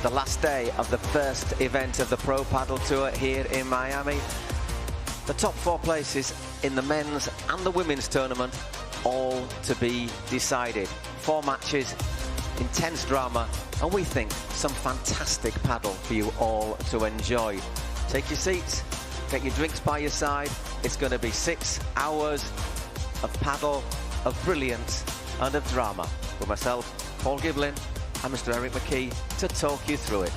the last day of the first event of the Pro Padel Tour here in Miami. The top 4 places in the men's and the women's tournament, all to be decided. 4 matches, intense drama, and we think some fantastic paddle for you all to enjoy. Take your seats, get your drinks by your side. It's going to be 6 hours of paddle, of brilliance, and of drama. With myself, Paul Giblin, and Mr. Eric McKee to talk you through it.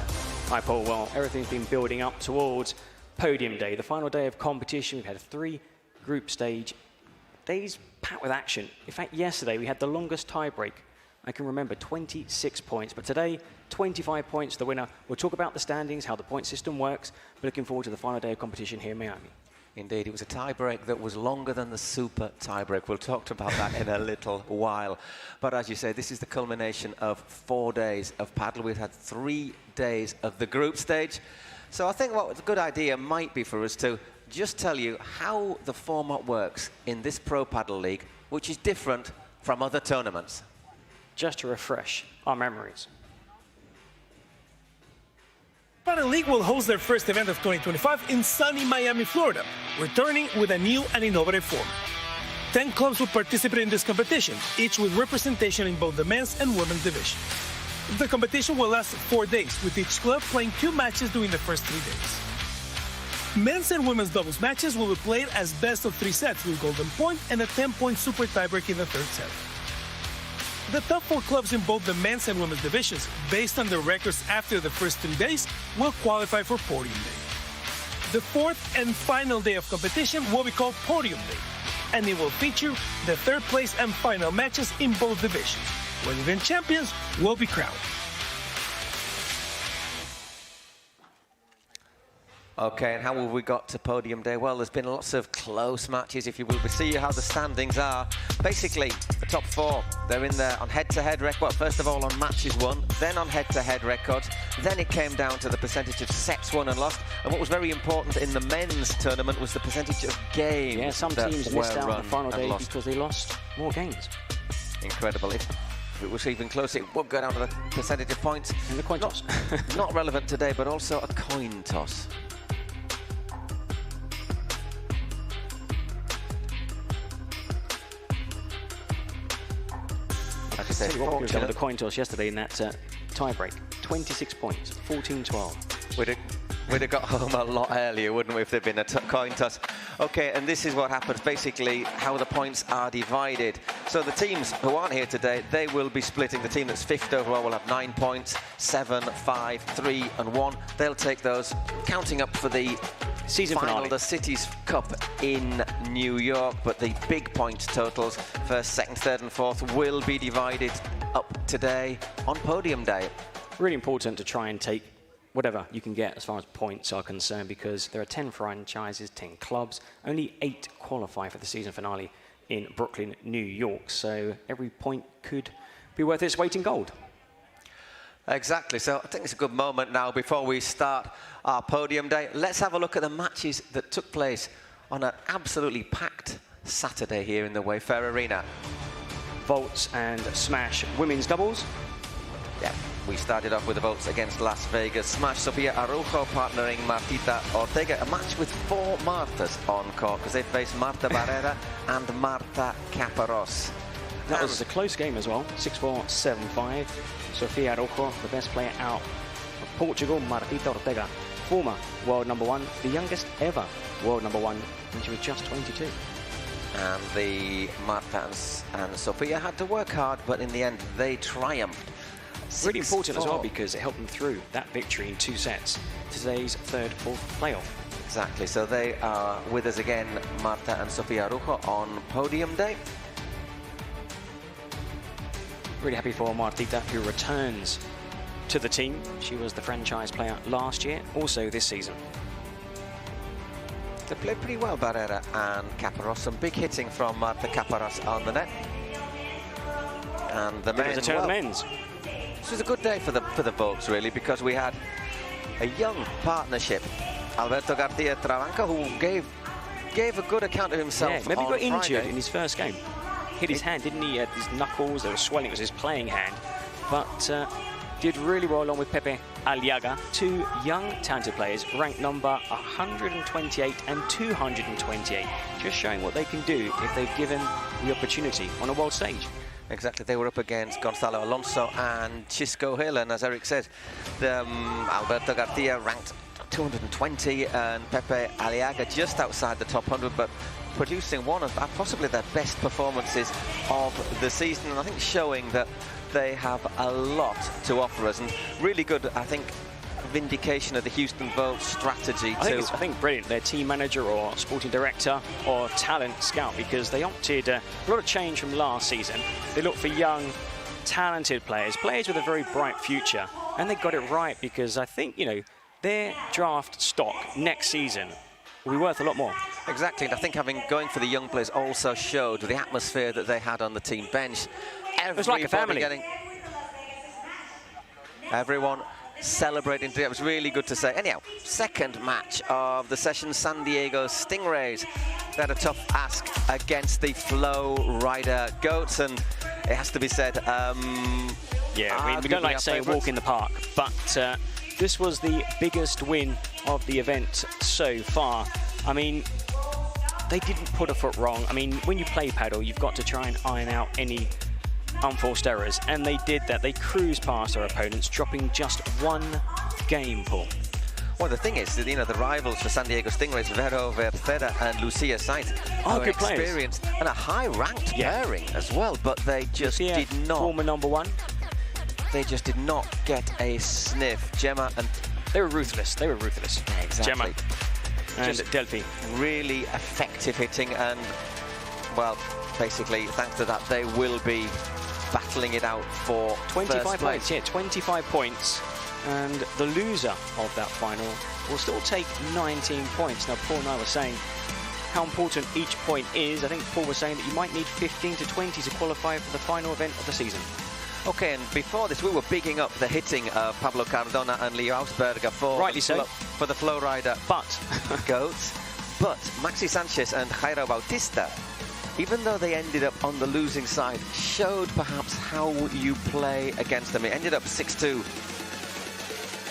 Hi, Paul. Well, everything's been building up towards Podium Day, the final day of competition. We've had 3 group stage days packed with action. In fact, yesterday we had the longest tiebreak I can remember, 26 points. But today, 25 points, the winner. We'll talk about the standings, how the point system works. We're looking forward to the final day of competition here in Miami. Indeed, it was a tiebreak that was longer than the super tiebreak. We'll talk about that in a little while. But as you say, this is the culmination of 4 days of paddle. We've had 3 days of the group stage. So I think what a good idea might be for us to just tell you how the format works in this Pro Padel League, which is different from other tournaments. Just to refresh our memories. Padel League will host their first event of 2025 in sunny Miami, Florida, returning with a new and innovative format. 10 clubs will participate in this competition, each with representation in both the men's and women's division. The competition will last 4 days, with each club playing 2 matches during the first 3 days. Men's and women's doubles matches will be played as best of 3 sets with golden point and a 10-point super tiebreak in the 3rd set. The top 4 clubs in both the men's and women's divisions, based on their records after the first 3 days, will qualify for Podium Day. The 4th and final day of competition will be called Podium Day, and it will feature the 3rd place and final matches in both divisions, where the event champions will be crowned. Okay, and how have we got to Podium Day? Well, there's been lots of close matches, if you will. We see how the standings are. Basically, the top 4, they're in there on head-to-head record. First of all, on matches won, then on head-to-head records. Then it came down to the percentage of sets won and lost. And what was very important in the men's tournament was the percentage of games. Yeah, some teams missed out on the final day because they lost more games. Incredible. If it was even closer, it would go down to the percentage of points. And the coin toss. Not relevant today, but also a coin toss. Some of the coin toss yesterday in that tiebreak. 26 points, 14-12. We'd have got home a lot earlier, wouldn't we, if there'd been a coin toss. Okay, and this is what happens, basically, how the points are divided. So the teams who aren't here today, they will be splitting. The team that's 5th overall will have 9 points, 7, 5, 3, and 1. They'll take those, counting up for the season finale, the Cities Cup in New York. But the big points totals, 1st, 2nd, 3rd, and 4th, will be divided up today on Podium Day. Really important to try and take whatever you can get as far as points are concerned, because there are 10 franchises, 10 clubs. Only 8 qualify for the season finale in Brooklyn, New York. So every point could be worth its weight in gold. Exactly. So I think it's a good moment now before we start our Podium Day. Let's have a look at the matches that took place on an absolutely packed Saturday here in the Wayfair Arena. Vaults and smash women's doubles. Yeah, we started off with the vaults against Las Vegas. Smash Sofia Araujo partnering Martita Ortega. A match with 4 Martas on court because they faced Marta Barrera and Marta Caparrós. That was a close game as well. 6-4, 7-5. Sofia Araujo, the best player out of Portugal. Martita Ortega, former world #1, the youngest ever world #1, and she was just 22. And the Marta and Sofia had to work hard, but in the end they triumphed. Really important as well, because it helped them through that victory in 2 sets. Today's 3rd, 4th playoff. Exactly, so they are with us again, Marta and Sofia Araujo, on Podium Day. Really happy for Martita, who returns to the team. She was the franchise player last year, also this season. They played pretty well, Barrera and Caparrós. Some big hitting from Marta Caparrós on the net. And the men, a turn of men's. This was a good day for the vaults, really, because we had a young partnership, Alberto Garcia Trabanca, who gave a good account of himself. Yeah, maybe got injured Friday. in his first game. Hit his hand, didn't he? His knuckles, they were swelling. It was his playing hand. But did really well along with Pepe Aliaga, two young talented players ranked number 128 and 228, just showing what they can do if they're given the opportunity on a world stage. Exactly, they were up against Gonzalo Alonso and Chisco Hill, and as Eric said, Alberto Garcia ranked 220 and Pepe Aliaga just outside the top 100, but producing one of possibly their best performances of the season, and I think showing that they have a lot to offer us, and really good, I think, vindication of the Houston Bolt strategy. I think brilliant, their team manager or sporting director or talent scout, because they opted a lot of change from last season. They looked for young, talented players with a very bright future, and they got it right, because I think, you know, their draft stock next season will be worth a lot more. Exactly, and I think going for the young players also showed the atmosphere that they had on the team bench. It was like a family. Everyone celebrating today. It was really good to say. Anyhow, second match of the session, San Diego Stingrays. They had a tough ask against the Flowrida Goats, and it has to be said, yeah, I mean, we don't like saying walk in the park, but this was the biggest win of the event so far. I mean, they didn't put a foot wrong. I mean, when you play paddle, you've got to try and iron out any unforced errors, and they did that. They cruised past their opponents, dropping just one game, Paul. Well, the thing is, you know, the rivals for San Diego Stingrays, Vero Verceda and Lucia Sainz, are good experienced players. And a high-ranked pairing as well, but they just did not. Former #1. They just did not get a sniff. Gemma and they were ruthless. They were ruthless. Yeah, exactly. Gemma and Delphi. Really effective hitting, and well, basically, thanks to that, they will be battling it out for 25 points. Yeah, 25 points. And the loser of that final will still take 19 points. Now, Paul and I were saying how important each point is. I think Paul was saying that you might need 15 to 20 to qualify for the final event of the season. Okay, and before this, we were bigging up the hitting of Pablo Cardona and Leo Ausberger for, rightly so, for the Flowrida Goats. But Maxi Sanchez and Jairo Bautista, even though they ended up on the losing side, showed perhaps how you play against them. It ended up 6-2,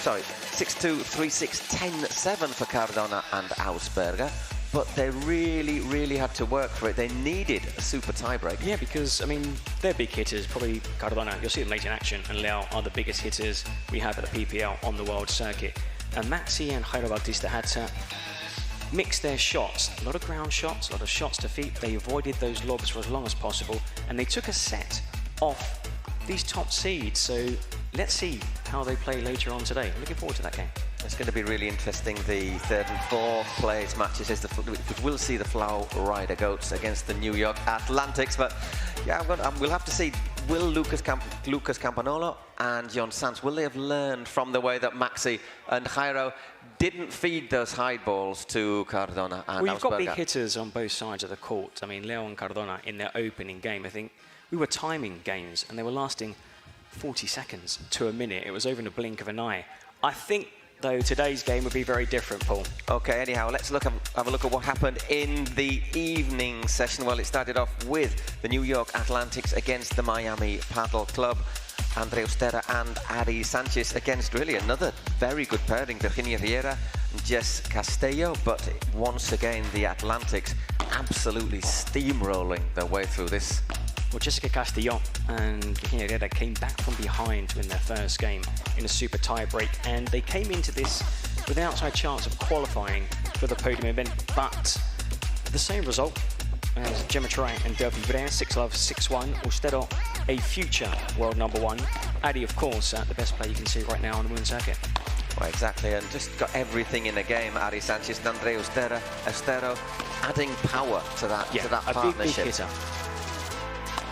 3-6, 10-7 for Cardona and Ausberger. But they really, really had to work for it. They needed a super tiebreak. Yeah, because, I mean, they're big hitters. Probably Cardona, you'll see them later in action, and Leo are the biggest hitters we have at the PPL on the world circuit. And Maxi and Jairo Bautista had to mix their shots. A lot of ground shots, a lot of shots to feet. They avoided those lobs for as long as possible, and they took a set off these top seeds. So let's see how they play later on today. I'm looking forward to that game. It's going to be really interesting, the third and fourth place matches. We'll see the Flowrida Goats against the New York Atlantics. But yeah, we'll have to see, will Lucas Campanolo and John Sanz, will they have learned from the way that Maxi and Jairo didn't feed those high balls to Cardona and Well, you've got big Ausberger? hitters on both sides of the court. I mean, Leo and Cardona in their opening game, I think we were timing games and they were lasting 40 seconds to a minute. It was over in a blink of an eye. I think, though, today's game would be very different, Paul. Okay, anyhow, let's have a look at what happened in the evening session. Well, it started off with the New York Atlantics against the Miami Paddle Club. Andre Ustera and Ari Sanchez against really another very good pairing, Virginia Riera and Jess Castillo. But once again, the Atlantics absolutely steamrolling their way through this. Well, Jessica Castillo and Virginia Riera came back from behind to win their first game in a super tie-break, and they came into this with an outside chance of qualifying for the podium event, but the same result as Gemma Troy and Delphi Brea, 6-love, 6-1. Ustero, a future world #1. Adi, of course, the best player you can see right now on the women's circuit. Well, exactly, and just got everything in the game. Ari Sanchez and Andre Ustero adding power to that, partnership. Big hitter.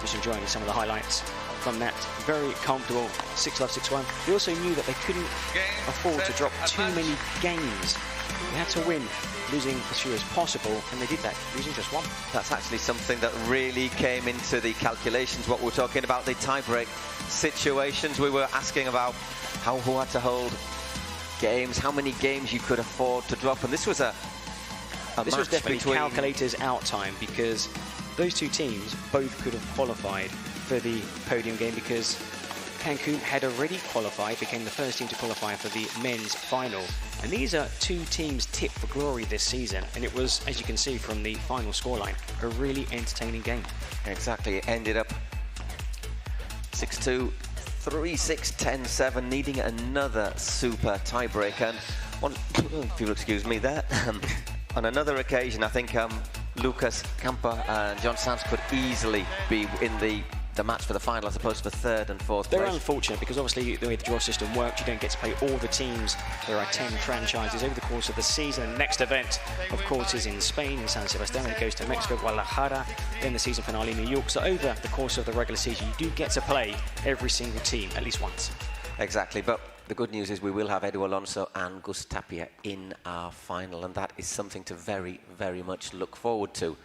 Just enjoying some of the highlights from that very comfortable 6-love, 6-1. They also knew that they couldn't afford to drop too many games. They had to win, losing as few as possible, and they did that, losing just one. That's actually something that really came into the calculations, what we're talking about, the tie-break situations. We were asking about who had to hold games, how many games you could afford to drop, and this was this was definitely calculators out time, because those two teams both could have qualified for the podium game, because Cancun had already qualified, became the first team to qualify for the men's final. And these are two teams tipped for glory this season. And it was, as you can see from the final scoreline, a really entertaining game. Exactly. It ended up 6-2, 3-6, 10-7, needing another super tiebreak. And if you'll excuse me there, on another occasion, I think Lucas Campa and John Sands could easily be in the match for the final as opposed to the third and fourth place. They're unfortunate because obviously the way the draw system works, you don't get to play all the teams. There are 10 franchises over the course of the season. Next event, of course, is in Spain, in San Sebastián. It goes to Mexico, Guadalajara, then the season finale in New York. So over the course of the regular season, you do get to play every single team at least once. Exactly, but the good news is we will have Edu Alonso and Gus Tapia in our final, and that is something to very, very much look forward to.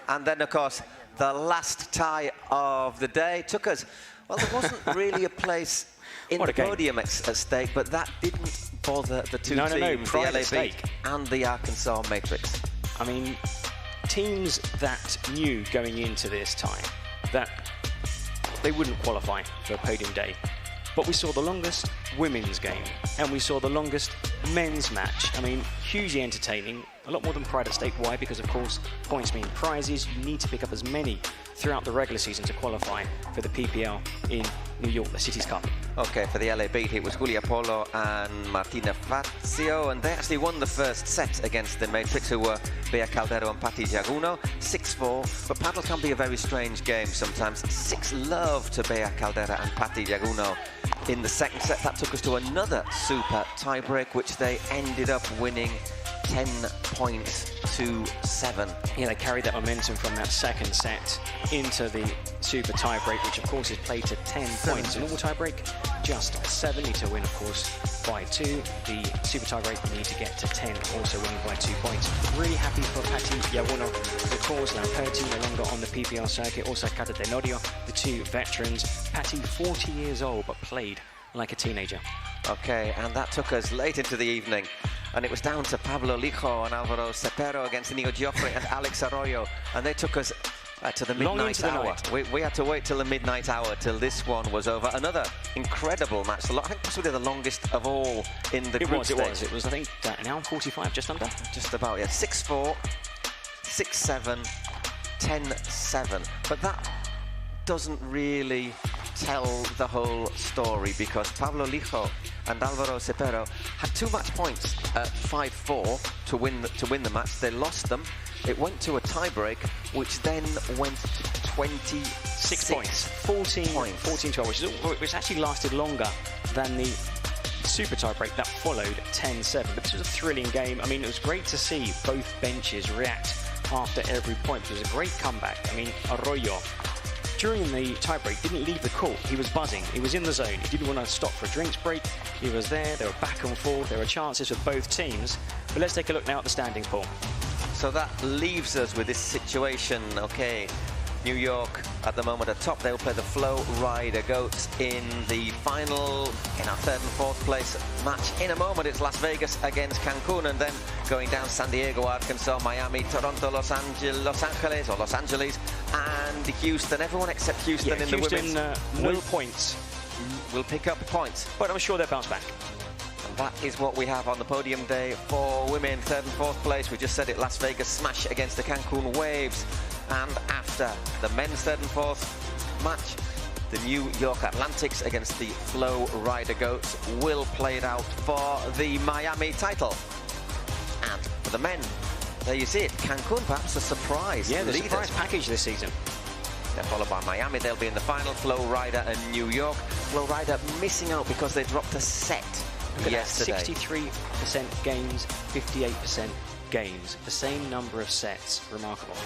And then, of course, the last tie of the day took us, well, there wasn't really a place in the podium at stake, but that didn't bother the two teams, the LA Beat and the Arkansas Matrix. I mean, teams that knew going into this time that they wouldn't qualify for podium day. But we saw the longest women's game and we saw the longest men's match. I mean, hugely entertaining, a lot more than Pride at stake. Why? Because, of course, points mean prizes. You need to pick up as many throughout the regular season to qualify for the PPL in New York, the Cities Cup. Okay, for the LA Beat, it was Julia Polo and Martina Fazio, and they actually won the first set against the Matrix, who were Bea Caldero and Patti Giaguno, 6-4. But paddle can be a very strange game sometimes. 6-love to Bea Caldera and Patti Giaguno. In the second set, that took us to another super tiebreak, which they ended up winning 10 points to 7. Yeah, they carried that momentum from that second set into the super tiebreak, which of course is played to 10 points. A normal tiebreak, just 7. Need to win, of course, by 2. The super tiebreak, you need to get to 10, also winning by 2 points. Really happy for Patti Giaguno. Of course, Lamperti no longer on the PPL circuit. Also Cata Tenorio, the two veterans. Patti, 40 years old, but played like a teenager. Okay, and that took us late into the evening, and it was down to Pablo Lijo and Alvaro Cepero against Nio Joffre and Alex Arroyo, and they took us to the midnight hour. We had to wait till the midnight hour till this one was over. Another incredible match. I think possibly the longest of all in the group stage. It was, I think, an hour and 45, just under? Just about, yeah. 6-4, 6-7, 10-7. But that doesn't really tell the whole story, because Pablo Lijo and Alvaro Cepero had 2 match points at 5-4 to win the match. They lost them. It went to a tiebreak, which then went to 26 points. 14-12, which actually lasted longer than the super tiebreak that followed 10-7. But this was a thrilling game. I mean, it was great to see both benches react after every point. It was a great comeback. I mean, Arroyo, during the tiebreak, didn't leave the court. He was buzzing. He was in the zone. He didn't want to stop for a drinks break. He was there. They were back and forth. There were chances for both teams. But let's take a look now at the standing pool. So that leaves us with this situation. Okay, New York at the moment at top. They'll play the Flowrida Goats in the final in our third and fourth place match. In a moment, it's Las Vegas against Cancun, and then going down San Diego, Arkansas, Miami, Toronto, Los Angeles, and Houston. Everyone except Houston in the women's. No points. Will pick up points. But I'm sure they'll bounce back. And that is what we have on the podium day for women. Third and fourth place, we just said it, Las Vegas smash against the Cancun Waves. And after the men's third and fourth match, the New York Atlantics against the Flowrida Goats will play it out for the Miami title. And for the men, there you see it, Cancun perhaps a surprise. Yeah, the surprise package this season. They're followed by Miami. They'll be in the final. Flowrida and New York. Flowrida missing out because they dropped a set yesterday. 63% games, 58% games. The same number of sets. Remarkable.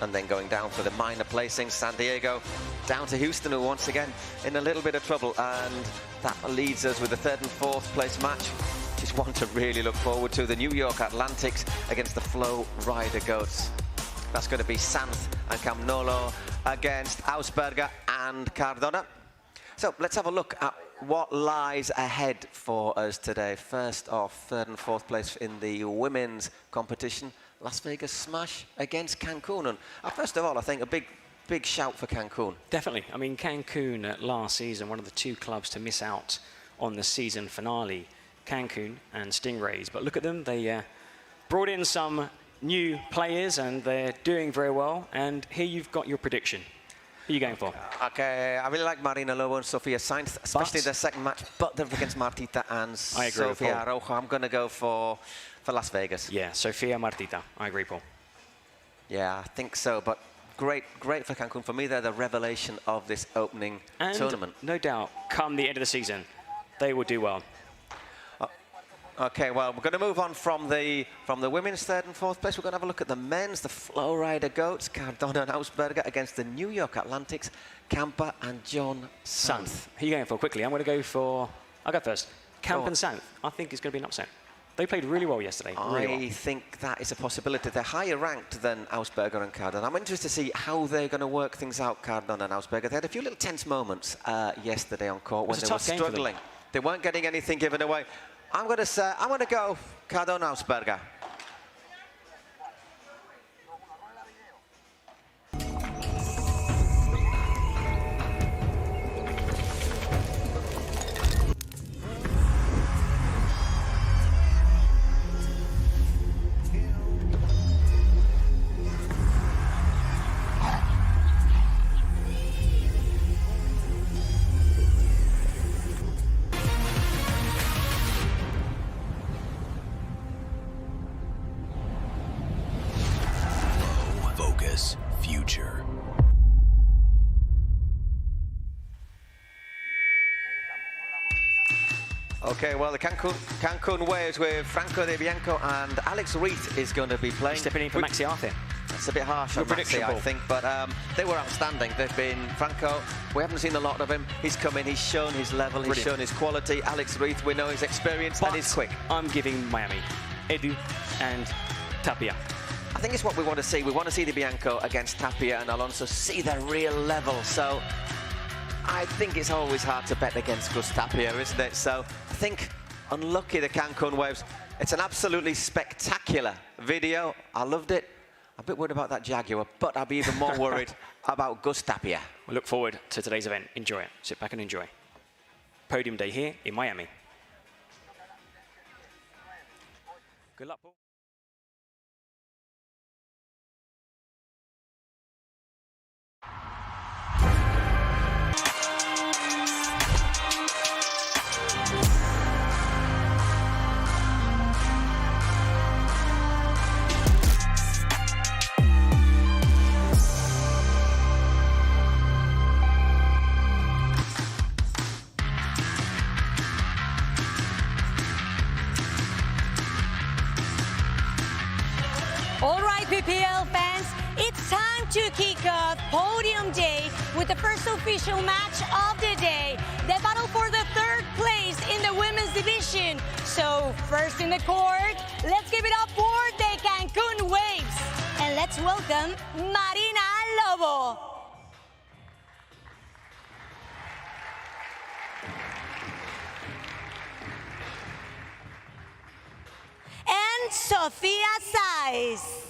And then going down for the minor placings, San Diego down to Houston, who once again in a little bit of trouble. And that leads us with the third and fourth place match, which is one to really look forward to. The New York Atlantics against the Flowrida Goats. That's going to be Sanz and Camnolo against Ausberger and Cardona. So let's have a look at what lies ahead for us today. First off, third and fourth place in the women's competition, Las Vegas smash against Cancun. And first of all, I think a big big shout for Cancun. Definitely. I mean, Cancun last season, one of the 2 clubs to miss out on the season finale, Cancun and Stingrays. But look at them. They brought in some new players, and they're doing very well. And here you've got your prediction. Who are you going for? Okay, I really like Marina Lobo and Sofia Sainz, especially their second match, but they're against Martita and Sofia Araujo. I'm going to go for Las Vegas. Yeah, Sofia Martita. I agree, Paul. Yeah, I think so, but great for Cancun. For me, they're the revelation of this opening tournament. No doubt, come the end of the season, they will do well. Okay, well, we're going to move on from the women's 3rd and 4th place. We're going to have a look at the men's, the Flowrida Goats, Cardona and Hausberger against the New York Atlantics, Camper and John Santh. Who are you going for? Quickly, I'll go first. Camp and Santh. I think it's going to be an upset. They played really well yesterday. I think that is a possibility. They're higher ranked than Hausberger and Cardona. I'm interested to see how they're going to work things out, Cardona and Hausberger. They had a few little tense moments yesterday on court when they were struggling. They weren't getting anything given away. I'm going to go Cardona Hausberger. Future. Okay, well, the Cancun Waves with Franco De Bianco and Alex Reith is going to be playing. Stepping in for Maxi Arthur. That's a bit harsh on Maxi, I think, but they were outstanding. They've been, Franco, we haven't seen a lot of him. He's come in, he's shown his level, he's shown his quality. Alex Reith, we know his experience and he's quick. I'm giving Miami, Edu and Tapia. I think it's what we want to see. We want to see De Bianco against Tapia and Alonso, see their real level. So I think it's always hard to bet against Gus Tapia, isn't it? So I think, unlucky the Cancun Waves. It's an absolutely spectacular video. I loved it. I'm a bit worried about that Jaguar, but I'll be even more worried about Gus Tapia. We look forward to today's event. Enjoy it. Sit back and enjoy. Podium day here in Miami. Good luck, Paul. All right, PPL fans, it's time to kick off Podium Day with the first official match of the day, the battle for the 3rd place in the women's division. So first in the court, let's give it up for the Cancun Waves. And let's welcome Marina Lobo. And Sofia Sainz.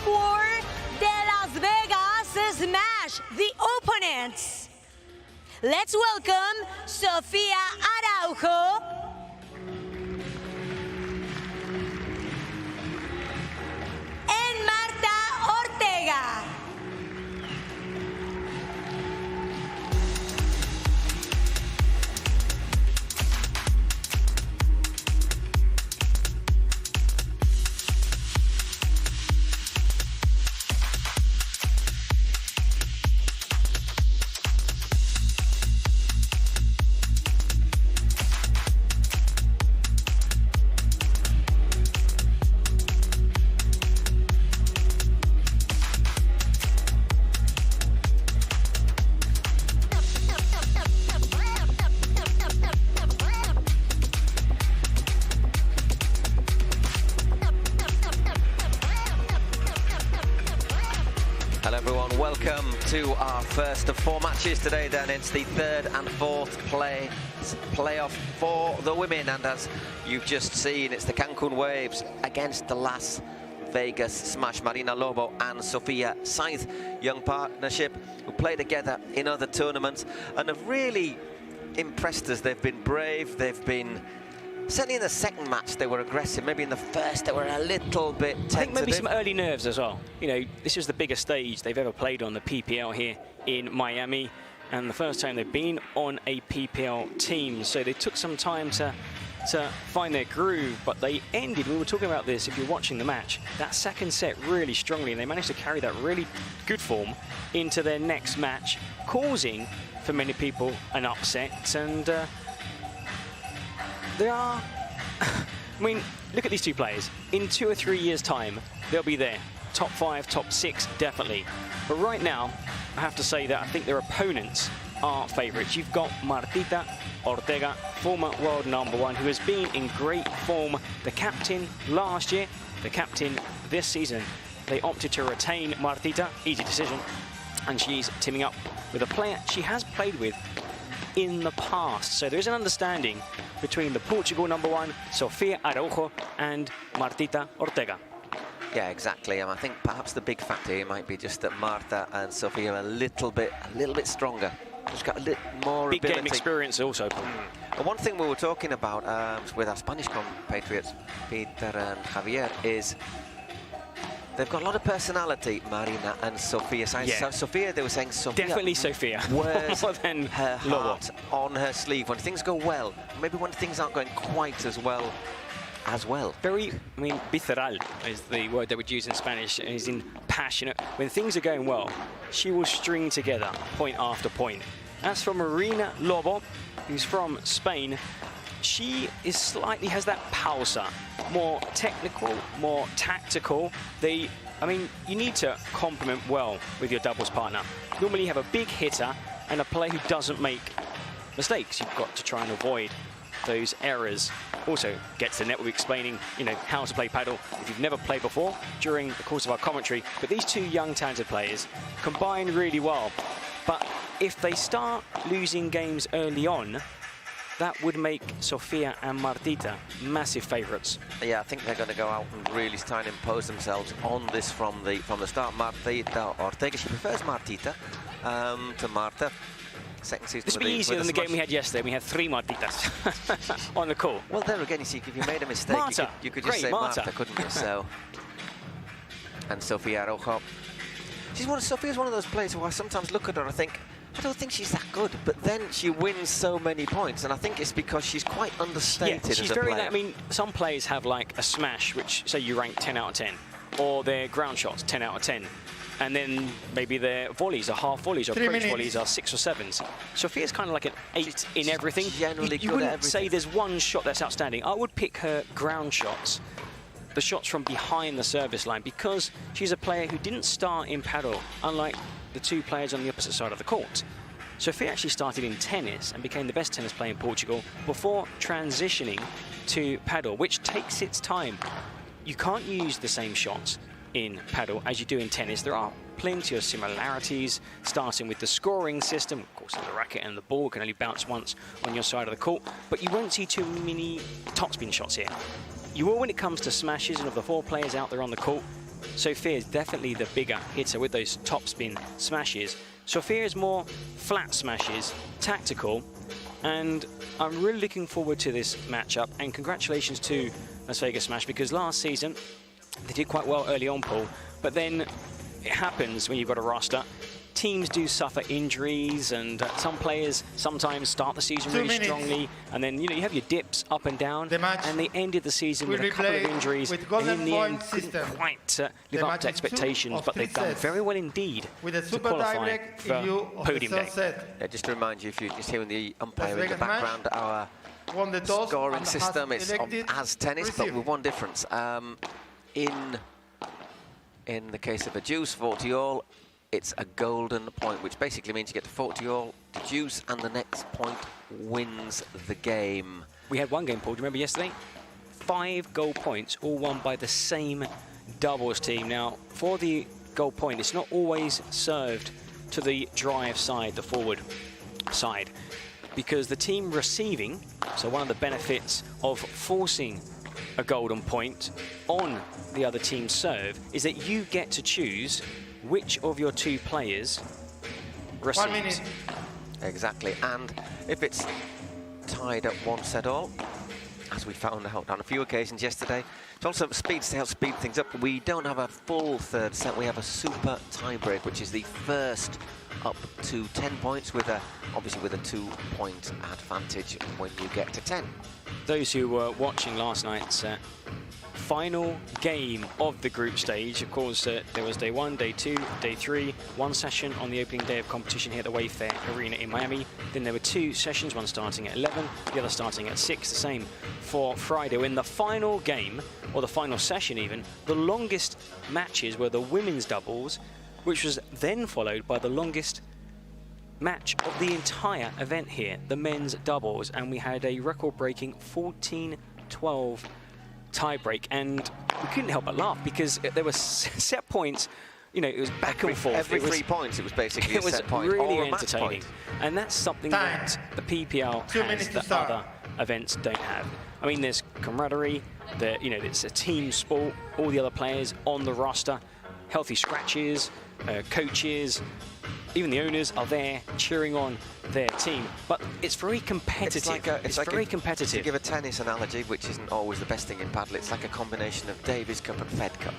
For the Las Vegas Smash, the opponents. Let's welcome Sofia Araujo and Marta Ortega. welcome to our first of 4 matches today. Then it's the 3rd and 4th playoff for the women, and as you've just seen, it's the Cancun Waves against the Las Vegas Smash. Marina Lobo and Sofia Sainz, young partnership who play together in other tournaments and have really impressed us. They've been brave, they've been... Certainly in the second match they were aggressive. Maybe in the first they were a little bit tentative. I think maybe some early nerves as well. You know, this is the biggest stage they've ever played on, the PPL here in Miami, and the first time they've been on a PPL team. So they took some time to find their groove, but they ended, we were talking about this if you're watching the match, that second set really strongly, and they managed to carry that really good form into their next match, causing, for many people, an upset. And they are, I mean, look at these two players. In 2 or 3 years' time, they'll be there. Top 5, top 6, definitely. But right now, I have to say that I think their opponents are favourites. You've got Martita Ortega, former world #1, who has been in great form. The captain last year, the captain this season. They opted to retain Martita, easy decision. And she's teaming up with a player she has played with in the past. So there is an understanding between the Portugal #1, Sofia Araujo, and Martita Ortega. Yeah, exactly. And I think perhaps the big factor here might be just that Marta and Sofia are a little bit stronger. Just got a little more big ability. game experience also. And one thing we were talking about with our Spanish compatriots, Peter and Javier, is they've got a lot of personality, Marina and Sofia. Yeah. So Sofia, they were saying Sofia Definitely Sofia. wears More than her Lobo heart on her sleeve when things go well. Maybe when things aren't going quite as well. Very, I mean, visceral is the word that we'd use in Spanish, and is in passionate. When things are going well, she will string together point after point. As for Marina Lobo, who's from Spain, she is slightly has that pausa, more technical, more tactical. I mean, you need to complement well with your doubles partner. Normally you have a big hitter and a player who doesn't make mistakes. You've got to try and avoid those errors. Also gets the net, we're explaining, you know, how to play paddle if you've never played before during the course of our commentary. But these two young talented players combine really well. But if they start losing games early on, that would make Sofia and Martita massive favourites. Yeah, I think they're going to go out and really try and impose themselves on this from the start. Martita Ortega, she prefers Martita to Marta. Second season. This would be easier than the game we had yesterday. We had 3 Martitas on the court. Well, there again, you see, if you made a mistake, you could just say Marta, couldn't you? So, and Sofia Araujo. Sofia's one of those players who I sometimes look at her and I think, I don't think she's that good, but then she wins so many points, and I think it's because she's quite understated she's as a very, player. I mean, some players have like a smash, which say you rank 10 out of 10, or their ground shots 10 out of 10. And then maybe their volleys are half volleys or approach volleys are 6 or 7s. Sofia's kind of like an 8 in everything. Generally you good wouldn't at everything. say there's one shot that's outstanding. I would pick her ground shots, the shots from behind the service line, because she's a player who didn't start in paddle, unlike the 2 players on the opposite side of the court. Sofia actually started in tennis and became the best tennis player in Portugal before transitioning to paddle, which takes its time. You can't use the same shots in paddle as you do in tennis. There are plenty of similarities, starting with the scoring system. Of course, the racket and the ball can only bounce once on your side of the court, but you won't see too many topspin shots here. You will when it comes to smashes, and of the 4 players out there on the court, Sofia is definitely the bigger hitter with those topspin smashes. Sofia is more flat smashes, tactical, and I'm really looking forward to this matchup, and congratulations to Las Vegas Smash, because last season they did quite well early on, Paul, but then it happens when you've got a roster. Teams do suffer injuries, and some players sometimes start the season really strongly, and then, you know, you have your dips up and down, and they ended the season with a couple of injuries, and in the end couldn't quite live up to expectations, but they've done very well indeed to qualify for Podium Day. Yeah, just to remind you, if you're just hearing the umpire in the background, our scoring system is as tennis, but with one difference. In the case of a deuce, 40-all, it's a golden point, which basically means you get to 40-all, the deuce, and the next point wins the game. We had one game, Paul, do you remember yesterday? 5 goal points, all won by the same doubles team. Now, for the goal point, it's not always served to the drive side, the forward side, because the team receiving, so one of the benefits of forcing a golden point on the other team's serve is that you get to choose which of your two players receives. 1 minute. Exactly, and if it's tied at 1 set all, as we found out on a few occasions yesterday, it also speeds to help speed things up. We don't have a full third set, we have a super tiebreak, which is the first up to 10 points, with obviously with a 2-point advantage when you get to 10. Those who were watching last night's final game of the group stage, of course, there was day 1, day 2, day 3, 1 session on the opening day of competition here at the Wayfair Arena in Miami. Then there were 2 sessions, one starting at 11, the other starting at 6, the same for Friday. In the final game, or the final session even, the longest matches were the women's doubles, which was then followed by the longest match of the entire event here, the men's doubles, and we had a record-breaking 14-12 tiebreak, and we couldn't help but laugh because there were set points. You know, it was back and forth. Every 3 points, it was basically a set point. It was really or a match entertaining, point. and that's something that the PPL has that other events don't have. I mean, there's camaraderie. You know, it's a team sport. All the other players on the roster, healthy scratches, coaches, even the owners are there cheering on their team. But it's very competitive. It's very competitive. To give a tennis analogy, which isn't always the best thing in paddle, it's like a combination of Davis Cup and Fed Cup,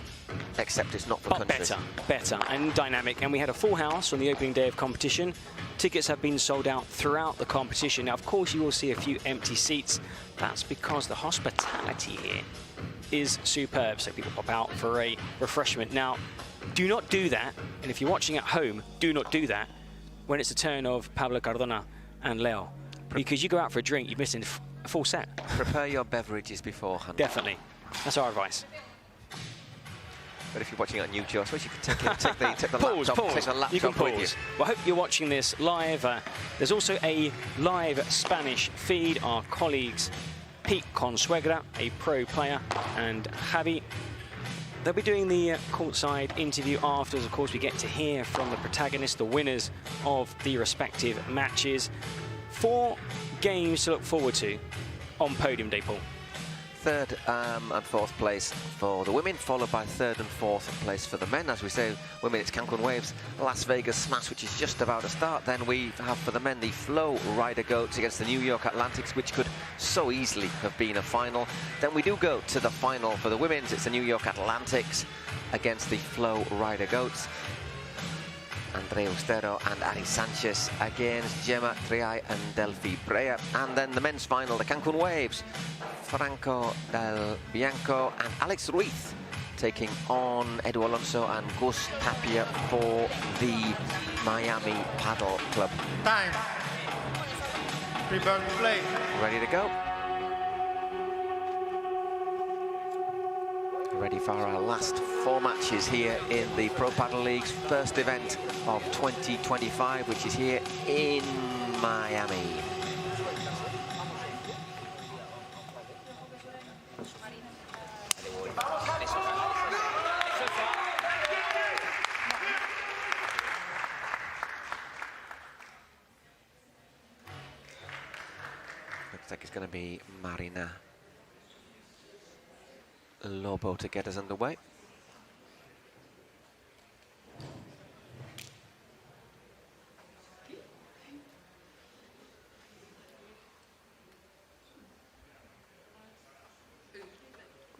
except it's not for countries. Better and dynamic. And we had a full house on the opening day of competition. Tickets have been sold out throughout the competition. Now, of course, you will see a few empty seats. That's because the hospitality here is superb, so people pop out for a refreshment. Now, do not do that, and if you're watching at home, do not do that when it's the turn of Pablo Cardona and Leo, because you go out for a drink, you're missing a full set. Prepare your beverages beforehand. Definitely. That's our advice. But if you're watching on YouTube, I suppose you can take the laptop, take the laptop you can with pause. you. Well, I hope you're watching this live. There's also a live Spanish feed. Our colleagues Pete Consuegra, a pro player, and Javi, they'll be doing the courtside interview afterwards. Of course, we get to hear from the protagonists, the winners of the respective matches. 4 games to look forward to on Podium Day, Paul. 3rd and 4th place for the women, followed by 3rd and 4th place for the men. As we say, women, it's Cancun Waves, Las Vegas Smash, which is just about to start. Then we have for the men the Flowrida Goats against the New York Atlantics, which could so easily have been a final. Then we do go to the final for the women's. It's the New York Atlantics against the Flowrida Goats. Andrea Ustero and Ari Sanchez against Gemma Triay and Delphi Brea. And then the men's final, the Cancun Waves, Franco Del Bianco and Alex Ruiz taking on Edu Alonso and Gus Tapia for the Miami Paddle Club. Time. Prepare to play. Ready to go. Ready for our last 4 matches here in the Pro Padel League's first event of 2025, which is here in Miami. Looks like it's going to be Marina Lobo to get us underway.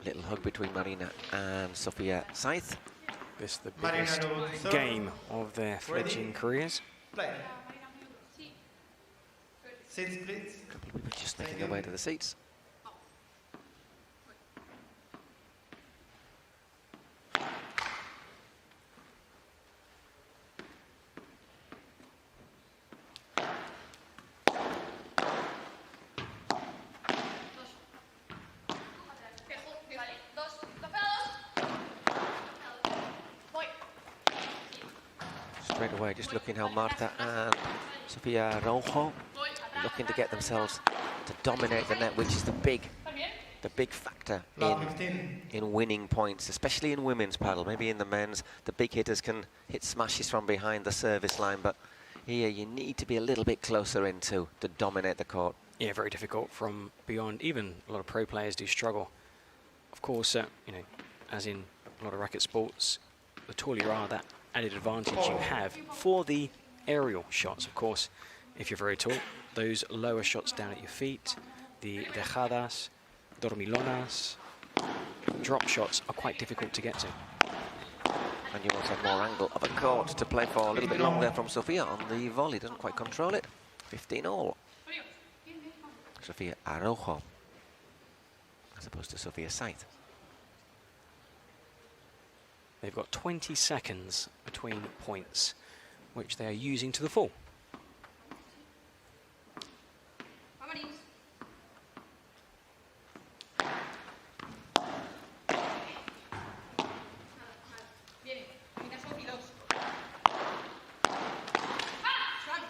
Little hug between Marina and Sofia Saith. This is the biggest game of their fledgling careers. Play. Seats, please. A couple of people just making their way to the seats. Straight away, just looking how Marta and Sofia Rojo looking to get themselves to dominate the net, which is the big the big factor Love 15. in winning points, especially in women's paddle. Maybe in the men's, the big hitters can hit smashes from behind the service line, but here you need to be a little bit closer in to dominate the court. Yeah, very difficult from beyond. Even a lot of pro players do struggle. Of course, you know, as in a lot of racket sports, the taller you are, that added advantage you have for the aerial shots. Of course, if you're very tall, those lower shots down at your feet, the dejadas, dormilonas, drop shots are quite difficult to get to. And you also have more angle of a court to play for. A little bit long there from Sofia on the volley. Doesn't quite control it. 15-all. Sofia Araujo, as opposed to Sofia Saith. They've got 20 seconds between points, which they are using to the full.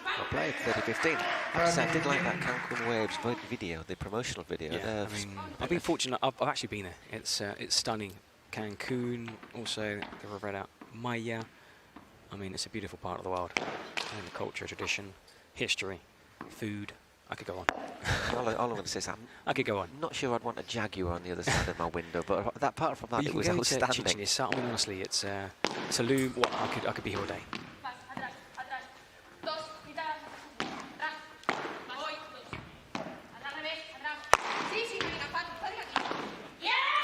Well played, 30-15. I did like that Cancun Waves video, the promotional video. Yeah, I mean, I've been fortunate. I've actually been there. It's stunning. Cancun, also the Flowrida Maya. I mean, it's a beautiful part of the world. And the culture, tradition, history, food. I could go on. all I'm going to say is I could go on. Not sure I'd want a Jaguar on the other side of my window, but that apart from that, it was outstanding. I mean, honestly, it's a loom. Well, I could be here all day.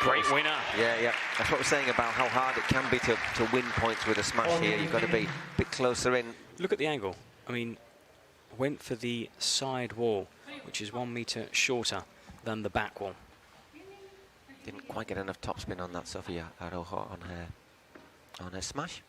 Great winner. Yeah. That's what we're saying about how hard it can be to win points with a smash here. You've got to be a bit closer in. Look at the angle. I mean, went for the side wall, which is 1 meter shorter than the back wall. Didn't quite get enough topspin on that Sofia Araujo on her smash.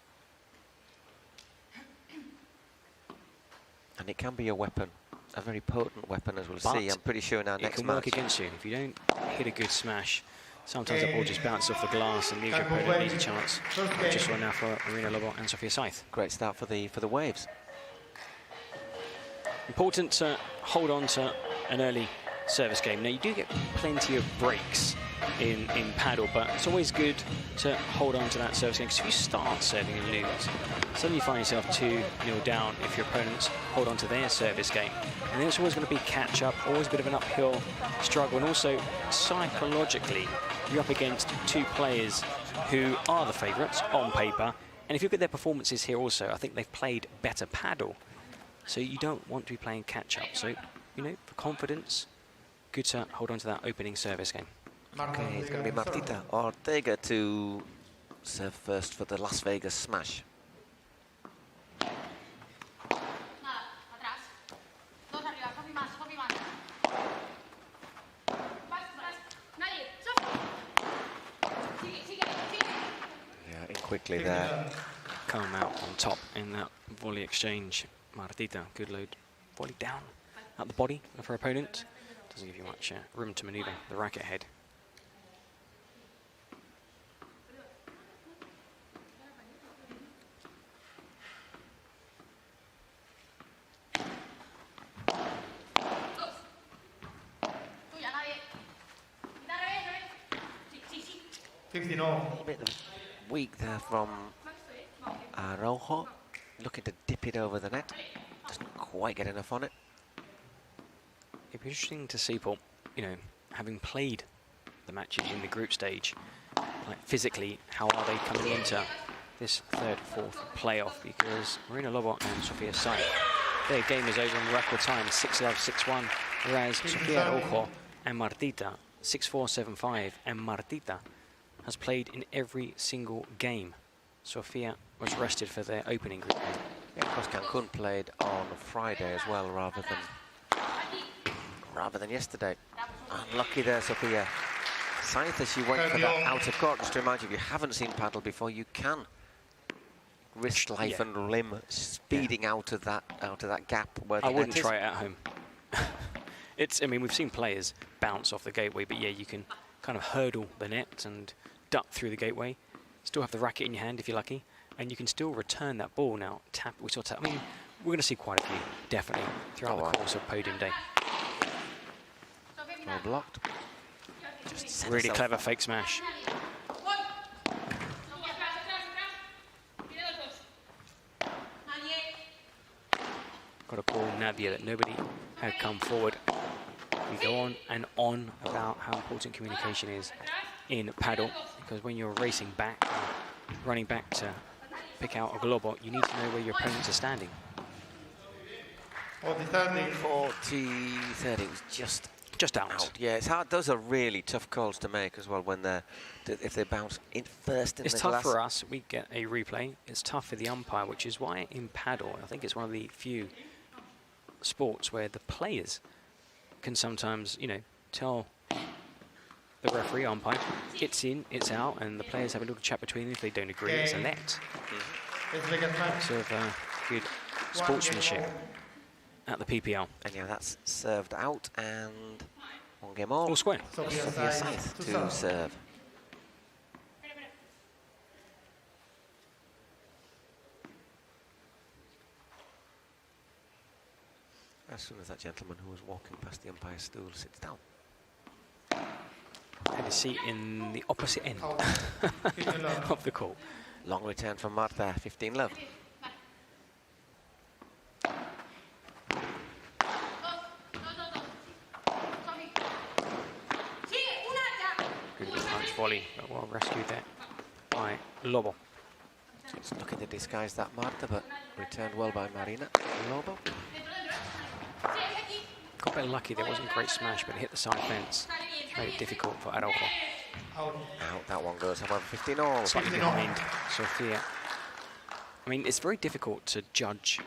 And it can be a weapon, a very potent weapon, as we'll see. I'm pretty sure in our next match. It can work against you. If you don't hit a good smash, sometimes the ball just bounces off the glass and leaves your opponent an easy chance. Just one now for Marina Lobo and Sofia Saith. Great start for the Waves. Important to hold on to an early service game. Now, you do get plenty of breaks in paddle, but it's always good to hold on to that service game, because if you start serving and lose, suddenly you find yourself 2-0 down if your opponents hold on to their service game. And then it's always going to be catch-up, always a bit of an uphill struggle, and also psychologically, you're up against two players who are the favourites on paper, and if you look at their performances here also, I think they've played better paddle. So you don't want to be playing catch-up. So, you know, for confidence, good to hold on to that opening service game. Okay, it's going to be Martita Ortega to serve first for the Las Vegas smash. Yeah, in quickly there. Come out on top in that volley exchange. Martita, good load. Volley down at the body of her opponent. Doesn't give you much room to maneuver the racket head. A bit weak there from Araujo. Looking to dip it over the net. Doesn't quite get enough on it. It'd be interesting to see, Paul, you know, having played the matches in the group stage, like physically, how are they coming into this third, fourth playoff? Because Marina Lobo and Sofia Saith, their game is over in record time, 6-love, 6-1, whereas Sofia Araujo and Martita, 6-4, 7-5, and Martita has played in every single game. Sofia was rested for their opening group game. Yeah, of course, Cancun played on Friday as well, rather than yesterday. Unlucky there, Sofia Saith, as she went for that outer court. Just to remind you, if you haven't seen paddle before, you can risk life and limb speeding out of that gap where the I wouldn't net is. try it at home. I mean, we've seen players bounce off the gateway, but yeah, you can kind of hurdle the net and duck through the gateway. Still have the racket in your hand if you're lucky, and you can still return that ball. Now, tap. We saw tap. I mean, we're going to see quite a few, definitely, throughout the course of Podium Day. Well blocked. Just really clever fake smash. Got to call Nadia that nobody had come forward. We go on and on about how important communication is in paddle, because when you're racing back, running back to pick out a globo, you need to know where your opponents are standing. 40-30 was just out. Yeah, it's hard. Those are really tough calls to make as well when if they bounce in first in it's the tough glass. for us. We get a replay. It's tough for the umpire, which is why in paddle, I think it's one of the few sports where the players can sometimes, you know, tell the referee, umpire, it's in, it's out, and the players have a little chat between them. If they don't agree, it's a net. Sort of good sportsmanship at the PPL. And yeah, that's served out, and 1 game all. All square. Sophia Scythe to serve. As soon as that gentleman who was walking past the umpire's stool sits down. Had a seat in the opposite end of the court. Long return from Marta, 15-love. Good punch volley, but well rescued there by Lobo. So it's looking to disguise that Marta, but returned well by Marina. Lobo. Got a bit lucky, there wasn't a great smash, but it hit the side fence. Made it difficult for Araujo. Out, that one goes. However, 15-all. Slightly behind Sophia. I mean, it's very difficult to judge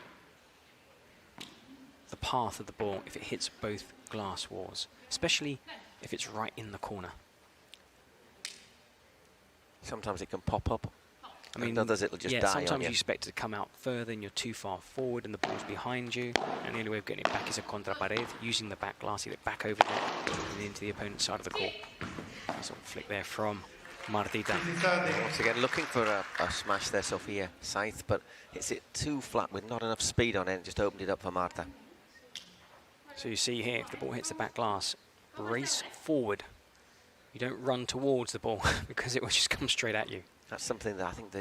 the path of the ball if it hits both glass walls, especially if it's right in the corner. Sometimes it can pop up. I mean, others it'll just die sometimes on you. you expect it to come out further and you're too far forward and the ball's behind you, and the only way of getting it back is a contra pared, using the back glass, get it back over there and into the opponent's side of the court. Sort of flick there from Martita. Once again, looking for a smash there, Sophia Scythe, but hits it too flat with not enough speed on it, and just opened it up for Marta. So you see here, if the ball hits the back glass, race forward. You don't run towards the ball because it will just come straight at you. That's something that I think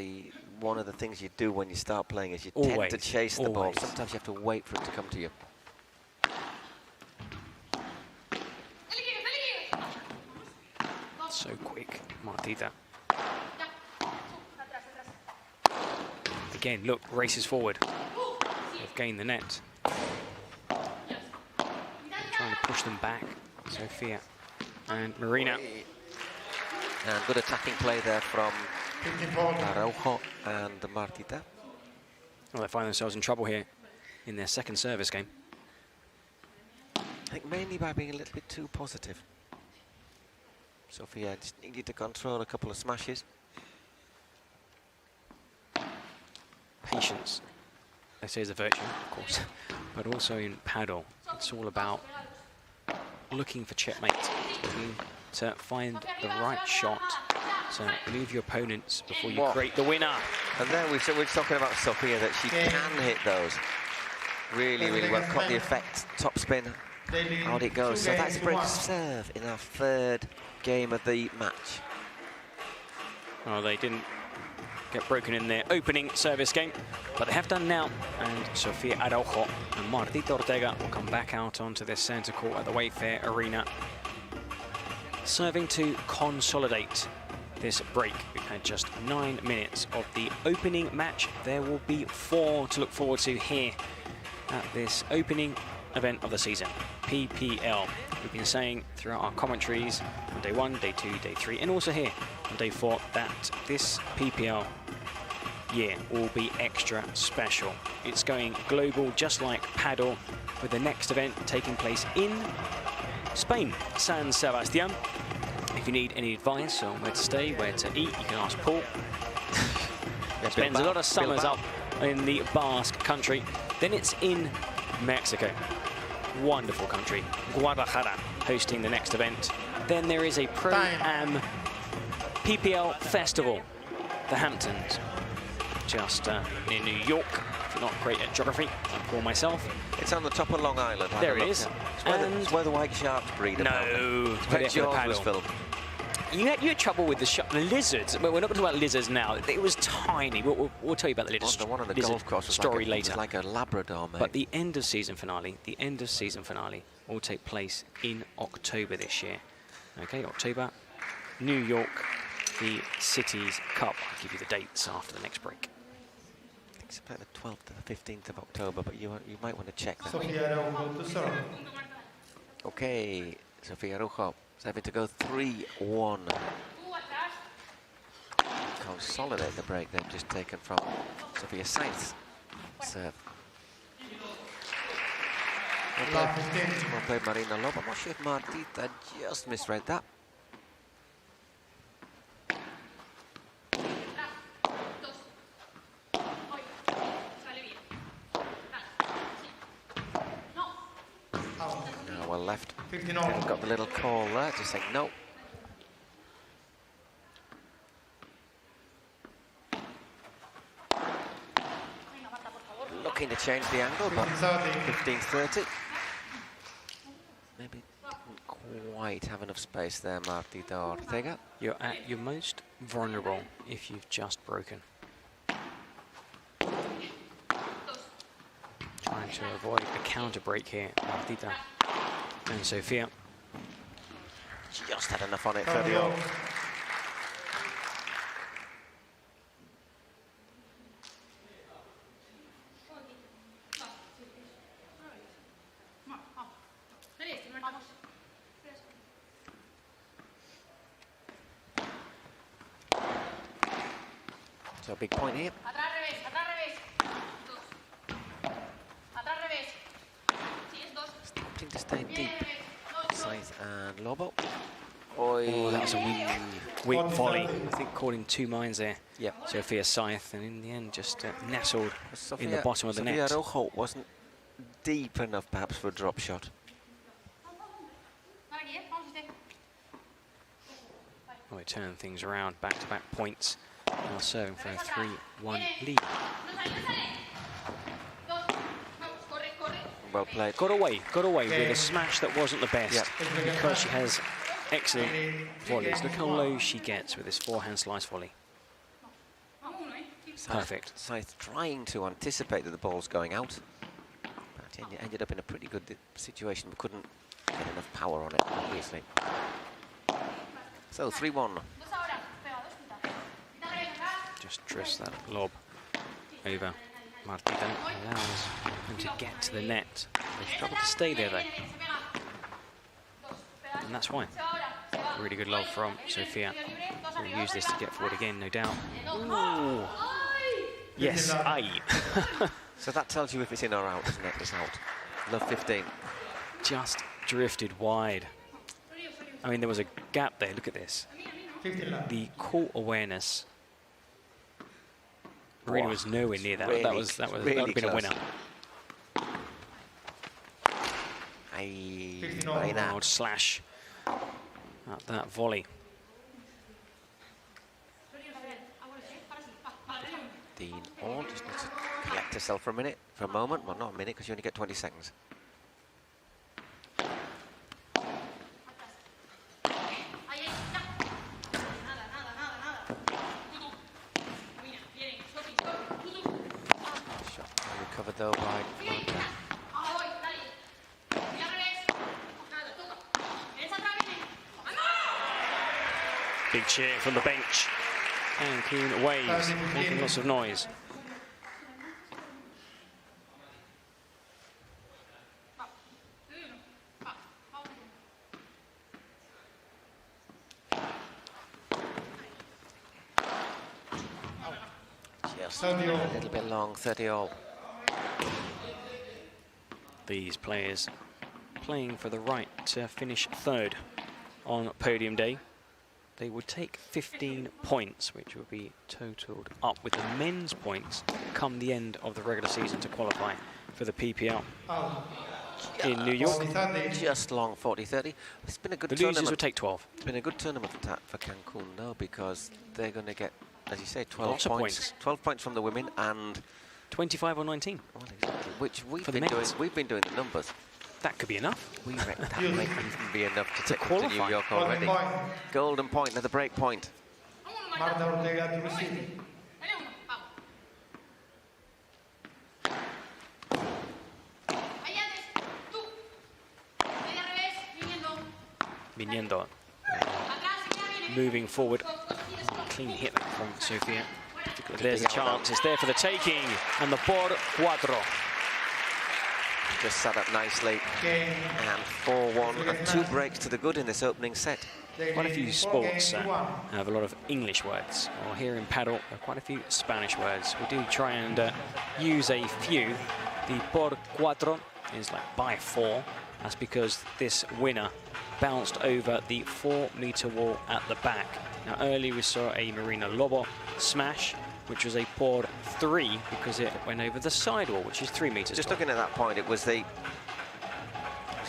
one of the things you do when you start playing is you Always, tend to chase the ball. always. Sometimes you have to wait for it to come to you. So quick, Martita. Again, look, races forward. They've gained the net. Trying to push them back. Sophia and Marina. And good attacking play there from Araujo and Martita. Well, they find themselves in trouble here in their second service game. I think mainly by being a little bit too positive. Sophia just needed to control a couple of smashes. Patience, they say, is a virtue, of course, but also in paddle, it's all about looking for checkmate, looking to find the right shot, to move your opponents before you create the winner. And there we're talking about Sophia, that she can hit those. Really, really well. Caught the effect, top spin, out it goes. So that's a break serve in our third game of the match. Well, they didn't get broken in their opening service game, but they have done now. And Sophia Araujo and Martita Ortega will come back out onto this center court at the Wayfair Arena, serving to consolidate this break. We've had just 9 minutes of the opening match. There will be 4 to look forward to here at this opening event of the season, PPL. We've been saying throughout our commentaries on day 1, day 2, day 3, and also here on day 4 that this PPL year will be extra special. It's going global, just like paddle, with the next event taking place in Spain, San Sebastian. If you need any advice on where to stay, where to eat, you can ask Paul. Spends a lot of summers up in the Basque country. Then it's in Mexico. Wonderful country. Guadalajara hosting the next event. Then there is a Pro-Am PPL festival, the Hamptons, just near New York. If you're not great at geography, like Paul myself. It's on the top of Long Island. There it is. It's where the white sharks breed. No, Where Jaws was filmed. You had trouble with the lizards. Well, we're not going to talk about lizards now. It was tiny. We'll tell you about the lizard, The one on the golf course was story like later. It was like a Labrador, mate. But the end of season finale will take place in October this year. Okay, October, New York, the Cities Cup. I'll give you the dates after the next break. I think it's about the 12th to the 15th of October, but you might want to check that. Sofia Araujo to serve. Okay, Sofia Araujo having to go 3-1. Consolidate the break they've just taken from Sofia Sainz. Serve. Well played, Marina Lob. I'm not sure if Martita just misread that. Well left. 59. Got the little call there, just saying no. Looking to change the angle, but 15-30. Maybe didn't quite have enough space there, Martita Ortega. You're at your most vulnerable if you've just broken. Trying to avoid a counter break here, Martita and Sofia. Just had enough on it, 30-all. So a big point here. Starting to stay deep. Sainz and Lobo. Oh, that was a weak volley. I think caught in two minds there. Yep. Sophia Sainz, and in the end just nestled Sofia, in the bottom of the net. Sofia Araujo wasn't deep enough perhaps for a drop shot. Oh, we turn things around, back-to-back points. Now serving for a 3-1 lead. Well played. Got away with a smash that wasn't the best. Yep. Because she has excellent volleys. Look how low she gets with this forehand slice volley. Perfect. Sainz trying to anticipate that the ball's going out. But it ended up in a pretty good situation, but couldn't get enough power on it, obviously. So 3-1. Just drifts that lob over Martita. Allows them to get to the net. They struggle to stay there, though. And that's why. Really good lob from Sofia. We'll use this to get forward again, no doubt. Ooh. Yes, aye. So that tells you if it's in or out, doesn't it? It's out. Love 15. Just drifted wide. I mean, there was a gap there. Look at this. The court awareness. Marina was nowhere near that. Really, that would have been a winner. Wild slash at that volley. Dean All just needs to collect herself for a moment. Well, not a minute, because you only get 20 seconds. Recovered though by Flowrida. Big cheer from the bench. Cancun Waves making lots of noise. Just a little bit long, 30-all. These players playing for the right to finish third on podium day. They would take 15 points, which would be totaled up with the men's points come the end of the regular season to qualify for the PPL in New York. Just long, 40-30. It's been a good The tournament. losers would take 12. It's been a good tournament for Cancun, though, because they're going to get, as you say, 12 Lots of points. 12 points from the women and 25 or 19. well, exactly, which we've For the been doing. men's. We've been doing the numbers. that could be enough. We reckon that might even be enough to take them to qualify. New York already. Golden point, another break point. Marta Ortega to receive. Viniendo. Moving forward. Clean hit from Sofia. There's a chance. It's there for the taking. And the por cuatro. Just set up nicely. And 4-1. 2 breaks to the good in this opening set. Quite a few sports have a lot of English words. Or here in paddle, there are quite a few Spanish words. We do try and use a few. The por cuatro is like by 4. That's because this winner bounced over the 4-meter wall at the back. Now earlier we saw a Marina Lobo smash, which was a por 3 because it went over the side wall, which is 3 meters. Just tall. looking at that point, it was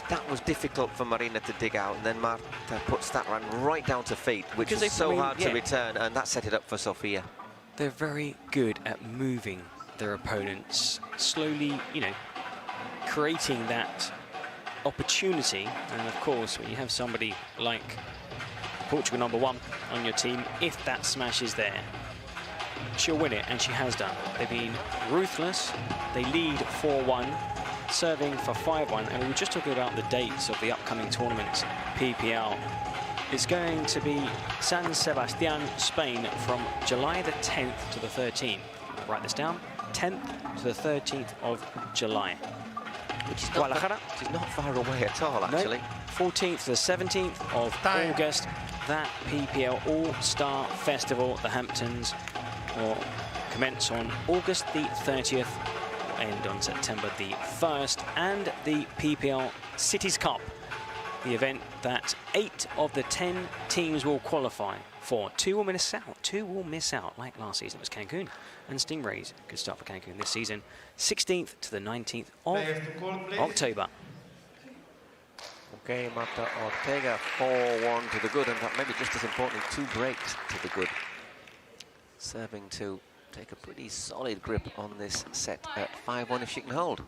that was difficult for Marina to dig out, and then Marta puts that run right down to feet, which is so hard to return, and that set it up for Sofia. They're very good at moving their opponents, slowly, you know, creating that opportunity. And of course, when you have somebody like Portugal #1 on your team, if that smash is there, she'll win it, and she has done. They've been ruthless. They lead 4-1, serving for 5-1, and we were just talking about the dates of the upcoming tournaments. PPL is going to be San Sebastian, Spain, from July the 10th to the 13th. Write this down, 10th to the 13th of July. Which is not far away at all, actually. No, 14th to the 17th of August, that PPL All-Star Festival at the Hamptons will commence on August the 30th, end on September the 1st, and the PPL Cities Cup, the event that 8 of the 10 teams will qualify for. 2 will miss out. 2 will miss out, like last season. It was Cancun and Stingrays. Good start for Cancun this season. 16th to the 19th of October. Okay, Marta Ortega, 4-1 to the good, and maybe just as important, 2 breaks to the good. Serving to take a pretty solid grip on this set at 5-1 if she can hold.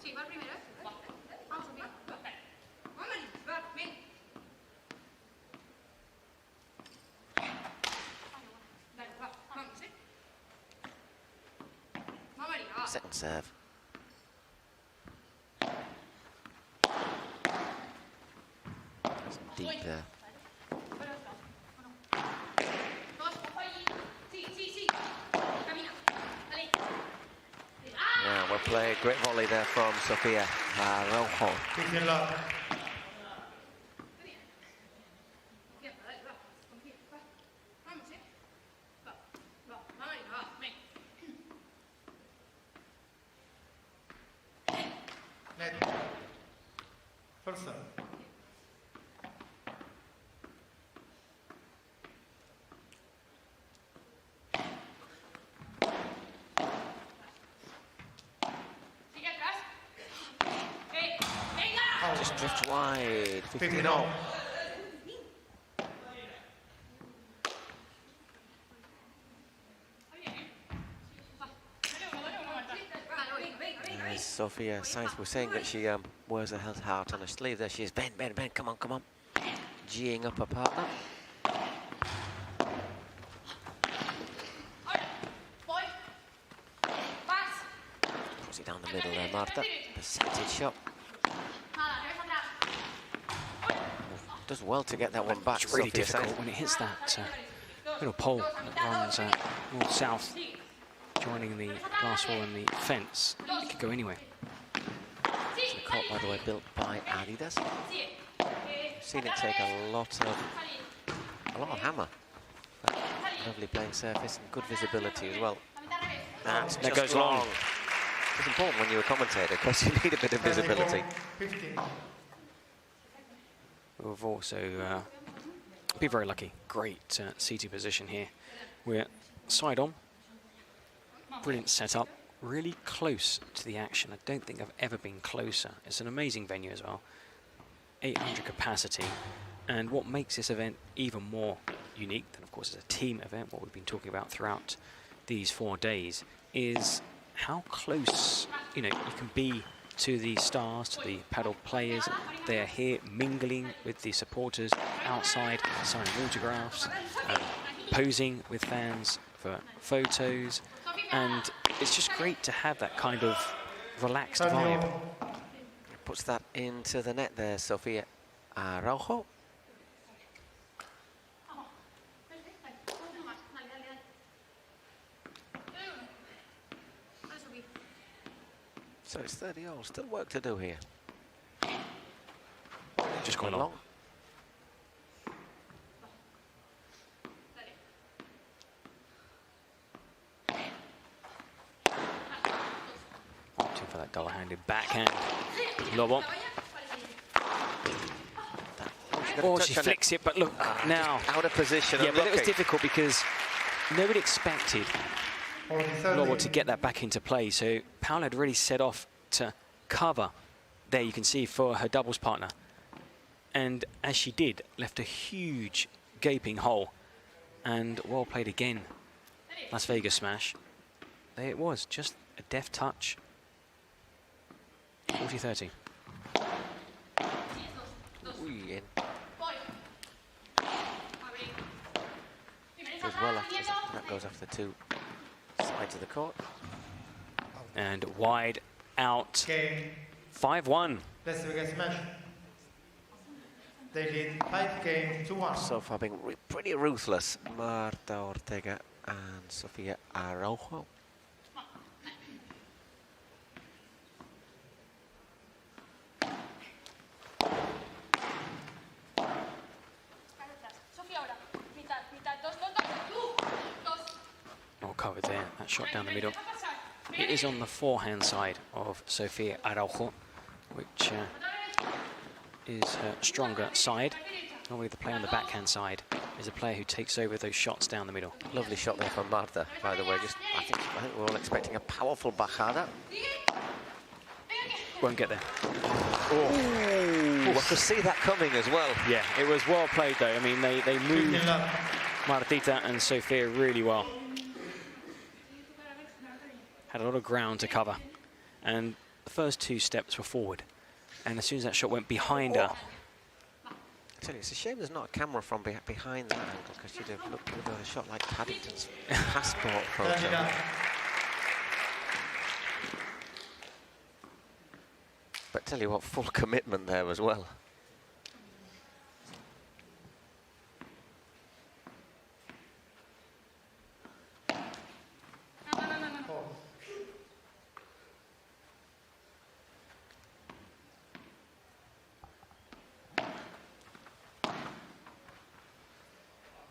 Second serve. That's deep there. Yeah, well played. Great volley there from Sofia Araujo. First serve. Just drifts wide. 15 all. Sofia Sainz was saying that she wears her heart on her sleeve. There she is. Ben, come on, come on. Geeing up her partner. Puts it down the middle there, Marta. Percentage shot. Does well to get that one back. It's really Sofia difficult Sainz. when it hits that little pole that runs north-south, joining the glass wall and the fence. It could go anywhere. It's a court, by the way, built by Adidas. I've seen it take a lot of hammer. Lovely playing surface and good visibility as well. That's That just goes long. It's important when you're a commentator because you need a bit of visibility. 15. We've also been very lucky. Great seating position here. We're side on. Brilliant setup. Really close to the action. I don't think I've ever been closer. It's an amazing venue as well. 800 capacity. And what makes this event even more unique than, of course, it's a team event, what we've been talking about throughout these 4 days, is how close, you know, you can be to the stars, to the paddle players. They are here mingling with the supporters outside, signing autographs, posing with fans for photos. And it's just great to have that kind of relaxed vibe. Puts that into the net there, Sofia Araujo. So it's 30-all, still work to do here. Just going along. Opting for that double-handed backhand. Lobo. Oh, she flicks it, but look, now. Out of position. Yeah, but it was difficult because nobody expected Lobo to get that back into play. So Paula had really set off to cover there, you can see, for her doubles partner. And as she did, left a huge gaping hole. And well played again. Las Vegas smash. There it was, just a deft touch. 40-30. In. Goes well after that, goes off the two sides of the court. And wide out. 5-1. Las Vegas smash. They lead 5-2-1. So far being pretty ruthless. Marta Ortega and Sofia Araujo. Well covered there, that shot down the middle. It is on the forehand side of Sofia Araujo, which is her stronger side. Normally the player on the backhand side is a player who takes over those shots down the middle. Lovely shot there from Marta, by the way. I think we're all expecting a powerful bajada. Won't get there. Oh, I could see that coming as well. Yeah, it was well played though. I mean, they moved Martita and Sofia really well. Had a lot of ground to cover. And the first two steps were forward. And as soon as that shot went behind her. I tell you, it's a shame there's not a camera from behind that angle, because you'd have looked at a shot like Paddington's passport photo. But tell you what, full commitment there as well.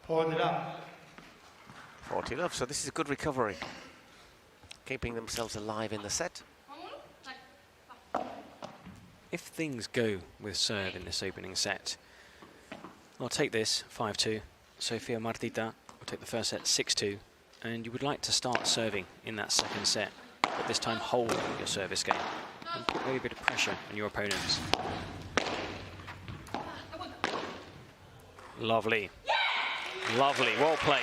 Hold it up. 40 love, so this is a good recovery. Keeping themselves alive in the set. If things go with serve in this opening set, I'll take this 5-2. Sofia Martita will take the first set 6-2. And you would like to start serving in that second set, but this time hold your service game and put a little bit of pressure on your opponents. Lovely. Lovely, well played.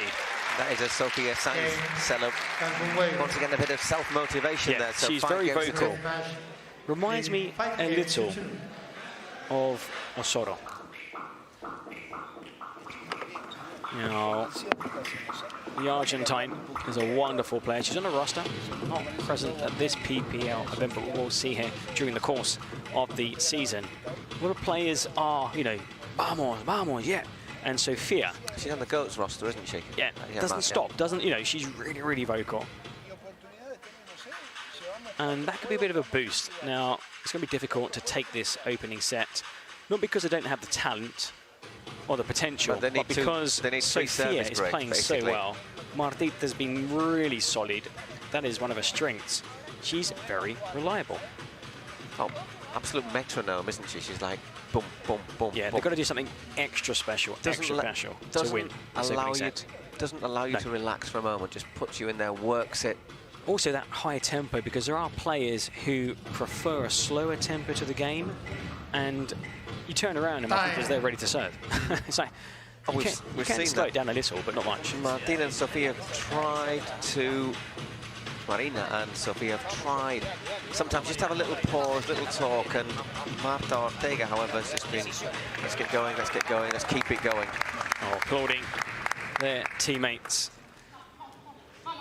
That is a Sofia Sanz cello. Cancun Waves. Once again, a bit of self-motivation there. So she's very vocal. Smash. Reminds me a little of Osoro. Now, the Argentine is a wonderful player. She's on a roster, not present at this PPL event, but we'll see her during the course of the season. A lot of players are, you know, vamos, yeah. And Sofia, she's on the GOATS roster, isn't she? yeah, doesn't stop, doesn't, you know, she's really, really vocal. And that could be a bit of a boost. Now, it's going to be difficult to take this opening set, not because they don't have the talent or the potential, but because Sofia is playing so well. Martita's been really solid. That is one of her strengths. She's very reliable. Oh, absolute metronome, isn't she? She's like boom, boom, boom. Yeah, they've got to do something extra special, to win this opening set. Doesn't allow you to relax for a moment, just puts you in there, works it. Also that high tempo, because there are players who prefer a slower tempo to the game, and you turn around and Martina's there ready to serve. It's like, you can slow it down a little, but not much. Martina and Sofia have tried to... Marina and Sofia have tried sometimes just have a little pause, little talk, and Marta Ortega, however, has just been, let's get going, let's get going, let's keep it going. Oh, applauding their teammates.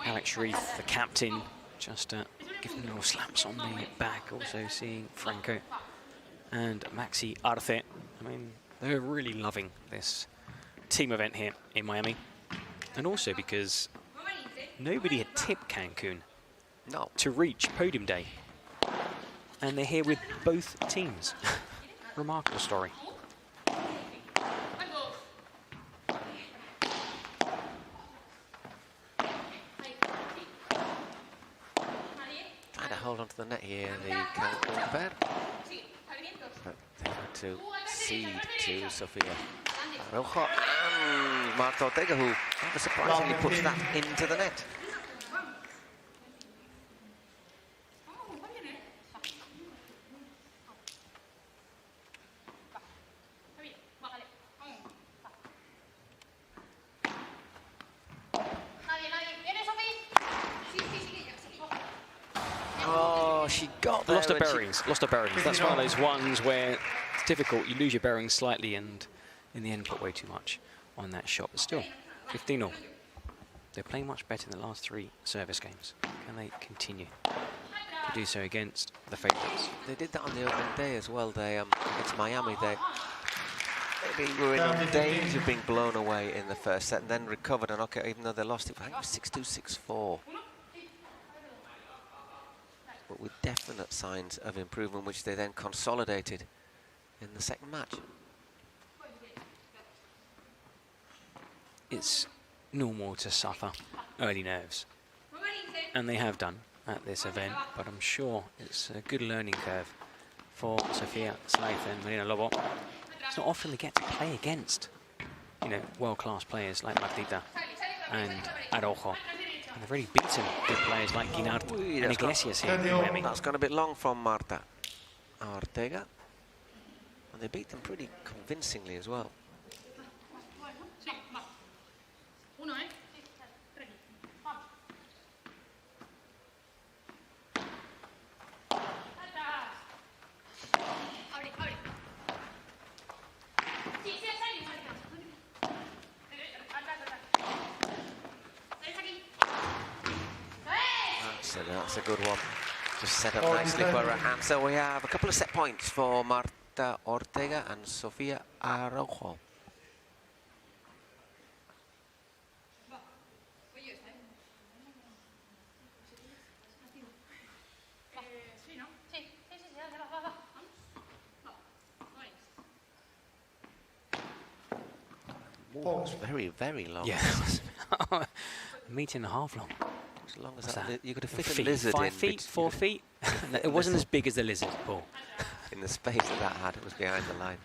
Alex Reith, the captain, just giving little slaps on the back, also seeing Franco and Maxi Arce. I mean, they're really loving this team event here in Miami. And also because nobody had tipped Cancun to reach podium day. And they're here with both teams. Remarkable story. Trying to hold on to the net here, the Cancun pair. But they had to cede to Sofia Araujo and Marta Ortega, who rather surprisingly puts that into the net. Oh, she got there. Lost her bearings. Lost her bearings. That's one of those ones where it's difficult. You lose your bearings slightly, and in the end, put way too much on that shot. But still, 15-0. They're playing much better in the last 3 service games. Can they continue to do so against the favourites? They did that on the opening day as well. They against Miami, they maybe were in danger of being blown away in the first set, and then recovered. And okay, even though they lost it, I think it was 6-2, 6-4. But with definite signs of improvement, which they then consolidated in the second match. It's normal to suffer early nerves, and they have done at this event, but I'm sure it's a good learning curve for Sofia Slaith and Marina Lobo. It's not often they get to play against, you know, world-class players like Martita and Araujo. And they've already beaten good players like Guinard and Iglesias here in Miami. That's gone a bit long from Marta Ortega. And they beat them pretty convincingly as well. That's a good one. Just set up nicely for her. And so we have a couple of set points for Marta Ortega and Sofia Araujo. Ooh, it's very, very long. Yeah, a metre and a half long. As long as that, you could have fit feet, a lizard 5 in. feet, 4 feet. It wasn't as big as the lizard, Paul. In the space that had, it was behind the line.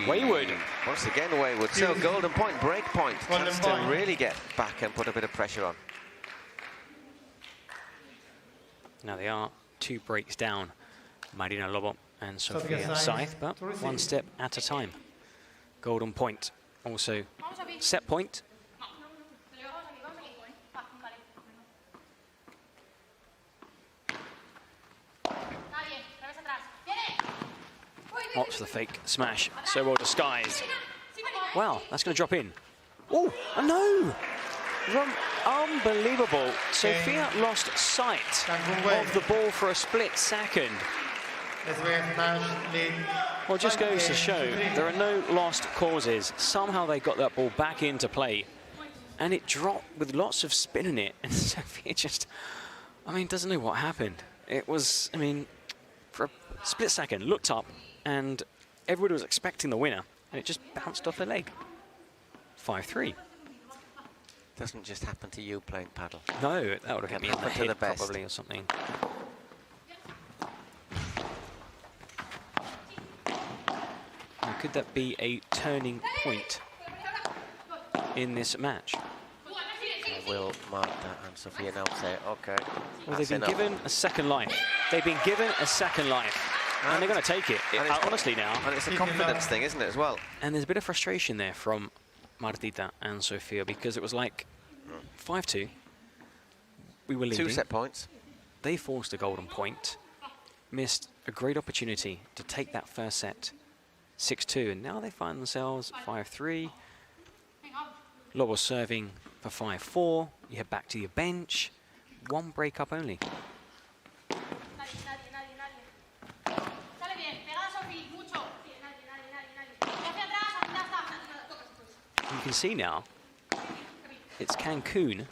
Wayward. Once again, Wayward. So golden point, break point. Chance to really get back and put a bit of pressure on. Now they are 2 breaks down, Marina Lobo and Sofia Scythe, but 1 step at a time. Golden point, also set point. Watch the fake smash, so well disguised. Wow, that's going to drop in. Oh, no! Unbelievable. Sofia lost sight of the ball for a split second. Well, it just goes to show there are no lost causes. Somehow they got that ball back into play, and it dropped with lots of spin in it. And Sofia just, I mean, doesn't know what happened. It was, I mean, for a split second, looked up, and everybody was expecting the winner, and it just bounced off her leg. 5-3. Doesn't just happen to you playing paddle. No, that would have hit me in the head best. probably or something. Now, could that be a turning point in this match? Will Marta and Sofia now say, okay, well, they've been given a second life. They've been given a second life. And they're going to take it, honestly now. And it's a confidence thing, isn't it, as well? And there's a bit of frustration there from Martita and Sofia, because it was like 5-2. We were leading. 2 set points. They forced a golden point, missed a great opportunity to take that first set 6-2, and now they find themselves 5-3. Lobo serving for 5-4. You head back to your bench. 1 break up only. You can see now, it's Cancun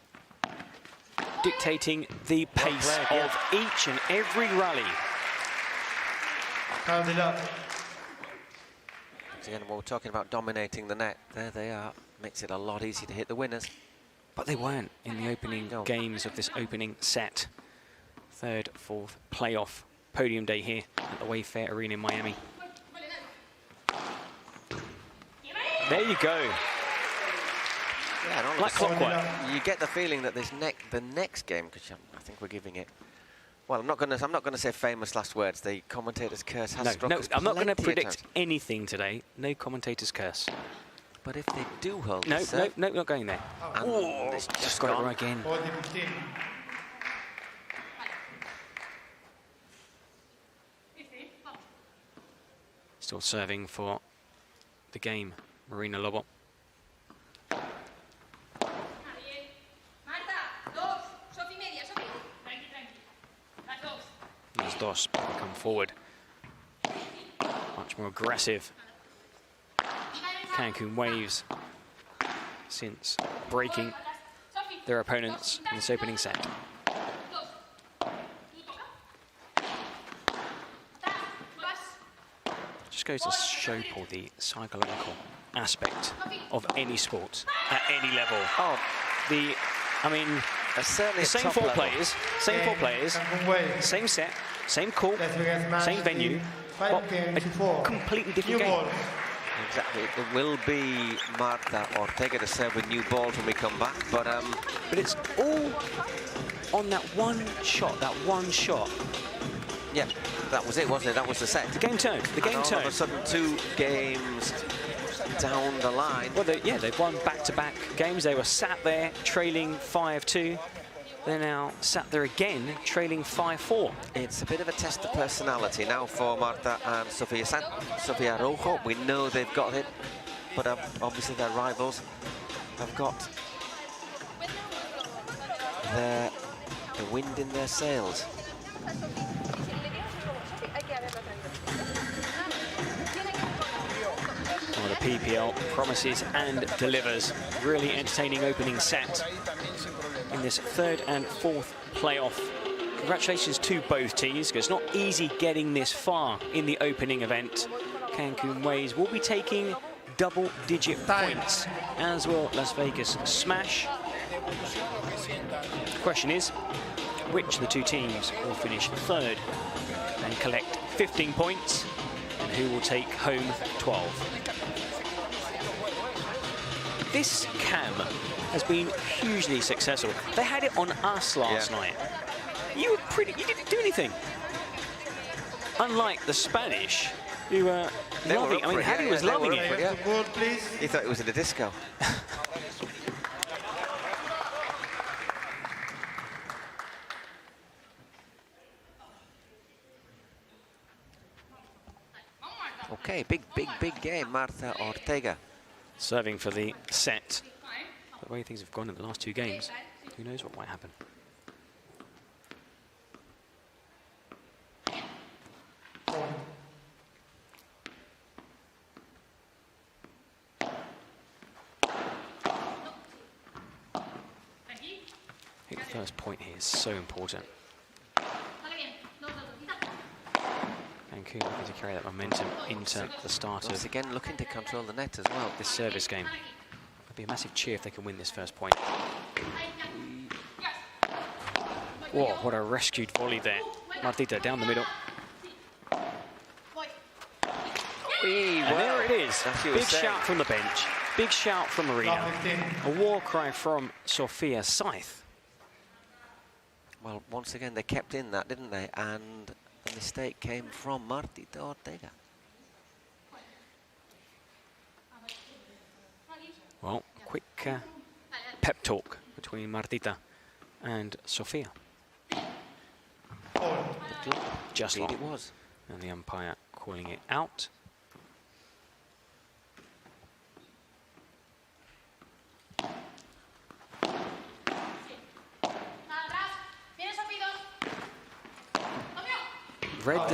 dictating the pace of each and every rally. Again, we're talking about dominating the net. There they are. Makes it a lot easier to hit the winners. But they weren't in the opening games of this opening set. 3rd, 4th playoff podium day here at the Wayfair Arena in Miami. There you go. Yeah, and like clockwork. You get the feeling that the next game, because I think we're giving it. Well, I'm not going to say famous last words. The commentator's curse has struck us. I'm not going to plenty of predict times. anything today. No commentator's curse. But if they do hold No, the serve, no, not going there. and it's Just got it gone. right again. Still serving for the game, Marina Lobo. As Dos come forward. Much more aggressive. Cancun Waves since breaking their opponents in this opening set. Just goes to show, Paul, the psychological aspect of any sport at any level. Oh, I mean, certainly the same four players, same set, same court, same venue, but a completely different game. Exactly. It will be Marta Ortega to serve with new balls when we come back, but it's all on that one shot, Yeah, that was it, wasn't it? That was the set. The game turned. The game turned. All of a sudden, 2 games down the line. Well, they've won back-to-back games. They were sat there trailing 5-2. They're now sat there again, trailing 5-4. It's a bit of a test of personality now for Marta and Sofia Rojo. We know they've got it, but obviously their rivals have got the wind in their sails. Well, the PPL promises and delivers. Really entertaining opening set in this 3rd and 4th playoff. Congratulations to both teams, because it's not easy getting this far in the opening event. Cancun Waves will be taking double-digit points, as will Las Vegas Smash. The question is, which of the 2 teams will finish 3rd and collect 15 points, and who will take home 12? This cam has been hugely successful. They had it on us last night. You didn't do anything. Unlike the Spanish, who were loving. I mean, Harry was loving it. He thought it was in a disco. Okay, big game, Marta Ortega. Serving for the set. The way things have gone in the last 2 games, who knows what might happen. I think the first point here is so important. Cancun looking to carry that momentum into the start Once of again, looking to control the net as well. this service game. It'd be a massive cheer if they can win this first point. Whoa, what a rescued volley there. Martita down the middle. And there it is. Big shout from the bench. Big shout from Marina. A war cry from Sofia Scythe. Well, once again, they kept in that, didn't they? And The mistake came from Martita Ortega. Well, a quick pep talk between Martita and Sofia. Just Indeed long. it was. And the umpire calling it out. Read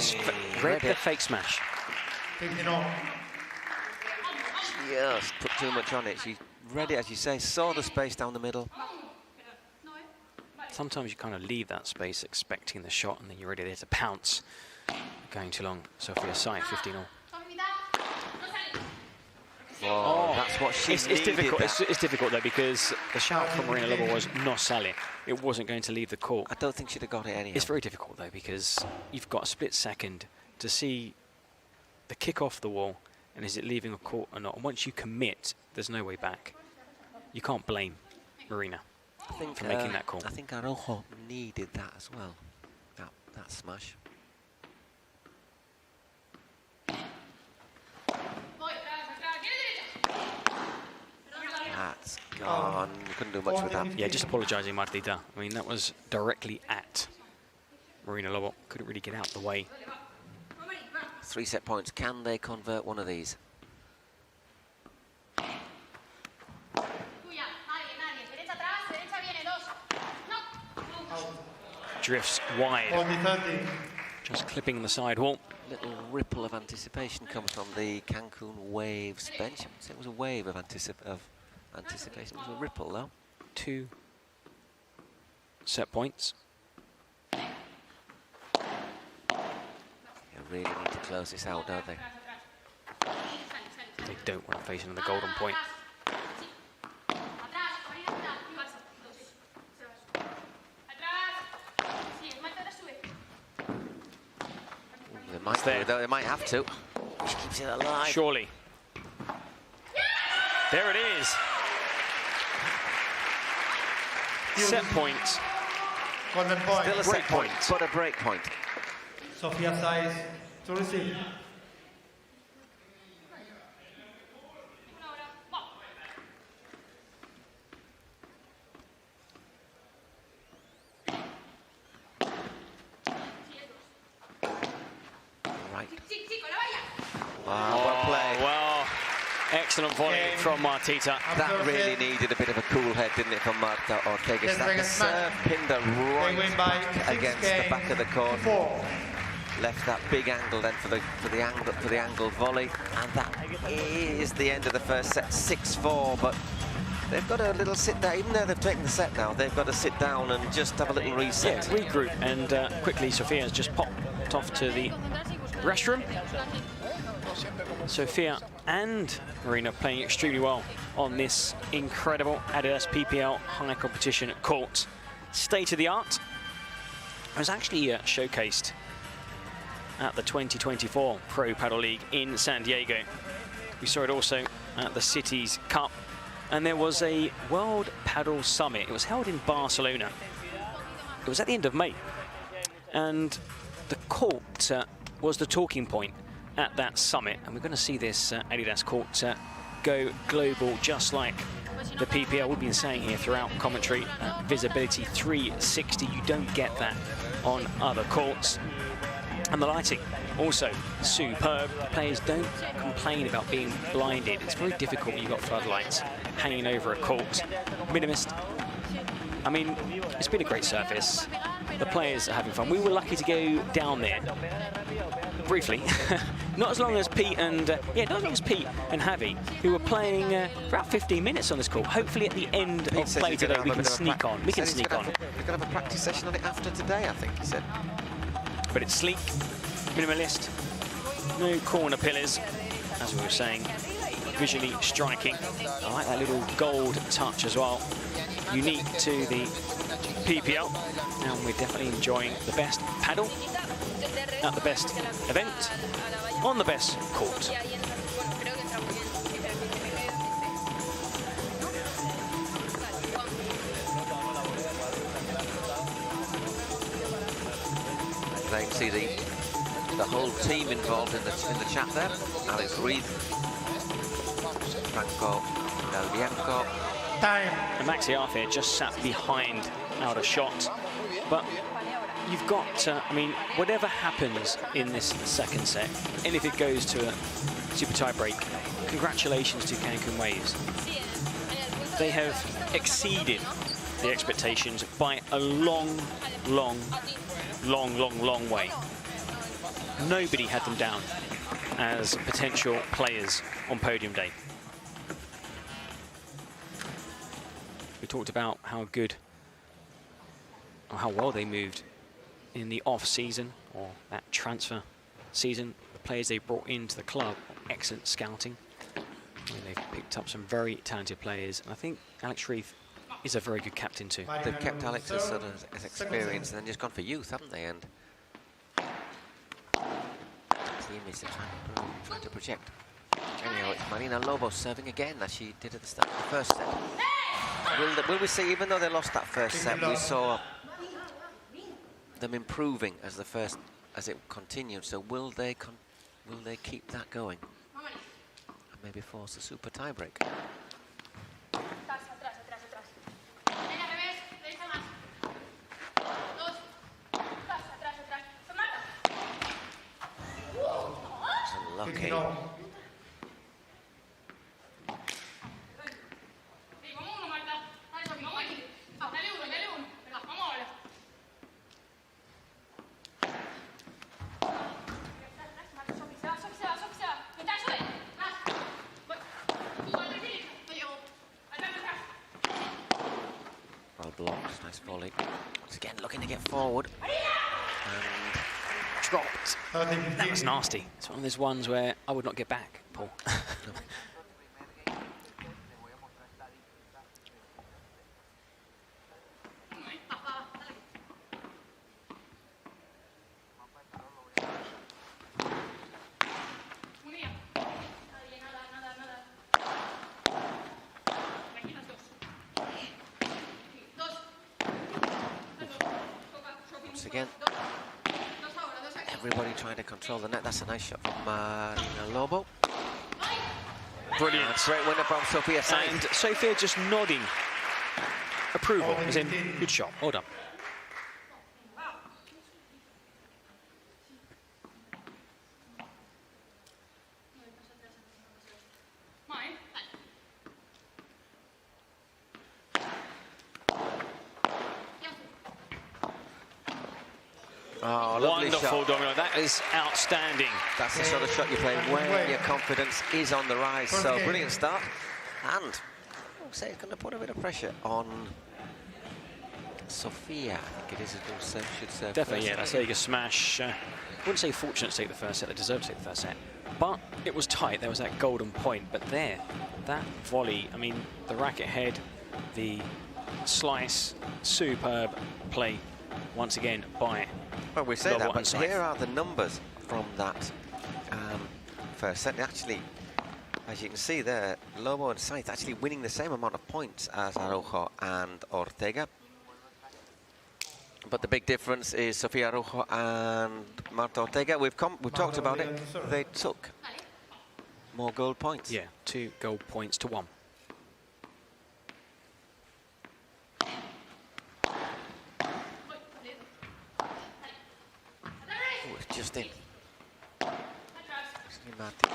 the fake smash. Just put too much on it. She read it, as you say, saw the space down the middle. Sometimes you kind of leave that space expecting the shot, and then you're ready there to pounce. Going too long. Sofia side, 15-all. Oh, that's what she It's needed. difficult. It's difficult though, because the shout from Marina Lobo was no sale. It wasn't going to leave the court. I don't think she'd have got it anyhow. It's very difficult though, because you've got a split second to see the kick off the wall, and is it leaving a court or not. And once you commit, there's no way back. You can't blame Marina for making that call. I think Araujo needed that as well. That smash. That's gone. You couldn't do much with that. Yeah, just apologising, Martita. I mean, that was directly at Marina Lobo. Couldn't really get out the way. 3 set points. Can they convert one of these? Drifts wide. Just clipping the side wall. Little ripple of anticipation comes from the Cancun Waves bench. So it was a wave of anticipation. It was a ripple, though. 2 set points. They really need to close this out, don't they? They don't want to face another golden point. They might have to. She keeps it alive. Surely. There it is. Set point. Golden point. Still a set point, but a break point. Sofia size to receive. Right. Well played. Well, excellent volley from Martita. That really needed a bit of a cool head, didn't it, from Marta Ortega? Yes, That serve pinned her right back against the back of the court. Left that big angle then for the angled volley, and that is the end of the first set, 6-4. But they've got a little sit down, even though they've taken the set now. They've got to sit down and just have a little reset. Yeah, regroup, and quickly Sofia's just popped off to the restroom. Sofia and Marina playing extremely well on this incredible Adidas PPL high competition court. State of the art. It was actually showcased at the 2024 Pro Padel League in San Diego. We saw it also at the Cities Cup, and there was a World Padel Summit. It was held in Barcelona. It was at the end of May, and the court was the talking point at that summit, and we're going to see this Adidas court go global, just like the PPL. We've been saying here throughout commentary, visibility 360. You don't get that on other courts. And the lighting, also superb. The players don't complain about being blinded. It's very difficult when you've got floodlights hanging over a court. Minimist. I mean, it's been a great surface. The players are having fun. We were lucky to go down there briefly. Not as long as Pete and not as long as Pete and Javi, who were playing for about 15 minutes on this court. Hopefully, at the end of play today, we can sneak on. We can sneak on. They're going to have a practice session on it after today, I think he said. But it's sleek, minimalist, no corner pillars, as we were saying, visually striking. I like that little gold touch as well, unique to the PPL, and we're definitely enjoying the best paddle at the best event on the best court. They can see the the whole team involved in the chat there. Alex Reed, Franco Del Bianco. Time. And Maxi Arthur just sat behind out of shot. But you've got, I mean, whatever happens in this second set, and if it goes to a super tie break, congratulations to Cancun Waves. They have exceeded the expectations by a long way. Nobody had them down as potential players on podium day. We talked about how good, or how well they moved in the off-season, or that transfer season. The players they brought into the club, excellent scouting. I mean, they've picked up some very talented players, and I think Alex Reith is a very good captain too. They've kept Alex as sort of as experienced and then just gone for youth, haven't they? And team is trying to project. Anyhow, it's Marina Lobo serving again, as she did at the start of the first set. Will we see, even though they lost that first set, we saw them improving as it continued. So will they keep that going and maybe force a super tiebreak? Unlucky. Well blocked, nice volley. Once again looking to get forward. And dropped. That was nasty. It's one of those ones where I would not get back, Paul. Once again, everybody trying to control the net. That's a nice shot from Marina Lobo. Brilliant. Great winner from Sophia Sainz. And Sophia just nodding approval, as in, good shot, well done. Oh, lovely Wonderful, shot. Domino. That is outstanding. That's the sort of shot you play when your confidence is on the rise. So brilliant start. And I would say it's going to put a bit of pressure on Sophia. I think it is who should serve. Definitely, first. yeah. That's a good smash. I wouldn't say fortunate to take the first set. They deserved to take the first set. But it was tight. There was that golden point. But there, that volley, I mean, the racket head, the slice, superb play once again by Well, we say Lobo that, but and Sainz. here are the numbers from that first set. Actually, as you can see there, Lobo and Sainz actually winning the same amount of points as Araujo and Ortega. But the big difference is Sofia Araujo and Marta Ortega. We've talked about it. They took more gold points. Yeah, 2 gold points to 1. Oh, it's just in. Marta,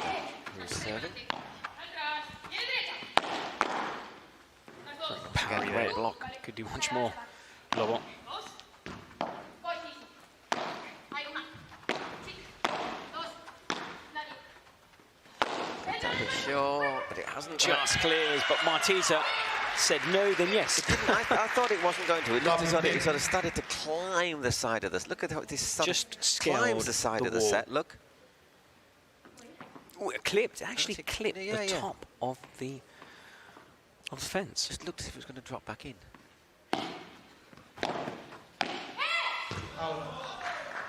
who's serving. Power Great there. block. Could do much more. Lobo. Sure, but it hasn't Just clears, but Martita said no, then yes. I thought it wasn't going to. It looked as though it sort of started to climb the side of this. Look at how this sort Just of scaled climbs the side the of the wall. set. Look. Oh, it clipped. It actually Actually, clipped yeah, the yeah. top of the fence. Just looked as if it was going to drop back in.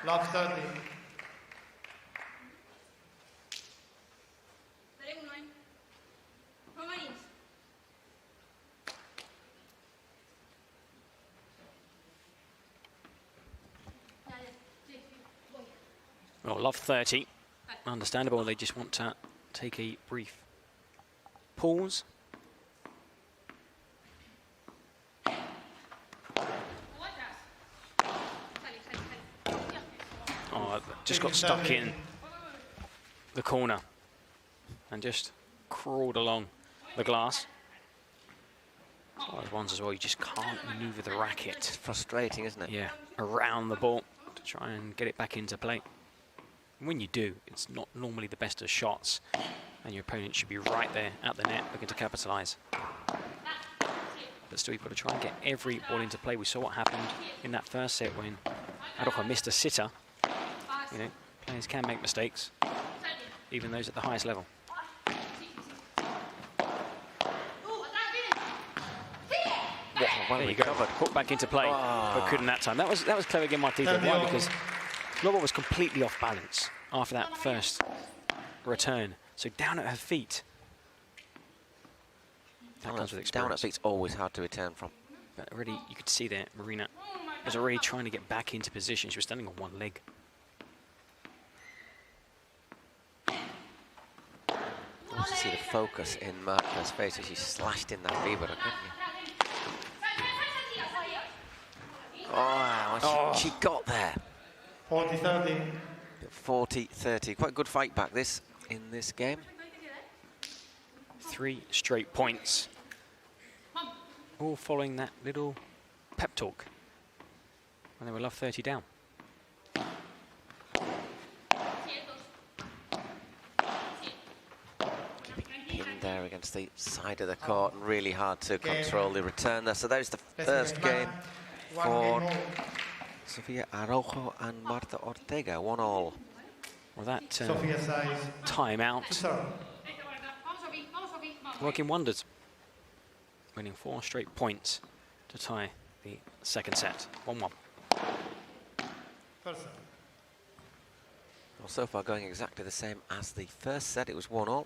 Love 30. Well, love 30. Understandable, they just want to take a brief pause. Oh, just got stuck in the corner and just crawled along the glass. Those ones as well, you just can't maneuver the racket. It's frustrating, isn't it? Yeah, around the ball to try and get it back into play. And when you do, it's not normally the best of shots, and your opponent should be right there at the net looking to capitalise. But still, you've got to try and get every ball into play. We saw what happened in that first set when Arojo missed a sitter. You know, players can make mistakes, even those at the highest level. Well, there you go. Hooked back into play, but couldn't that time. That was clever again, Martita. Why? Because Lobo was completely off balance after that first return. So down at her feet. That comes with experience. Down at feet's always hard to return from. But already, you could see there, Marina was already trying to get back into position. She was standing on one leg. You can see the focus in Marta's face as she slashed in that Vibra, couldn't you? Oh, she got there. 40-30. 40-30. Quite a good fight back in this game. 3 straight points. All following that little pep talk when they were love 30 down. In there against the side of the court, and really hard to control the return there. So there's the first game for Sofia Araujo and Marta Ortega, 1-1. Well, that timeout working wonders, winning 4 straight points to tie the second set, 1-1. Well, so far going exactly the same as the first set. It was 1-1.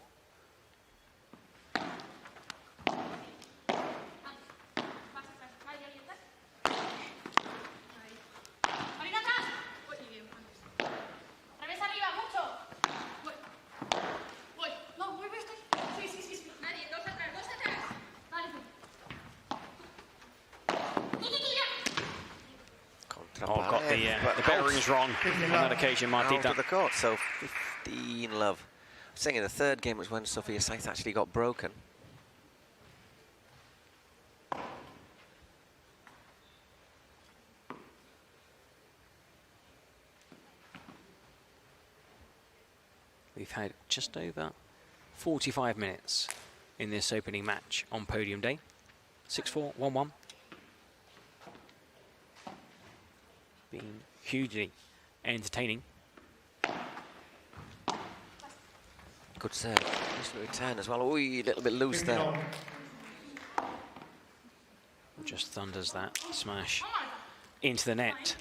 Got the bearings wrong on that occasion, Martita. Out of the court, so 15 love. I was saying in the third game was when Sofia Saiz actually got broken. We've had just over 45 minutes in this opening match on Podium Day. 6-4, 1-1. Being hugely entertaining. Good serve. Nice return as well. Ooh, a little bit loose there. Just thunders that smash into the net.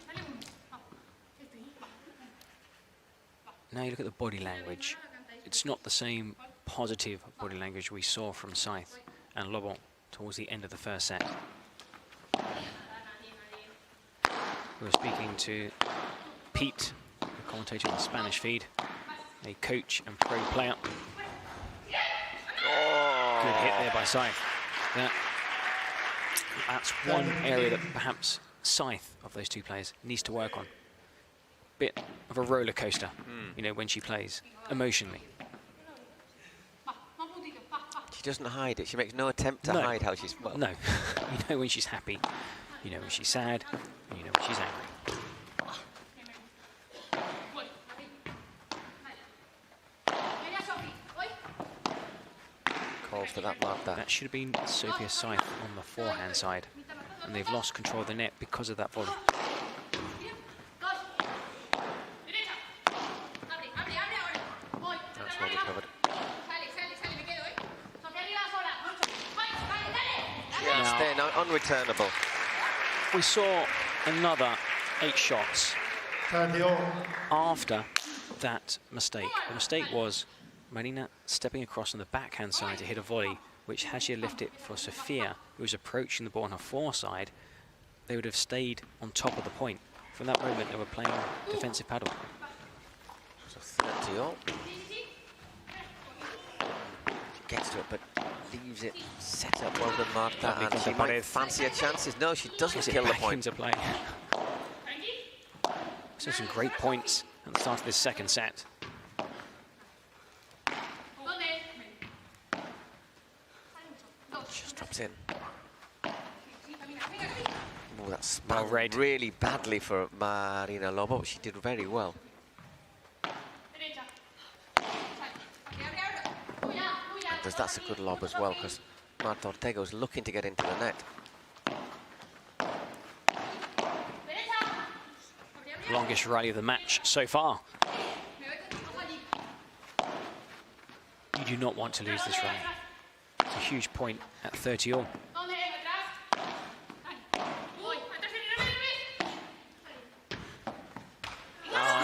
Now you look at the body language. It's not the same positive body language we saw from Saiz and Lobo towards the end of the first set. We were speaking to Pete, the commentator on the Spanish feed, a coach and pro player. Good hit there by Saiz. That's one area that perhaps Saiz, of those two players, needs to work on. Bit of a roller coaster, you know, when she plays, emotionally. She doesn't hide it. She makes no attempt to hide how she's... Well. No. You know when she's happy, you know when she's sad, and you know when she's angry. Calls for that mark there. That should have been Sofia Saiz on the forehand side, and they've lost control of the net because of that volley. That's well recovered. Yeah, staying unreturnable. We saw another 8 shots after that mistake. The mistake was Marina stepping across on the backhand side to hit a volley, which had she left it for Sofia, who was approaching the ball on her foreside, they would have stayed on top of the point. From that moment, they were playing defensive paddle. 30 all. She gets to it, but leaves it set up. Well done, Marta. And she might fancy her chances. No, she doesn't kill the point. Into play. So some great points at the start of this second set. Just drops in. Oh, that's Well read. really badly for Marina Lobo. She did very well. That's a good lob as well, because Marta Ortega's looking to get into the net. Longest rally of the match so far. You do not want to lose this rally. It's a huge point at 30 all.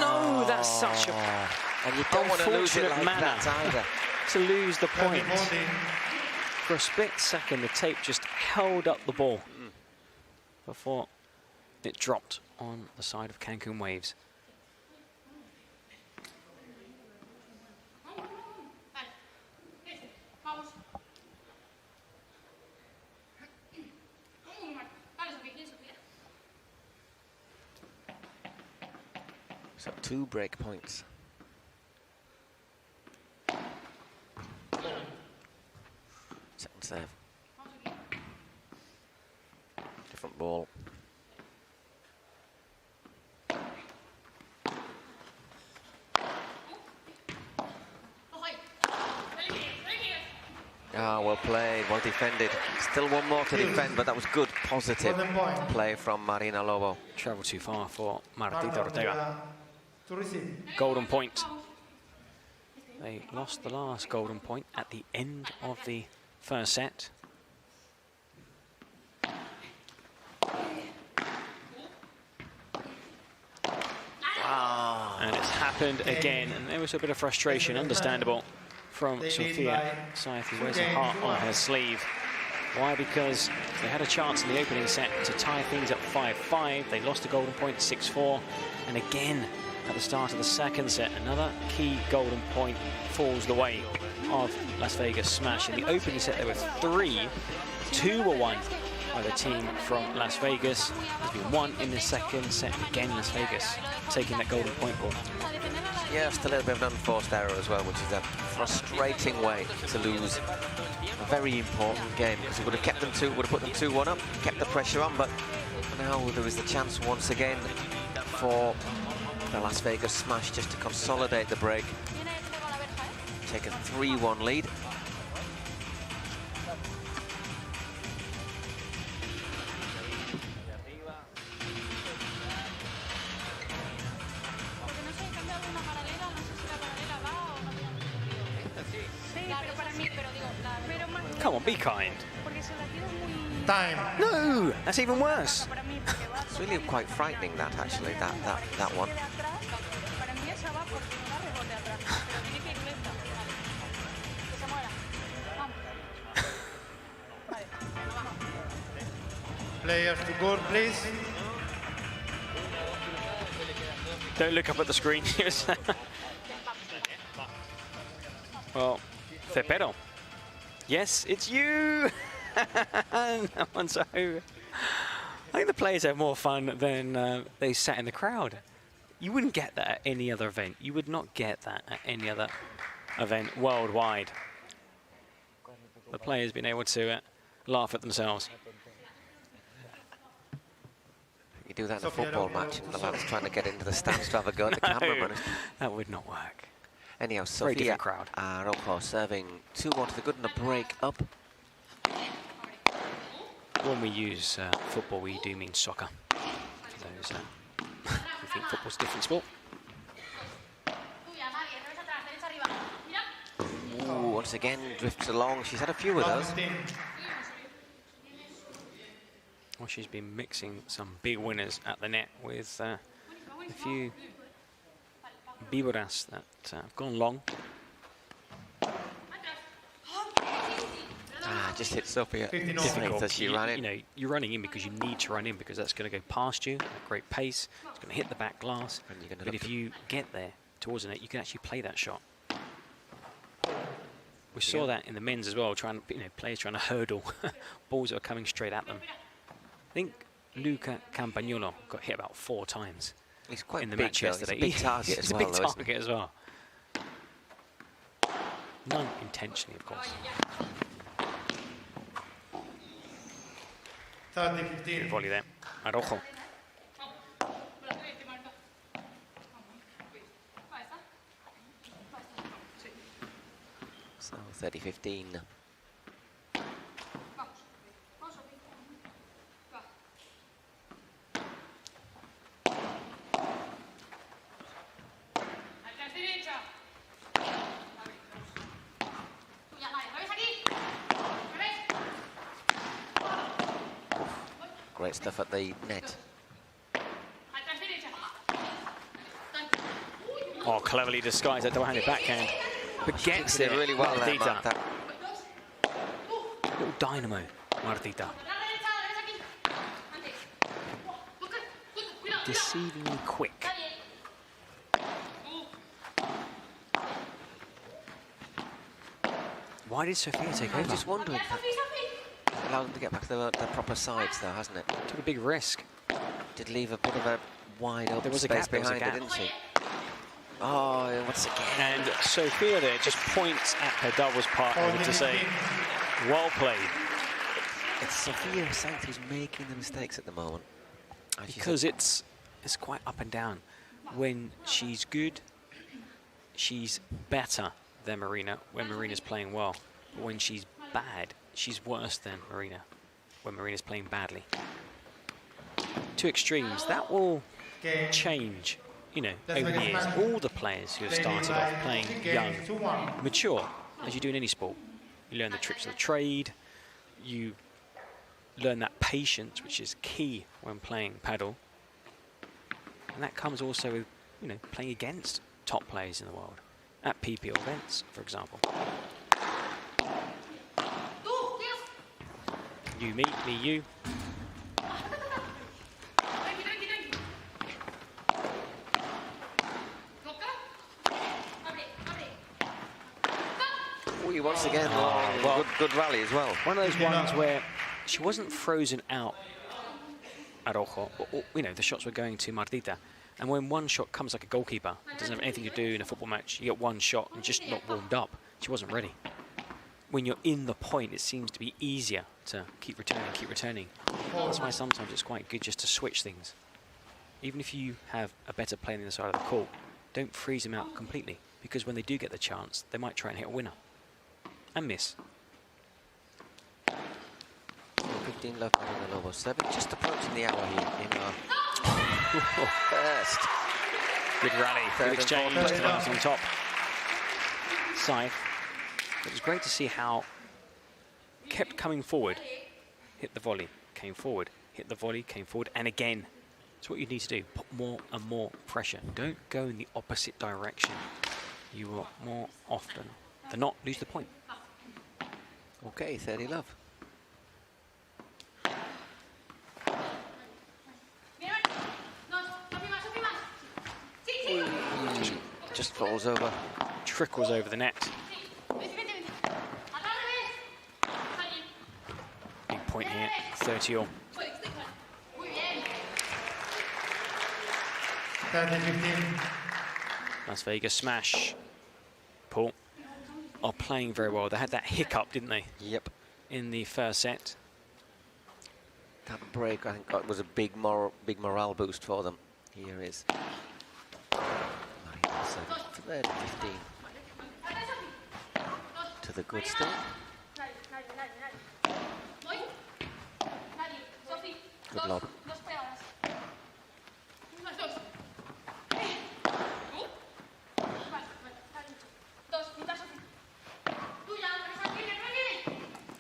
No, that's such a and you don't want to lose it like manner that either. to lose the point. For a split second, the tape just held up the ball before it dropped on the side of Cancun Waves. So 2 break points. Second serve. Different ball. Ah, well played, well defended. Still one more to defend, but that was good, positive play from Marina Lobo. Travel too far for Martita Ortega. Golden point. They lost the last golden point at the end of the first set. And it's happened again, and there was a bit of frustration, understandable, from Sofia Saith, who wears her heart on her sleeve. Why? Because they had a chance in the opening set to tie things up 5-5. They lost the golden point 6-4, and again at the start of the second set, another key golden point falls the way of Las Vegas Smash. In the opening set, there were 3. 2 were won by the team from Las Vegas. There's been 1 in the second set. Again, Las Vegas taking that golden point ball. Yeah, just a little bit of an unforced error as well, which is a frustrating way to lose a very important game, because it would have kept them would have put them 2-1 up, kept the pressure on, but now there is the chance once again for the Las Vegas Smash just to consolidate the break, take a 3-1 lead. Come on, be kind. Time. No, that's even worse. It's really quite frightening, that actually, that one. Players to goal, please. Don't look up at the screen. Well, Cepero. Yes, it's you! That one's over. I think the players have more fun than they sat in the crowd. You wouldn't get that at any other event. You would not get that at any other event worldwide. The players being able to laugh at themselves. You do that in a football match, and the lad's trying to get into the stands to have a go at the cameraman. That would not work. Anyhow, Very Sofia different crowd. Araujo serving 2-1 to the good and a break up. When we use football, we do mean soccer. For those who think football's a different sport. Ooh, once again, drifts along. She's had a few of those. Well, she's been mixing some big winners at the net with a few Víboras that have gone long. Just hit Sofia. Difficult. As she ran in. You know, you're running in because you need to run in, because that's going to go past you at a great pace. It's going to hit the back glass. And you're gonna But look if you get there towards the net, you can actually play that shot. We saw that in the men's as well, players trying to hurdle balls that are coming straight at them. I think Luca Campagnolo got hit about 4 times. He's quite in the big, match yesterday. He's a big target as well. He's a big target as well. None intentionally, of course. 30-15. Volley there. Araujo. So 30-15. Great stuff at the net. Oh, cleverly disguised that double-handed backhand. But gets it really well there, Martita. Little dynamo, Martita. Deceivingly quick. Why did Sofia take over? I'm just wondering. Allowed them to get back to the proper sides, though, hasn't it? Took a big risk. Did leave a bit of a wide open There was a space gap, there was a behind it, gap. didn't she? Oh, once again. And Sofia there just points at her doubles partner to say, well played. It's Sofia Sanz who's making the mistakes at the moment. Because it's quite up and down. When she's good, she's better than Marina when Marina's playing well. But when she's bad, she's worse than Marina when Marina's playing badly. 2 extremes. That will change, over the years. All the players who have started off playing young mature, as you do in any sport. You learn the tricks of the trade. You learn that patience, which is key when playing paddle. And that comes also with, playing against top players in the world. At PPL events, for example. You, me, you. Oh, once again, well, good rally as well. One of those ones where she wasn't frozen out, Araujo, but, the shots were going to Martita. And when one shot comes like a goalkeeper, it doesn't have anything to do in a football match. You get one shot and just not warmed up. She wasn't ready. When you're in the point, it seems to be easier to keep returning. That's why sometimes it's quite good just to switch things. Even if you have a better player on the other side of the court, don't freeze them out completely, because when they do get the chance, they might try and hit a winner. And miss. 15 left on the level 7, just approaching the hour here in our first. Good rally, good exchange, on the top side. It was great to see how kept coming forward, hit the volley, came forward, hit the volley, came forward, and again. It's what you need to do, put more and more pressure. Don't go in the opposite direction. You will more often than not lose the point. Okay, 30 love. Just falls over. Trickles over the net. Big point here, 30-all. Las Vegas smash. Paul are playing very well. They had that hiccup, didn't they? Yep. In the first set. That break, I think, was a big morale boost for them. Here is 15 to the good stuff. Good lob.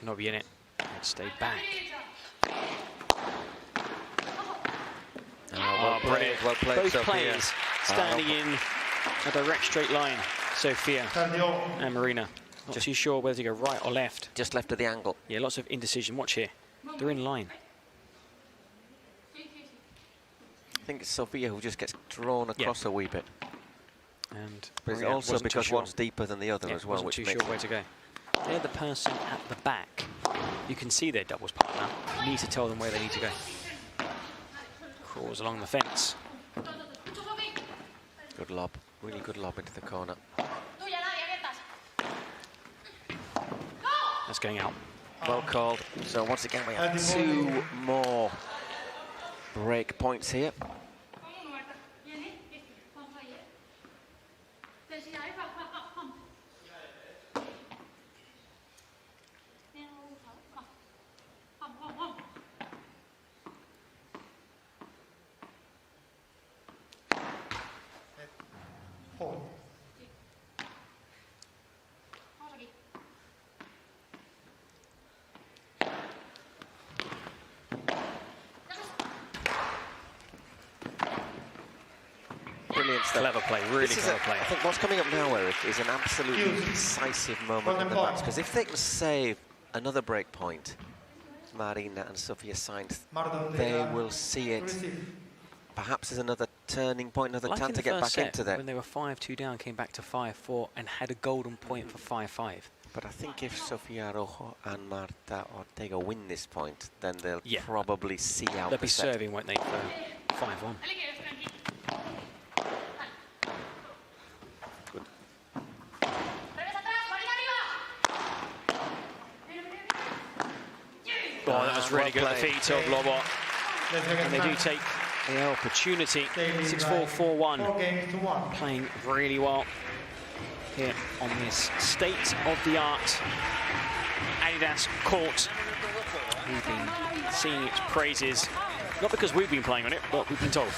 Not be in it. Let's stay back. Well played, well played. Both Sophia. players standing in a direct straight line. Sophia and Marina. Not too sure whether to go right or left. Just left of the angle. Yeah, lots of indecision. Watch here. They're in line. I think it's Sophia who just gets drawn across a wee bit. And But it's Maria also wasn't too because sure. one's deeper than the other Yeah, as well, wasn't which too makes sure where to go. They're the person at the back. You can see their doubles partner. You need to tell them where they need to go. Crawls along the fence. good lob, really good lob into the corner. That's going out. Well called. So once again, we have 2 more break points here. Hold. Brilliant stuff. Clever play, really This is clever play. I think what's coming up now, Eric, is an absolutely decisive moment in the match. Because if they can save another break point, Marina and Sofia Sainz, they will see it perhaps as another turning point, another Like chance in to the get first back set, into that. when they were 5-2 down, came back to 5-4 and had a golden point for 5-5. But I think if Sofia Rojo and Marta Ortega win this point, then they'll Yeah. probably see out They'll the be set. serving, won't they, for 5-1. Good. Oh, that was really good at the played. feet of Lobot. Let's go And they do again. take the opportunity. They lead 6-4, by 4-1. 4 games to 1. Playing really well here on this state-of-the-art Adidas court. We've been seeing its praises, not because we've been playing on it, but we've been told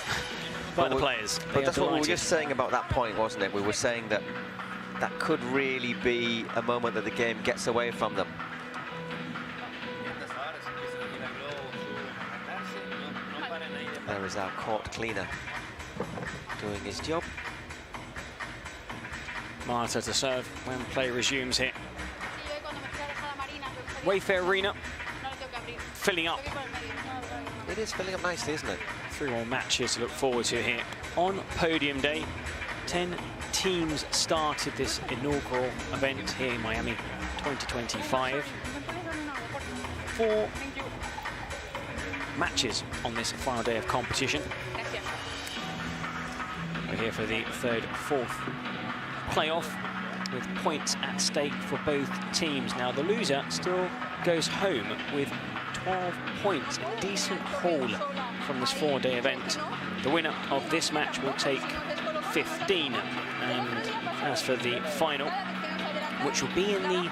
by the players. They But are that's what we were delighted. just saying about that point, wasn't it? We were saying that that could really be a moment that the game gets away from them. There is our court cleaner doing his job. Marta to serve when play resumes here. Wayfair Arena filling up. It is filling up nicely, isn't it? 3 more matches to look forward to here on Podium Day. 10 teams started this inaugural event here in Miami 2025. 4 matches on this final day of competition. We're here for the 3rd, 4th playoff with points at stake for both teams. Now the loser still goes home with 12 points, a decent haul from this 4-day event. The winner of this match will take 15. And as for the final, which will be in the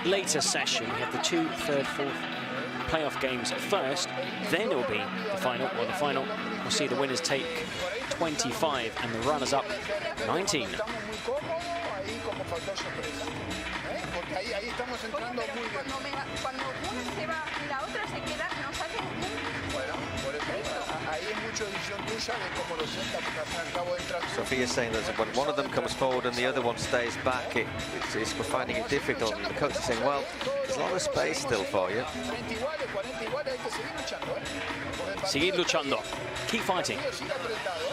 later session, we have the 2, 3rd, 4th playoff games first, then it will be the final, or the final will see the winners take 25 and the runners-up 19. Sophia's saying that when one of them comes forward and the other one stays back, we're finding it difficult. And the coach is saying, well, there's a lot of space still for you. Seguir luchando. Keep fighting.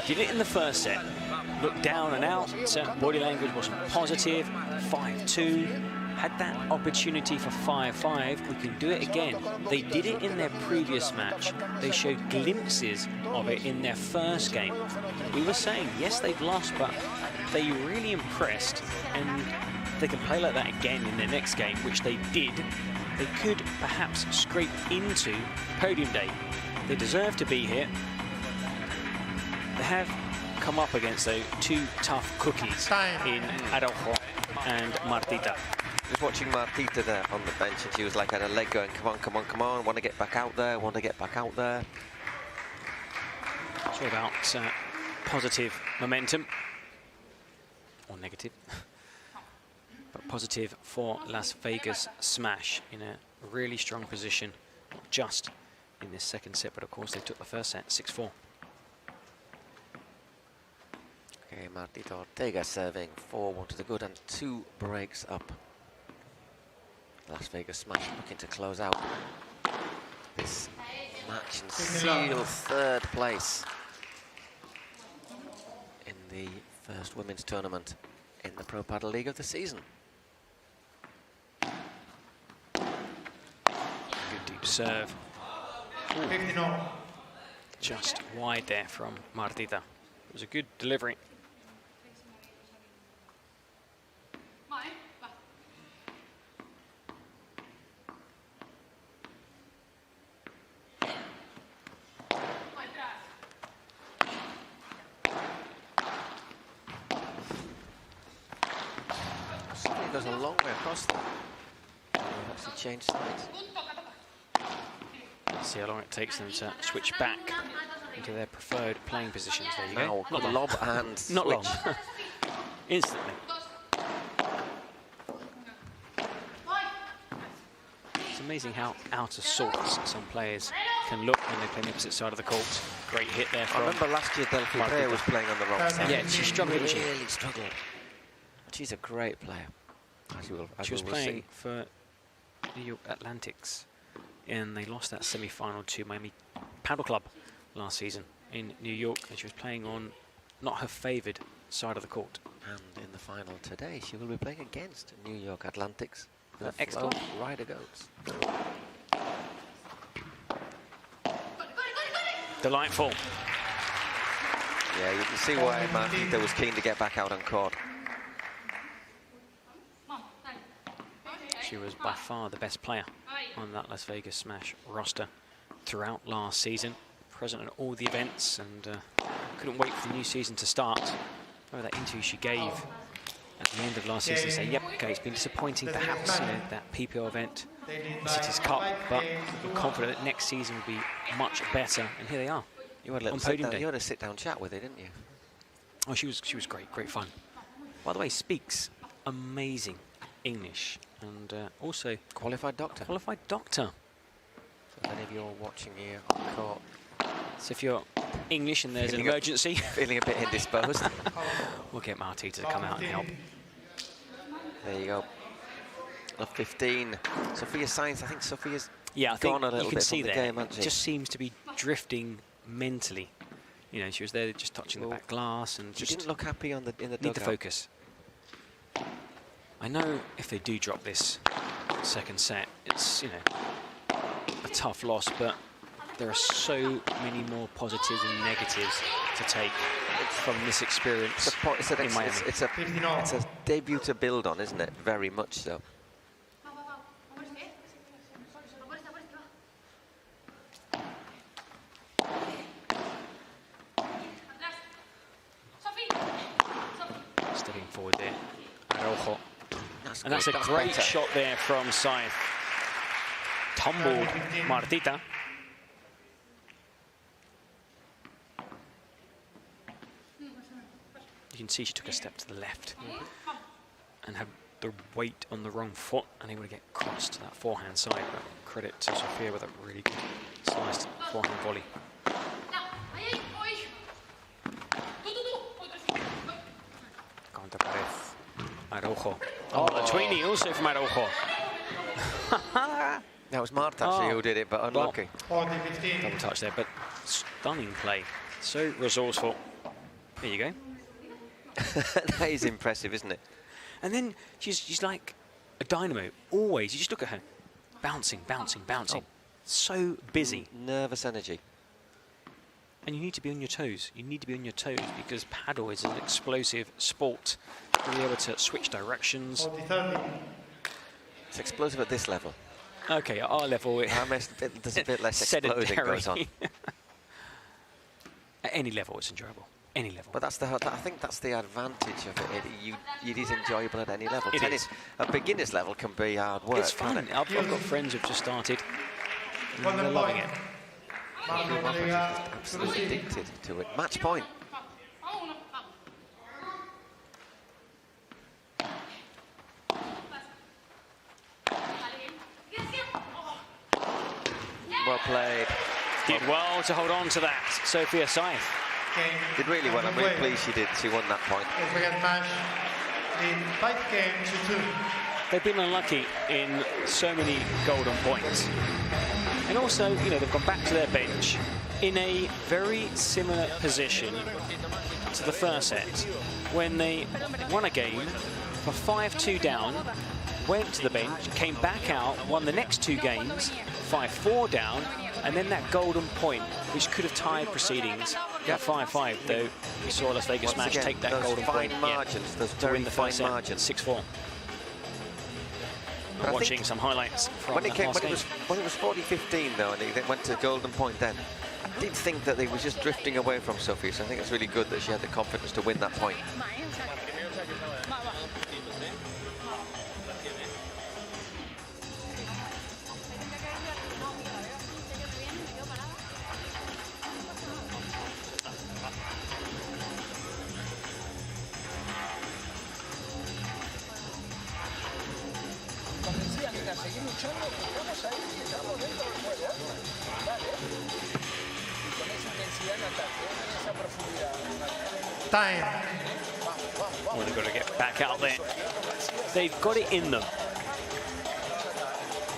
Did it in the first set. Looked down and out. Body language wasn't positive. 5-2. Had that opportunity for 5-5. We can do it again. They did it in their previous match. They showed glimpses of it in their first game. We were saying, yes, they've lost, but they really impressed. And they can play like that again in their next game, which they did. They could perhaps scrape into Podium Day. They deserve to be here. They have come up against, though, 2 tough cookies in Araujo and Martita. Just watching Martita there on the bench, and she was like, had her leg going, come on, come on, come on, want to get back out there, want to get back out there. It's all about positive momentum, or negative, but positive for Las Vegas Smash in a really strong position, not just in this second set, but of course they took the first set 6-4. Okay, Martita Ortega serving 4-1 to the good and 2 breaks up. Las Vegas Smash looking to close out this match and seal 3rd place in the First women's tournament in the Pro Padel League of the season. Good deep serve. 15-0. Just wide there from Martita. It was a good delivery. It goes a long way across there. Actually change sides. See how long it takes them to switch back into their preferred playing positions. There you Now, go. Not lob and Not long. switch. Instantly. It's amazing how out of sorts some players can look when they play on the opposite side of the court. Great hit there I from... remember last year Delphi Brea was playing on the wrong side. Yeah, she struggled, didn't she? Really struggled. She's a great player. She was playing for New York Atlantics, and they lost that semi-final to Miami Paddle Club last season in New York, and she was playing on not her favoured side of the court. And in the final today, she will be playing against New York Atlantics. The ex-club? Flowrida Goats. Delightful. Yeah, you can see why Martita was keen to get back out on court. She was by far the best player on that Las Vegas Smash roster throughout last season. Present at all the events, and couldn't wait for the new season to start. Remember that interview she gave at the end of last season to say, yep, okay, it's been disappointing perhaps, you know, that PPL event, the Cities Cup, but we're confident that next season will be much better, and here they are. You had a on Podium Day. You had a sit-down chat with her, didn't you? Oh, she was great fun. By the way, speaks amazing English, and also Qualified doctor. qualified doctor. So if any of you are watching here on court, So if you're English and there's an Feeling a- emergency, feeling a bit indisposed, we'll get Martita to come out and help. there you go. Love 15. Sophia Sainz, I think Sophia's Yeah, I think gone a little you can bit see from the there, game, hasn't she? it just seems to be drifting mentally. You know, she was there just touching the back glass and She just didn't look happy in the need dugout. to focus. I know if they do drop this second set, it's, you know, a tough loss, but there are so many more positives and negatives to take from this experience in Miami. It's a debut to build on, isn't it? Very much so. Stepping forward there, Araujo. And that's good, a great better. shot there from Scythe. Tumbled Martita. You can see she took a step to the left and had the weight on the wrong foot, and able to get crossed to that forehand side. But credit to Sofia with a really good sliced forehand volley. Contra pared. Araujo. Oh, the tweenie also from Araujo. That was Marta actually who did it, but unlucky. 40-15. Double touch there, but stunning play. So resourceful. There you go. That is impressive, isn't it? And then she's like a dynamo. Always, you just look at her. Bouncing, bouncing, bouncing. So busy. Nervous energy. And you need to be on your toes. You need to be on your toes because paddle is an explosive sport. To be able to switch directions. 40-30. It's explosive at this level. Okay, at our level, There's a bit less exploding goes on. At any level, it's enjoyable. Any level. But that's I think that's the advantage of it. It is enjoyable at any level. It Tennis, is. at beginner's level, can be hard work. It's fun. can't it? I've got friends who've just started. And they're Golden loving point. it. Marco Marta is Vega, just absolutely addicted to it. Match point. Well played. Did well to hold on to that, Sophia Scythe. game. Did really well. I'm really pleased she did. She won that point. Don't forget match. In 5 game to 2. They've been unlucky in so many golden points. And also, you know, they've gone back to their bench in a very similar position to the first set when they won a game for 5-2 down, went to the bench, came back out, won the next 2 games, 5-4 down, and then that golden point, which could have tied proceedings at 5-5, though we saw Las Vegas Smash take that golden point margins, those to win the first set, 6-4. Watching some highlights from when it that last game. When it was 40-15 though, and they went to golden point then, I did think that they were just drifting away from Sophie, so I think it's really good that she had the confidence to win that point. Time. Oh, they've got to get back out there. They've got it in them.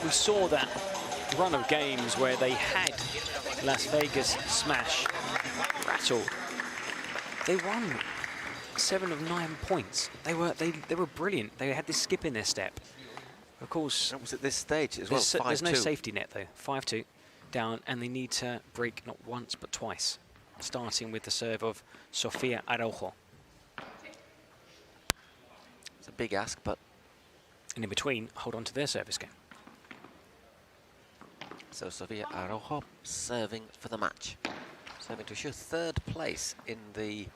We saw that run of games where they had Las Vegas Smash rattled. They won 7 of 9 points. They were brilliant. They had this skip in their step. Of course, That was at this stage as well. there's no 5-2. safety net though. 5-2 down, and they need to break not once but twice, starting with the serve of Sofia Araujo. It's a big ask, but And in between, hold on to their service game. so Sofia Araujo serving for the match, serving to assure 3rd place in the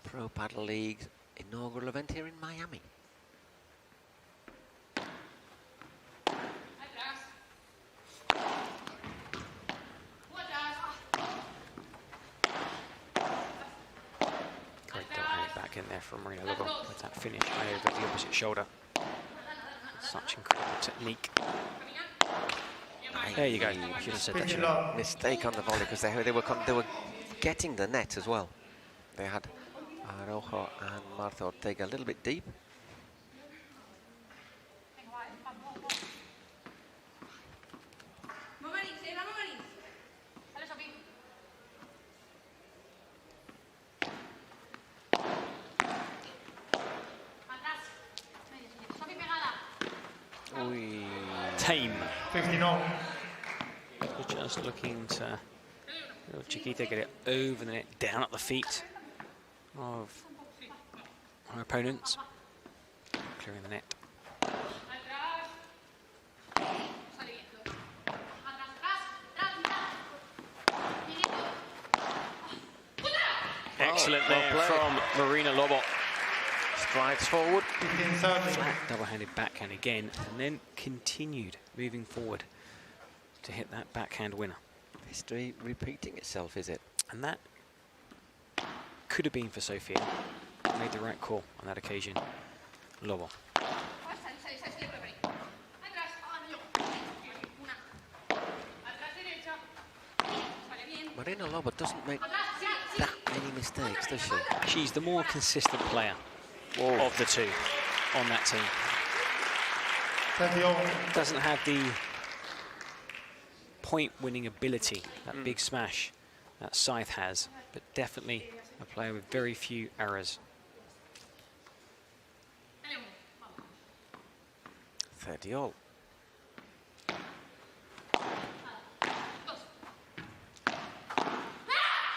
Pro Padel League inaugural event here in Miami. Great double-handed back in there from Marina Lobo with that finish over the opposite shoulder. Such incredible technique. There you go. I should have said that. shouldn't I? Mistake on the volley because they were getting the net as well. They had Araujo and Marta Ortega a little bit deep. Tame. 59. Just looking to little Chiquita get it over the net, down at the feet of our opponents. Clearing the net. Excellent there from Marina Lobo. Strides forward. 15-30. Flat double-handed backhand again, and then continued moving forward to hit that backhand winner. History repeating itself, is it? And that could have been for Sofia. Made the right call on that occasion. Lobo. Marina Lobo doesn't make that many mistakes, does she? She's the more consistent player of the two on that team. 30. Doesn't have the point-winning ability that Big Smash that Scythe has, but definitely a player with very few errors. 30-all.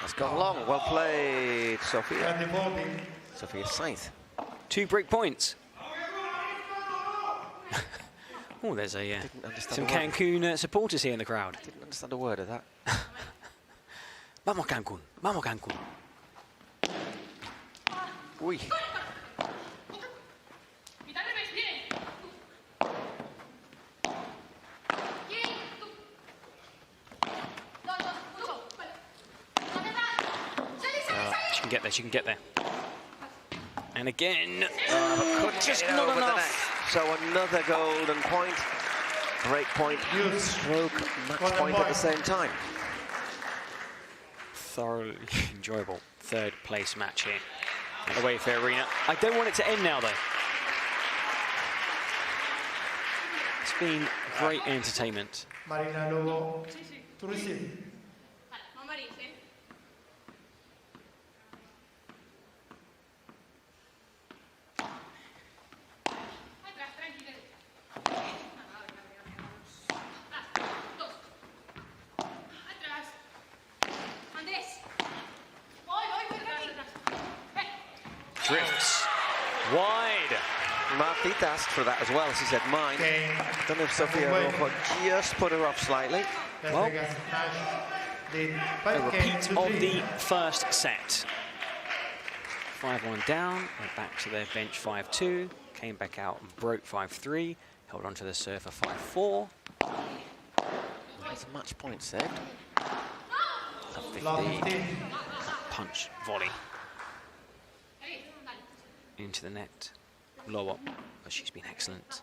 That's gone long. Well played, Sofia. 30-40. Sofia Scythe. 2 break points. Oh, there's a some Cancun supporters here in the crowd. Didn't understand a word of that. Vamos Cancun, vamos Cancun. Uy. She can get there, she can get there. And again, just Get not over the net. enough. So another golden point. Break point, stroke, match point at the same time. Thoroughly enjoyable 3rd place match here at the Wayfair Arena. I don't want it to end now, though. It's been great entertainment. Marina Lobo to receive. drifts wide. Martita asked for that as well. She said mine. I don't know if Sofia Rojo just put her off slightly. Well, a repeat of the first set. 5-1 down, went back to their bench 5-2, came back out and broke 5-3, held on to the serve for 5-4. There's a match point saved. 15. Punch, volley. Into the net. Lower, but she's been excellent.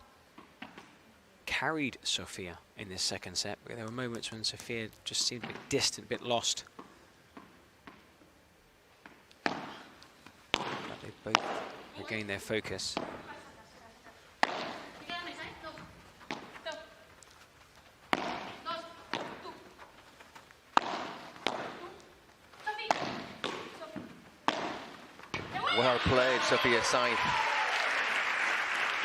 Carried Sofia in this second set, but there were moments when Sofia just seemed a bit distant, a bit lost. But they both regained their focus. Well played, Sofia side.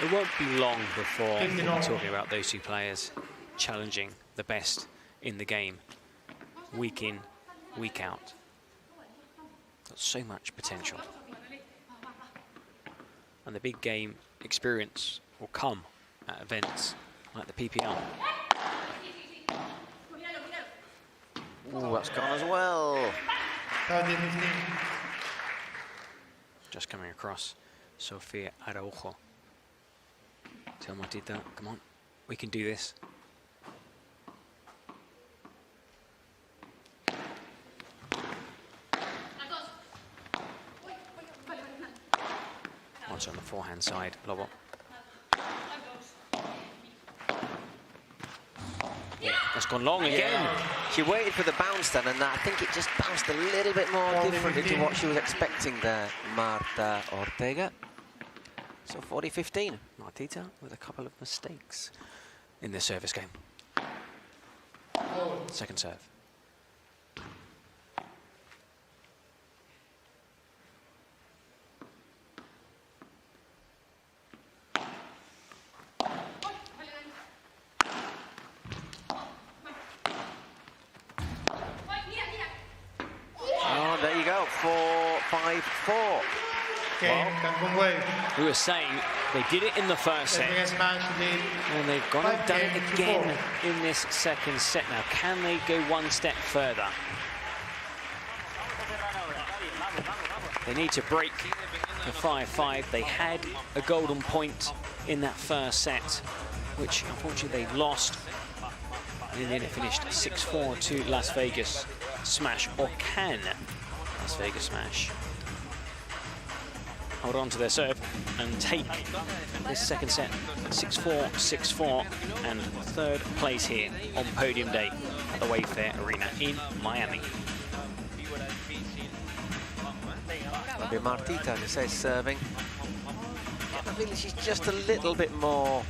It won't be long before we're talking about those two players challenging the best in the game, week in, week out. Got so much potential. And the big game experience will come at events like the PPL. Ooh, that's gone as well. Just coming across, Sofia Araujo. Tell Martita, come on, we can do this. Once on the forehand side, Lobo. Yeah, that's gone long again. Yeah. She waited for the bounce then, and I think it just bounced a little bit more differently to what she was expecting there, Marta Ortega. So 40-15. Martita with a couple of mistakes in this service game. Second serve. Oh, there you go, 4-5-4. Cancun Waves. We were saying they did it in the first set, and they've gone and done it again in this second set now. Can they go one step further? They need to break the 5-5. They had a golden point in that first set, which unfortunately they lost. And in the end it finished 6-4 to Las Vegas smash, or can Las Vegas smash hold on to their serve and take this second set 6-4, 6-4, and third place here on podium day at the Wayfair Arena in Miami. That'll be Martita, who says serving. I feel she's just a little bit more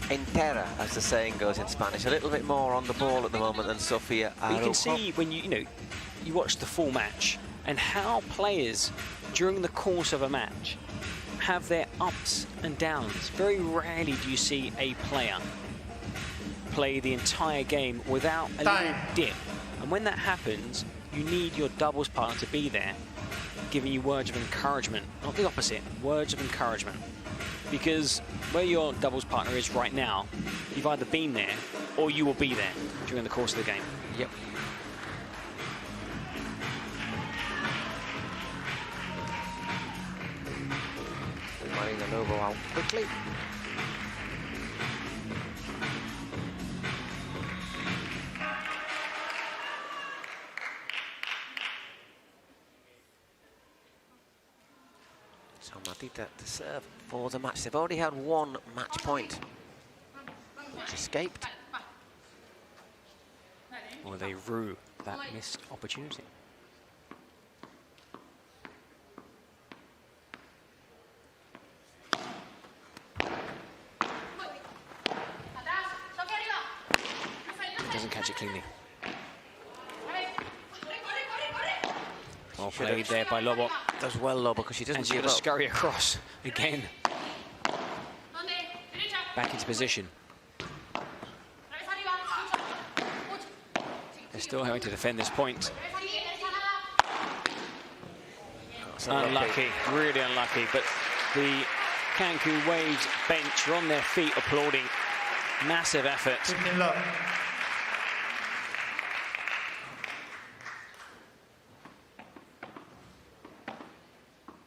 entera, as the saying goes in Spanish, a little bit more on the ball at the moment than Sofia Araujo. You can see when you watch the full match and how players during the course of a match have their ups and downs. Very rarely do you see a player play the entire game without a little dip. And when that happens, you need your doubles partner to be there, giving you words of encouragement, not the opposite, words of encouragement. Because where your doubles partner is right now, you've either been there or you will be there during the course of the game. Yep. Marina Lobo out quickly. So Martita to serve for the match. They've already had one match point, which escaped. Or they rue that missed opportunity. Doesn't catch it cleanly. Well played there by Lobo. Does well, Lobo, because she doesn't And she's give going to up. scurry across again. Back into position. They're still having to defend this point. Unlucky, really unlucky. But the Cancun Waves bench are on their feet applauding. Massive effort. 15 love.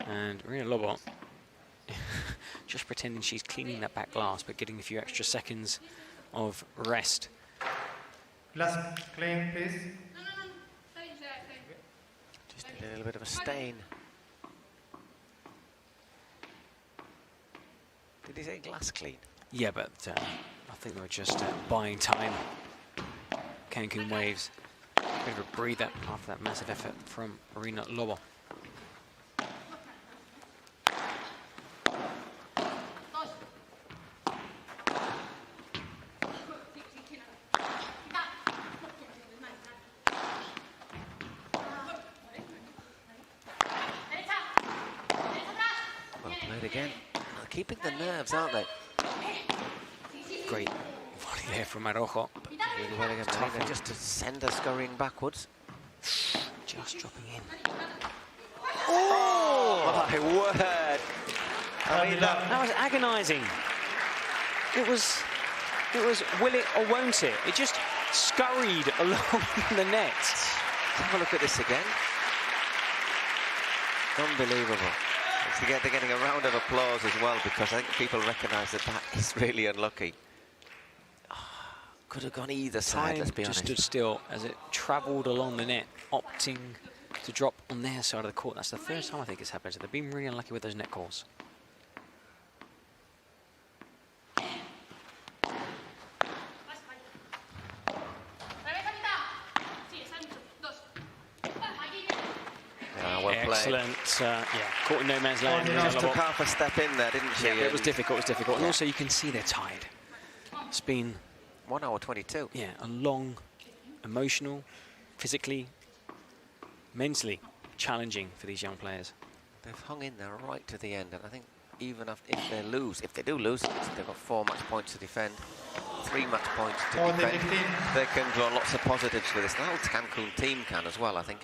And Marina Lobo just pretending she's cleaning that back glass, but getting a few extra seconds of rest. Glass clean, please. Just a little bit of a stain. Did he say glass clean? Yeah, but I think they were just buying time. Cancun Waves. Bit of a breather after that massive effort from Marina Lobo. Well played again. They're keeping the nerves, aren't they? Great volley there from Araujo. Really well again, Marina, just to send her scurrying backwards. Just dropping in. Oh, my word! I mean, That was agonising. It was will it or won't it? It just scurried along the net. Let's have a look at this again. Unbelievable. They're getting a round of applause as well, because I think people recognise that that is really unlucky. Could have gone either side, let's be honest. Just stood still as it travelled along the net, opting to drop on their side of the court. That's the first time I think it's happened. So they've been really unlucky with those net calls. Well Excellent. Yeah, caught in no man's land. Just took half a step in there, didn't she? Yeah, it was difficult. It was difficult. And also, you can see they're tired. It's been 1 hour 22. Yeah, a long, emotional, physically, mentally challenging for these young players. They've hung in there right to the end, and I think even if they do lose, they've got 4 match points to defend, 3 match points to defend. They can draw lots of positives for this. The whole Cancun team can as well, I think.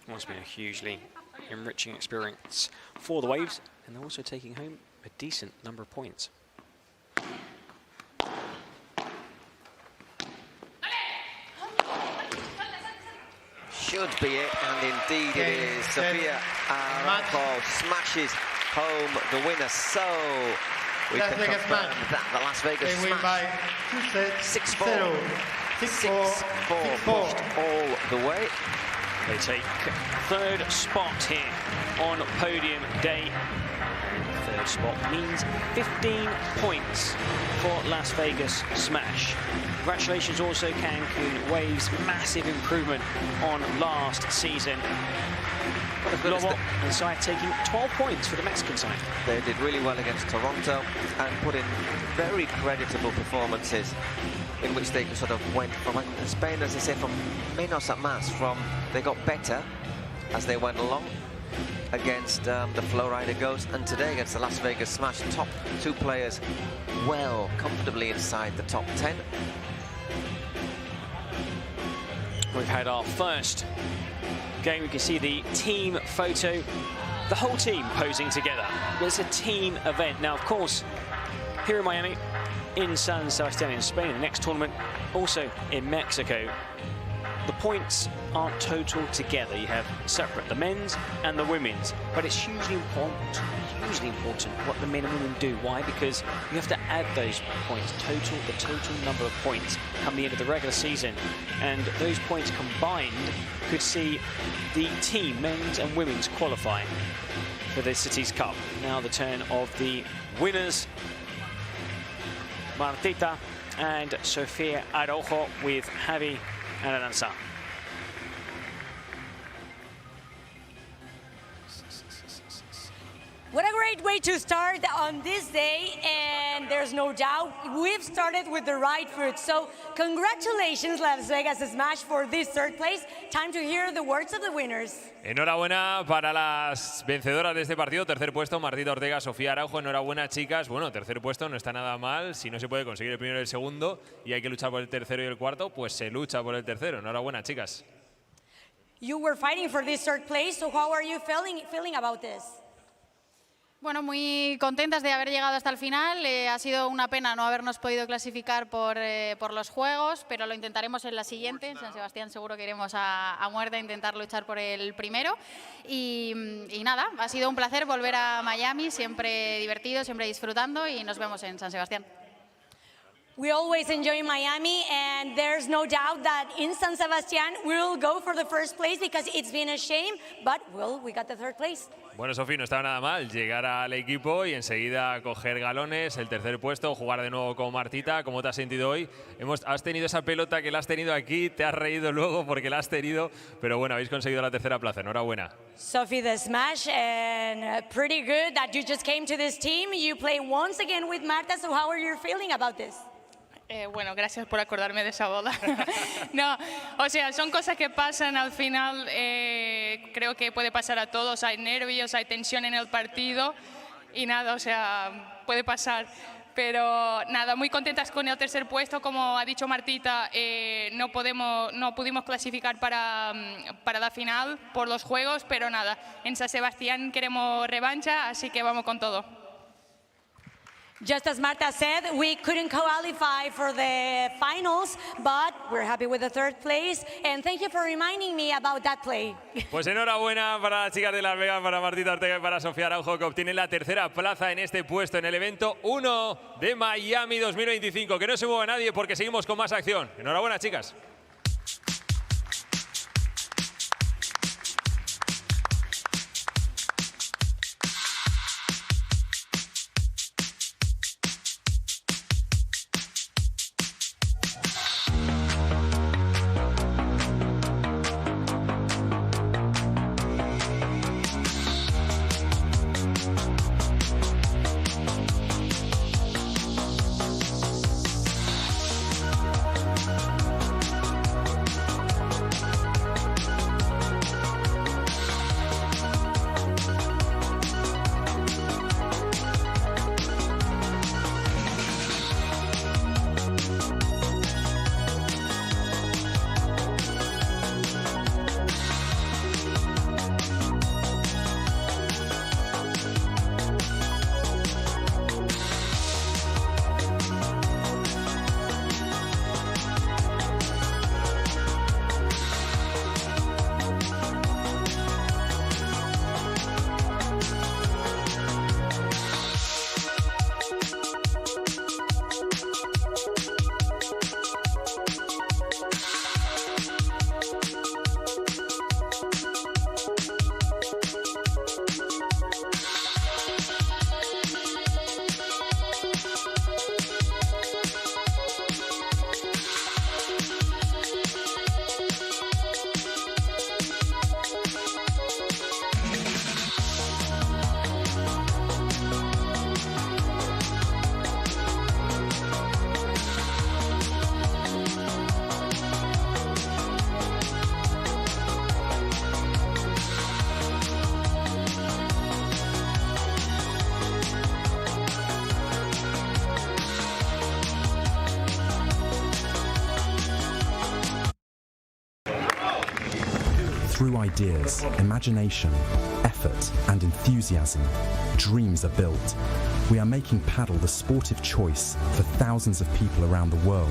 Well, it's been a hugely enriching experience for the Waves, and they're also taking home a decent number of points. Should be it, and indeed it is. Sofia Araujo smashes home the winner. So we can confirm that the Las Vegas They win by 2 sets. 6-4. 6-4 pushed all the way. They take third spot here on podium day. And third spot means 15 points for Las Vegas Smash. Congratulations also Cancun Waves, massive improvement on last season. Lobo and side taking 12 points for the Mexican side. They did really well against Toronto and put in very creditable performances in which they sort of went from Spain, as they say, from menos a más, they got better as they went along against the Flowrida Ghost, and today against the Las Vegas Smash. Top 2 players well comfortably inside the top 10. We've had our first game. We can see the team photo, the whole team posing together. It's a team event. Now, of course, here in Miami, in San Sebastián in Spain, the next tournament, also in Mexico, the points aren't total together. You have separate the men's and the women's, but it's hugely important what the men and women do. Why? Because you have to add those points, the total number of points come the end of the regular season, and those points combined could see the team, men's and women's, qualify for the Cities Cup. Now the turn of the winners, Martita and Sofia Araujo, with Javi and Aranza. What a great way to start on this day, and there's no doubt we've started with the right foot. So congratulations, Las Vegas Smash, for this third place. Time to hear the words of the winners. Enhorabuena para las vencedoras de este partido. Tercer puesto, Martita Ortega, Sofía Araujo. Enhorabuena, chicas. Bueno, tercer puesto no está nada mal. Si no se puede conseguir el primero y el segundo y hay que luchar por el tercero y el cuarto, pues se lucha por el tercero. Enhorabuena, chicas. You were fighting for this third place, so how are you feeling about this? Bueno, muy contentas de haber llegado hasta el final. Ha sido una pena no habernos podido clasificar por los Juegos, pero lo intentaremos en la siguiente. En San Sebastián seguro que iremos a muerte a intentar luchar por el primero. Y nada, ha sido un placer volver a Miami, siempre divertido, siempre disfrutando, y nos vemos en San Sebastián. We always enjoy Miami, and there's no doubt that in San Sebastián we'll go for the first place because it's been a shame, but well, we got the third place. Bueno, Sofi, no estaba nada mal llegar al equipo y enseguida coger galones, el tercer puesto, jugar de nuevo con Martita. ¿Cómo te has sentido hoy? Has tenido esa pelota que la has tenido aquí, te has reído luego porque la has tenido, pero bueno, habéis conseguido la tercera plaza. Enhorabuena. Sophie, the smash, and pretty good that you just came to this team. You play once again with Marta, so how are you feeling about this? Bueno, gracias por acordarme de esa boda. No, o sea, son cosas que pasan al final, creo que puede pasar a todos, hay nervios, hay tensión en el partido y nada, o sea, puede pasar. Pero nada, muy contentas con el tercer puesto, como ha dicho Martita, no pudimos clasificar para la final por los Juegos, pero nada, en San Sebastián queremos revancha, así que vamos con todo. Just as Marta said, we couldn't qualify for the finals, but we're happy with the third place. And thank you for reminding me about that play. Pues enhorabuena para las chicas de Las Vegas, para Martita Ortega y para Sofía Araujo, que obtienen la tercera plaza en este puesto en el evento 1 de Miami 2025. Que no se mueva nadie porque seguimos con más acción. Enhorabuena, chicas. Through ideas, imagination, effort, and enthusiasm, dreams are built. We are making paddle the sportive choice for thousands of people around the world.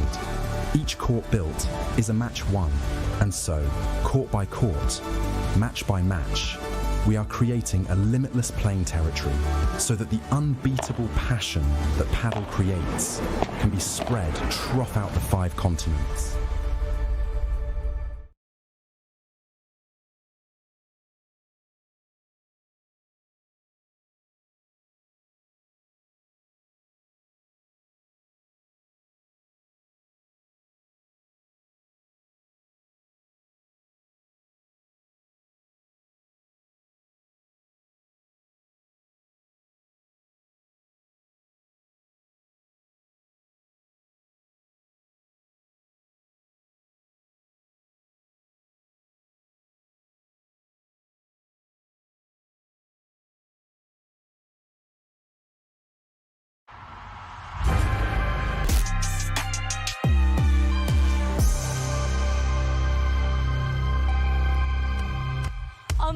Each court built is a match won, and so, court by court, match by match, we are creating a limitless playing territory so that the unbeatable passion that paddle creates can be spread throughout the 5 continents.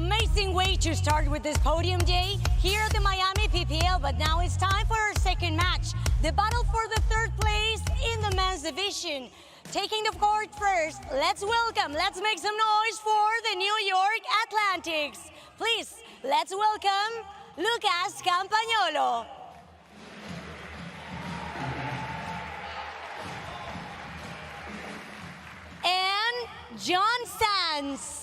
amazing way to start with this podium day here at the Miami PPL, but now it's time for our second match, the battle for the third place in the men's division. Taking the court first, let's make some noise for the New York Atlantics. Please, let's welcome Lucas Campagnolo. And John Sands.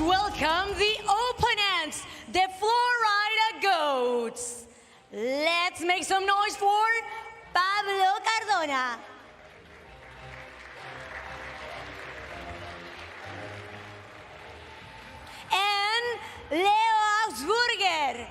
Welcome the opponents, the Flowrida Goats. Let's make some noise for Pablo Cardona. And Leo Augsburger.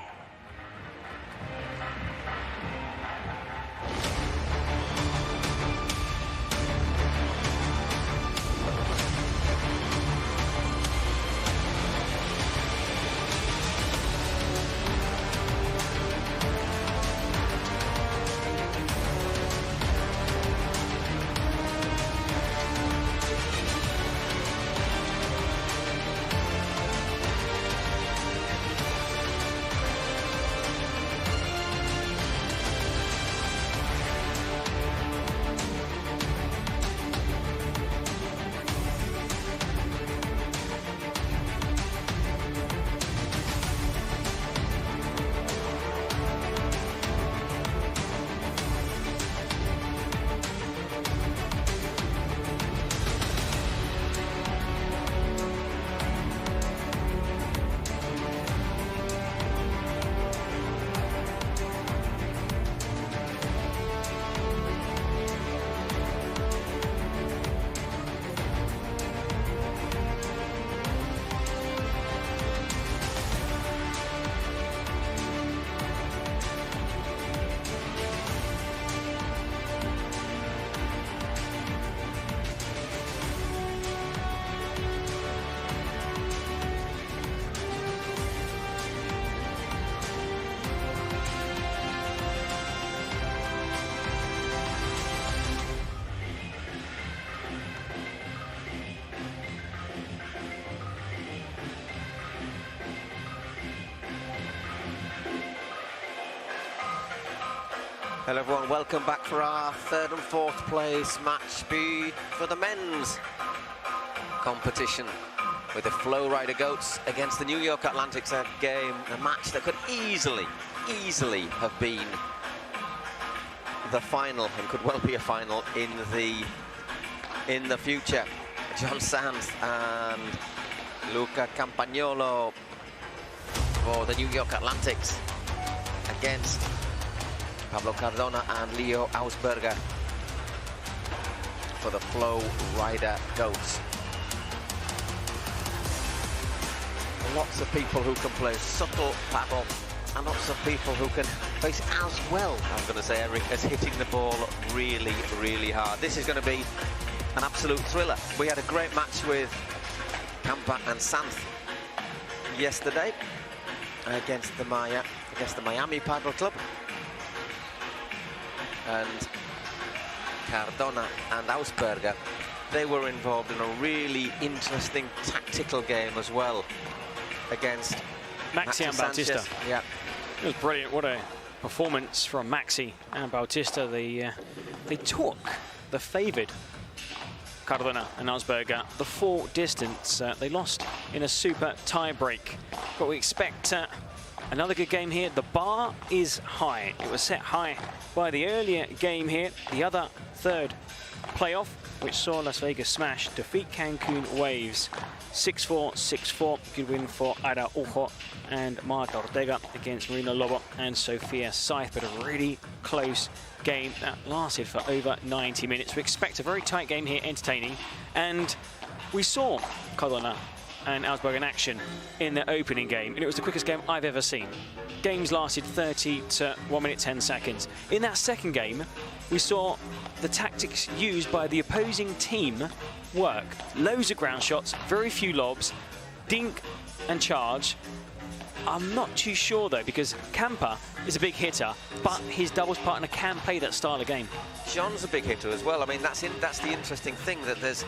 Hello everyone, welcome back for our third and fourth place match speed for the men's competition with the Flowrida Goats against the New York Atlantics. A game, a match that could easily have been the final and could well be a final in the future. John Sands and Luca Campagnolo for the New York Atlantics against Pablo Cardona and Leo Augsburger for the Flowrida Goats. Lots of people who can play subtle paddle and lots of people who can face as well, I'm going to say, Eric, as hitting the ball really hard. This is going to be an absolute thriller. We had a great match with Campa and Sanz yesterday against the Miami Paddle Club. And Cardona and Augsburger, they were involved in a really interesting tactical game as well against Maxi and Bautista. Yeah, it was brilliant. What a performance from Maxi and Bautista. They took the favoured Cardona and Augsburger the full distance. They lost in a super tie-break, but we expect another good game here. The bar is high. It was set high by the earlier game here. The other third playoff, which saw Las Vegas Smash defeat Cancun Waves 6-4, 6-4. Good win for Araujo and Marta Ortega against Marina Lobo and Sofia Scythe, but a really close game that lasted for over 90 minutes. We expect a very tight game here, entertaining, and we saw Cardona and Augsburg in action in their opening game, and it was the quickest game I've ever seen. Games lasted 30 to 1 minute 10 seconds. In that second game, we saw the tactics used by the opposing team work. Loads of ground shots, very few lobs, dink and charge. I'm not too sure though, because Kampa is a big hitter, but his doubles partner can play that style of game. John's a big hitter as well. I mean, that's the interesting thing, that there's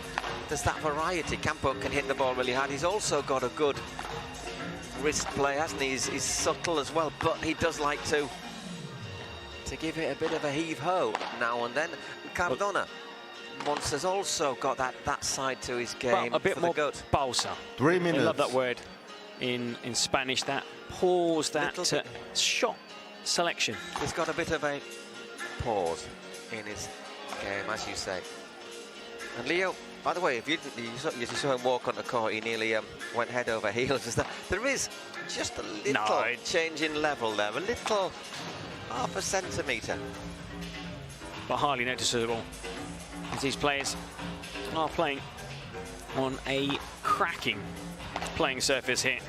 that variety. Campo can hit the ball really hard. He's also got a good wrist play, hasn't he? He's subtle as well, but he does like to give it a bit of a heave-ho now and then. Cardona has also got that side to his game. Well, a bit more pausa. 3 minutes. I love that word in Spanish, that pause, that shot selection. He's got a bit of a pause in his game, as you say. And Leo, by the way, if you saw him walk on the court, he nearly went head over heels. There is just a little change in level there, a little half a centimetre. But hardly noticeable, as these players are playing on a cracking playing surface here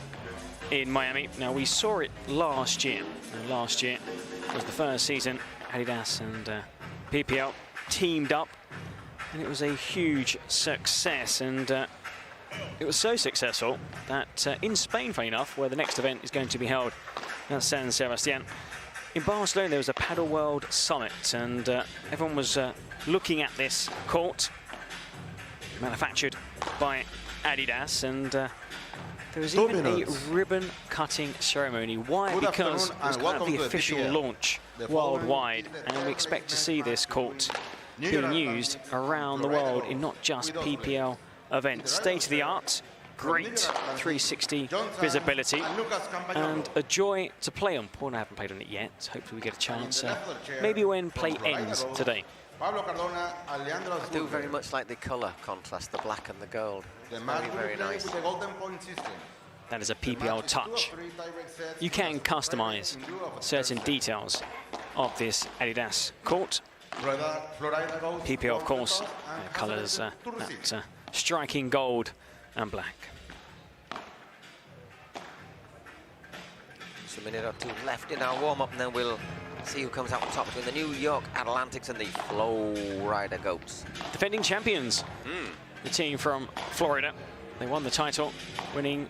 in Miami. Now, we saw it last year. And last year was the first season Adidas and PPL teamed up, and it was a huge success. And it was so successful that in Spain, funny enough, where the next event is going to be held at San Sebastian, in Barcelona there was a Padel World Summit, and everyone was looking at this court manufactured by Adidas, and there was even a ribbon-cutting ceremony. Why? Because it was kind of the official launch worldwide, and we expect to see this court being used around the world in not just PPL events. State-of-the-art, great 360 visibility, and a joy to play on. Paul and I haven't played on it yet, so hopefully we get a chance, maybe when play ends today. I do very much like the colour contrast, the black and the gold. Very, very nice. That is a PPL touch. You can customize certain details of this Adidas court. PPL, of course, colours that striking gold and black. Just a minute or two left in our warm-up, and then we'll see who comes out on top between the New York Atlantics and the Flowrida Goats. Defending champions, the team from Florida. They won the title, winning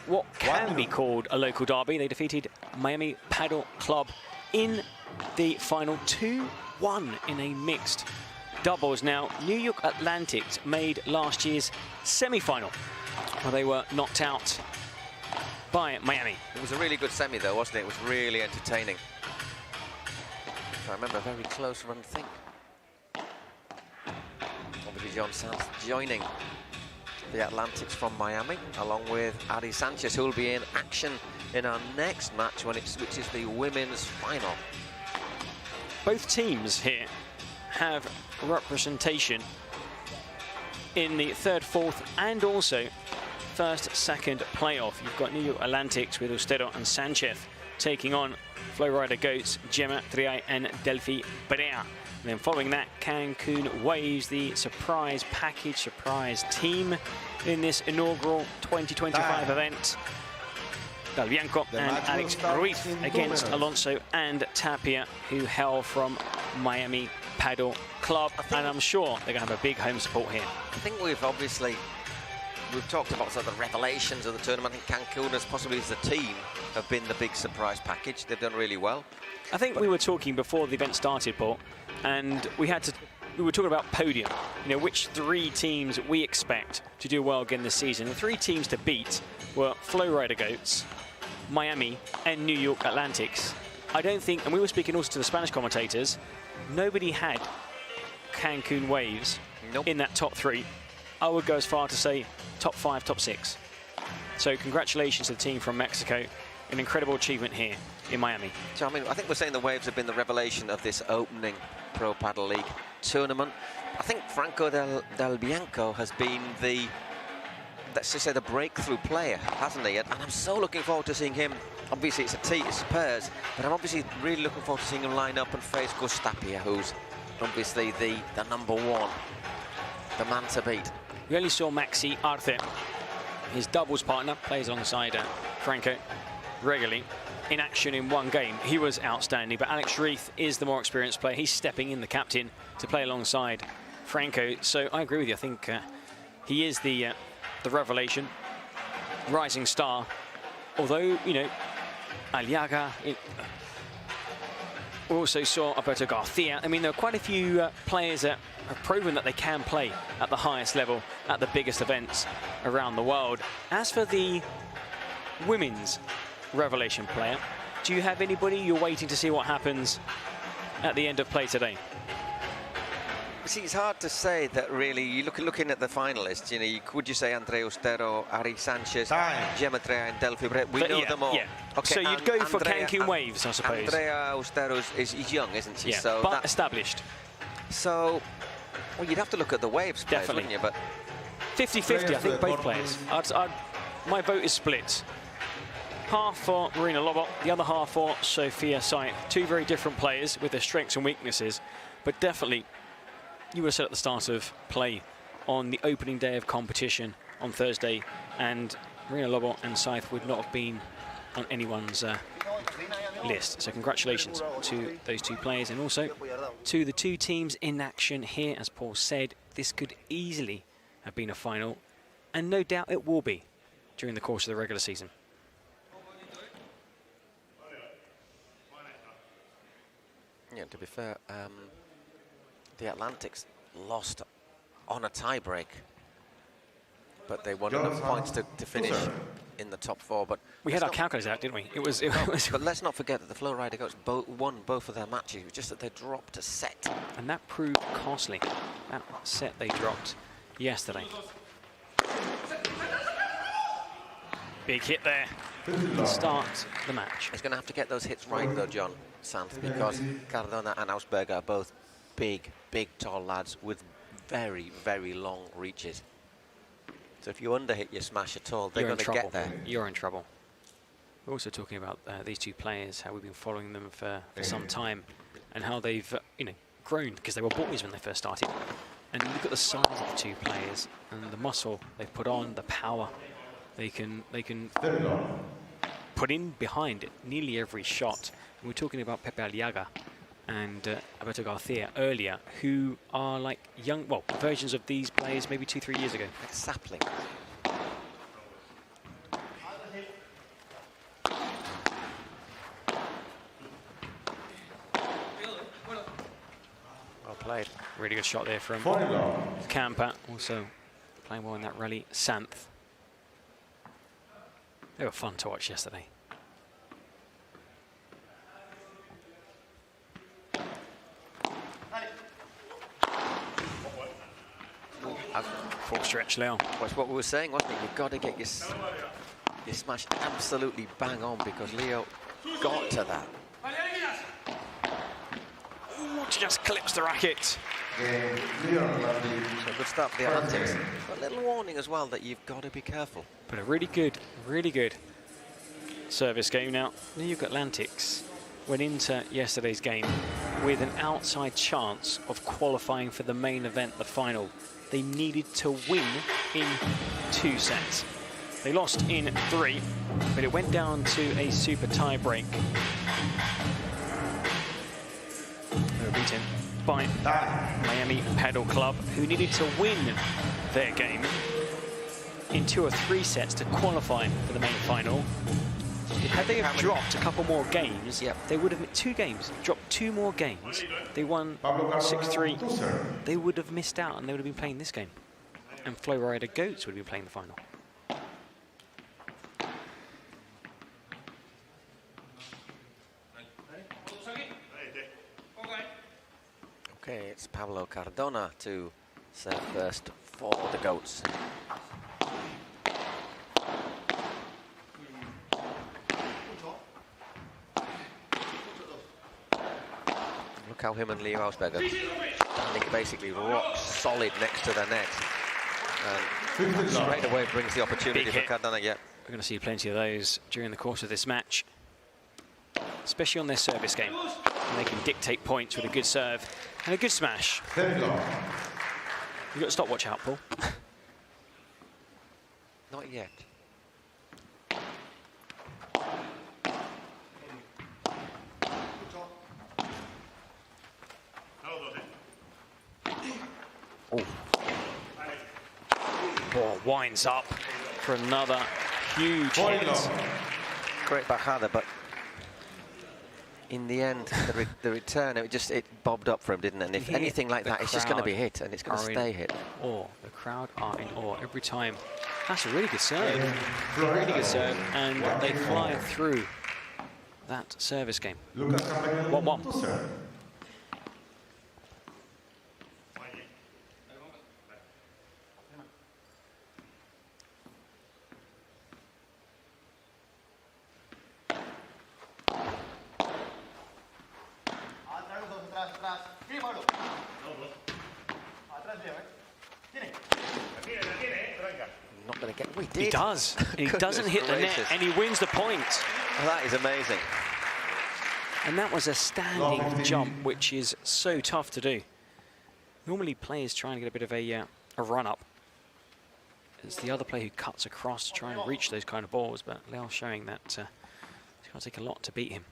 what can be called a local derby. They defeated Miami Padel Club in the final 2-1 in a mixed doubles. Now, New York Atlantics made last year's semi-final, where they were knocked out by Miami. It was a really good semi, though, wasn't it? It was really entertaining. I remember a very close run, think. Obviously, John Sands joining the Atlantics from Miami, along with Adi Sanchez, who will be in action in our next match, which is the women's final. Both teams here have representation in the third, fourth, and also first, second playoff. You've got New York Atlantics with Ustero and Sanchez taking on Flowrida Goats, Gemma Triay and Delphi Perea. And then following that, Cancun Waves, the surprise package, surprise team in this inaugural 2025 event. Dalbianco and Alex Ruiz against Alonso and Tapia, who hail from Miami Padel Club. And I'm sure they're going to have a big home support here. I think we've talked about sort of the revelations of the tournament. I think Cancun, as possibly as a team, have been the big surprise package. They've done really well. I think we were talking before the event started, Paul, and we were talking about Podium. You know, which 3 teams we expect to do well again this season. The 3 teams to beat were Flowrida Goats, Miami, and New York Atlantics. I don't think, and we were speaking also to the Spanish commentators, nobody had Cancun Waves in that top 3. I would go as far to say top 5, top 6. So congratulations to the team from Mexico. An incredible achievement here in Miami. So, I mean, I think we're saying the Waves have been the revelation of this opening Pro Padel League tournament. I think Franco Del Bianco has been the, let's just say, the breakthrough player, hasn't he? And I'm so looking forward to seeing him. Obviously, it's pairs, but I'm obviously really looking forward to seeing him line up and face Gustapia, who's obviously the number one, the man to beat. We only saw Maxi Arce, his doubles partner, plays alongside Franco regularly, in action in one game. He was outstanding, but Alex Reith is the more experienced player. He's stepping in, the captain, to play alongside Franco. So I agree with you. I think he is the revelation, rising star. Although, you know, Aliaga, we also saw Alberto Garcia. I mean, there are quite a few players that have proven that they can play at the highest level at the biggest events around the world. As for the women's revelation player, do you have anybody you're waiting to see what happens at the end of play today? See, it's hard to say that really. You looking at the finalists, you know, would you say Andrea Austero, Ari Sanchez, Gemma Trea and Delphi Brett? We know them all. Yeah. Okay, so you'd go for Cancun Waves, I suppose. Andrea Austero is young, isn't she? Yeah, so but established. So, well, you'd have to look at the Waves players, definitely, wouldn't you? But 50-50, I think, both players. My vote is split. Half for Marina Lobot, the other half for Sophia Said. Two very different players with their strengths and weaknesses, but definitely, you would have said at the start of play on the opening day of competition on Thursday, and Marina Lobot and Scythe would not have been on anyone's list. So congratulations to those two players, and also to the two teams in action here. As Paul said, this could easily have been a final, and no doubt it will be during the course of the regular season. Yeah, to be fair, the Atlantics lost on a tiebreak, but they won enough points to finish in the top four. But we had our calculators out, didn't we? It was. But let's not forget that the Flowrida Goats won both of their matches. It was just that they dropped a set, and that proved costly. That set they dropped yesterday. Big hit there to start the match. He's going to have to get those hits right, though, John Santh, because Cardona and Ausberger are both big, tall lads with very, very long reaches. So if you underhit your smash at all, they're going to get there. You're in trouble. We're also talking about these two players, how we've been following them for some time, and how they've grown, because they were boys when they first started. And look at the size of the two players and the muscle they've put on, the power they can put in behind nearly every shot. And we're talking about Pepe Aliaga and Alberto Garcia earlier, who are like young, well, versions of these players maybe 2-3 years ago. Like a sapling. Well played. Really good shot there from Camper. Also playing well in that rally. Santh. They were fun to watch yesterday. Full stretch, Leon. That's what we were saying, wasn't it? You've got to get your smash absolutely bang on, because Leo got to that. Ooh, just clips the racket. So good start for the Atlantics. But a little warning as well that you've got to be careful. But a really good service game. Now, New York Atlantics went into yesterday's game with an outside chance of qualifying for the main event, the final. They needed to win in 2 sets. They lost in 3, but it went down to a super tie break. They were beaten by Miami Padel Club, who needed to win their game in 2 or 3 sets to qualify for the main final. Had they have dropped a couple more games, they would have 2 games, dropped 2 more games. They won 6-3. They would have missed out, and they would have been playing this game. And Flowrida Goats would have been playing the final. Okay, it's Pablo Cardona to serve first for the Goats. Look how him and Leo Ausberger standing basically rock solid next to the net. And straight away brings the opportunity for Cardona. Yeah. We're going to see plenty of those during the course of this match, especially on their service game. And they can dictate points with a good serve and a good smash. You've got a stopwatch out, Paul. Not yet. Oh. Ball winds up for another huge hit. Great backhander, but in the end, the return, it bobbed up for him, didn't it? And if anything like that, it's just going to be hit, and it's going to stay hit. Awe. The crowd are in awe every time. That's a really good serve. Really good serve, and they fly through that service game. 1-1. Not going to get. We did. He does. He doesn't hit the net, and he wins the point. Well, that is amazing. And that was a standing jump, which is so tough to do. Normally, players try and get a bit of a run-up. It's the other player who cuts across to try and reach those kind of balls, but Leo showing that it's going to take a lot to beat him.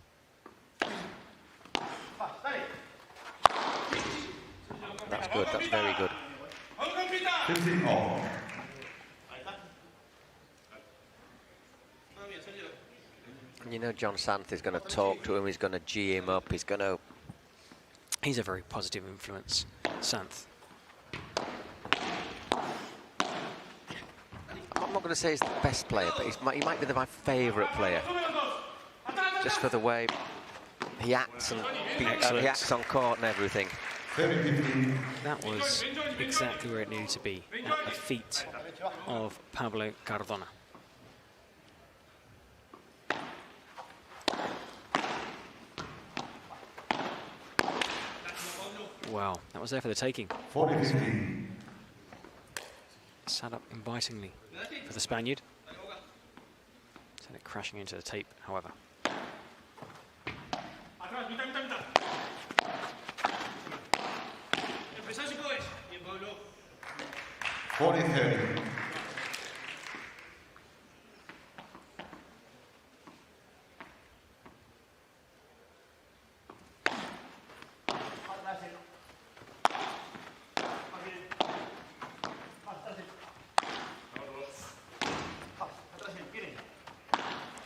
That's good. That's very good. You know, John Sant is going to talk to him. He's going to G him up. He's going to. He's a very positive influence, Sant. I'm not going to say he's the best player, but he might be my favourite player. Just for the way he acts and he acts on court and everything. That was exactly where it needed to be, at the feet of Pablo Cardona. Wow, that was there for the taking. Sat up invitingly for the Spaniard. Sent it crashing into the tape, however.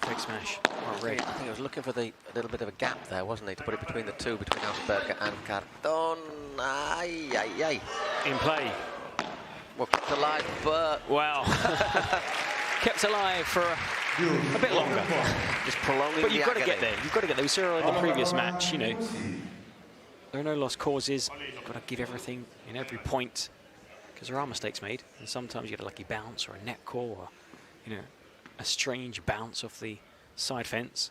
Fake smash. Oh, I think he was looking for a little bit of a gap there, wasn't he, to put it between the two, between Ausberger and Cardona. Aye, aye, aye. In play. Well, kept alive, but... Wow. Kept alive for a bit longer. Just prolonging. But you've got to get there. You've got to get there. We saw in the previous match, you know. There are no lost causes. You've got to give everything in every point, because there are mistakes made. And sometimes you get a lucky bounce or a net call or, you know, a strange bounce off the side fence.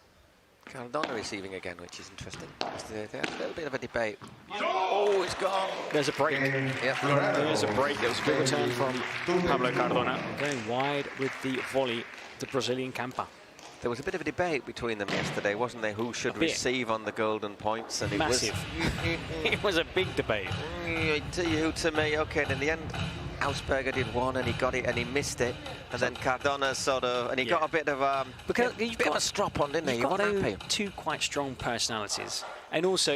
Cardona receiving again, which is interesting. There's a little bit of a debate. Oh, it's gone. There's a break. Yep. There's a break. There was a good return from Pablo Cardona. Going wide with the volley, the Brazilian camper. There was a bit of a debate between them yesterday, wasn't there? Who should receive on the golden points? And it massive. It was a big debate. To you, to me. Okay, and in the end, Ausberger did one and he got it and he missed it, and then Cardona sort of, and he got a bit of because you've got a strop on, didn't he? You've got two quite strong personalities, and also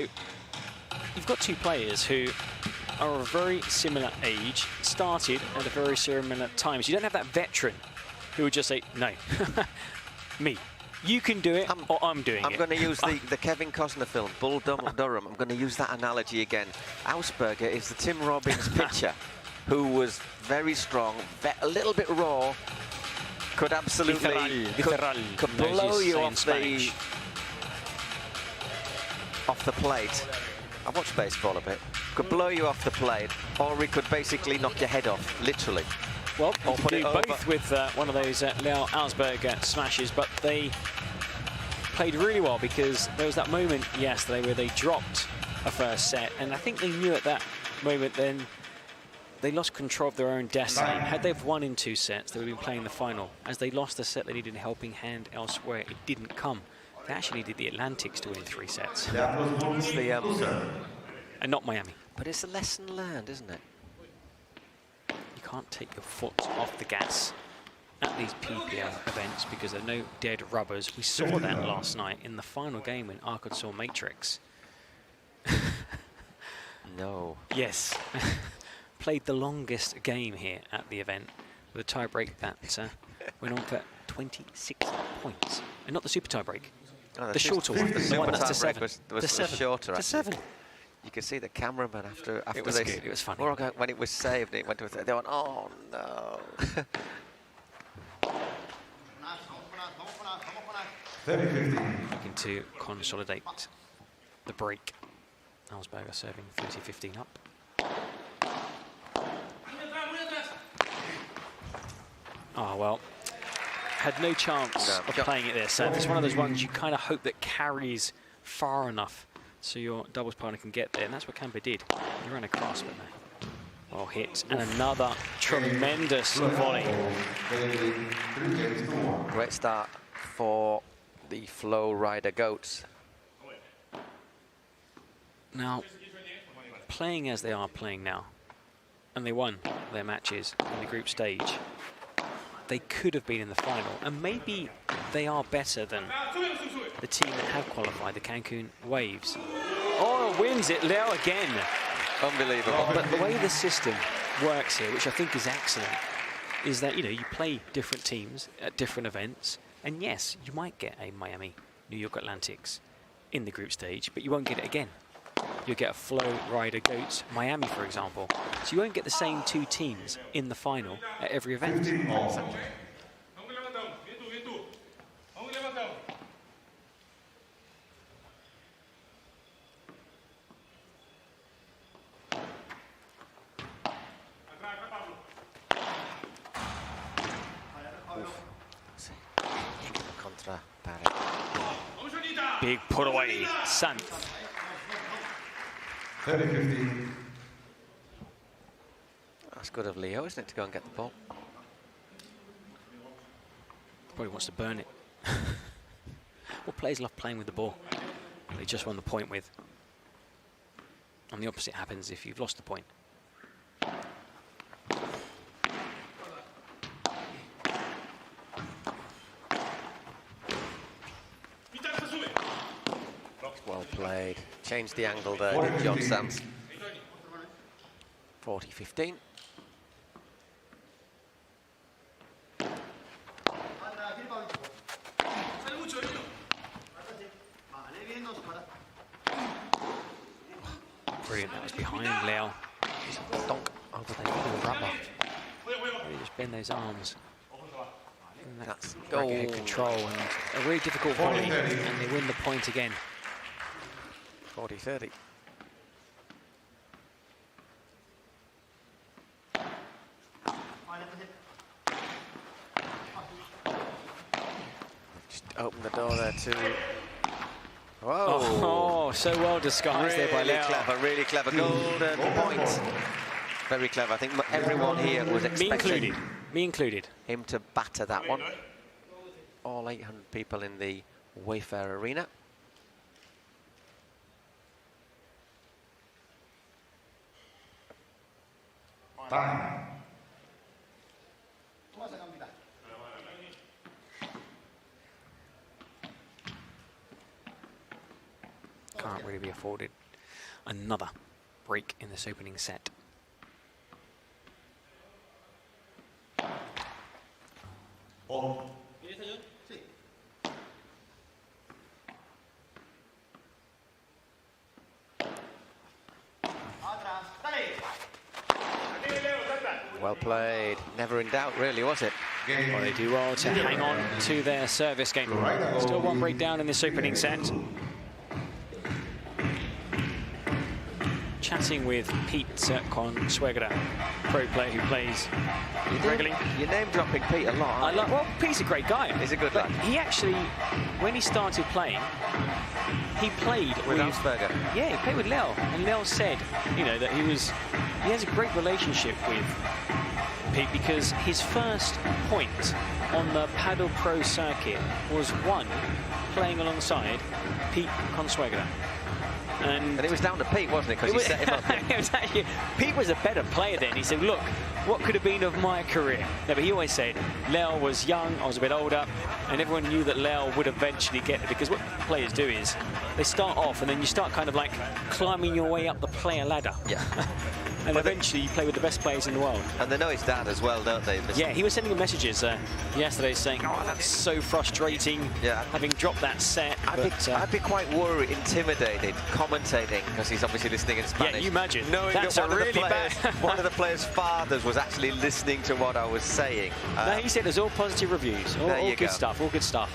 you've got two players who are of a very similar age, started at a very similar time. So you don't have that veteran who would just say no, me. You can do it, or I'm doing it. I'm going to use the Kevin Costner film, Bull Durham. I'm going to use that analogy again. Ausberger is the Tim Robbins pitcher, who was very strong, a little bit raw, could absolutely could blow you off the plate. I watch baseball a bit. Could blow you off the plate, or he could basically knock your head off, literally. Well, or put it both with one of those Leo Ausberger smashes, but they played really well because there was that moment yesterday where they dropped a first set. And I think they knew at that moment then they lost control of their own destiny. Had they won in 2 sets, they would have been playing the final. As they lost the set, they needed a helping hand elsewhere. It didn't come. They actually needed the Atlantics to win in 3 sets. It's the, and not Miami. but it's a lesson learned, isn't it? You can't take your foot off the gas at these PPL events because there are no dead rubbers. We saw that last night in the final game in Arkansas Matrix. No. Yes. Played the longest game here at the event with a tiebreak that went on for 26 points. And not the super tiebreak. Oh, the shorter one. The one that's to 7. Was shorter, to 7. You could see the cameraman after it was good. It was funny. When it was saved, it went to they went, oh no. 30-15. Looking to consolidate the break. Alsberger serving 30-15 up. Oh, well, had no chance of playing it this. It's one of those ones you kind of hope that carries far enough so your doubles partner can get there, and that's what Camper did. He ran across, but no. Well hit, and another tremendous volley. Great start for the Flowrida Goats. Now, playing as they are playing now, and they won their matches in the group stage, they could have been in the final, and maybe they are better than the team that have qualified, the Cancun Waves. Oh, wins it, Leo again. Unbelievable. But the way the system works here, which I think is excellent, is that, you know, you play different teams at different events, and yes, you might get a Miami, New York Atlantics in the group stage, but you won't get it again. You'll get a Flowrida Goats, Miami, for example. So you won't get the same 2 teams in the final at every event. Contra Big put away, Santh. 30-15. That's good of Leo, isn't it, to go and get the ball? Probably wants to burn it. Well, players love playing with the ball. They just won the point with. And the opposite happens if you've lost the point. Well played. Changed the angle there, did John Sands. 40-15. Brilliant, that was behind Leo. Donk over the rubber. Really just bend those arms. That's Goal. Head control and a really difficult volley, and they win the point again. 40-30. Just open the door there too. Whoa! Oh, so well disguised really there by Leo. Really clever. Golden point. Very clever. I think everyone here was expecting Me included. him to batter that one. All 800 people in the Wayfair Arena. Time. Can't really be afforded another break in this opening set. Well played. Never in doubt, really, was it? Well, they do well to hang on to their service game. Still one break down in this opening set. Chatting with Pete Consolidating, pro player who plays regularly. You're name dropping Pete a lot. Well, Pete's a great guy. He's a good lad. He actually, when he started playing, he played with Asperger. Yeah, he played with Leo, and Leo said, you know, that he has a great relationship with Pete because his first point on the Padel Pro circuit was won playing alongside Pete Consolidating. And it was down to Pete, wasn't it? Because he set him up. It was actually, Pete was a better player then. He said, look, what could have been of my career? No, but he always said, Leo was young, I was a bit older, and everyone knew that Leo would eventually get it, because what players do is they start off and then you start kind of like climbing your way up the player ladder. Yeah. And eventually you play with the best players in the world. And they know his dad as well, don't they? Yeah, he was sending him messages yesterday saying, oh, that's so frustrating, having dropped that set. I'd be quite worried, intimidated, commentating, because he's obviously listening in Spanish. Yeah, you imagine. Knowing that's that one of the players' fathers was actually listening to what I was saying. No, he said there's all positive reviews, all good stuff, all good stuff.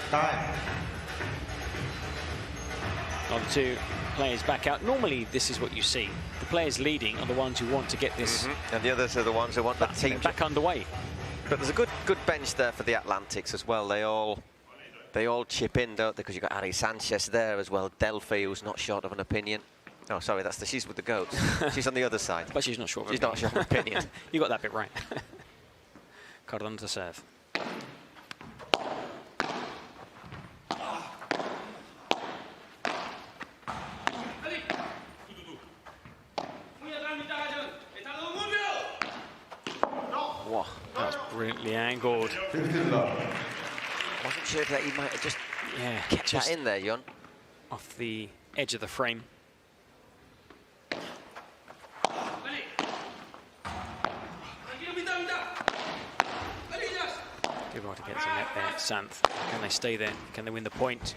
On two players back out. Normally, this is what you see. The players leading are the ones who want to get this. And the others are the ones who want that team back underway. But there's a good bench there for the Atlantics as well. They all chip in, don't they? Because you've got Ari Sanchez there as well. Delphi, who's not short of an opinion. Oh, sorry, she's with the goats. She's on the other side. But she's not short of an opinion. She's not short of an opinion. You got that bit right. Cardona to serve. Wow, that was brilliantly angled. I wasn't sure that he might have just kept that in there, Jon. Off the edge of the frame. Good one to get to net there, Santh. Can they stay there? Can they win the point?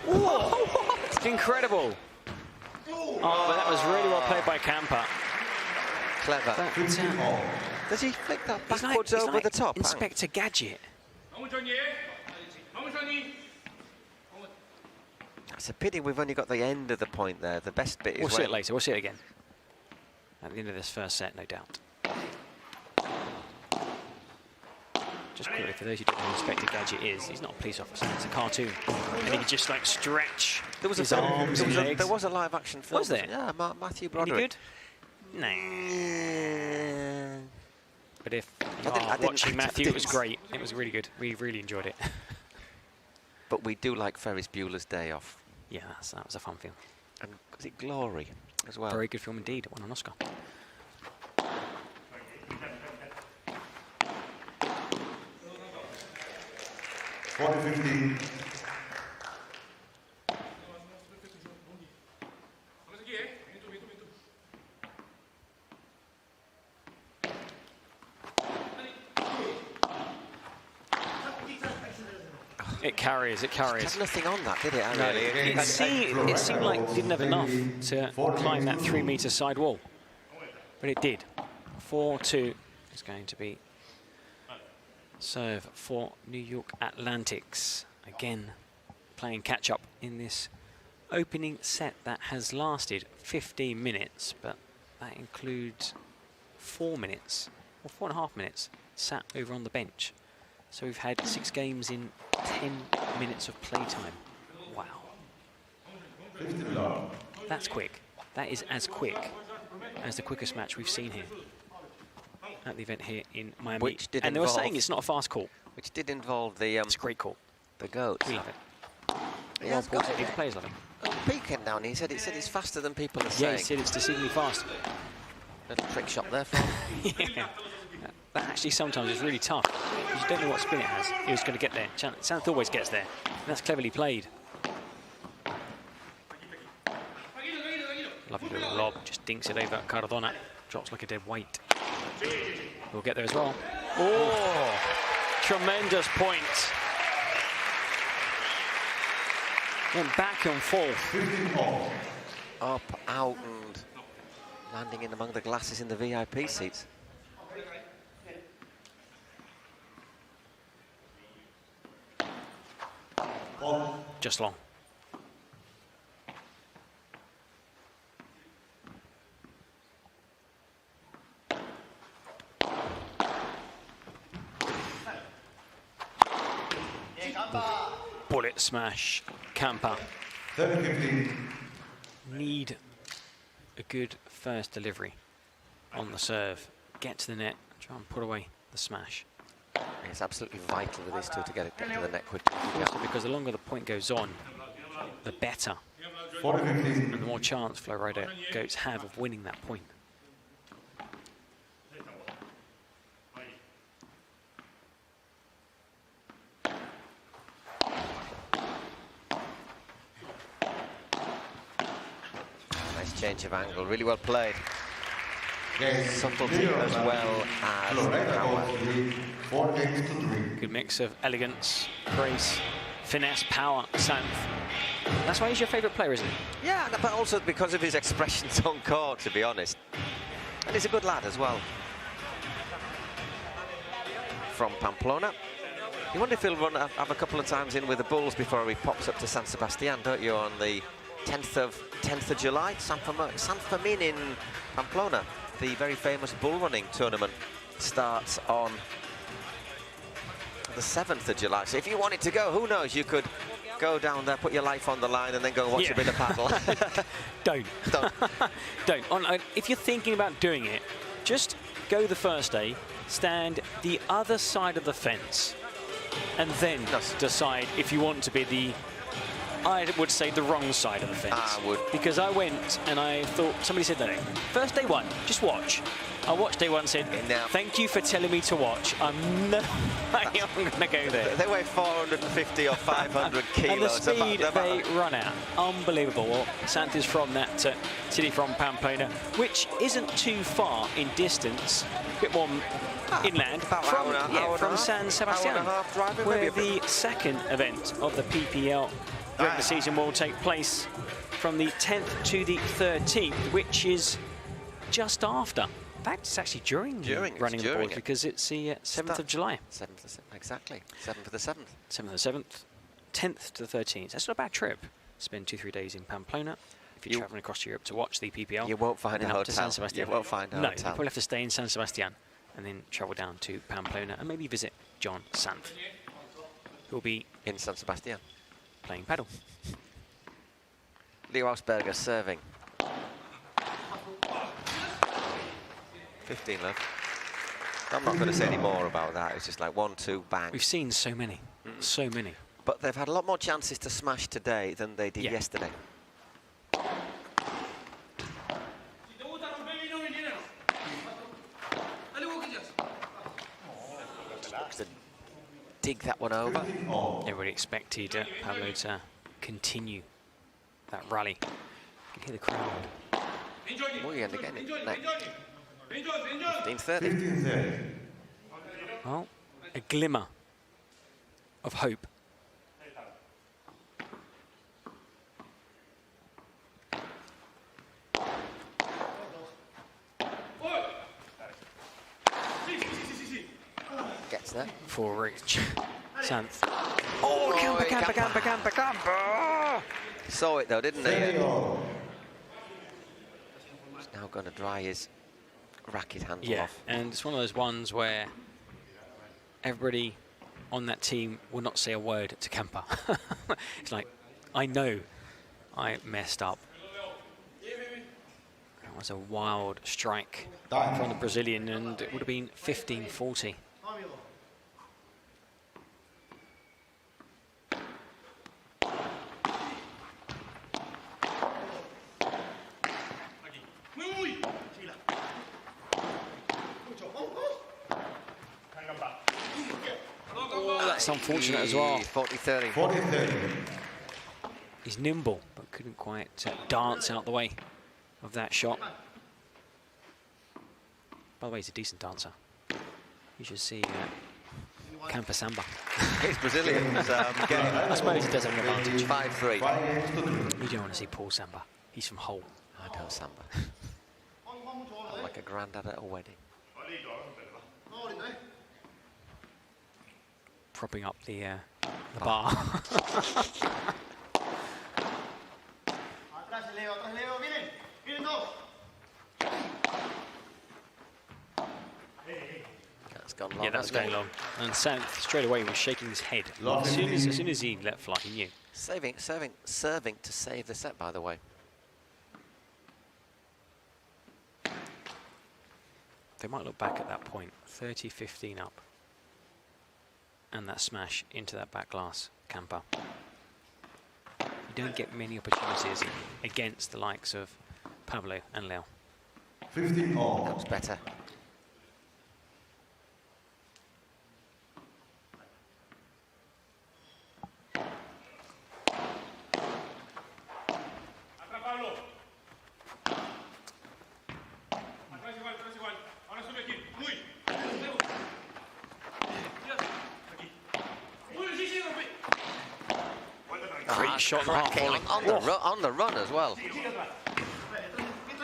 Whoa! It's incredible. Oh, but that was really well played by Camper. Clever. Does he flick that backwards over the top? Inspector Gadget. It's a pity we've only got the end of the point there. The best bit is We'll see it later. We'll see it again. At the end of this first set, no doubt. Just quickly, for those who don't know who Inspector Gadget is, he's not a police officer, it's a cartoon. And he can just like stretch his arms and legs. There was a live action film. Was there? Yeah, Matthew Broderick. Any good? Nah. But if watching Matthew, it was great. It was really good. We really enjoyed it. But we do like Ferris Bueller's Day Off. Yeah, that was a fun film. And was it Glory as well? Very good film indeed. It won an Oscar. It carries. It had nothing on that, did it? No, it seemed like it didn't have enough to climb that 3-meter side wall. But it did. 4-2 is going to be serve for New York Atlantics. Again, playing catch-up in this opening set that has lasted 15 minutes, but that includes 4 minutes, or 4.5 minutes, sat over on the bench. So we've had 6 games in 10 minutes of playtime. Wow. That's quick. That is as quick as the quickest match we've seen here at the event here in Miami. And they were saying it's not a fast call. Which did involve the... it's a great call. The goats. We love it. Yeah, the players love it. Pete came down, he said it's faster than people are saying. Yeah, he said it's deceivingly fast. Little trick shot there for him. Yeah. That actually sometimes is really tough. You don't know what spin it has. He was going to get there. Santh always gets there. And that's cleverly played. Lovely little lob. Just dinks it over Cardona. Drops like a dead weight. We'll get there as well. Oh! Tremendous point. Went back and forth. Up, out, and landing in among the glasses in the VIP seats. Just long. Bullet smash, Camper. Need a good first delivery on the serve. Get to the net, try and put away the smash. It's absolutely vital with these two to get to the net quickly. Also because the longer the point goes on, the better. And the more chance Flowrida goats have of winning that point. Nice change of angle, really well played. Subtlety as well as power. Good mix of elegance, grace, finesse, power, Santh. That's why he's your favourite player, isn't he? Yeah, but also because of his expressions on court, to be honest. And he's a good lad as well. From Pamplona. You wonder if he'll have a couple of times in with the Bulls before he pops up to San Sebastian, don't you, on the 10th of July, San Fermin in Pamplona. The very famous bull running tournament starts on the 7th of July. So if you wanted to go, who knows, you could go down there, put your life on the line, and then go and watch a bit of paddle. Don't. Don't. If you're thinking about doing it, just go the first day, stand the other side of the fence, and then decide if you want to be the, I would say, the wrong side of the fence. I would. Because I went and I thought, somebody said, no, first day one, just watch. I watched day one and said, thank you for telling me to watch. I'm not going to go there. They weigh 450 or 500 kilos. And the speed they run at, unbelievable. Well, Santh is from that city from Pamplona, which isn't too far in distance, a bit more inland, from San Sebastian, where the second event of the PPL regular season will take place from the 10th to the 13th, which is just after. In fact, it's actually during running the board because it's the 7th of July. 7th, exactly. 7th of the 7th. 7th of the 7th, 10th to the 13th. That's not a bad trip. Spend 2-3 days in Pamplona. If you're traveling across Europe to watch the PPL, you won't find a hotel. To San Sebastian. You won't find a hotel. No, you probably have to stay in San Sebastian and then travel down to Pamplona and maybe visit John Santh, who will be in San Sebastian playing paddle. Leo Ausberger serving. 15 left. I'm not going to say any more about that. It's just like 1-2, bang. We've seen so many, so many. But they've had a lot more chances to smash today than they did yesterday. Looks to dig that one over. Everybody expected Pablo to continue that rally. You can hear the crowd. Muy bien again. 15-30. Well, a glimmer of hope. Gets there. For Rich Santh. Oh, camper. Saw it though, didn't he? He's now going to dry his racket handle off. And it's one of those ones where everybody on that team will not say a word to Camper. It's like, I know I messed up. That was a wild strike from the Brazilian, and it would have been 15-40. That's unfortunate as well. 40-30. He's nimble, but couldn't quite dance out the way of that shot. By the way, he's a decent dancer. You should see Camper Samba. He's Brazilian. I suppose he does have an advantage. 5-3. You don't want to see Paul Samba. He's from Hull. I know Samba. I'm like a granddad at a wedding. Propping up the bar. That's gone long. Yeah, that's going long. And Santh straight away was shaking his head. As soon as he let fly, he knew. Serving to save the set, by the way. They might look back at that point, 30-15 up. And that smash into that back glass, Camper. You don't get many opportunities against the likes of Pablo and Leo. 15 all. Comes better. Great shot, on the run as well.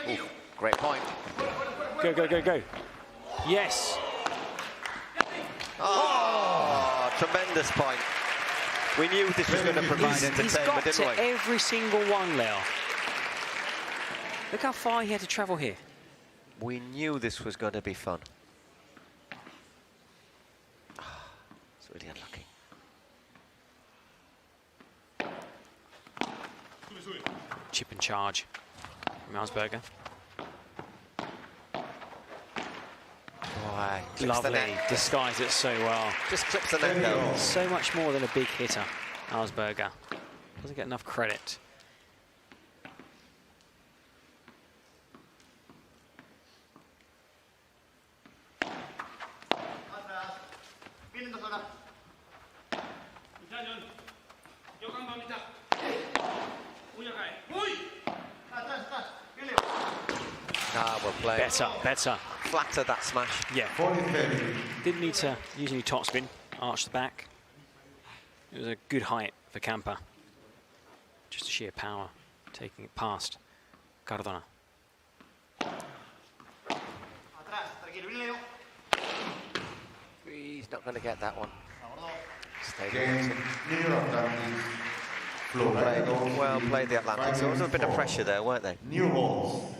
Ooh, great point. Go, go, go, go. Yes. Oh, tremendous point. We knew this was going to provide entertainment, didn't we? Every single one, Leo. Look how far he had to travel here. We knew this was going to be fun. It's really unlucky. Chip and charge from Auersberger. Boy, Lovely, disguised it so well. Just clips the net though. So much more than a big hitter, Auersberger. Doesn't get enough credit. Well played. Better. Flatter that smash. Yeah. Didn't need to use any topspin. Arch the back. It was a good height for Camper. Just sheer power, taking it past Cardona. He's not going to get that one. Well played, the Atlantic. So there was a bit of pressure there, weren't they? New balls.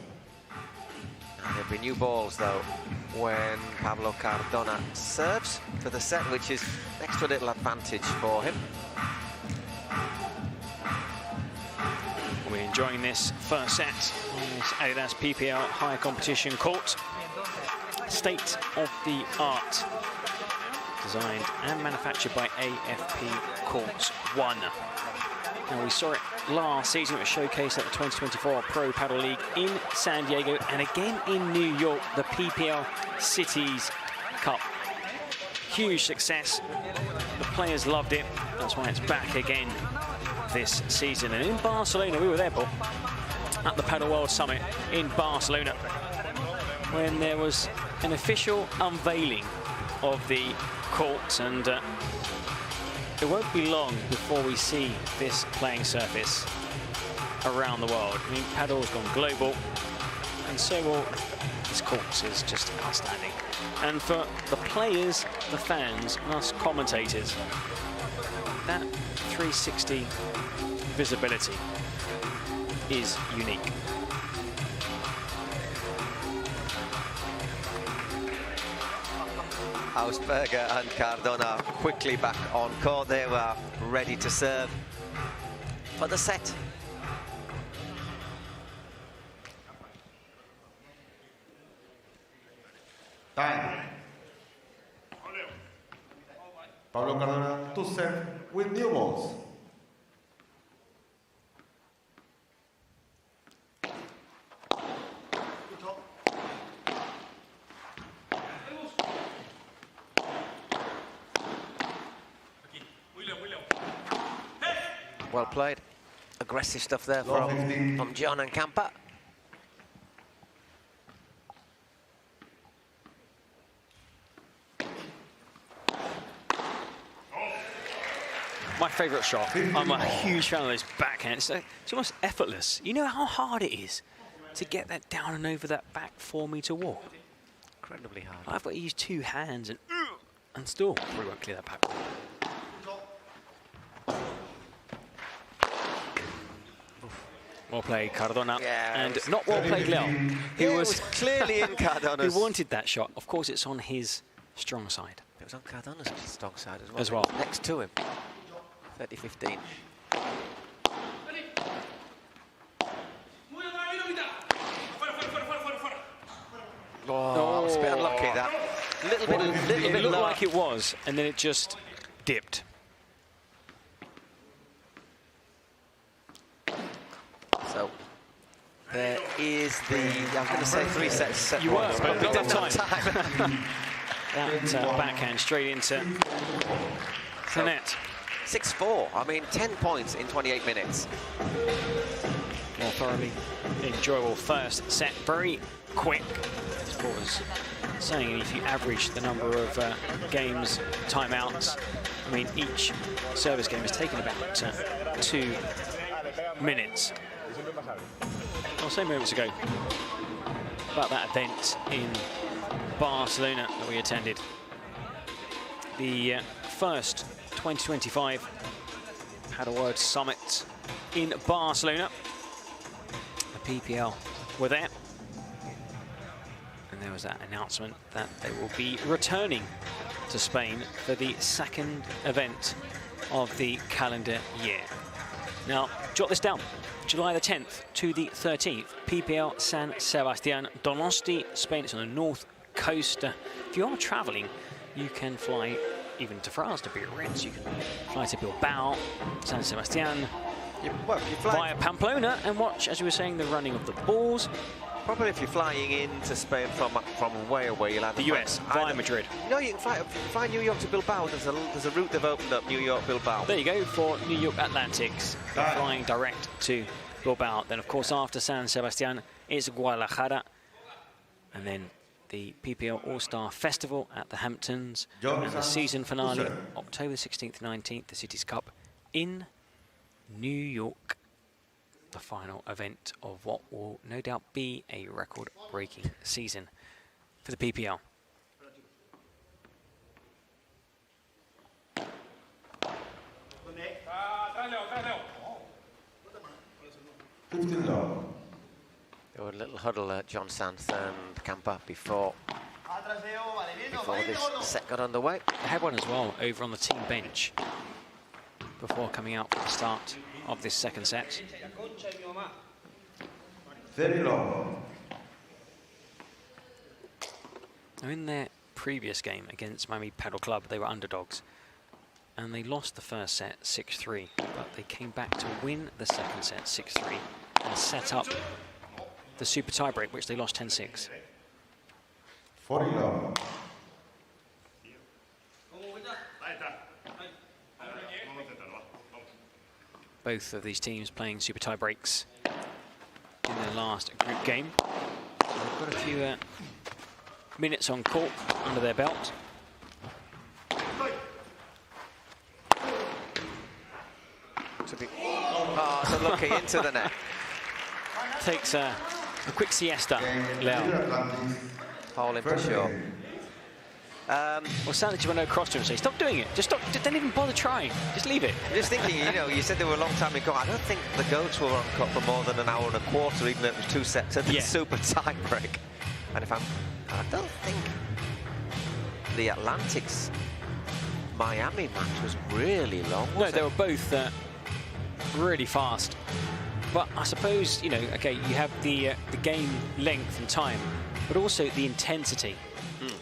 And there'll be new balls, though, when Pablo Cardona serves for the set, which is an extra little advantage for him. We're enjoying this first set on this Adidas PPL high competition court. State of the art. Designed and manufactured by AFP Courts 1. Now, we saw it last season. It was showcased at the 2024 Pro Padel League in San Diego and again in New York, the PPL Cities Cup. Huge success. The players loved it. That's why it's back again this season. And in Barcelona, we were there, Paul, at the Padel World Summit in Barcelona, when there was an official unveiling of the courts, and it won't be long before we see this playing surface around the world. I mean, padel's gone global, and so will this course. Is just outstanding. And for the players, the fans, and us commentators, that 360 visibility is unique. Auersberger and Cardona quickly back on court. They were ready to serve for the set. Time. Pablo Cardona to serve with new balls. Well played. Aggressive stuff there from John and Camper. My favourite shot. I'm a huge fan of those backhands. It's almost effortless. You know how hard it is to get that down and over that back 4-metre wall? Incredibly hard. I've got to use two hands and still we won't clear that back wall. Well played, Cardona, and not well played, Leo. It was clearly in Cardona's. He wanted that shot. Of course, it's on his strong side. It was on Cardona's strong side as well. As well. Next to him. 30-15. Oh, it's a bit unlucky, that. Little bit looked low. like it was, and then it just dipped. So there is the, I was going to say 3 sets set. You were, but we not didn't enough have time. That backhand straight into the net. 6-4. I mean, 10 points in 28 minutes. More thoroughly enjoyable first set. Very quick. As Paul was saying, if you average the number of games, timeouts, I mean, each service game has taken about 2 minutes. Well, same moments ago, about that event in Barcelona that we attended. The first 2025 Padel World Summit in Barcelona. The PPL were there. And there was that announcement that they will be returning to Spain for the second event of the calendar year. Now, jot this down. July the 10th to the 13th, PPL San Sebastián, Donosti, Spain. It's on the north coast. If you are traveling, you can fly even to France, to Biarritz. You can fly to Bilbao, San Sebastián, via Pamplona, and watch, as you were saying, the running of the balls. Probably if you're flying into Spain from way away, you'll have the US, via Madrid. No, you can fly New York to Bilbao. There's a route they've opened up, New York, Bilbao. There you go, for New York Atlantics, flying direct to Bilbao. Then, of course, after San Sebastián, it's Guadalajara. And then the PPL All-Star Festival at the Hamptons. And the season finale, October 16th, 19th, the Cities Cup in New York. The final event of what will no doubt be a record-breaking season for the PPL. There were a little huddle, John Santh and Campa before this set got underway. I had one as well over on the team bench before coming out for the start of this second set. Very long. Now, in their previous game against Miami Padel Club, they were underdogs. And they lost the first set 6-3, but they came back to win the second set 6-3 and set up the super tiebreak, which they lost 10-6. 40 long. Both of these teams playing super tiebreaks in their last group game. They've got a few minutes on court under their belt. So lucky into the net. Takes a quick siesta, Leo. Hole in for sure. Well, sadly, you want to cross to him and say, stop doing it. Just stop. Just don't even bother trying. Just leave it. I'm just thinking, you know, you said they were a long time ago. I don't think the goats were on court for more than an hour and a quarter, even though it was 2 sets of the super tiebreak. And I don't think the Atlantics Miami match was really long. No, they were both really fast. But I suppose, you know, okay, you have the game length and time, but also the intensity.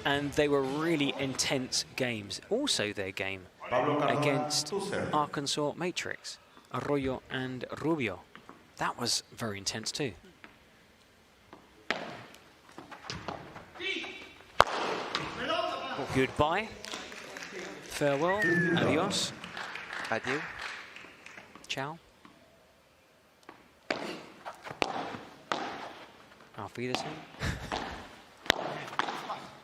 And they were really intense games. Also their game against Arkansas Matrix, Arroyo and Rubio. That was very intense too. Well, goodbye. Farewell. Adios. Adieu. Ciao. Auf Wiedersehen.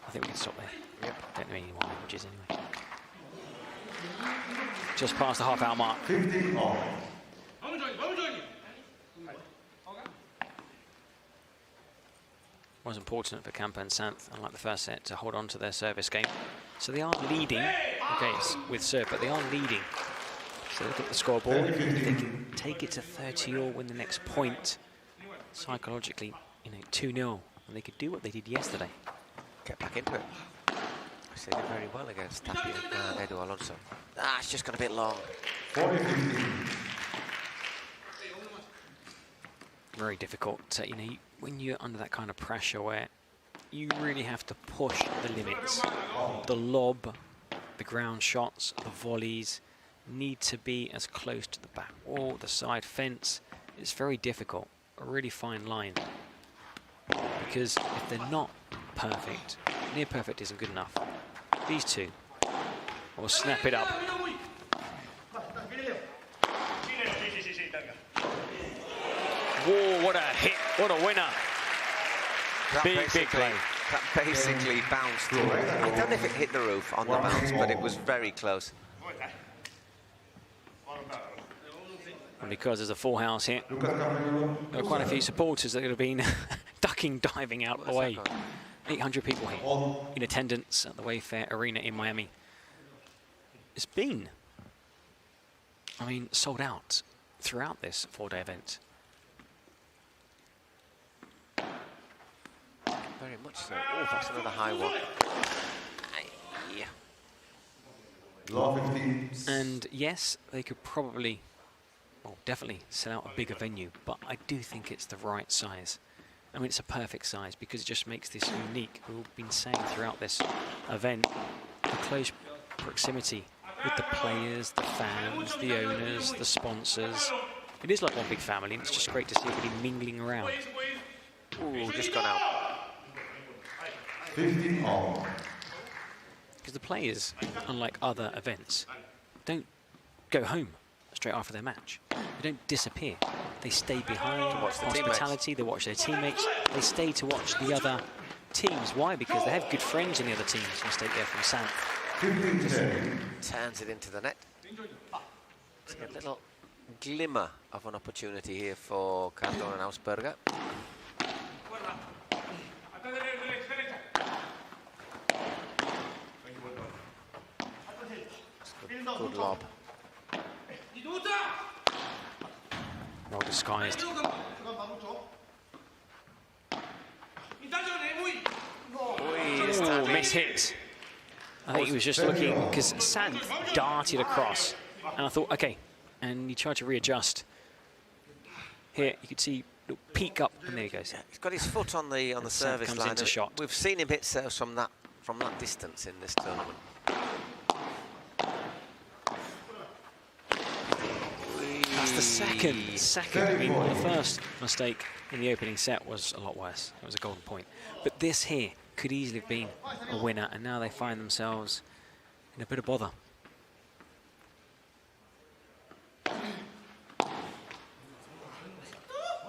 I think we can stop there. Yep. Don't know any more languages anyway. Just past the half-hour mark. 50 all. Was important for Campa and Santh, unlike the first set, to hold on to their service game. So they are leading. Okay, it's with serve, but they are leading. So look at the scoreboard. If they can take it to 30 or win the next point, psychologically, you know, 2-0, and they could do what they did yesterday. Get back into it. They did very well against Tapia and Edu Alonso. It's just got a bit long. 40-50. Very difficult. You know, when you're under that kind of pressure where you really have to push the limits. The lob, the ground shots, the volleys need to be as close to the back wall, the side fence. It's very difficult, a really fine line. Because if they're not perfect, near perfect isn't good enough. These two will snap it up. Whoa, what a hit, what a winner. Big play. That basically bounced. I don't know if it hit the roof on the bounce, but it was very close. And because there's a full house here, there are quite a few supporters that have been ducking, diving out of the way. 800 people here in attendance at the Wayfair Arena in Miami. It's been, I mean, sold out throughout this 4-day event. Very much so. Oh, that's another high one. Yeah. And yes, they could probably, well, definitely sell out a bigger venue, but I do think it's the right size. I mean, it's a perfect size because it just makes this unique. We've been saying throughout this event, the close proximity with the players, the fans, the owners, the sponsors. It is like one big family, and it's just great to see everybody mingling around. Ooh, just gone out. 15 all. Because the players, unlike other events, don't go home straight after their match. They don't disappear. They stay behind, watch the hospitality, they watch their teammates, they stay to watch the other teams. Why? Because they have good friends in the other teams who stay there from Santh. Turns it into the net. It's a little glimmer of an opportunity here for Cardona and Ausberger. Good lob. Well disguised. Oh, miss hit. I think he was just looking, because Santh darted across. And I thought, okay. And he tried to readjust. Here, you could see peek up, and there he goes. He's got his foot on the service comes line. into shot. We've seen him hit serves from that distance in this tournament. That's the second. I mean, the first mistake in the opening set was a lot worse. It was a golden point. But this here could easily have been a winner, and now they find themselves in a bit of bother.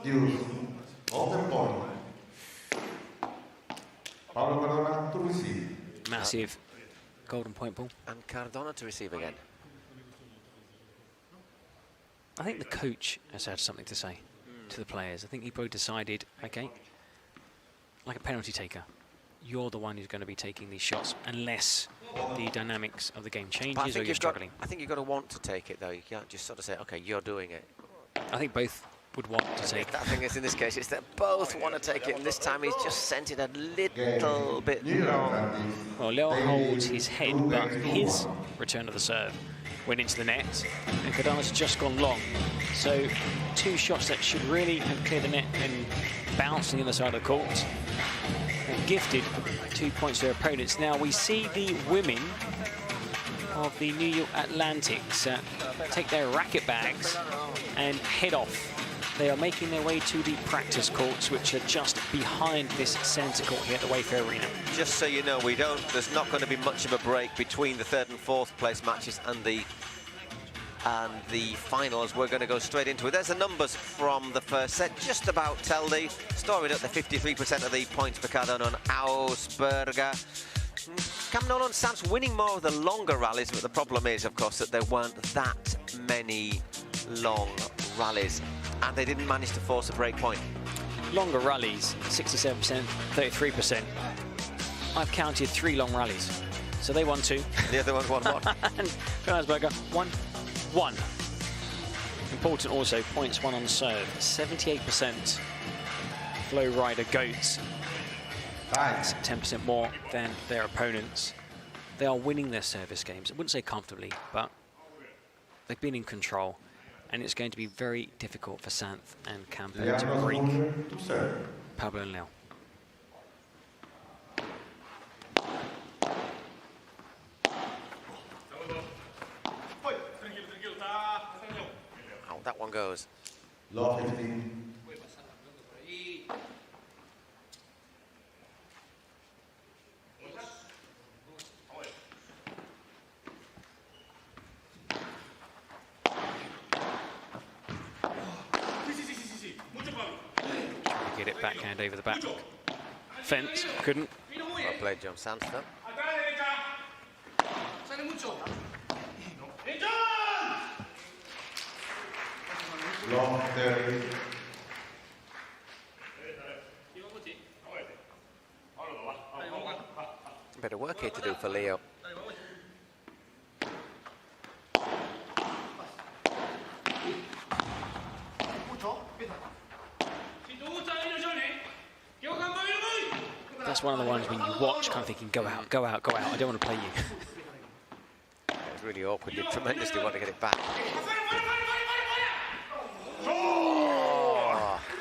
Use of the point. Pablo Cardona to receive. Massive golden point ball. And Cardona to receive again. I think the coach has had something to say to the players. I think he probably decided, okay, like a penalty taker, you're the one who's going to be taking these shots unless the dynamics of the game changes or you're struggling. I think you've got to want to take it, though. You can't just sort of say, okay, you're doing it. I think both would want to take it. I think it's in this case, it's that both want to take it, and this time he's just sent it a little bit long. Well, Leo holds his head, but his return of the serve went into the net, and Cardona's just gone long. So 2 shots that should really have cleared the net and bounced on the other side of the court. And gifted 2 points to their opponents. Now we see the women of the New York Atlantics take their racket bags and head off. They are making their way to the practice courts, which are just behind this centre court here at the Wayfair Arena. Just so you know, there's not going to be much of a break between the 3rd and 4th place matches and the finals. We're going to go straight into it. There's the numbers from the first set. Just about tell the story at the 53% of the points for Cardona and Ausberger. Cam Nolan and Santh winning more of the longer rallies, but the problem is, of course, that there weren't that many long rallies, and they didn't manage to force a break point. Longer rallies, 67%, 33%. I've counted 3 long rallies. So they won 2. The other ones won 1. And Ausberger won 1. Important also, points won on serve. 78% Flowrida goats. That's 10% more than their opponents. They are winning their service games. I wouldn't say comfortably, but they've been in control. And it's going to be very difficult for Santh and Campo to break Pablo and Leo. one goes. Love 15. Get it backhand over the back fence. Couldn't. Well played, John Sandstone. Long 30. A bit of work here to do for Leo. That's one of the ones when you watch, kind of thinking, go out, go out, go out. I don't want to play you. It was really awkward. Did tremendously want to get it back.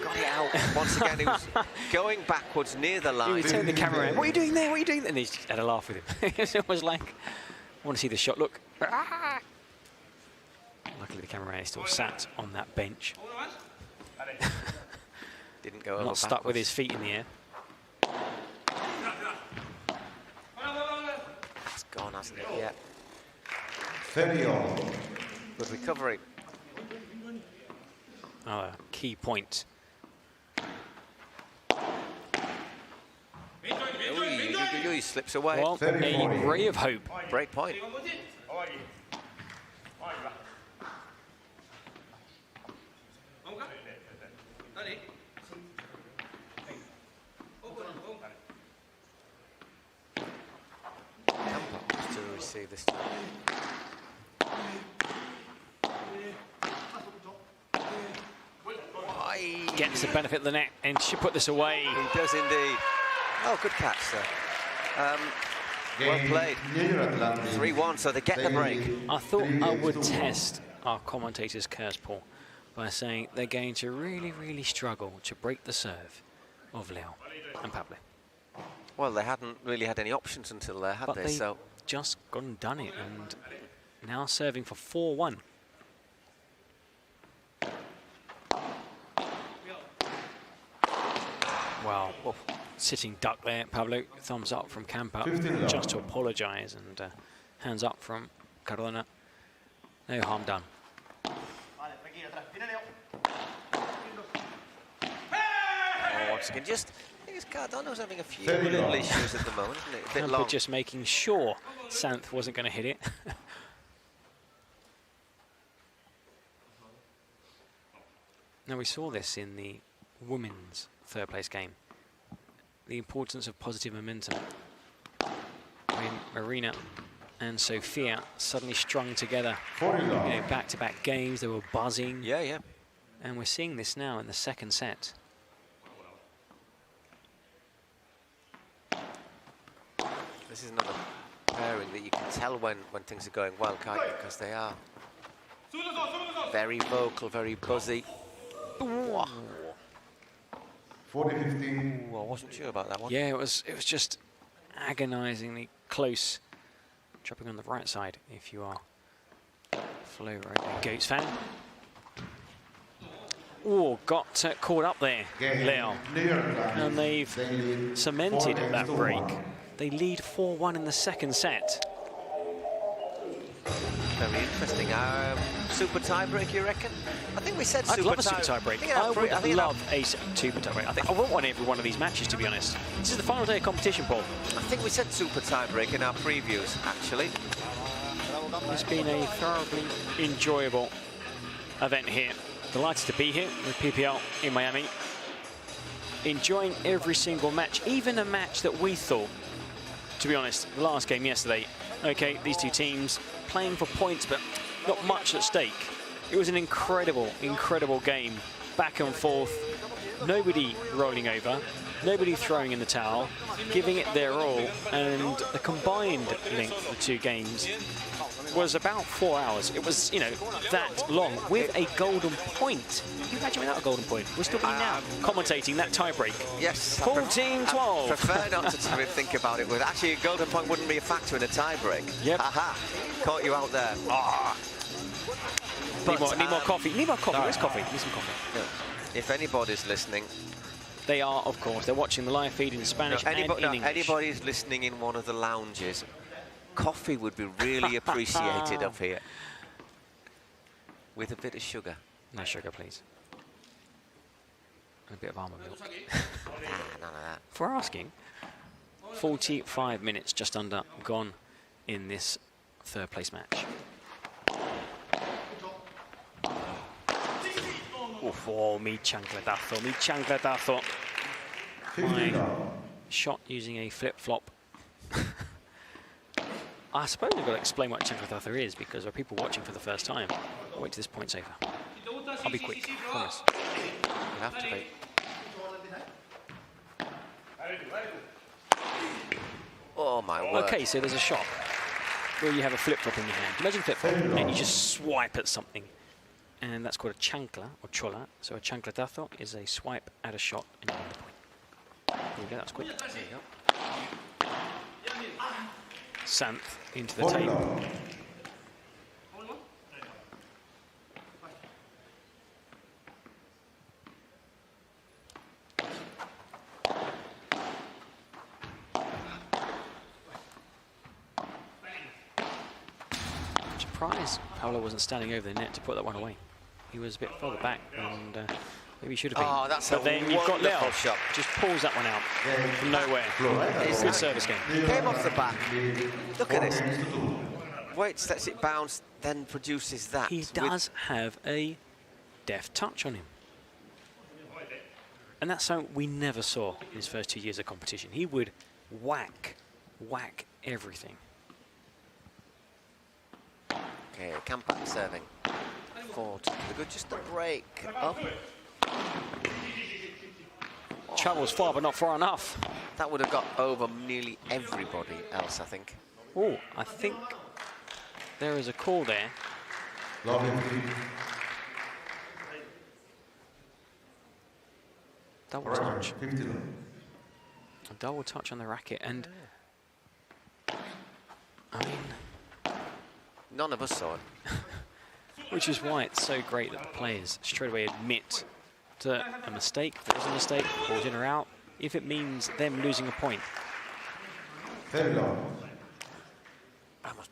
Got it out. Once again, he was going backwards near the line. He was turning the camera around. What are you doing there? What are you doing there? And he just had a laugh with him. It was like, I want to see the shot. Look. Luckily, the cameraman is still sat on that bench. Didn't go over Not stuck backwards. with his feet in the air. It's gone, hasn't it? Yeah. 30 all. Good recovery. Oh, key point. He slips away. Well, a ray of hope. Great point. To receive this time. Gets the benefit of the net and should put this away. He does indeed. Oh, good catch, sir. Well played. 3-1, so they get the break. I thought I would test our commentator's curse, Paul, by saying they're going to really, really struggle to break the serve of Leo and Pablo. Well, they hadn't really had any options until there, had they? So just gone and done it, and now serving for 4-1. Wow, sitting duck there, Pablo. Thumbs up from Campa, just to apologise, and hands up from Cardona. No harm done. oh, once again, I think Cardono's having a few little issues at the moment, isn't it? A bit long. Just making sure Santh wasn't going to hit it. Now, we saw this in the women's third place game. The importance of positive momentum. When Marina and Sofia suddenly strung together, back-to-back games, they were buzzing. Yeah, yeah. And we're seeing this now in the second set. This is another pairing that you can tell when things are going well, can't you? Because they are very vocal, very buzzy. 40-15. I wasn't sure about that one. Yeah, it was just agonisingly close. Dropping on the right side if you are Flowrida Goats fan. Oh, got caught up there, Leo. And they've cemented that break. They lead 4-1 in the second set. Very interesting. Super tiebreak, you reckon? I think we said I'd super love a super tiebreak. I would love a super tiebreak. I want one every one of these matches, to be honest. This is the final day of competition, Paul. I think we said super tiebreak in our previews, actually. It's been a thoroughly enjoyable event here. Delighted to be here with PPL in Miami. Enjoying every single match, even a match that we thought, to be honest, the last game yesterday, okay, these two teams playing for points, but not much at stake. It was an incredible, incredible game, back and forth, nobody rolling over, nobody throwing in the towel, giving it their all, and the combined length of the two games was about 4 hours. It was, you know, that long, with a golden point. Can you imagine without a golden point? We're still being now commentating that tiebreak. Yes. 14-12. I prefer not to think about it. Actually, a golden point wouldn't be a factor in a tiebreak. Yep. Aha. Caught you out there. Need more coffee. Need more coffee. Where's coffee? Need some coffee. No. If anybody's listening, they are, of course. They're watching the live feed in Spanish and in English. Anybody's listening in one of the lounges, coffee would be really appreciated up here. With a bit of sugar. No sugar, please. And a bit of almond milk. None of that. For asking, 45 minutes just under gone in this third place match. Oh, mi chancletazo. My shot using a flip-flop. I suppose I've got to explain what chancletazo is, because there are people watching for the first time. I'll wait till this point's over. I'll be quick, promise. You have to be. Oh my word. Okay, so there's a shot where you have a flip-flop in your hand. Imagine flip-flop, and you just swipe at something. And that's called a chancla, or chola. So a chancletazo is a swipe at a shot, and you win the point. There you go, that's quick. There you go. Santh into the table. Surprised Paolo wasn't standing over the net to put that one away. He was a bit further back, and maybe he should have been. Oh, that's but then you've got Leo. shot. Just pulls that one out from nowhere. Good service game. He came off the back. Look at this. Waits, lets it bounce, then produces that. He does have a deft touch on him. And that's something we never saw in his first 2 years of competition. He would whack everything. Okay, Cancun serving. Forward. Good, just the break up. Travels far, but not far enough. That would have got over nearly everybody else, I think. Oh, I think there is a call there. Double touch. A double touch on the racket, and I mean, none of us saw it. Which is why it's so great that the players straight away admit to a mistake. If there's a mistake, ball's in or out, if it means them losing a point. Vamos,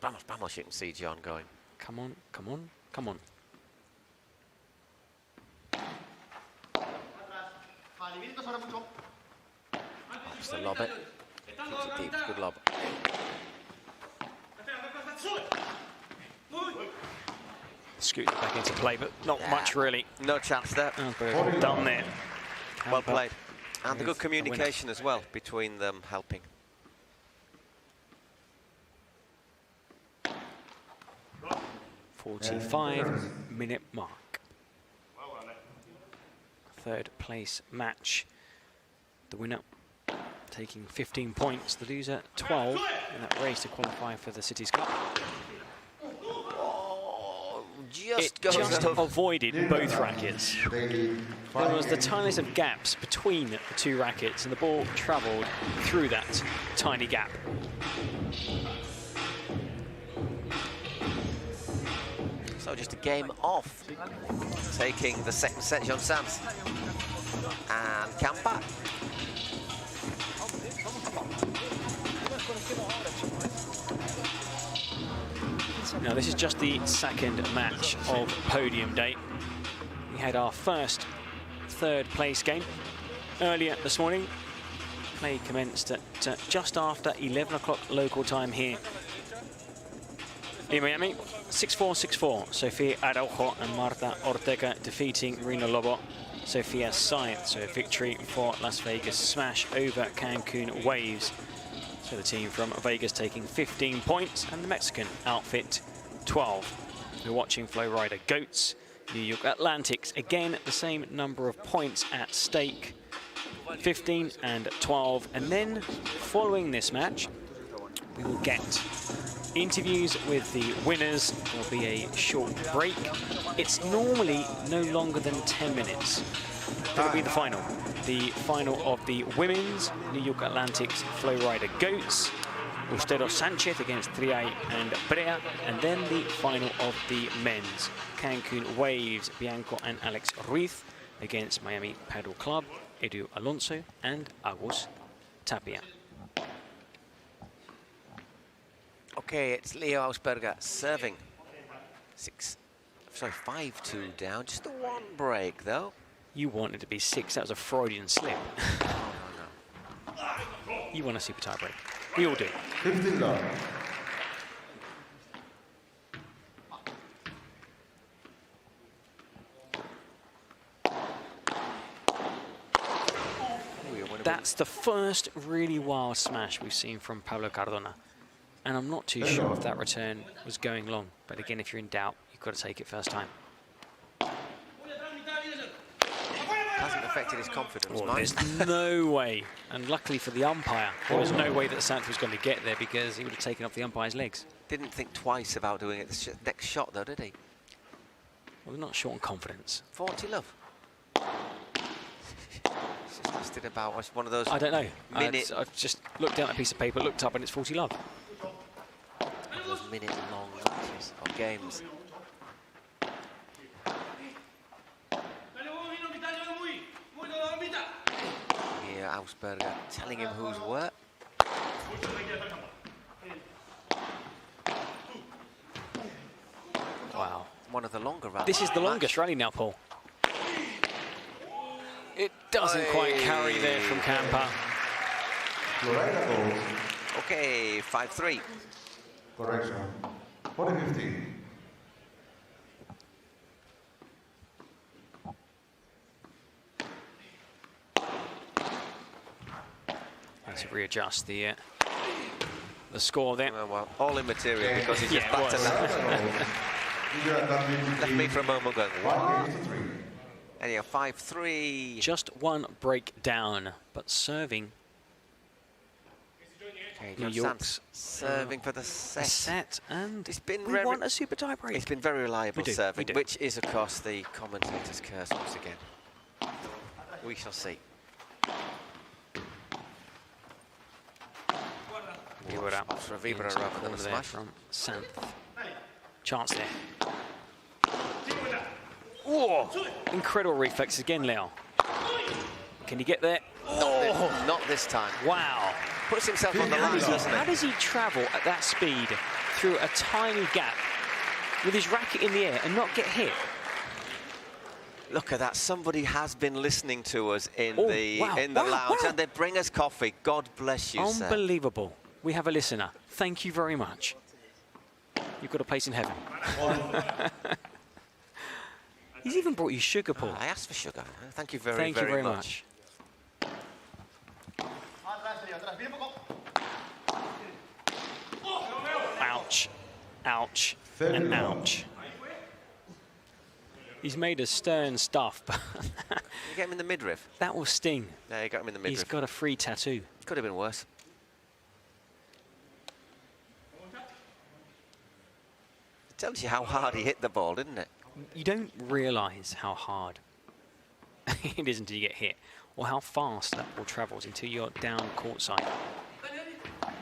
vamos, vamos, you can see John going. Come on, come on, come on. Just to lob it. Keeps it deep, good lob. Scoot it back into play, but not much really. No chance there. Oh, done there. Well played. And the good communication as well between them helping. .45-minute mark. Third place match. The winner taking 15 points, the loser 12 in that race to qualify for the Cities Cup. It just avoided both rackets. There was the tiniest of gaps between the two rackets, and the ball travelled through that tiny gap. So just a game off, taking the second set, John Sanz. And Cancun. Now, this is just the second match of Podium Day. We had our first third place game earlier this morning. Play commenced at just after 11 o'clock local time here in Miami. 6-4, 6-4. Sofia Araujo and Marta Ortega defeating Rina Lobo. Sofia's side, so a victory for Las Vegas smash over Cancun Waves. So the team from Vegas taking 15 points and the Mexican outfit 12. We're watching Flowrida Goats, New York Atlantics. Again, the same number of points at stake, 15 and 12. And then following this match, we will get interviews with the winners. There'll be a short break. It's normally no longer than 10 minutes. That'll be the final. The final of the women's New York Atlantics Flowrida Goats. Ustero Sanchez against Triay and Brea, and then the final of the men's. Cancun Waves, Bianco and Alex Ruiz against Miami Padel Club, Edu Alonso and Agus Tapia. Okay, it's Leo Ausberger serving. 5-2 down, just the one break though. You wanted to be 6, that was a Freudian slip. Oh, no. You want a super tie break. We all do. 15 love. That's the first really wild smash we've seen from Pablo Cardona. And I'm not too sure if that return was going long. But again, if you're in doubt, you've got to take it first time. Hasn't affected his confidence, Well, there's no way. And luckily for the umpire, there was no way that Sant was going to get there because he would have taken off the umpire's legs. Didn't think twice about doing it the next shot, though, did he? Well, not short on confidence. 40 love. It's just lasted about one of those. I don't know. I've just looked down at a piece of paper, looked up, and it's 40 love. One of those minute-long matches or games. Here, Ausberger telling him who's where. Wow. One of the longer rallies. This is the longest rally now, Paul. It doesn't quite carry there from Campa. Flowrida goes. Okay, 5-3. Correction. 40-15. Let's readjust the score there. Well, all immaterial because he's just back to that. Left me for a moment going, what? Anyhow, 5-3. Just one break down, but serving. Okay, New York's serving for the set. And it's been we want a super tie break. It's been very reliable serving, we do. which is, of course, the commentator's curse once again. We shall see. For a Vibra rather than a smash. From Sant. Chance there. Whoa! Incredible reflexes again, Leo. Can he get there? Not this time. Wow. Puts himself on the line, doesn't he? How does he travel at that speed through a tiny gap with his racket in the air and not get hit? Look at that. Somebody has been listening to us in the lounge, and they bring us coffee. God bless you, sir. Unbelievable. We have a listener. Thank you very much. You've got a place in heaven. He's even brought you sugar, Paul. I asked for sugar. Thank you very much. Ouch. Ouch. And ouch. He's made a stern stuff, but You get him in the midriff. that will sting. Yeah, you got him in the midriff. He's got a free tattoo. Could have been worse. It tells you how hard he hit the ball, didn't it? You don't realise how hard it is until you get hit, or how fast that ball travels until you're down courtside.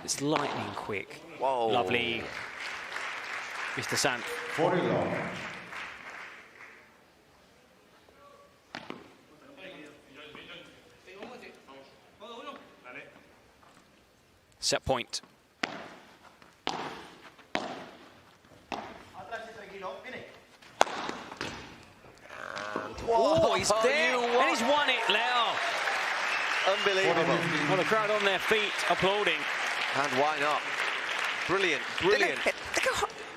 It's lightning quick. Whoa. Lovely. Mr. Sant. 40 long. Set point. Oh, he's there, and he's won it, Leo. Unbelievable. Well, the crowd on their feet applauding. And why not? Brilliant, brilliant.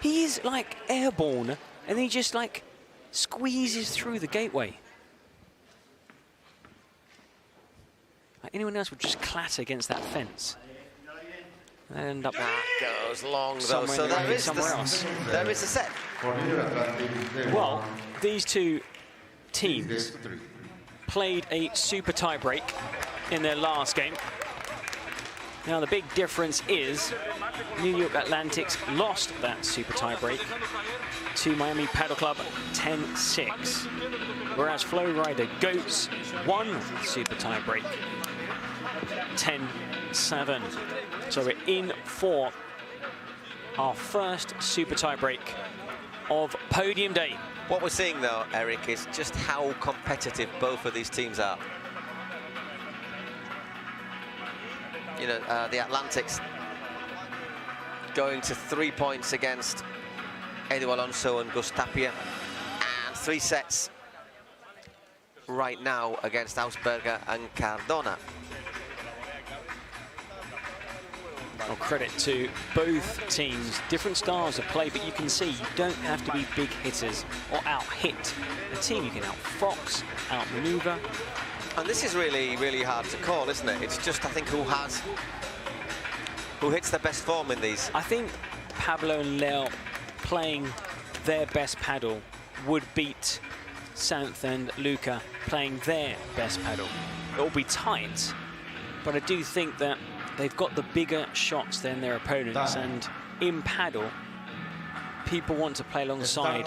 He's like airborne, and he just like squeezes through the gateway. Like anyone else would just clatter against that fence. And end up that goes long though, somewhere so there is somewhere else. There is a set. Well, these two teams played a super tie break in their last game. Now the big difference is New York Atlantics lost that super tie break to Miami Padel Club 10-6, whereas Flowrida Goats won super tie break 10-7. So we're in for our first super tiebreak of Podium Day. What we're seeing, though, Eric, is just how competitive both of these teams are. You know, the Atlantics going to 3 points against Edu Alonso and Gus Tapia, and 3 sets right now against Ausberger and Cardona. Well, credit to both teams. Different styles of play, but you can see you don't have to be big hitters or out-hit a team. You can out-fox, out-maneuver. And this is really, really hard to call, isn't it? It's just, I think, who hits the best form in these. I think Pablo and Leo playing their best paddle would beat Santh and Luca playing their best paddle. It'll be tight, but I do think that they've got the bigger shots than their opponents, and in paddle, people want to play alongside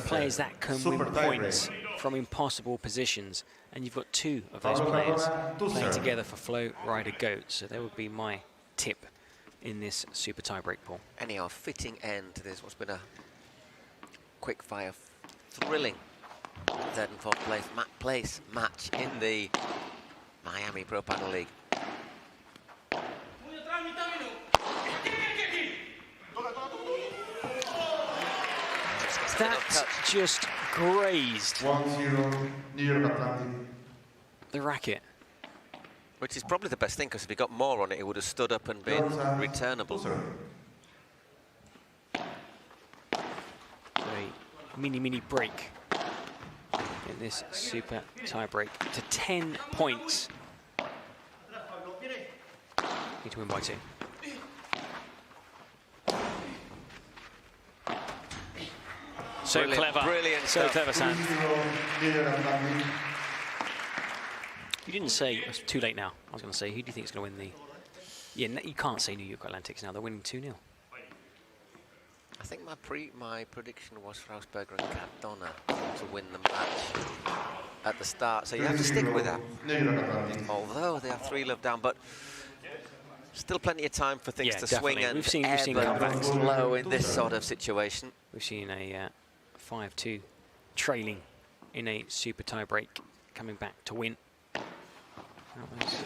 players that can win points from impossible positions, and you've got 2 of those players playing together for Flowrida Goat, so that would be my tip in this super tiebreak, Paul. Anyhow, fitting end to this. What's been a quick-fire, thrilling 3rd and 4th place match in the Miami Pro Padel League. That just grazed 1-0, New York Atlantic. the racket. Which is probably the best thing, because if he got more on it, it would have stood up and been returnable. A mini break in this super tiebreak to 10 points. Need to win by 2. So clever. Brilliant. So clever, Sam. You didn't say, it's too late now. I was going to say, who do you think is going to win the... Yeah, you can't say New York Atlantics now. They're winning 2-0. I think my prediction was for Ausberger and Cardona to win the match at the start. So you have to stick with that. Although they are 3-love down, but still plenty of time for things to swing and we've seen comebacks low in this sort of situation. We've seen a 5-2 trailing in a super tiebreak, coming back to win. That was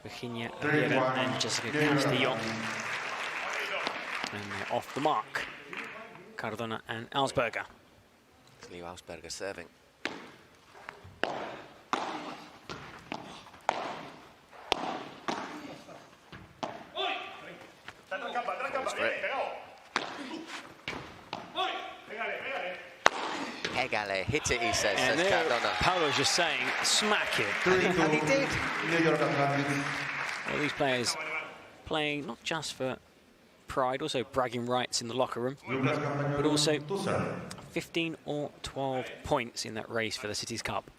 Virginia Riera and Jessica Castillo. And they're off the mark. Cardona and Ausberger. Leo Ausberger serving. Pegale, hit it, he says. And there, Paolo's just saying, smack it. And he did. Well, these players playing not just for pride, also bragging rights in the locker room, but also 15 or 12 points in that race for the Cities Cup.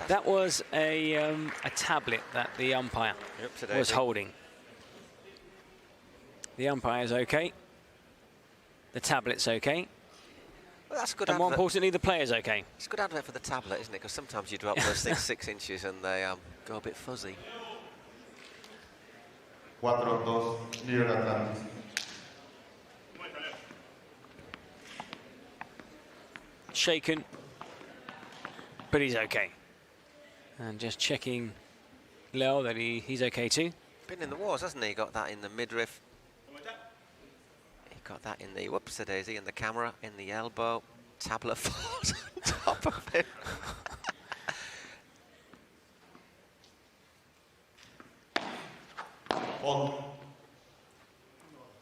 That was a tablet that the umpire was holding. The umpire's okay. The tablet's okay. Well, that's good. And more importantly, the player's okay. It's a good advert for the tablet, isn't it? Because sometimes you drop those things 6 inches and they go a bit fuzzy. 4-2, New York Atlantic. Shaken, but he's okay. And just checking Leo that he's okay too. Been in the wars, hasn't he? Got that in the midriff. He got that in the whoops-a-daisy, in the camera, in the elbow. Tablet falls on top of him.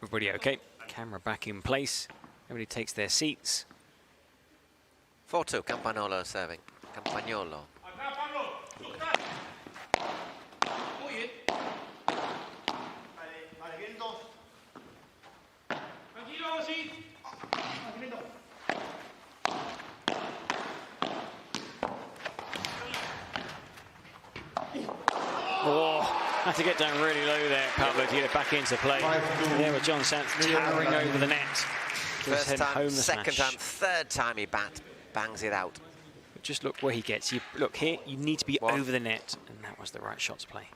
Everybody okay? Camera back in place. Everybody takes their seats. 4-2, Campagnolo serving. Campagnolo. Had to get down really low there, Pablo, to get it back into play. There with John Sant towering over the net. First time, second time, third time he bangs it out. But just look where he gets. Look here, you need to be over the net, and that was the right shot to play.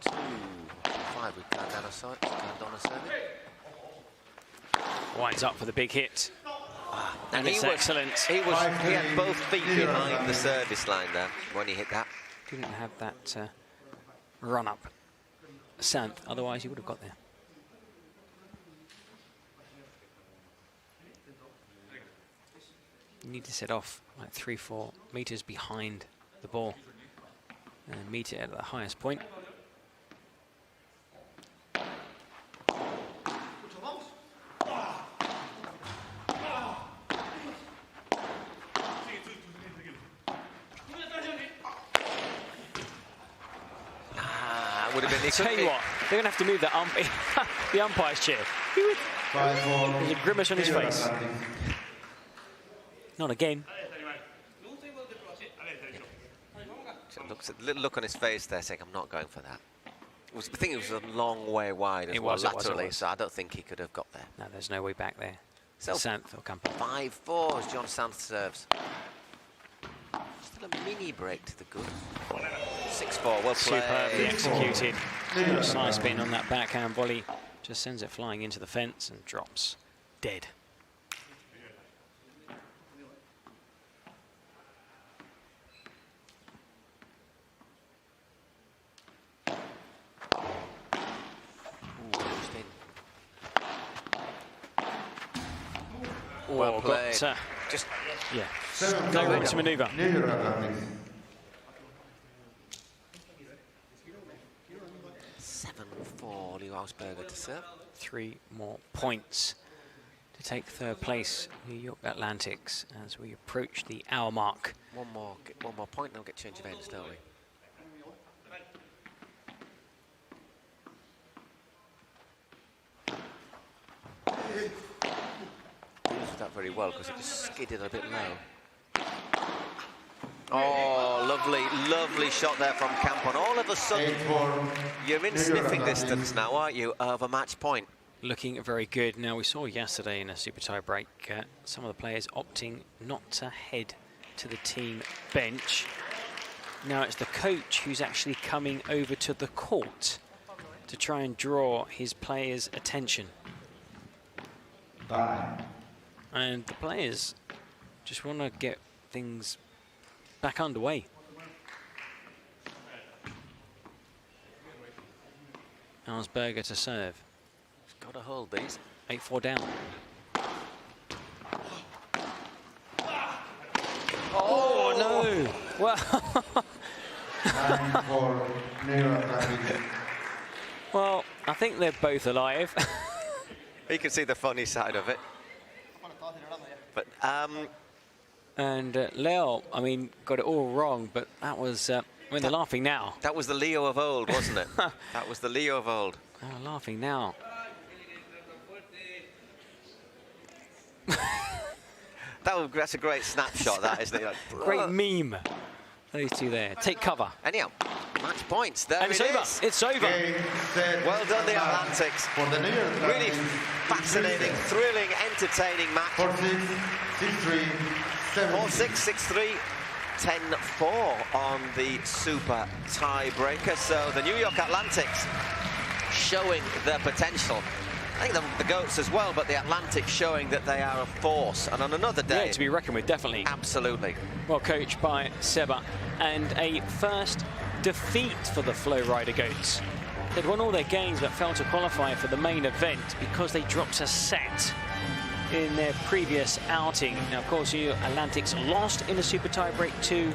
5-2 with Cardona serving. Winds up for the big hit. And it's excellent. He had both feet behind the service line there when he hit that. Didn't have that run up, Sant, otherwise he would have got there. You need to set off like 3-4 meters behind the ball and meet it at the highest point. I tell you what, they're going to have to move the umpire's chair. There's a grimace on his face. Not again. Little look on his face there saying, I'm not going for that. I think it was a long way wide as well, laterally, so I don't think he could have got there. No, there's no way back there. So, Sant or Campo. 5-4 as John Sant serves. Still a mini break to the good. 6-4, well played. Superbly executed. Nice spin on that backhand volley. Just sends it flying into the fence and drops dead. Well played. Just no room to manoeuvre. 7-4, Leo Ausberger to serve. 3 more points to take third place, New York Atlantics, as we approach the hour mark. One more point, then we'll get change of ends, don't we? Used that very well because it just skidded a bit low. Oh, lovely shot there from Cancun. All of a sudden, you're in sniffing distance now, aren't you, of a match point? Looking very good. Now, we saw yesterday in a super tie break, some of the players opting not to head to the team bench. Now it's the coach who's actually coming over to the court to try and draw his players' attention. And the players just want to get things back underway. Ausberger to serve. He's got to hold these. 8-4 down. Oh no! Well, well, I think they're both alive. You can see the funny side of it. But and Leo, I mean, got it all wrong, but that was. I mean, they're laughing now. That was the Leo of old, wasn't it? That was the Leo of old. They're laughing now. That's a great snapshot, that, isn't it? Like, great meme. Those two there. Take cover. Anyhow, match points. There and it is. It's over. Well done, the Atlantics. Really fascinating, thrilling, entertaining match. 4-6, 6-3, 4-6, 6-3, 10-4 on the super tiebreaker. So the New York Atlantics showing their potential. I think the Goats as well, but the Atlantics showing that they are a force. And on another day... Yeah, to be reckoned with, definitely. Absolutely. Well coached by Seba. And a first defeat for the Flowrida Goats. They'd won all their games but failed to qualify for the main event because they dropped a set in their previous outing. Now, of course, you Atlantics lost in the super tiebreak to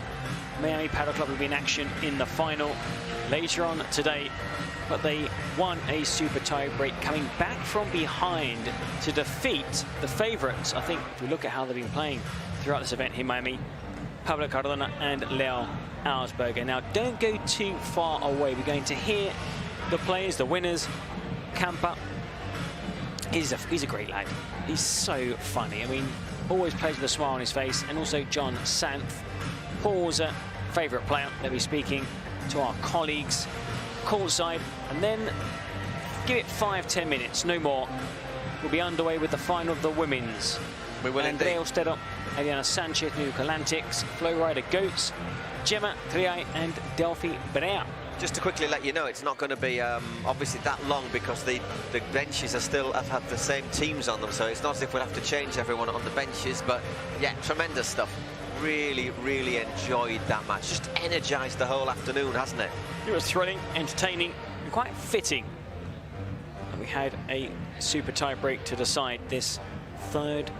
Miami Paddle Club, will be in action in the final later on today. But they won a super tiebreak, coming back from behind to defeat the favourites. I think if we look at how they've been playing throughout this event here in Miami, Pablo Cardona and Leo Ausberger. Now, don't go too far away. We're going to hear the players, the winners. Campa, he's a great lad. He's so funny. I mean, always plays with a smile on his face. And also John Santh, Paul's favourite player. They'll be speaking to our colleagues courtside. And then give it 5-10 minutes, no more. We'll be underway with the final of the women's. We will indeed. Andrea Ostedo, Eliana Sanchez, New Galantics, Flowrida Goats, Gemma Triay and Delphi Brea. Just to quickly let you know, it's not going to be obviously that long because the benches are still have the same teams on them, so it's not as if we'll have to change everyone on the benches. But yeah, tremendous stuff. Really, really enjoyed that match. Just energised the whole afternoon, hasn't it? It was thrilling, entertaining, and quite fitting. And we had a super tie-break to decide this third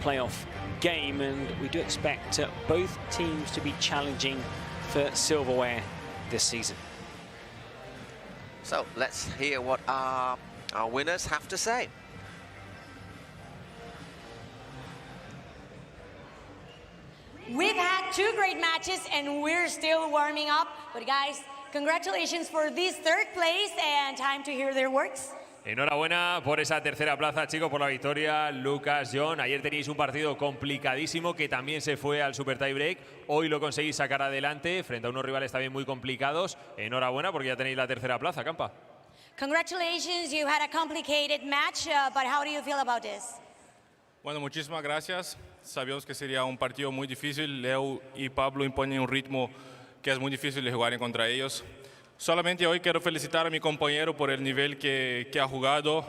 playoff game, and we do expect both teams to be challenging for silverware this season. So let's hear what our winners have to say. We've had 2 great matches and we're still warming up. But guys, congratulations for this 3rd place and time to hear their words. Enhorabuena por esa tercera plaza, chicos, por la victoria. Lucas, John, ayer teníais un partido complicadísimo que también se fue al super tiebreak. Hoy lo conseguís sacar adelante frente a unos rivales también muy complicados. Enhorabuena porque ya tenéis la tercera plaza, Campa. Congratulations, you had a complicated match, but how do you feel about this? Bueno, muchísimas gracias. Sabíamos que sería un partido muy difícil. Leo y Pablo imponen un ritmo que es muy difícil de jugar contra ellos. Solamente hoy quiero felicitar a mi compañero por el nivel que ha jugado.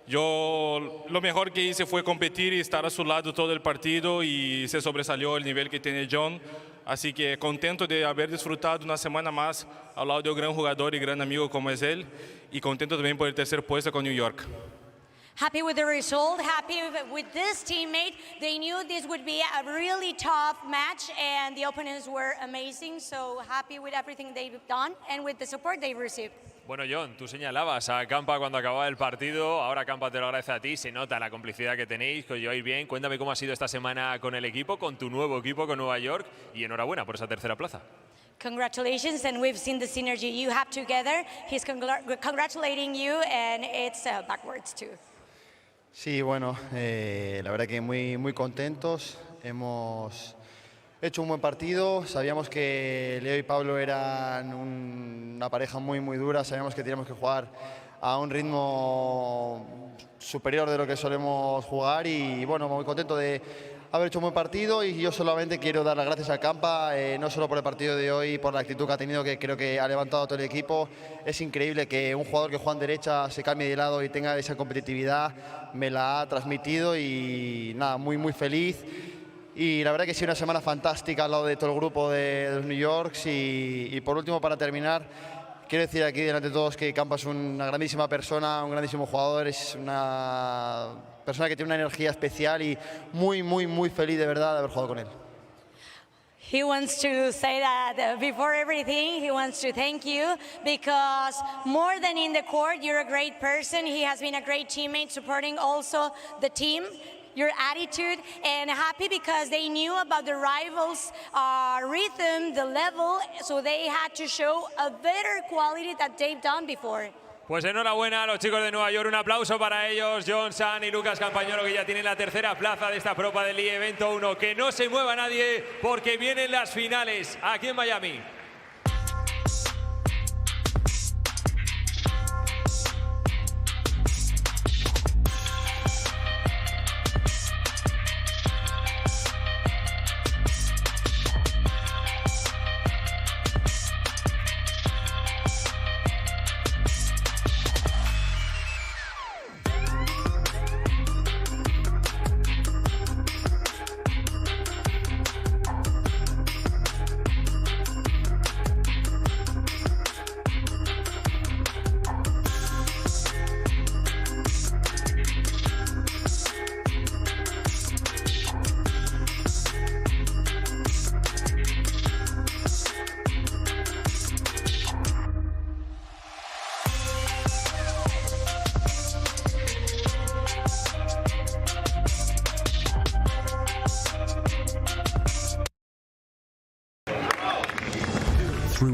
Yo lo mejor que hice fue competir y estar a su lado todo el partido y se sobresalió el nivel que tiene John. Así que contento de haber disfrutado una semana más al lado de un gran jugador y gran amigo como es él. Y contento también por el tercer puesto con New York. Happy with the result, happy with this teammate. They knew this would be a really tough match and the opponents were amazing. So happy with everything they've done and with the support they've received. Bueno, John, tú señalabas a Campa cuando acababa el partido. Ahora Campa te lo agradece a ti. Se nota la complicidad que tenéis, que os lleváis bien. Cuéntame cómo ha sido esta semana con el equipo, con tu nuevo equipo, con Nueva York. Y enhorabuena por esa tercera plaza. Congratulations, and we've seen the synergy you have together. He's congratulating you and it's backwards too. Sí, bueno, la verdad que muy contentos. Hemos hecho un buen partido. Sabíamos que Leo y Pablo eran una pareja muy dura. Sabíamos que teníamos que jugar a un ritmo superior de lo que solemos jugar. Y bueno, muy contento de haber hecho un buen partido. Y yo solamente quiero dar las gracias a Campa, no solo por el partido de hoy, por la actitud que ha tenido, que creo que ha levantado todo el equipo. Es increíble que un jugador que juega en derecha se cambie de lado y tenga esa competitividad. Me la ha transmitido y nada, muy feliz. Y la verdad que ha sido una semana fantástica al lado de todo el grupo de los New Yorks. Y por último, para terminar, quiero decir aquí delante de todos que Campa es una grandísima persona, un grandísimo jugador, es una persona que tiene una energía especial y muy feliz de verdad de haber jugado con él. He wants to say that before everything, he wants to thank you because more than in the court, you're a great person. He has been a great teammate, supporting also the team, your attitude, and happy because they knew about the rivals' rhythm, the level, so they had to show a better quality that they've done before. Pues enhorabuena a los chicos de Nueva York, un aplauso para ellos, John San y Lucas Campañolo, que ya tienen la tercera plaza de esta Pro Padel League Evento 1. Que no se mueva nadie porque vienen las finales aquí en Miami.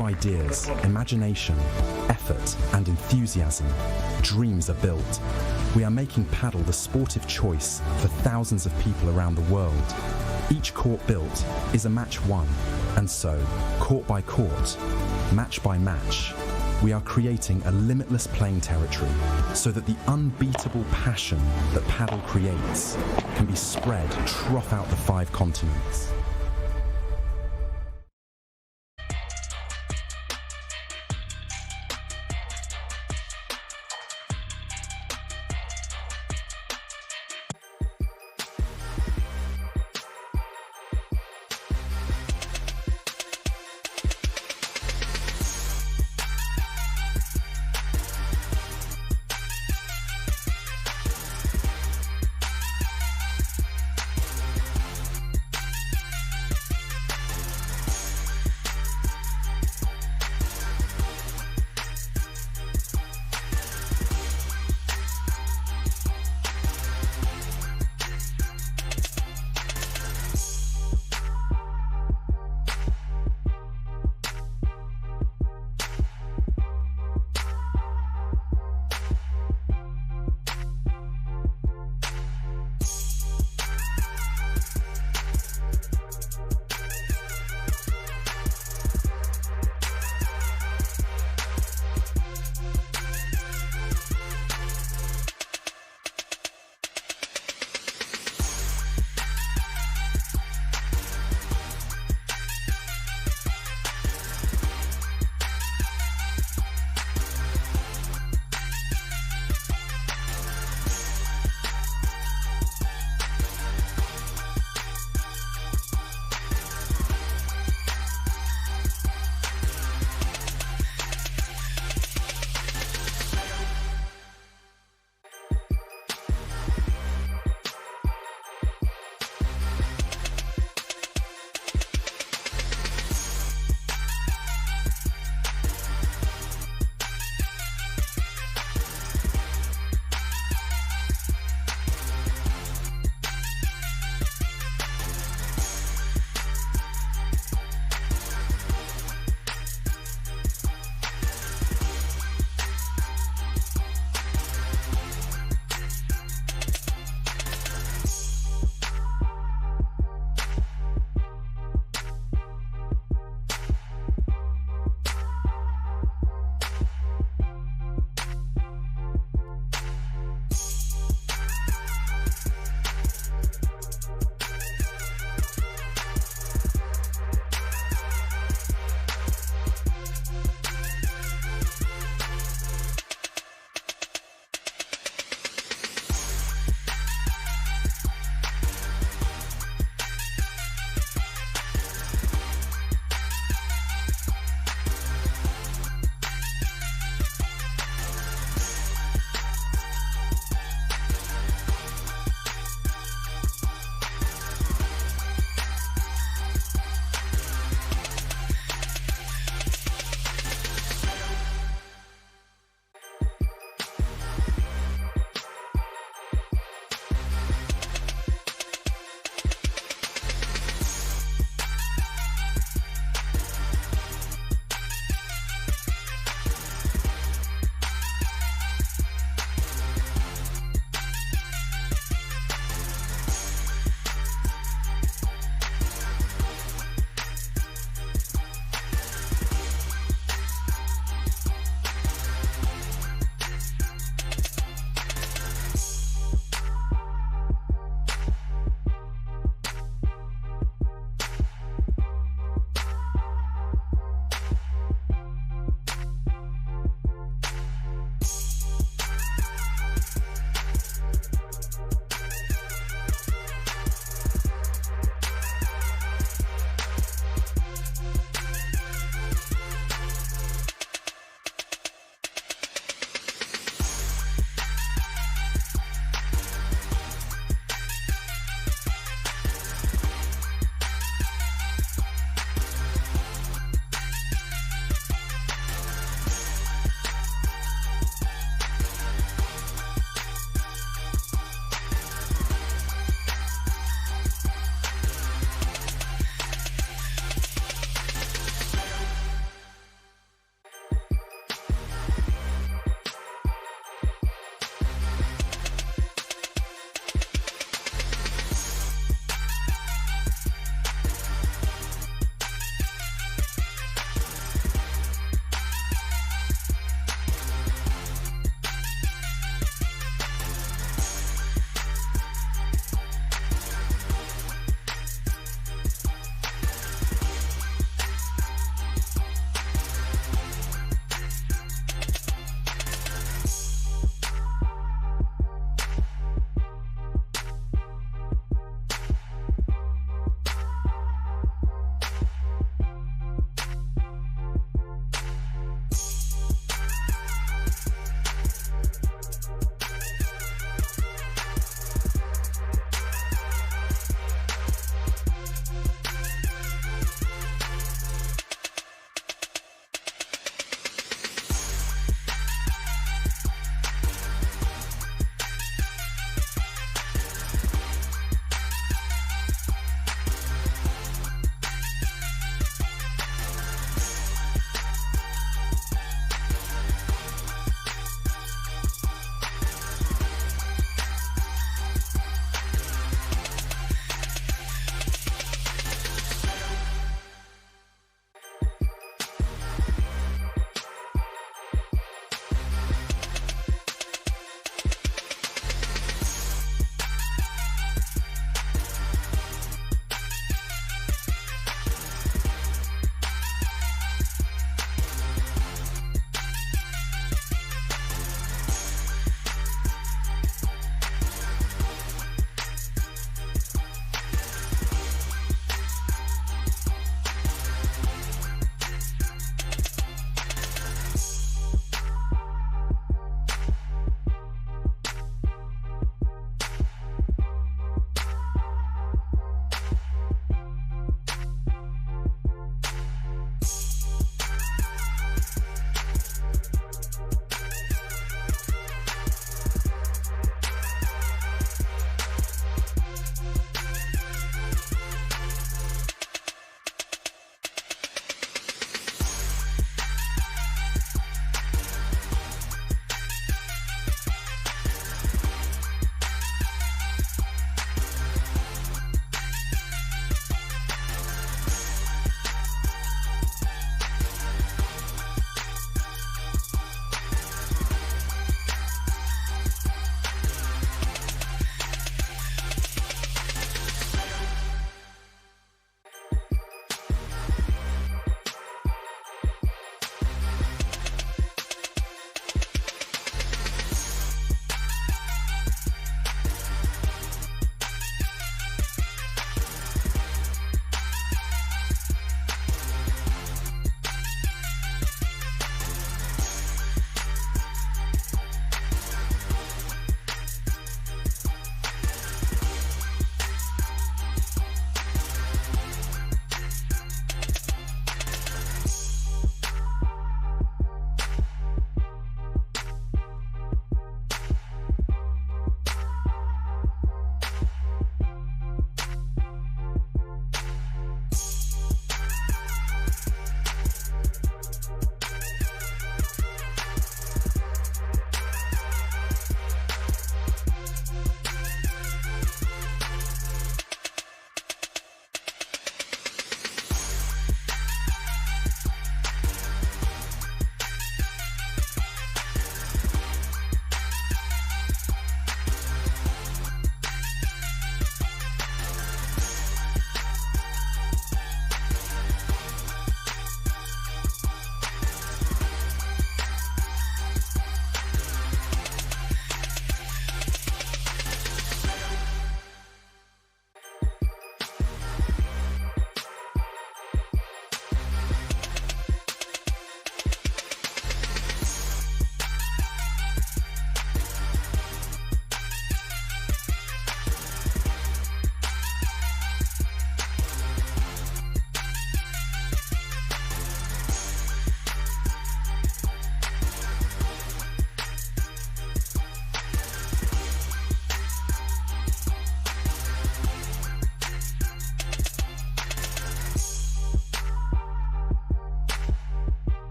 Through ideas, imagination, effort, and enthusiasm, dreams are built. We are making paddle the sport of choice for thousands of people around the world. Each court built is a match won, and so, court by court, match by match, we are creating a limitless playing territory so that the unbeatable passion that paddle creates can be spread throughout the 5 continents.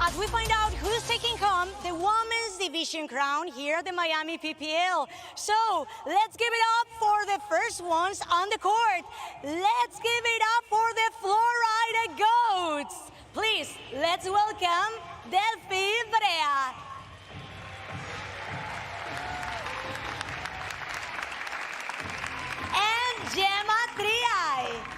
as we find out who's taking home the women's division crown here at the Miami PPL. So let's give it up for the first ones on the court. Let's give it up for the Flowrida Goats. Please, let's welcome Delphi Brea. And Gemma Triay.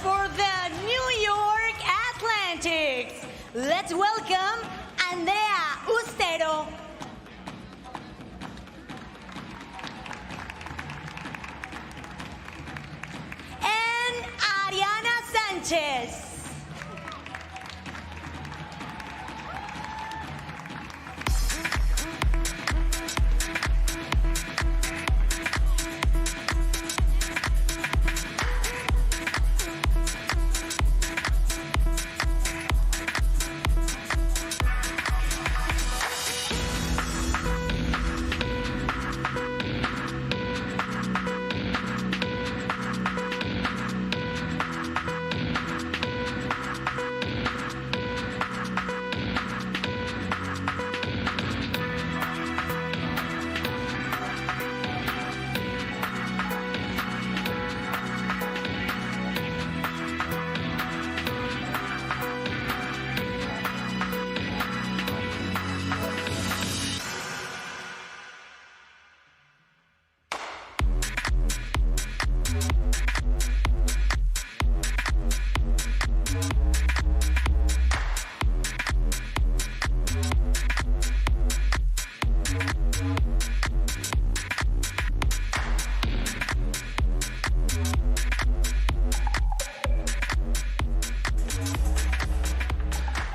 For the New York Atlantics, let's welcome Andrea Ustero. And Ariana Sanchez.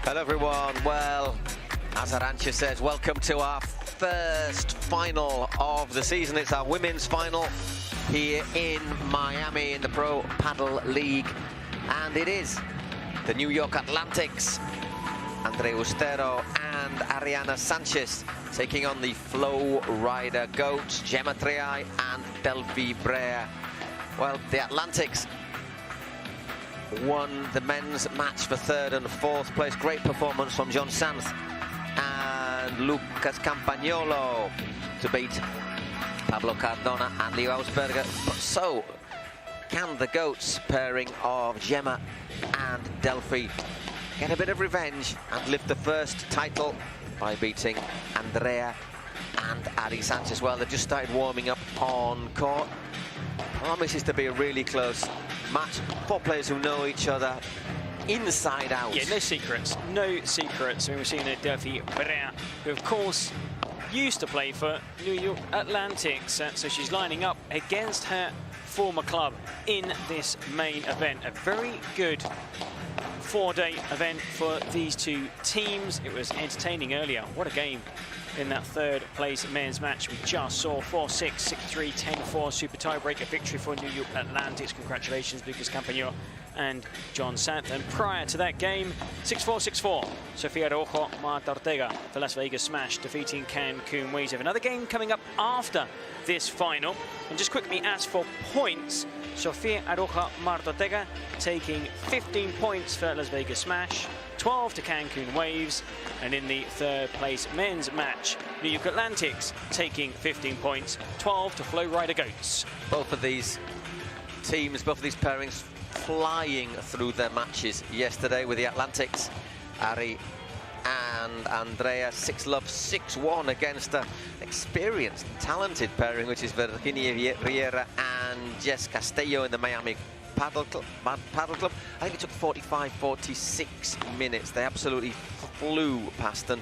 Hello everyone, well, as Arancha says, welcome to our first final of the season. It's our women's final here in Miami in the Pro Padel League, and it is the New York Atlantics, Andrea Ustero and Ariana Sanchez, taking on the Flowrida Goats, Gemma Triay and Delphi Brea. Well, the Atlantics won the men's match for third and fourth place. Great performance from John Sanz and Lucas Campagnolo to beat Pablo Cardona and Leo Ausberger. But so can the Goats pairing of Gemma and Delphi get a bit of revenge and lift the first title by beating Andrea and Ari Sanchez? Well, they've just started warming up on court. Promises to be a really close match. Four players who know each other inside out. Yeah, no secrets. No secrets. I mean, we're seeing Delphi Brea, who of course used to play for New York Atlantics, so she's lining up against her former club in this main event. A very good four-day event for these two teams. It was entertaining earlier. What a game in that third place men's match. We just saw 4-6, 6-3, 10-4 super tiebreak, a victory for New York Atlantics. Congratulations, Lucas Campagnolo and John Sant. And prior to that game, 6-4, 6-4, Sofia Rojo, Marta Ortega for Las Vegas Smash, defeating Cancun Waves. We have another game coming up after this final. And just quickly, as for points, Sofia Aroja, Marta Ortega taking 15 points for Las Vegas Smash, 12 to Cancun Waves, and in the third place men's match, New York Atlantics taking 15 points, 12 to Flowrida Goats. Both of these teams, both of these pairings flying through their matches yesterday with the Atlantics. Ari and Andrea 6-love, 6-1 against an experienced and talented pairing, which is Virginia Riera and Jess Castillo in the Miami Padel Club. I think it took 45, 46 minutes. They absolutely flew past, and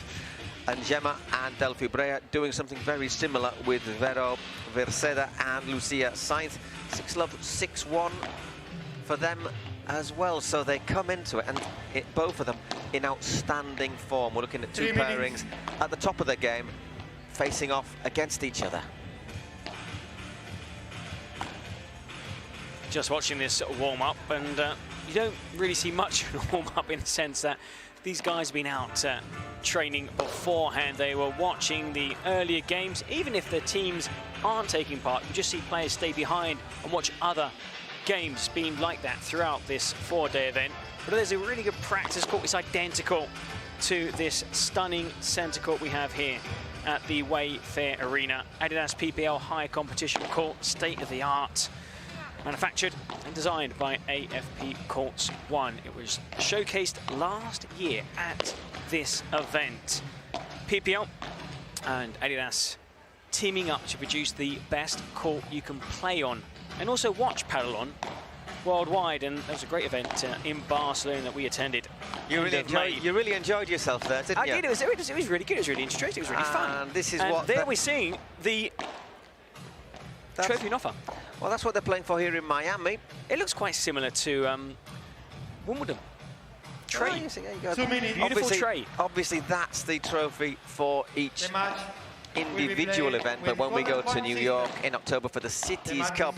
Gemma and Delphi Brea doing something very similar with Vero Verceda and Lucia Sainz. 6-love, 6-1. for them as well. So they come into it, and both of them in outstanding form. We're looking at two pairings at the top of their game, facing off against each other. Just watching this warm-up, and you don't really see much of a warm-up in the sense that these guys have been out training beforehand. They were watching the earlier games. Even if their teams aren't taking part, you just see players stay behind and watch other games. It's been like that throughout this 4-day event. But there's a really good practice court. It's identical to this stunning centre court we have here at the Wayfair Arena. Adidas PPL high competition court, state-of-the-art. Manufactured and designed by AFP Courts 1. It was showcased last year at this event. PPL and Adidas teaming up to produce the best court you can play on and also watch paddle on worldwide. And that was a great event in Barcelona that we attended. You really enjoyed yourself there, didn't you? I did. It was really good. It was really interesting. It was really fun. And this is and what there we're seeing the trophy and offer. Well, that's what they're playing for here in Miami. It looks quite similar to Wimbledon. Tray. Oh, yes, there you go. 2 minutes. Beautiful tray. Obviously, that's the trophy for each individual event, but when we go to New York in October for the Cities Cup,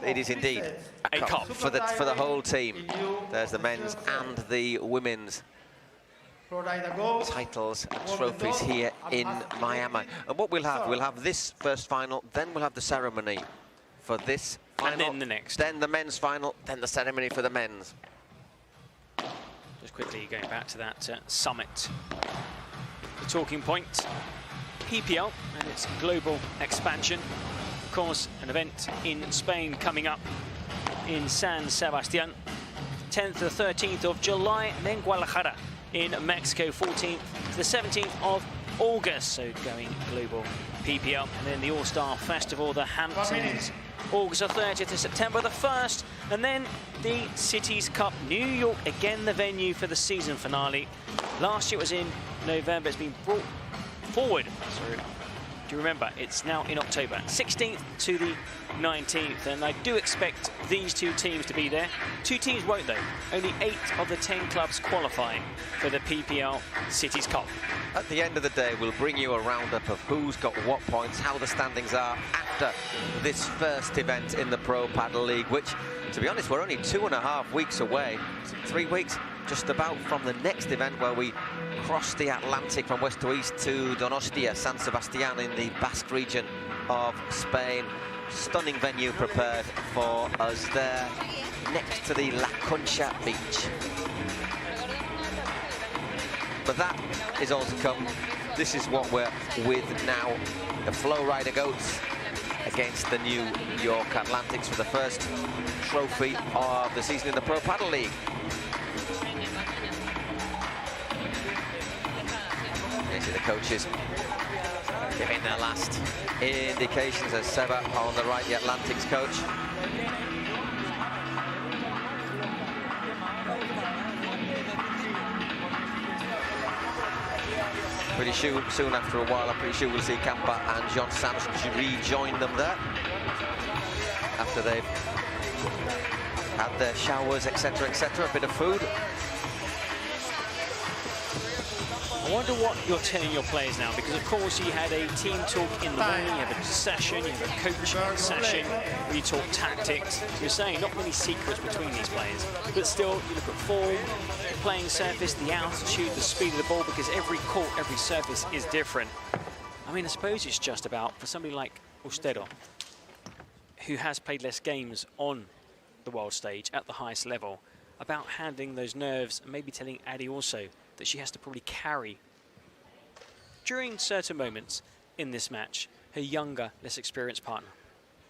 it is indeed a cup for the whole team. There's the men's and the women's titles and trophies here in Miami. And what we'll have this first final, then we'll have the ceremony for this final, and then the next, then the men's final, then the ceremony for the men's. Just quickly going back to that summit, the talking point, PPL and its global expansion. Of course, an event in Spain coming up in San Sebastian, 10th to the 13th of July, and then Guadalajara in Mexico, 14th to the 17th of August. So going global PPL, and then the All-Star Festival, the Hamptons, August the 30th to September the 1st, and then the Cities Cup, New York, again the venue for the season finale. Last year it was in November, it's been brought forward. So, do you remember? It's now in October, 16th to the 19th, and I do expect these two teams to be there. Two teams won't though. Only 8 of the 10 clubs qualifying for the PPL Cities Cup. At the end of the day, we'll bring you a roundup of who's got what points, how the standings are after this first event in the Pro Padel League, which, to be honest, we're only 2.5 weeks away, 3 weeks just about from the next event where we cross the Atlantic from west to east to Donostia, San Sebastian in the Basque region of Spain. Stunning venue prepared for us there, next to the La Concha beach. But that is all to come. This is what we're with now. The Flowrida Goats against the New York Atlantics for the first trophy of the season in the Pro Padel League. You see the coaches giving their last indications as Seba on the right, the Atlantics coach. Pretty soon after a while, I'm pretty sure we'll see Campa and John Santos rejoin them there after they've had their showers, etc., etc., a bit of food. I wonder what you're telling your players now, because of course you had a team talk in the morning, you have a session, you have a coaching session where you talk tactics. You're saying not many secrets between these players, but still you look at form, the playing surface, the altitude, the speed of the ball, because every court, every surface is different. I mean, I suppose it's just about, for somebody like Ustero, who has played less games on the world stage at the highest level, about handling those nerves and maybe telling Adi also that she has to probably carry, during certain moments in this match, her younger, less experienced partner.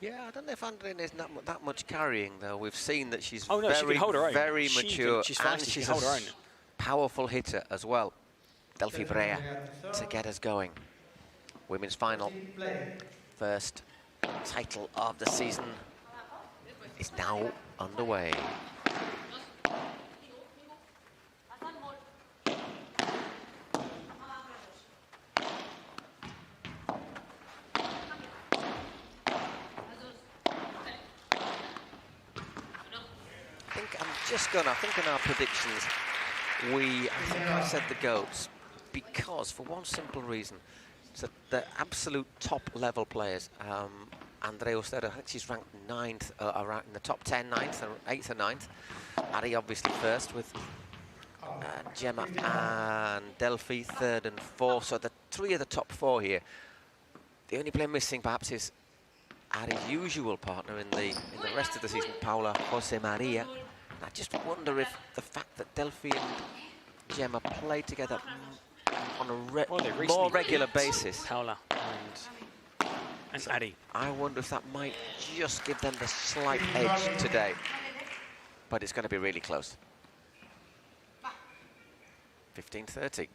Yeah, I don't know if Andrine is that much carrying, though. We've seen that she's she can hold her own. very mature, she's and feisty, she's hold her own. Powerful hitter as well. Delphi Brea to get us going. Women's final, first title of the season is now underway. just gone, I think in our predictions, I said the goats, because for one simple reason, so the absolute top level players, Andrea Ostedo, I think she's ranked 9th, around in the top 10, 9th, or 8th or 9th. Ari obviously first with Gemma and Delphi 3rd and 4th. So the 3 of the top 4 here. The only player missing perhaps is Ari's usual partner in the rest of the season, Paula Jose Maria. And I just wonder if the fact that Delphi and Gemma play together on a more regular basis. Paula and Ari. I wonder if that might just give them the slight edge today. But it's going to be really close. 15:30.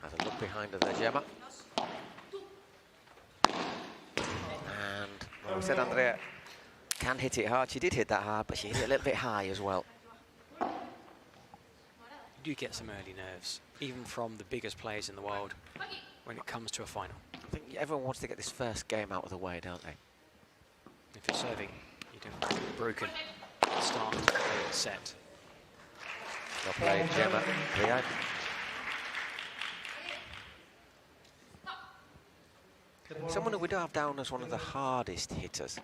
Have a look behind her there, Gemma. And we said Andrea can hit it hard. She did hit that hard, but she hit it a little bit high as well. You do get some early nerves, even from the biggest players in the world, when it comes to a final. I think everyone wants to get this first game out of the way, don't they? If you're serving, you don't want to be broken at the start of the set. Well played, Gemma. Rio. Someone who we do have down as one of the hardest hitters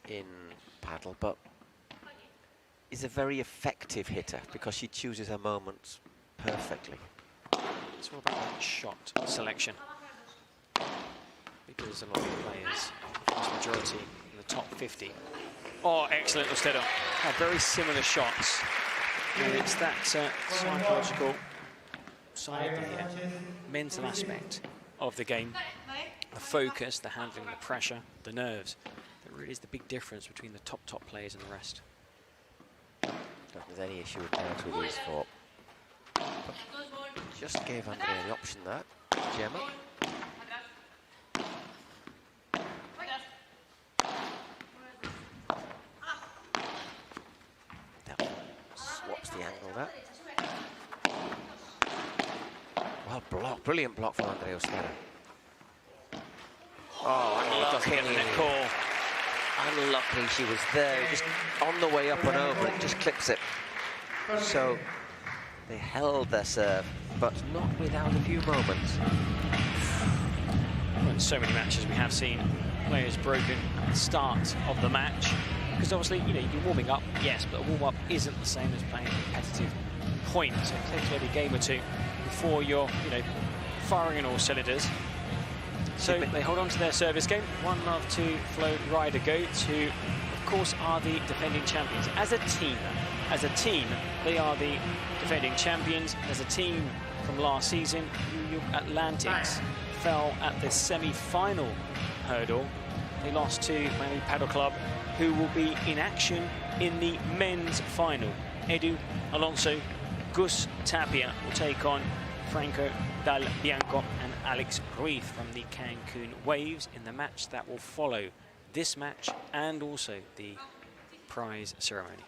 in paddle, but is a very effective hitter because she chooses her moments perfectly. It's all about that shot selection, because a lot of players, the vast majority in the top 50. Oh, excellent, Ostedo. Had very similar shots. And it's that psychological side, the mental aspect of the game, the focus, the handling, the pressure, the nerves, that really is the big difference between the top players and the rest. Don't think there's any issue with nerves with these 4. But just gave Andrea the option there, Gemma. Swaps the angle there. Well blocked, brilliant block from Andrea Ostedo. Oh, unlucky. Unlucky she was there, just on the way up and over, it just clips it. So they held their serve, but not without a few moments. Well, in so many matches we have seen players broken at the start of the match, because obviously, you know, you're warming up, yes, but a warm-up isn't the same as playing a competitive point. So it takes maybe a game or two before you're, you know, firing in all cylinders. So they hold on to their service game. 1-love to Flowrida goats, who, of course, are the defending champions. As a team, they are the defending champions. As a team from last season, New York Atlantics fell at the semi-final hurdle. They lost to Miami Paddle Club, who will be in action in the men's final. Edu Alonso, Gus Tapia will take on Franco Dal Bianco and Alex Ruiz from the Cancun Waves in the match that will follow this match and also the prize ceremony.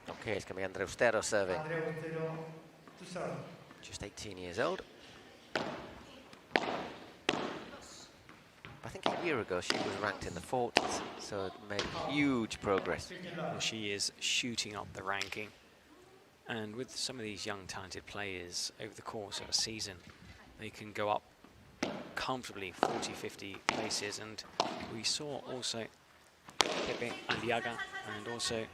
Okay, it's going to be Andrea Ostedo serving. Just 18 years old. I think a year ago she was ranked in the 40s, so made huge progress. Well, she is shooting up the ranking. And with some of these young, talented players over the course of a season, they can go up comfortably 40, 50 places. And we saw also Pepe Aliaga and also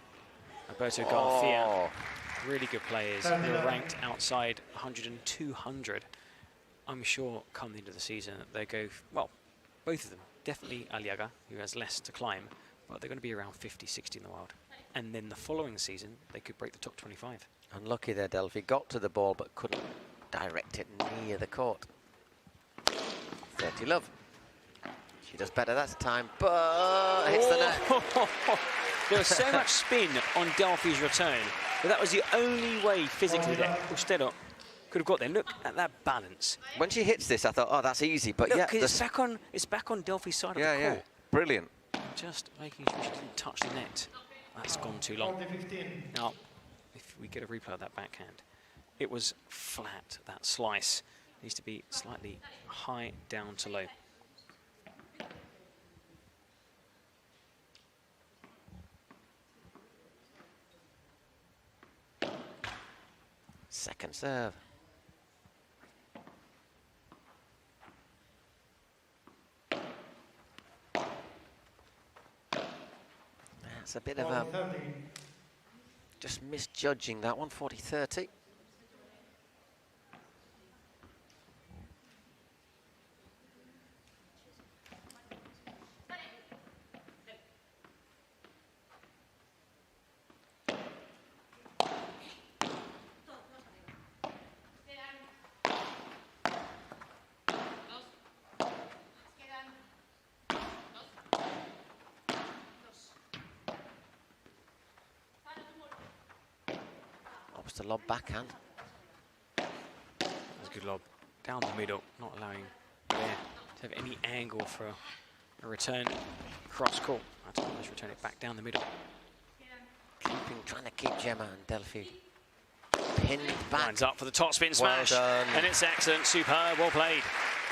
Alberto Garcia, really good players who are ranked outside 100 and 200. I'm sure come the end of the season that they go, well, both of them, definitely Aliaga, who has less to climb, but they're going to be around 50, 60 in the world. And then the following season, they could break the top 25. Unlucky there, Delphi. Got to the ball, but couldn't direct it near the court. 30 love. She does better that time, but hits the net. There was so much spin on Delphi's return, but that was the only way physically that Ostedo could have got there. Look at that balance. When she hits this, I thought, oh, that's easy. But look, yeah, it's back on Delphi's side of the court. Yeah, brilliant. Just making sure she didn't touch the net. That's gone too long. Now, if we get a replay of that backhand, it was flat. That slice needs to be slightly high down to low. Second serve. That's a bit of a... just misjudging that one, 40-30. The lob backhand. That's a good lob. Down the middle, not allowing there to have any angle for a return cross court. Let's return it back down the middle. Trying to keep Gemma and Delphi pinned back. Lines up for the top spin smash. Well done. And it's excellent, superb, well played.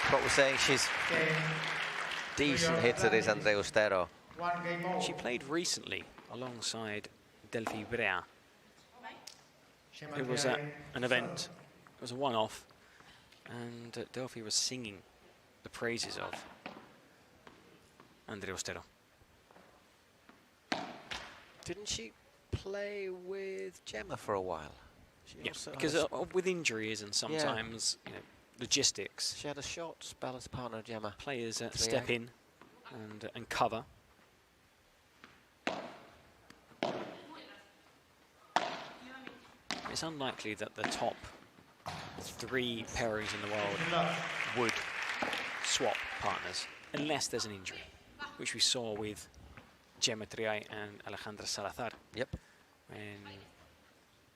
What we're saying, she's decent hitter, this Andrea Austero. She played recently alongside Delphi Brea. It was an event, it was a one-off, and Delphi was singing the praises of Andrea Austero. Didn't she play with Gemma for a while? Yeah, because with injuries and sometimes you know, logistics. She had a short spell as partner of Gemma. Players step in and cover. It's unlikely that the top 3 pairings in the world would swap partners unless there's an injury, which we saw with Gemma Triay and Alejandra Salazar. Yep. When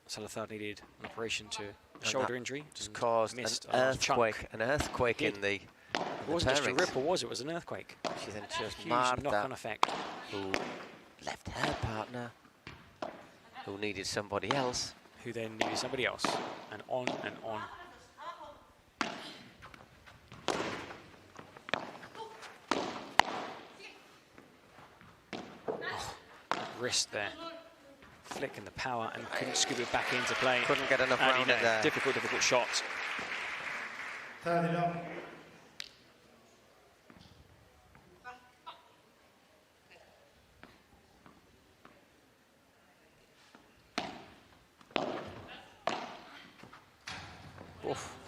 Salazar needed an operation to a shoulder injury. Just caused an earthquake in the It wasn't just a ripple, was it? It was an earthquake. She then just huge marred knock-on effect. Who left her partner, who needed somebody else. Who then needed somebody else, and on and on. Oh, wrist there, flicking the power and couldn't scoop it back into play. Couldn't get enough round it there. Difficult shots.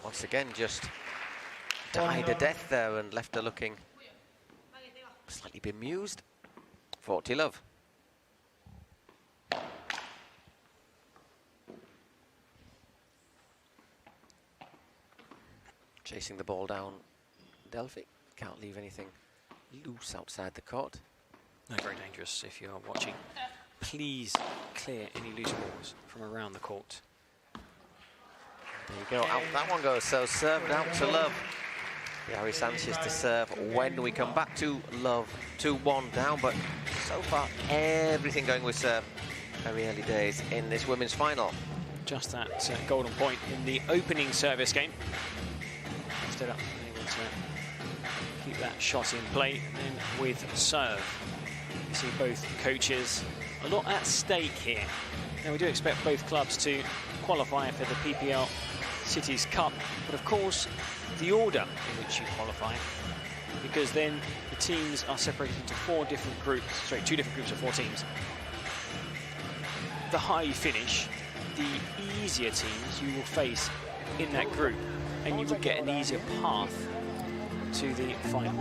Once again, just died a death there and left her looking slightly bemused. 40 love. Chasing the ball down, Delphi. Can't leave anything loose outside the court. No, very dangerous if you are watching. Please clear any loose balls from around the court. There you go, out that one goes, so served out to Love. Yari Sanchez to serve when we come back to Love. 2-1 down, but so far everything going with serve. Very early days in this women's final. Just that golden point in the opening service game. Instead of able to keep that shot in play, and then with serve. You see both coaches, a lot at stake here. Now we do expect both clubs to qualify for the PPL Cities Cup, but of course the order in which you qualify, because then the teams are separated into 2 different groups of 4 teams. The higher you finish, the easier teams you will face in that group, and you would get an easier path to the final.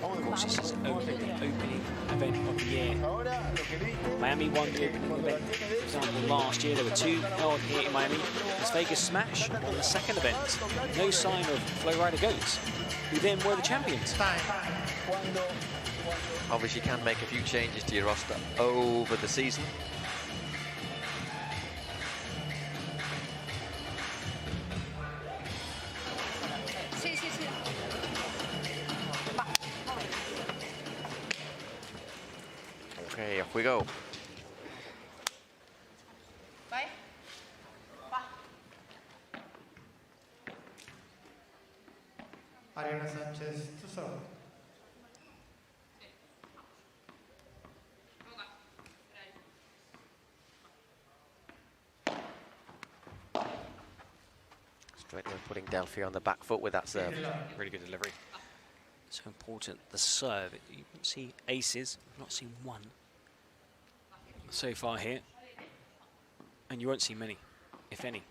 Of course, this is only the opening event of the year. Miami won the opening event. For example, last year there were 2 held here in Miami. Las Vegas Smash on the second event. No sign of Flowrida Goats, who then were the champions. Obviously, you can make a few changes to your roster over the season. Okay, off we go. Ariana Sanchez to serve. Straight away putting Delphi on the back foot with that serve. Really good delivery. So important, the serve. You can see aces. I've not seen one so far here. And you won't see many, if any,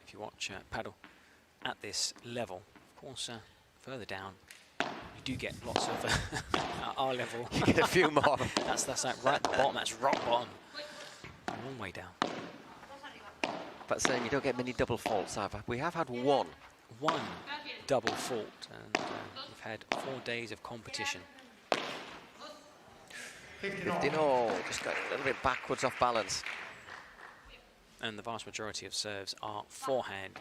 if you watch paddle at this level. Of course, further down, you do get lots of at our level. You get a few more. that's like right at the bottom. That's rock bottom. A long way down. But saying you don't get many double faults. We have had one. One double fault, and we've had 4 days of competition. 15 all. Just got a little bit backwards off balance. And the vast majority of serves are forehand,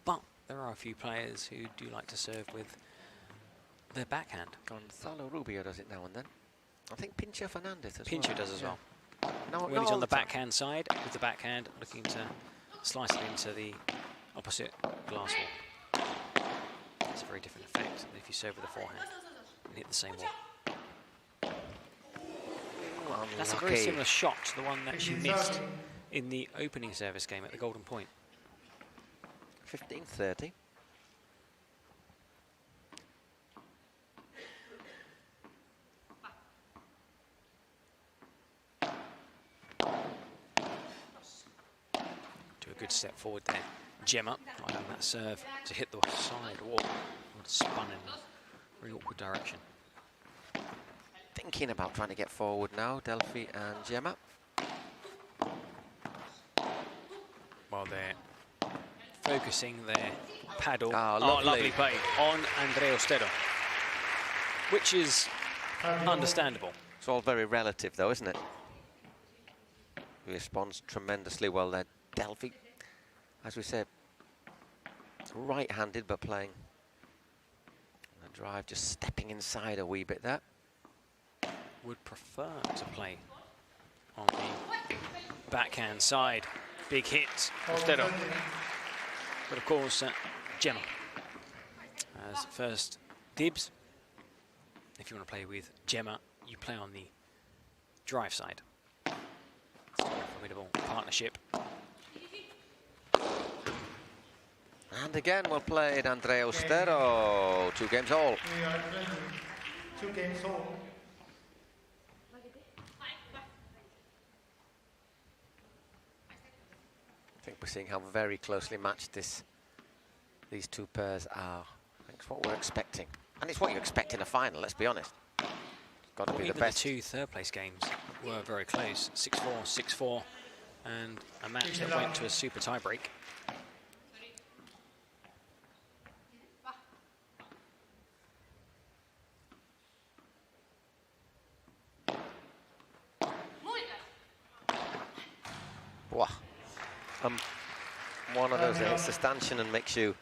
but there are a few players who do like to serve with their backhand. Gonzalo Rubio does it now and then. I think Pincho Fernandez as well. Pincho does as well. No, when he's on the backhand side, with the backhand, looking to slice it into the opposite glass wall. It's a very different effect than if you serve with the forehand and hit the same wall. That's a very similar shot to the one that she missed in the opening service game at the Golden Point. 15-30. Do a good step forward there. Gemma, right on that serve to hit the side wall. Would spun in a very awkward direction. Thinking about trying to get forward now, Delphi and Gemma. While they're focusing their paddle. Lovely play on Andrea Ostero, which is understandable. It's all very relative though, isn't it? He responds tremendously well there. Delphi, as we said, right-handed but playing the drive, just stepping inside a wee bit there. Would prefer to play on the backhand side. Big hit, Ostero. But of course, Gemma as first dibs. If you want to play with Gemma, you play on the drive side. It's a formidable partnership. And again, well played, Andrea Ostero. 2 games all. We are playing 2 games all. I think we're seeing how very closely matched these 2 pairs are. I think it's what we're expecting. And it's what you expect in a final, let's be honest. It's got to be the best. The 2 third-place games were very close. 6-4, 6-4, and a match that went to a super tiebreak. Wow. One of those that hits the stanchion and makes you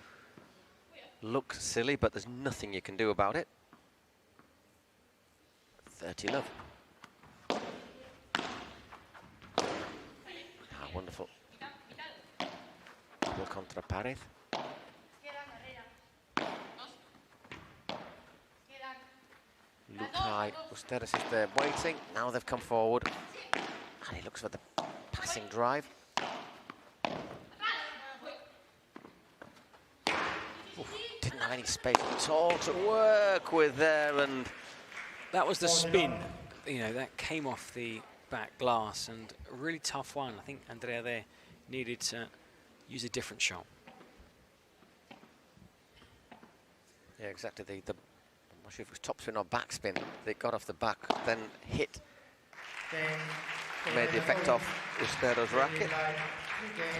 look silly, but there's nothing you can do about it. 30 love. Wonderful. Double contra pared. Look high. Usteres is there waiting. Now they've come forward. And he looks for the passing drive. Oof, didn't have any space at all to work with there, and that was the spin. You know, that came off the back glass, and a really tough one. I think Andrea there needed to use a different shot. Yeah, exactly. I'm not sure if it was topspin or backspin. They got off the back, then hit. Made the effect of Ustero's racket.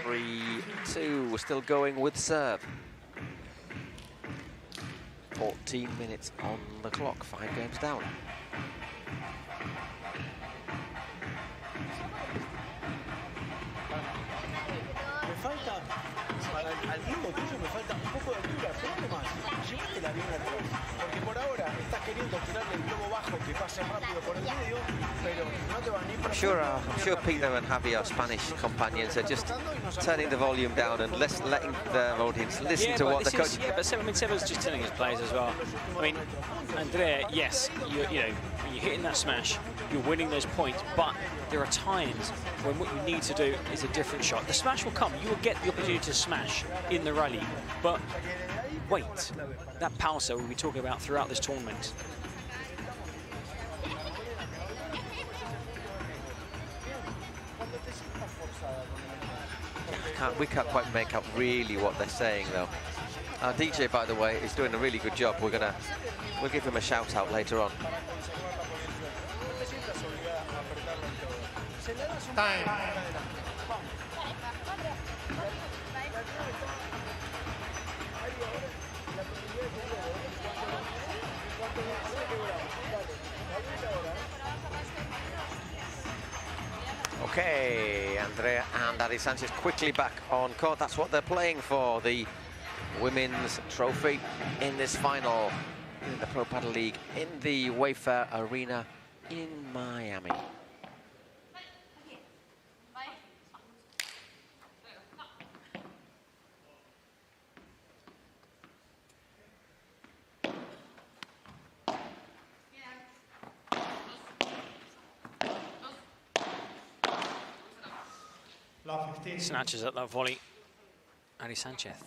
3-2. We're still going with serve. 14 minutes on the clock. 5 games down. Me falta, para al ritmo tuyo me falta un poco de altura, pero no más. Llévatela bien atrás, porque por ahora estás queriendo tirarle el globo bajo que I'm sure Peter and Javi, our Spanish companions, are just turning the volume down and letting their audience listen to what the coach... Yeah, but Seba's just telling his players as well. I mean, Andrea, yes, you know, when you're hitting that smash, you're winning those points, but there are times when what you need to do is a different shot. The smash will come. You will get the opportunity to smash in the rally, but wait, that power set we'll be talking about throughout this tournament. We can't quite make out really what they're saying though. Our DJ, by the way, is doing a really good job. We'll give him a shout out later on. Time. Okay, Andrea and Ari Sanchez quickly back on court. That's what they're playing for, the women's trophy in this final in the Pro Padel League in the Wayfair Arena in Miami. Snatches at that volley, Ari Sanchez.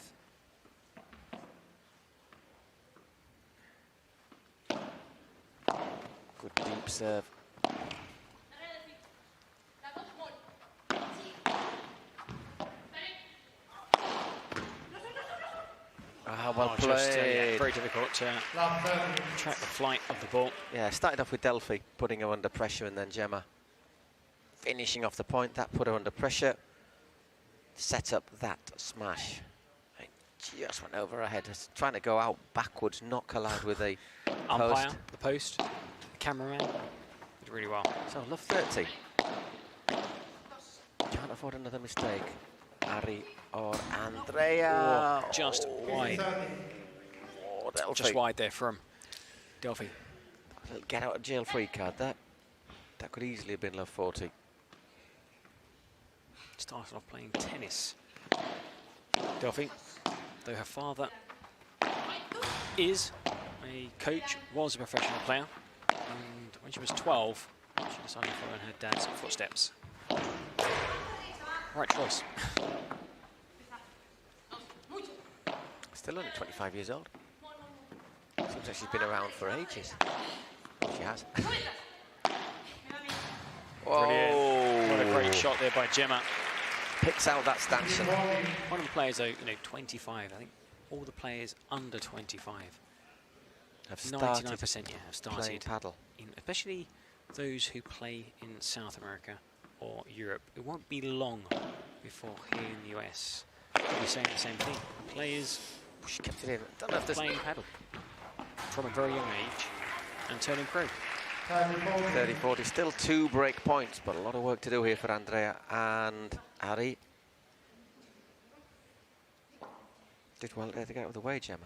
Good deep serve. Well played. Yeah, very difficult to track the flight of the ball. Yeah, started off with Delphi putting her under pressure, and then Gemma finishing off the point. That put her under pressure. Set up that smash. It just went over her head. It's trying to go out backwards, not collide with the umpire, post. the post, the cameraman. Did really well. So love 30. Can't afford another mistake. Ari or Andrea. Oh, just wide. Oh, Delphi. Just wide there from Delphi. A little get out of jail free card. That could easily have been love 40. Started off playing tennis. Delphi, though her father is a coach, was a professional player, and when she was 12, she decided to follow in her dad's footsteps. Right choice. Still only 25 years old. Seems like she's been around for ages. She has. Brilliant. What a great shot there by Gemma. Picks out that stanchion. One of the players, though, you know, 25. I think all the players under 25 have started 99%, yeah, have started playing paddle. Especially those who play in South America or Europe. It won't be long before here in the US we'll be saying the same thing. Players she kept it in. Don't know if playing paddle from a very young age and turning pro. 30-40, still 2 break points, but a lot of work to do here for Andrea and Ari. Did well there to get out of the way, Gemma.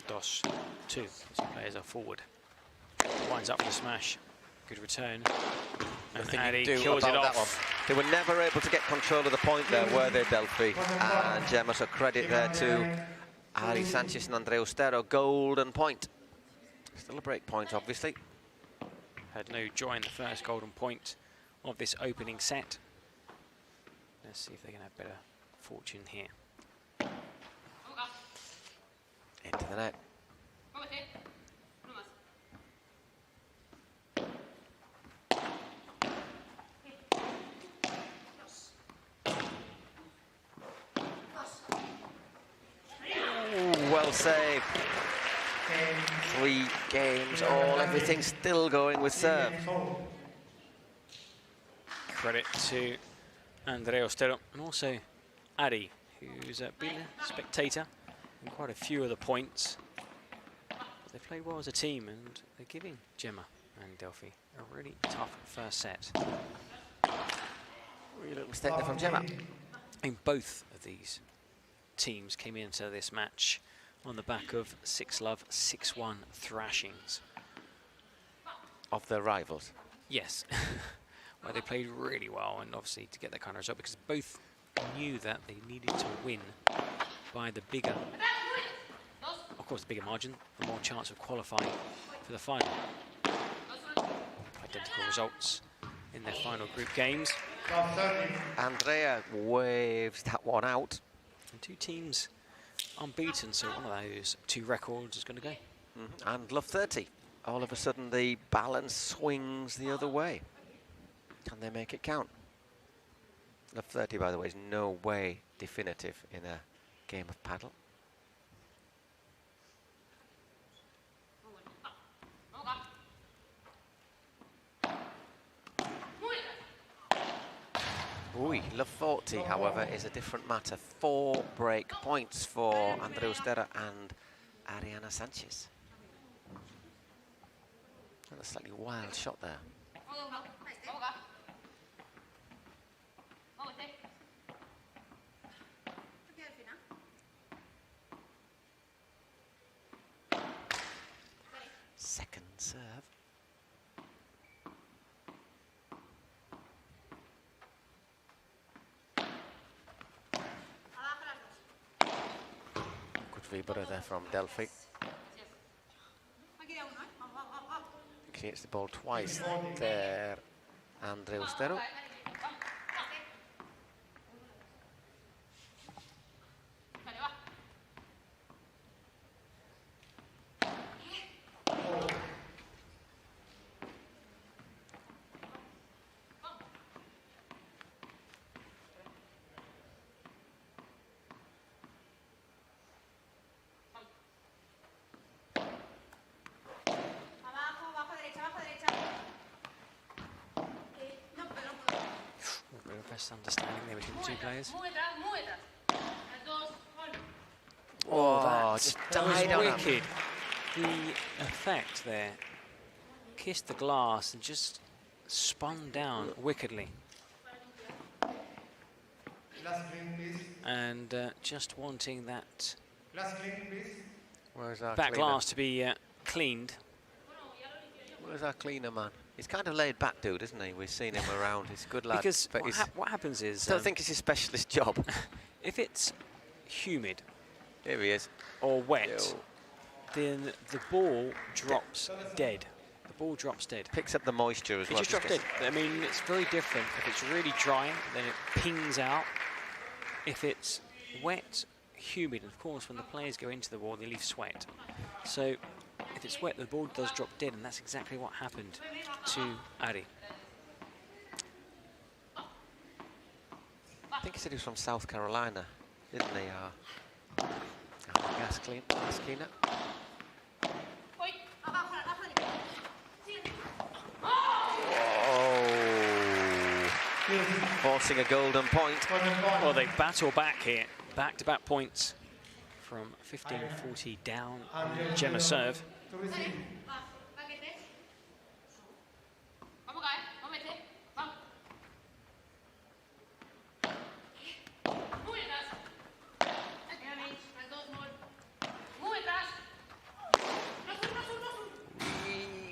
Dos, 2. Some players are forward. Winds up for the smash. Good return. And Ari kills it off. They were never able to get control of the point there, were they, Delphi? And Gemma, so credit there to Ari Sanchez and Andrea Ostero. Golden point. Still a break point, obviously. Had no joy in the first golden point of this opening set. Let's see if they can have better fortune here. Into the net. Well saved. 3 games all, everything still going with serve. Credit to Andrea Ostero and also Ari, who's been a spectator in quite a few of the points. They play well as a team, and they're giving Gemma and Delphi a really tough first set. Really little mistake there from Gemma. In both of these teams came into this match on the back of 6-love, 6-1 thrashings. Of their rivals? Yes. Where they played really well, and obviously to get that kind of result, because both knew that they needed to win by the bigger, of course, the bigger margin, the more chance of qualifying for the final. Identical results in their final group games. Andrea waves that one out. And two teams unbeaten, so one of those two records is going to go. And Love 30. All of a sudden the balance swings the other way. Can they make it count? Love 30, by the way, is no way definitive in a game of paddle. Ui, Love 40, however, is a different matter. 4 break points for Andrea Ustera and Ariana Sanchez. And a slightly wild shot there. Second serve. Good vibra there from Delphi. She hits the ball twice there, Andrea Ustero. Understanding there between the two players. Oh, that was wicked. The effect there. Kissed the glass and just spun down wickedly. And just wanting that back glass to be cleaned. Where's our cleaner man? He's kind of laid back dude, isn't he? We've seen him around. He's a good lad. Because but what happens is... I don't think it's his specialist job. If it's humid... Here he is. Or wet, then the ball drops dead. The ball drops dead. Picks up the moisture as well. It just drops dead. I mean, it's very different. If it's really dry, then it pings out. If it's wet, humid, and of course, when the players go into the wall, they leave sweat. So... if it's wet, the ball does drop dead, and that's exactly what happened to Ari. I think he said he was from South Carolina, didn't he? Gas cleaner. Oh! Forcing a golden point. Well, they battle back here. Back-to-back points from 15-40 down on Gemma serve.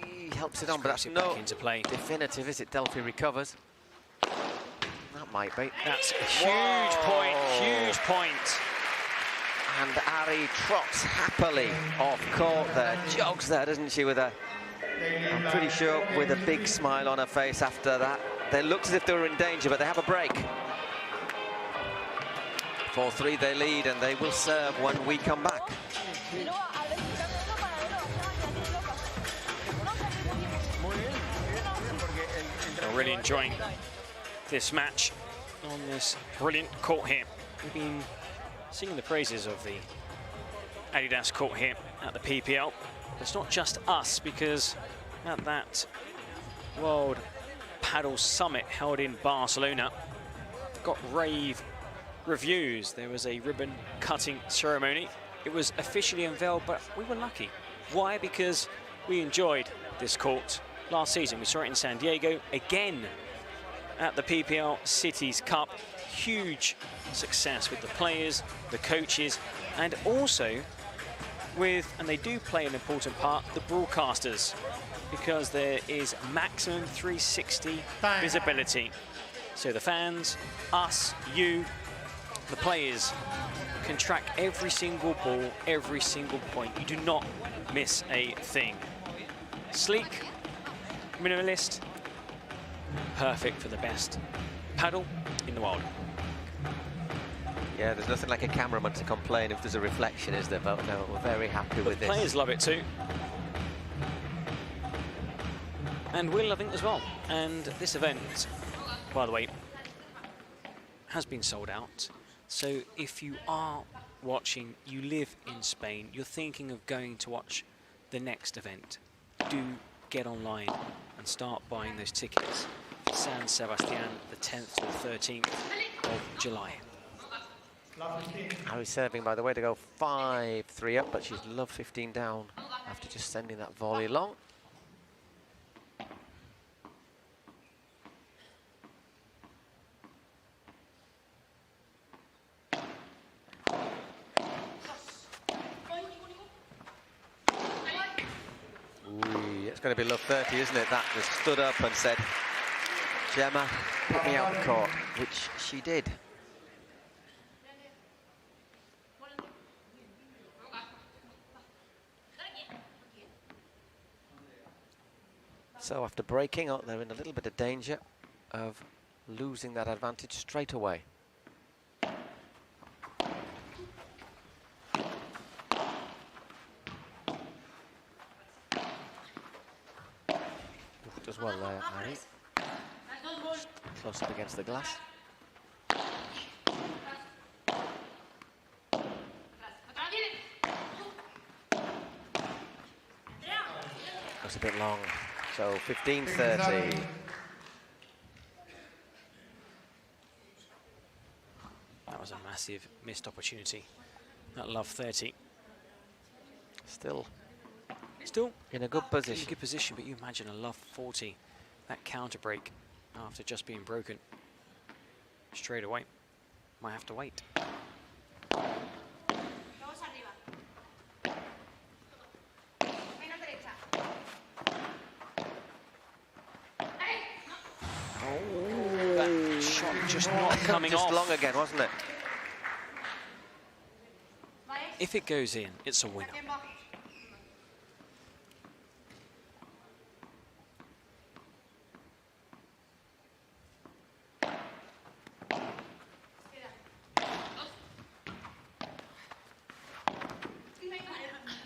He helps it on, but that's no into play. Definitive, is it? Delphi recovers. That might be. That's a huge point, huge point. And Ari trots happily off court there, jogs there, doesn't she, with a, I'm pretty sure, with a big smile on her face after that. They looked as if they were in danger, but they have a break. 4-3 they lead, and they will serve when we come back. We're really enjoying this match on this brilliant court here. We've been singing the praises of the Adidas court here at the PPL. It's not just us, because at that World Padel Summit held in Barcelona, got rave reviews. There was a ribbon cutting ceremony. It was officially unveiled, but we were lucky. Why? Because we enjoyed this court last season. We saw it in San Diego again at the PPL Cities Cup. Huge success with the players, the coaches, and also with, and they do play an important part, the broadcasters, because there is maximum 360 visibility. So the fans, us, you, the players can track every single ball, every single point. You do not miss a thing. Sleek, minimalist, perfect for the best paddle in the world. Yeah, there's nothing like a cameraman to complain if there's a reflection, is there? But no, we're very happy with this. Players love it too. And we're loving it as well. And this event, by the way, has been sold out. So if you are watching, you live in Spain, you're thinking of going to watch the next event, do get online and start buying those tickets for San Sebastian, the 10th to the 13th of July. Harry serving, by the way, to go 5-3 up, but she's love 15 down after just sending that volley long. Ooh, it's going to be love 30, isn't it? That was stood up and said, Gemma, put me out the court, which she did. So after breaking up, they're in a little bit of danger of losing that advantage straight away. Does well there, Harry. Close up against the glass. Goes a bit long. So 15-30. That was a massive missed opportunity. That love 30. Still in a good position. In a good position, but you imagine a love 40, that counter break after just being broken straight away. Might have to wait. That shot just not coming off. Just long again, wasn't it? If it goes in, it's a winner.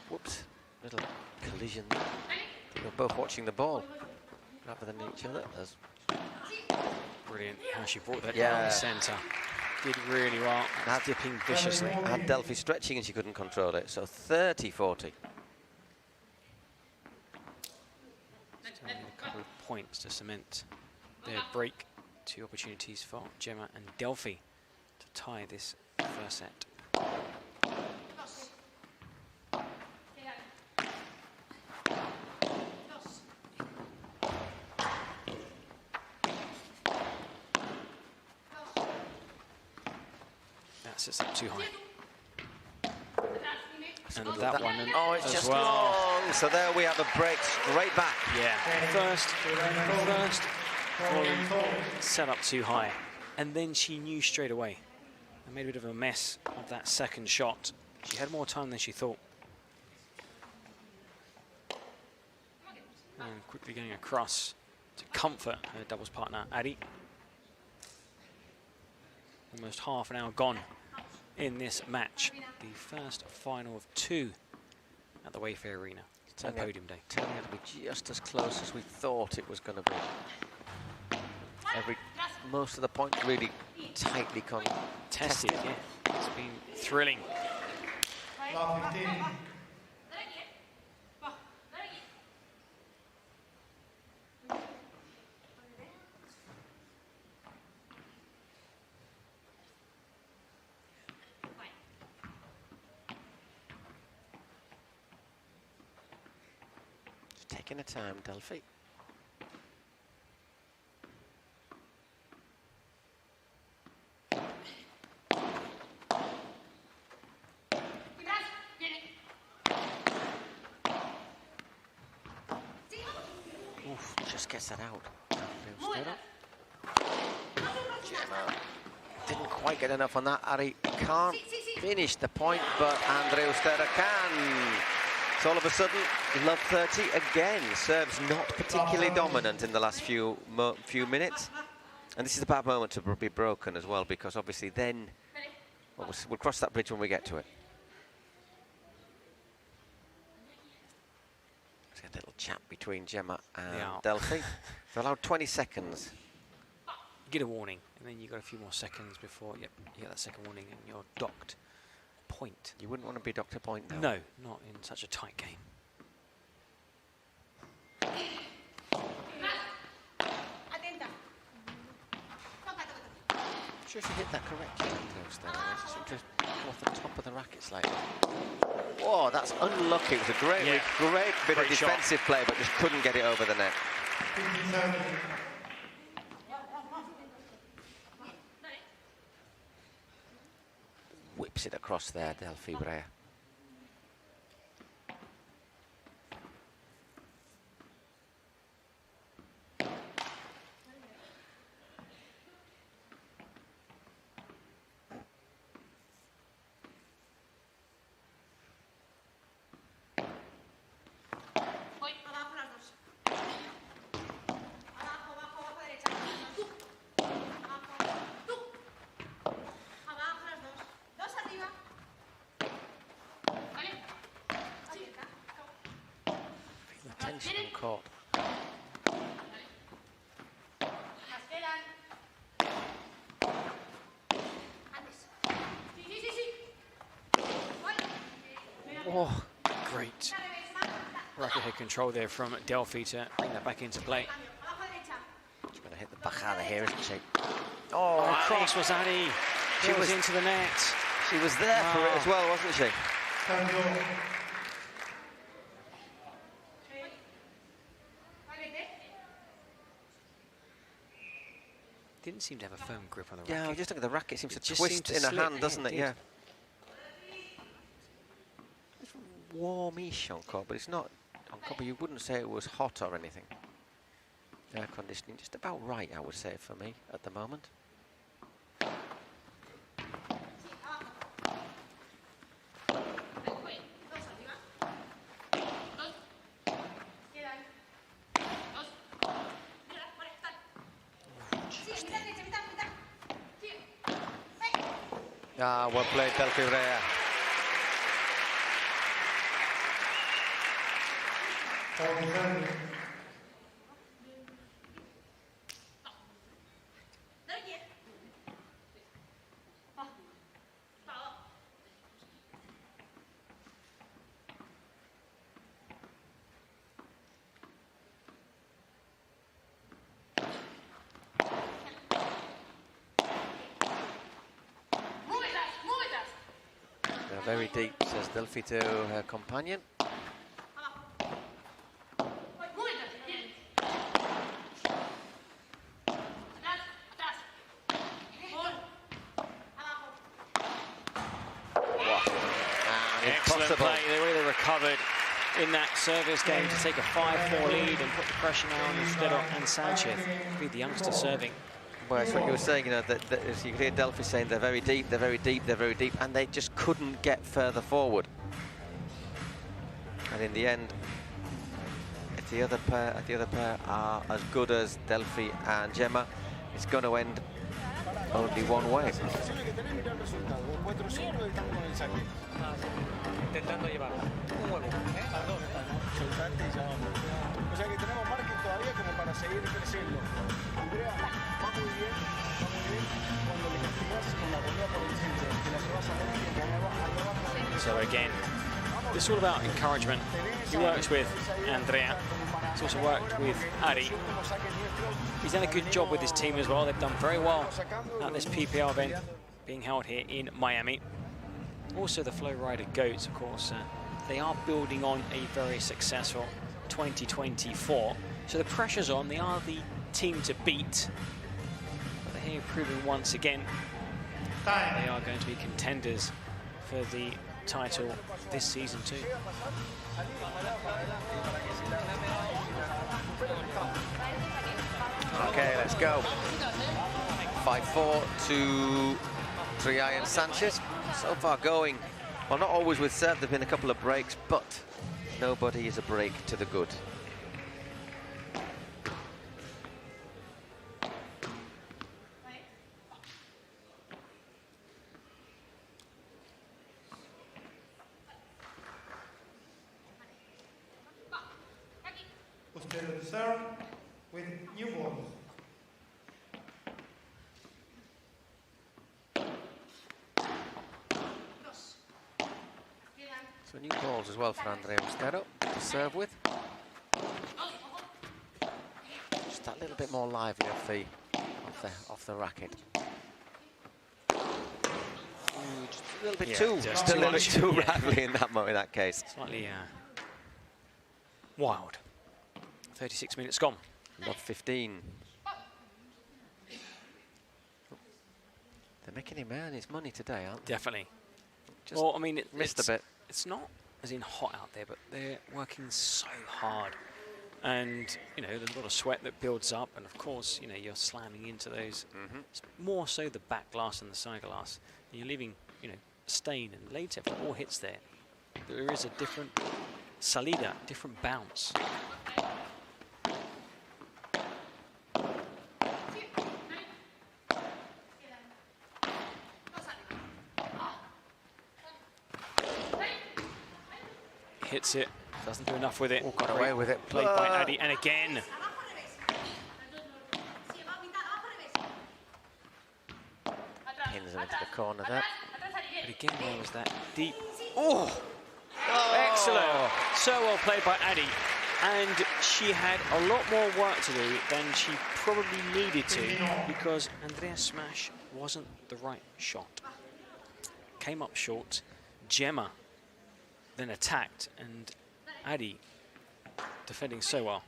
Whoops, little collision there. They were both watching the ball rather than each other. That's brilliant how she brought that down the centre. Did really well, dipping viciously. Had Delphi stretching and she couldn't control it, so 30-40. A couple of points to cement their break. 2 opportunities for Gemma and Delphi to tie this first set. Sits up too high. And that one, oh, it's just long. So there we have a break straight back. Yeah, first set up too high, and then she knew straight away. I made a bit of a mess of that second shot. She had more time than she thought. And quickly getting across to comfort her doubles partner, Adi. Almost half an hour gone in this match, the first final of 2 at the Wayfair Arena on Podium Day. Turning out to be just as close as we thought it was going to be. Most of the points really tightly contested. Yeah. It's been thrilling. Taking a time, Delphi. gets that out. Gemma didn't quite get enough on that. Ari can't finish the point, but Andre Ustera can. So all of a sudden, love 30 again. Serves not particularly dominant in the last few minutes. And this is a bad moment to be broken as well, because obviously then, well, we'll cross that bridge when we get to it. Let's get a little chat between Gemma and Delphi. They're allowed 20 seconds. You get a warning, and then you've got a few more seconds before you get that second warning and you're docked point. You wouldn't want to be docked a point now. No, not in such a tight game. I'm sure if you hit that correctly, just off the top of the racket slightly. Whoa, that's unlucky. It was a great bit of defensive play, but just couldn't get it over the net. Whips it across there, Delphi Brea. Caught. Oh, great racket head control there from Delphi to bring that back into play. She's going to hit the bajada here, isn't she? Oh, cross was Adi. She was into the net. She was there for it as well, wasn't she? Didn't seem to have a firm grip on the racket. Yeah, just look at the racket. Seems to twist in her hand, doesn't it? Yeah. It's warmish on court, but it's not on court. But you wouldn't say it was hot or anything. Air conditioning, just about right, I would say, for me at the moment. Ah, well played, Delphi Brea. Very deep, says Delphi to her companion. Excellent play. They really recovered in that service game to take a 5-4 lead and put the pressure now on Ustera and Sanchez. Be the youngster serving. Well, that's what you were saying, you know, that as you could hear Delphi saying they're very deep, they're very deep, they're very deep, and they just couldn't get further forward. And in the end, if the other pair are as good as Delphi and Gemma, it's going to end only one way. So again, this is all about encouragement. He works with Andrea. He's also worked with Ari. He's done a good job with his team as well. They've done very well at this PPL event being held here in Miami. Also the Flowrida Goats, of course, they are building on a very successful 2024. So the pressure's on. They are the team to beat. But they're here proving once again they are going to be contenders for the title this season too. Okay, let's go. 5-4 to Triay and Sanchez. So far going, well, not always with serve. There've been a couple of breaks, but nobody is a break to the good. Posterior to serve with new balls. So new balls as well for Andrea Ostero to serve with. Just that little bit more lively off the racket. Just a little bit too lively in that case. Slightly wild. 36 minutes gone. Not 15. They're making him earn his money today, aren't they? Definitely. Just well, I mean, missed a bit. It's not as in hot out there, but they're working so hard. And, you know, there's a lot of sweat that builds up. And, of course, you know, you're slamming into those. It's more so the back glass and the side glass. And you're leaving, you know, a stain. And later, if it all hits there, there is a different salida, different bounce. Hits it, doesn't do enough with it. Oh, got away with it. Played by Addy, and again. Pins him into the corner there. But again, there was that deep. Oh! Excellent. So well played by Addy. And she had a lot more work to do than she probably needed to, because Andrea's smash wasn't the right shot. Came up short. Gemma then attacked, and Addy defending so well.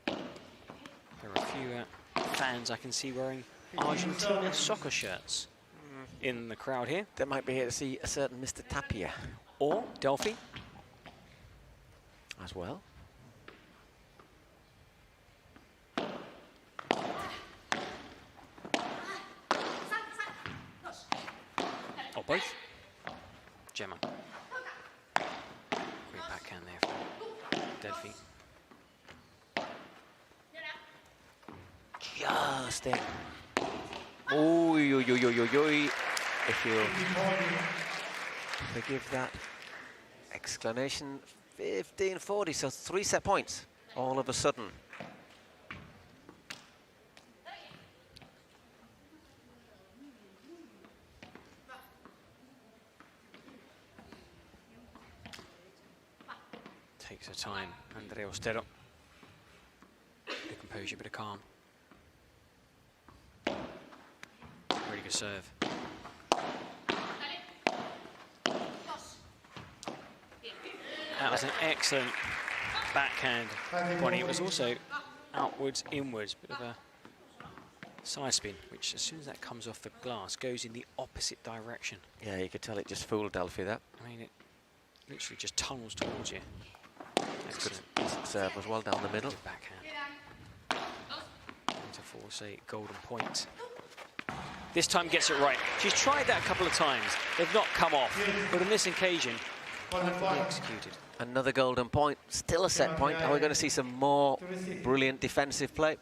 There are a few fans I can see wearing Argentina soccer shirts in the crowd here. They might be here to see a certain Mr. Tapia. Or Delphi. As well. Or both. Gemma. Great backhand there from Delphi. Just in. If you forgive that exclamation, 15-40, so 3 set points all of a sudden. Takes her time, Andrea Ostero. Bit of composure, bit of calm. Really good serve. That was an excellent backhand, Bonnie. It was also outwards, inwards, bit of a side spin, which as soon as that comes off the glass, goes in the opposite direction. Yeah, you could tell it just fooled Delphi that. I mean, it literally just tunnels towards you. Excellent. Good serve was well down the middle. Good backhand. To force a golden point. This time gets it right. She's tried that a couple of times. They've not come off, but on this occasion, perfectly executed. Another golden point, still a set point. Are we going to see some more brilliant defensive play?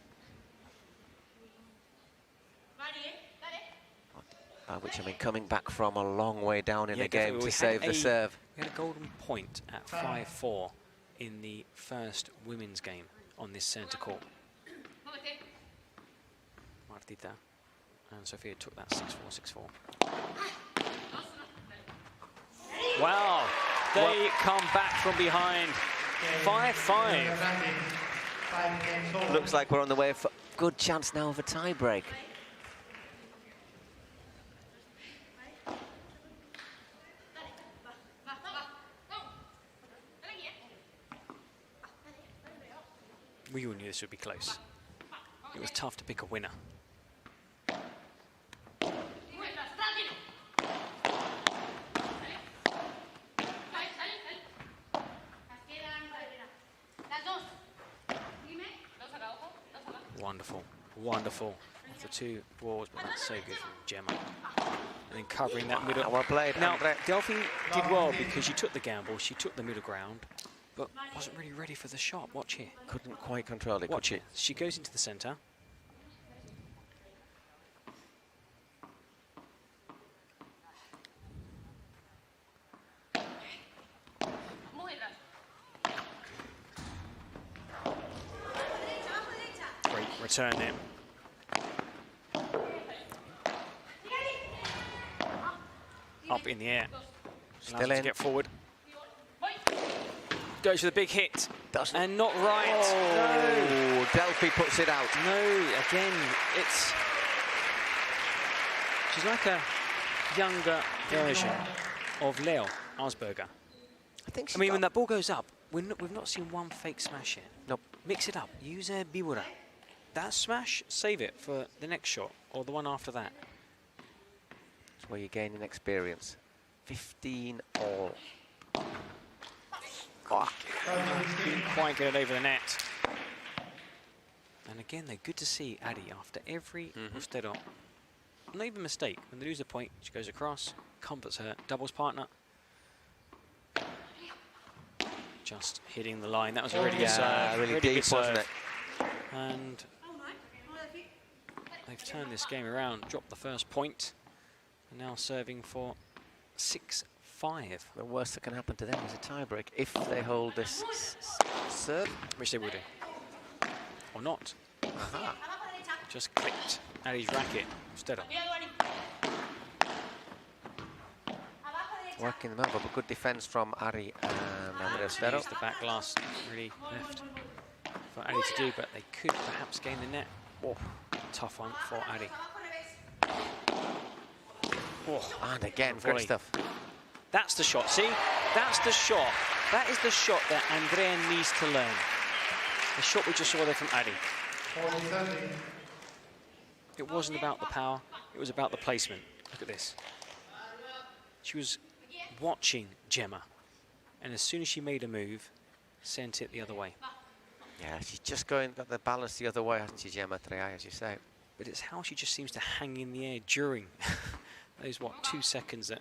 By which I mean coming back from a long way down in the game to save the serve. We had a golden point at 5-4 in the first women's game on this centre court. Martita and Sofia took that 6-4, 6-4. Wow, they come back from behind. 5-5. Looks like we're on the way for a good chance now of a tie-break. We all knew this would be close. It was tough to pick a winner. Wonderful, wonderful. The two balls, but that's so good from Gemma. And then covering that middle. Well played. Now, Delphi did well because she took the gamble, she took the middle ground, but wasn't really ready for the shot. Watch here. Couldn't quite control it. Watch it. She goes into the center. Great return there. Up in the air. Still in. To get forward. Goes for the big hit. Doesn't. And not right. Oh, no. Delphi puts it out. No, again, it's... She's like a younger version of Leo Arsberger. I mean, when that ball goes up, we've not seen one fake smash yet. Nope. Mix it up. Use a Bibura. That smash, save it for the next shot or the one after that. That's where you're gaining experience. 15 all. Oh. Didn't quite get it over the net. And again, they're good to see Addy after every Ustero. Not even a mistake. When they lose a point, she goes across, comforts her doubles partner. Just hitting the line. That was a really good serve. Really deep, wasn't it? And they've turned this game around, dropped the first point, and now serving for 6-5. The worst that can happen to them is a tiebreak if they hold this serve. Which they will do. Or not. Just clipped Addy's racket instead of. Working them over, but good defense from Ari and Andrea Stero. The back glass really left for Addy to do, but they could perhaps gain the net. Oh, tough one for Addy. Oh, and again, great stuff. That's the shot, see? That's the shot. That is the shot that Andrea needs to learn. The shot we just saw there from Addy. It wasn't about the power, it was about the placement. Look at this. She was watching Gemma, and as soon as she made a move, sent it the other way. Yeah, she's just got the balance the other way, hasn't she, Gemma Treai, as you say. But it's how she just seems to hang in the air during those, 2 seconds that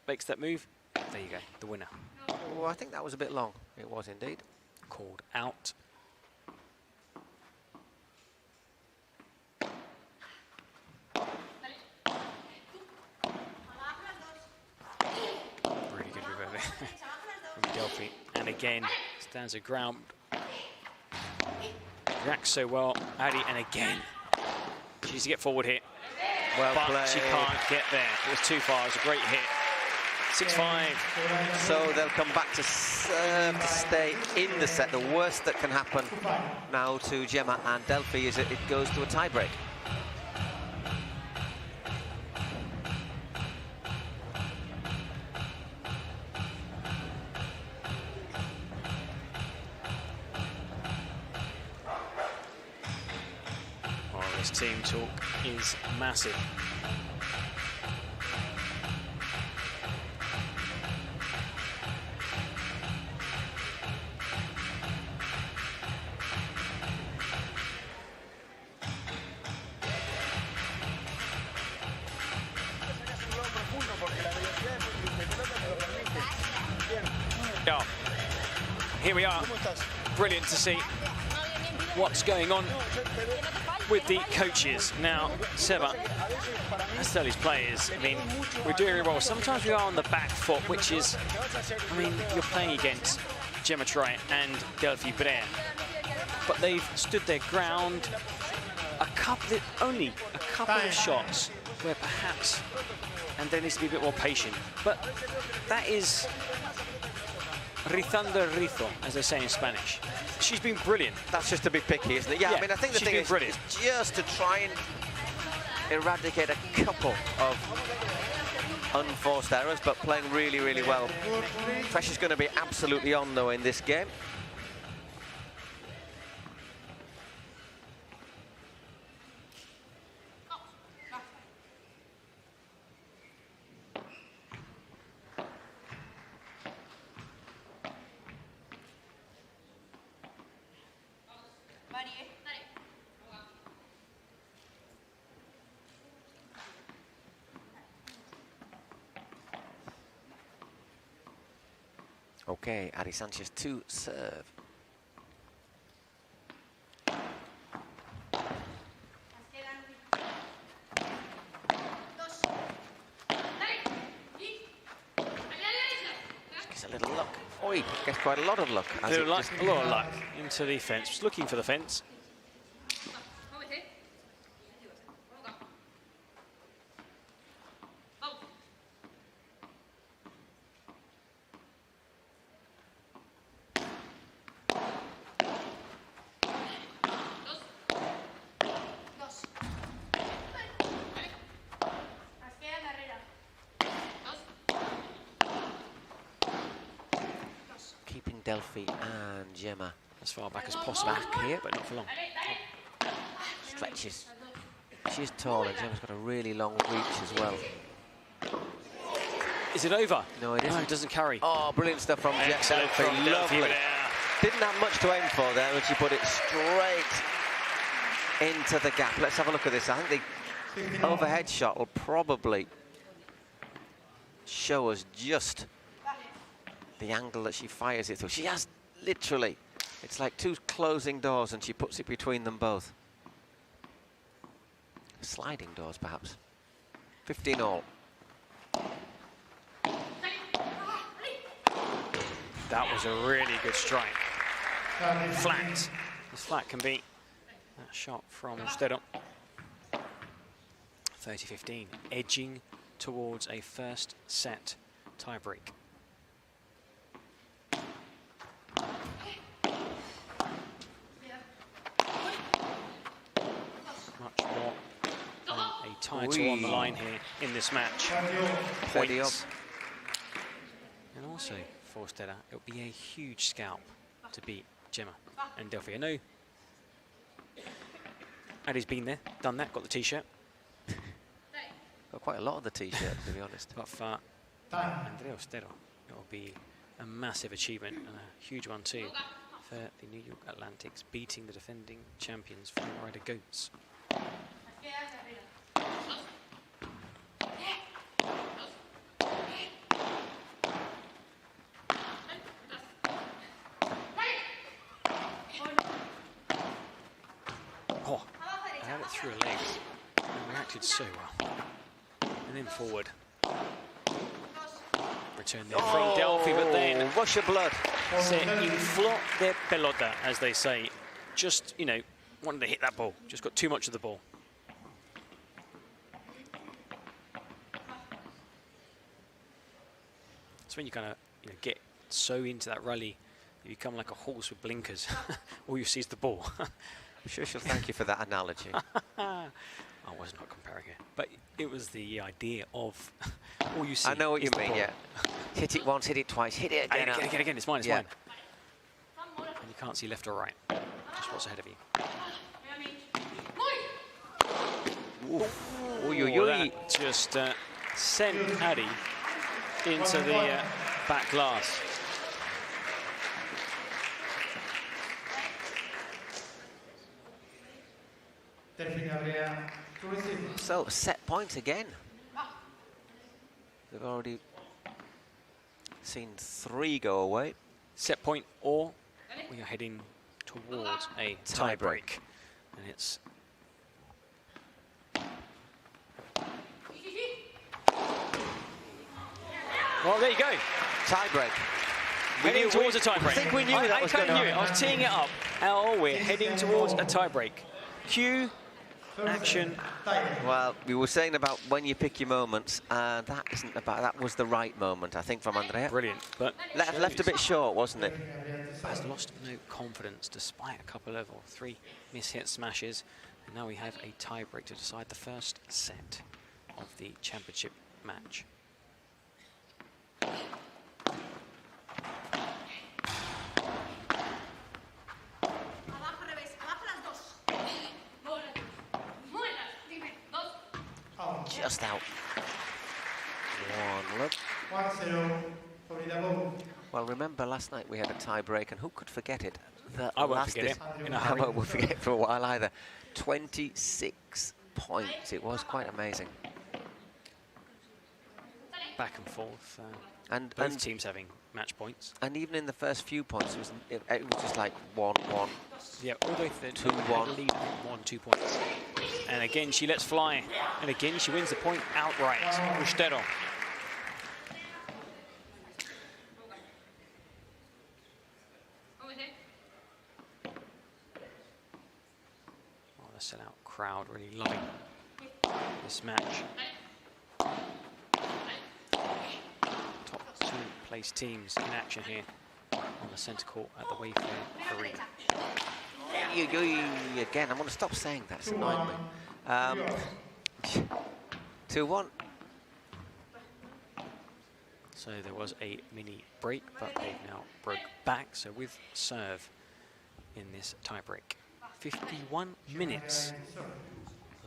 makes that move. There you go, the winner. Oh, I think that was a bit long. It was indeed. Called out. Really good move over there from Delphi. And again, stands her ground. Reacts so well, Addy, and again. She needs to get forward here. Well but played. She can't get there. It was too far. It was a great hit. 6-5. So they'll come back to serve to stay in the set. The worst that can happen now to Gemma and Delphi is that it goes to a tiebreak. Oh, this team talk is massive. Yeah. Here we are. Brilliant to see what's going on with the coaches. Now, Seba, let's tell these players, I mean, we're doing really well. Sometimes we are on the back foot, which is, I mean, you're playing against Gemma Treai and Delphi Brea. But they've stood their ground. Only a couple of shots where perhaps, and there needs to be a bit more patient. But that is rizando el rizo, as they say in Spanish. She's been brilliant. That's just to be picky, isn't it? Yeah, I mean, I think the thing is just to try and eradicate a couple of unforced errors, but playing really, really well. Pressure's going to be absolutely on, though, in this game. Okay, Ari Sanchez to serve. Gets a little luck. Oh, he gets quite a lot of luck. A lot of luck into the fence. Just looking for the fence. Delphi and Gemma as far back as possible. Back here, but not for long. Stretches. She's tall and Gemma's got a really long reach as well. Is it over? No, it isn't. No, it doesn't carry. Oh, brilliant stuff from Excellent Delphi. from Delphi Lovely. there. Didn't have much to aim for there, and she put it straight into the gap. Let's have a look at this. I think the overhead shot will probably show us just the angle that she fires it through. She has literally, it's like two closing doors and she puts it between them both. Sliding doors, perhaps. 15 all. That was a really good strike. Flat. As flat can be. That shot from Stedon. 30-15, edging towards a first set tiebreak. Much more than a title on the line here in this match. Points. And also for Stella, it would be a huge scalp to beat Gemma and Delphi. I know Addy's been there, done that, got the t-shirt. Got quite a lot of the t-shirt, to be honest. But for Andrea Ostero, it will be a massive achievement and a huge one too for the New York Atlantics, beating the defending champions Flowrida Goats. Oh, I had it through her legs and reacted so well. And then forward. Return there from Delphi, but then rush of blood. Se infló de pelota, as they say. Just, you know, wanted to hit that ball. Just got too much of the ball. It's when you kind of get so into that rally, you become like a horse with blinkers. All you see is the ball. I'm sure she'll thank you for that analogy. I was not comparing it, but it was the idea of all you see. I know what you mean, ball. yeah. Hit it once, hit it twice, hit it again. Again, it's mine, it's yeah. mine. And you can't see left or right, just what's ahead of you. That just sent Addy into the back glass. So, set point again. We've already seen 3 go away. Set point, or we are heading towards a tiebreak. And it's... Well, there you go. Tiebreak. Heading towards a tiebreak. I think we knew that was going to happen. I was teeing it up. Oh, we're heading towards a tiebreak. Cue action. Well, we were saying about when you pick your moments, and that isn't about. That was the right moment, I think, from Andrea. Brilliant, but left a bit short, wasn't it? Has lost no confidence despite a couple of or 3 mishit smashes, and now we have a tiebreak to decide the first set of the championship match. Just out. 1 look. 1-0, Flowrida. Well, remember last night we had a tie-break, and who could forget it? I won't forget it in a hurry. I won't forget it for a while either. 26 points. It was quite amazing. Back and forth. Both teams having match points. And even in the first few points, it was just like 1-1. Yeah, all the way to 2-1. lead 1-2 points. And again, she lets fly. And again, she wins the point outright. Ustero. Oh, the sellout crowd really loving this match. Top 2 place teams in action here on the centre court at the Wayfair Arena. Again, I'm going to stop saying that. It's annoying me. 2-1. So there was a mini break, but they've now broke back. So with serve in this tiebreak. 51 minutes.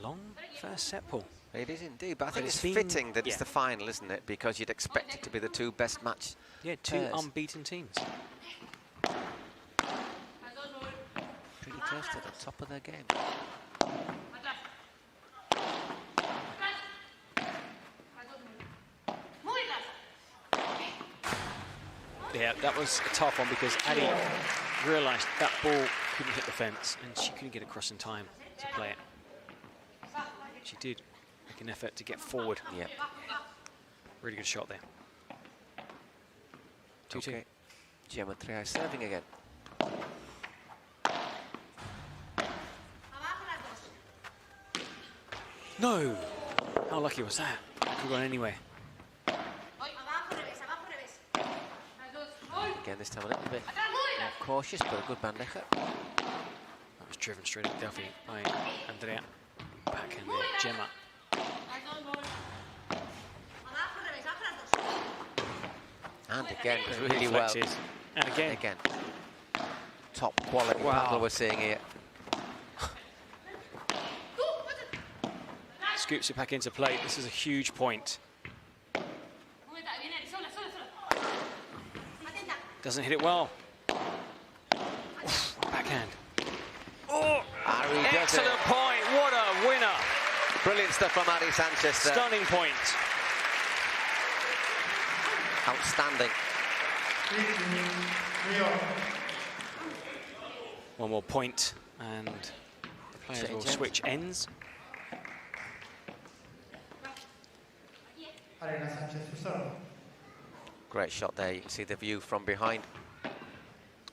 Long first set, Paul. It is indeed, but I think it's fitting that it's the final, isn't it? Because you'd expect it to be the 2 best match. Yeah, 2 unbeaten teams. Pretty close to the top of their game. Yeah, that was a tough one because Adi realised that ball couldn't hit the fence and she couldn't get across in time to play it. She did make an effort to get forward. Yeah. Really good shot there. 2-2. Okay. Gemma Triay serving again. No! How lucky was that? Could have gone anywhere. Again, this time a little bit more cautious, but a good bandeja. That was driven straight at Delphi by Andrea. Backhand there, Gemma. And again, really well. And again. Top quality paddle we're seeing here. Scoops it back into play. This is a huge point. Doesn't hit it well. Oof, backhand. Oh, excellent point. What a winner. Brilliant stuff from Adi Sanchez. Stunning point. Outstanding. One more point and the players will switch ends. Great shot there. You can see the view from behind.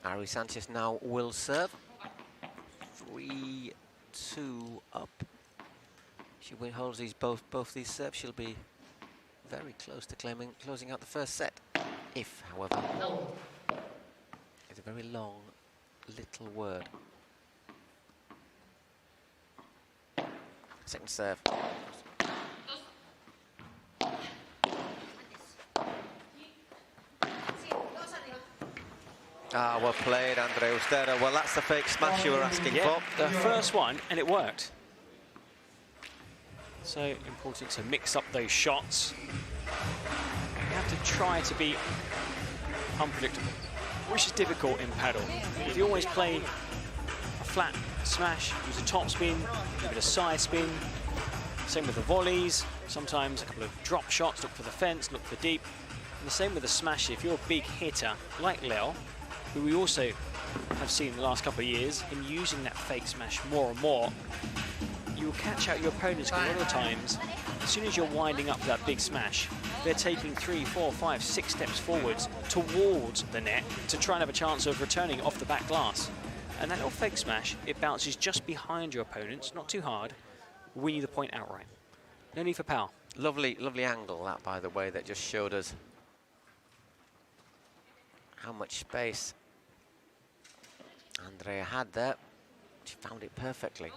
Ari Sanchez now will serve. 3-2 up. She holds these both these serves. She'll be very close to closing out the first set. If, however, it's a very long little word. Second serve. Ah, well played, Andrea Ustero. Well, that's the fake smash you were asking for. The first one, and it worked. So important to mix up those shots. You have to try to be unpredictable, which is difficult in paddle. If you always play a flat smash, use a top spin, give it a side spin. Same with the volleys. Sometimes a couple of drop shots, look for the fence, look for deep. And the same with the smash. If you're a big hitter, like Leo, who we also have seen in the last couple of years, in using that fake smash more and more, you'll catch out your opponents because a lot of the times, as soon as you're winding up that big smash, they're taking 3, 4, 5, 6 steps forwards towards the net to try and have a chance of returning off the back glass. And that little fake smash, it bounces just behind your opponents, not too hard, win you the point outright. No need for power. Lovely, lovely angle that, by the way, that just showed us how much space Andrea had there. She found it perfectly.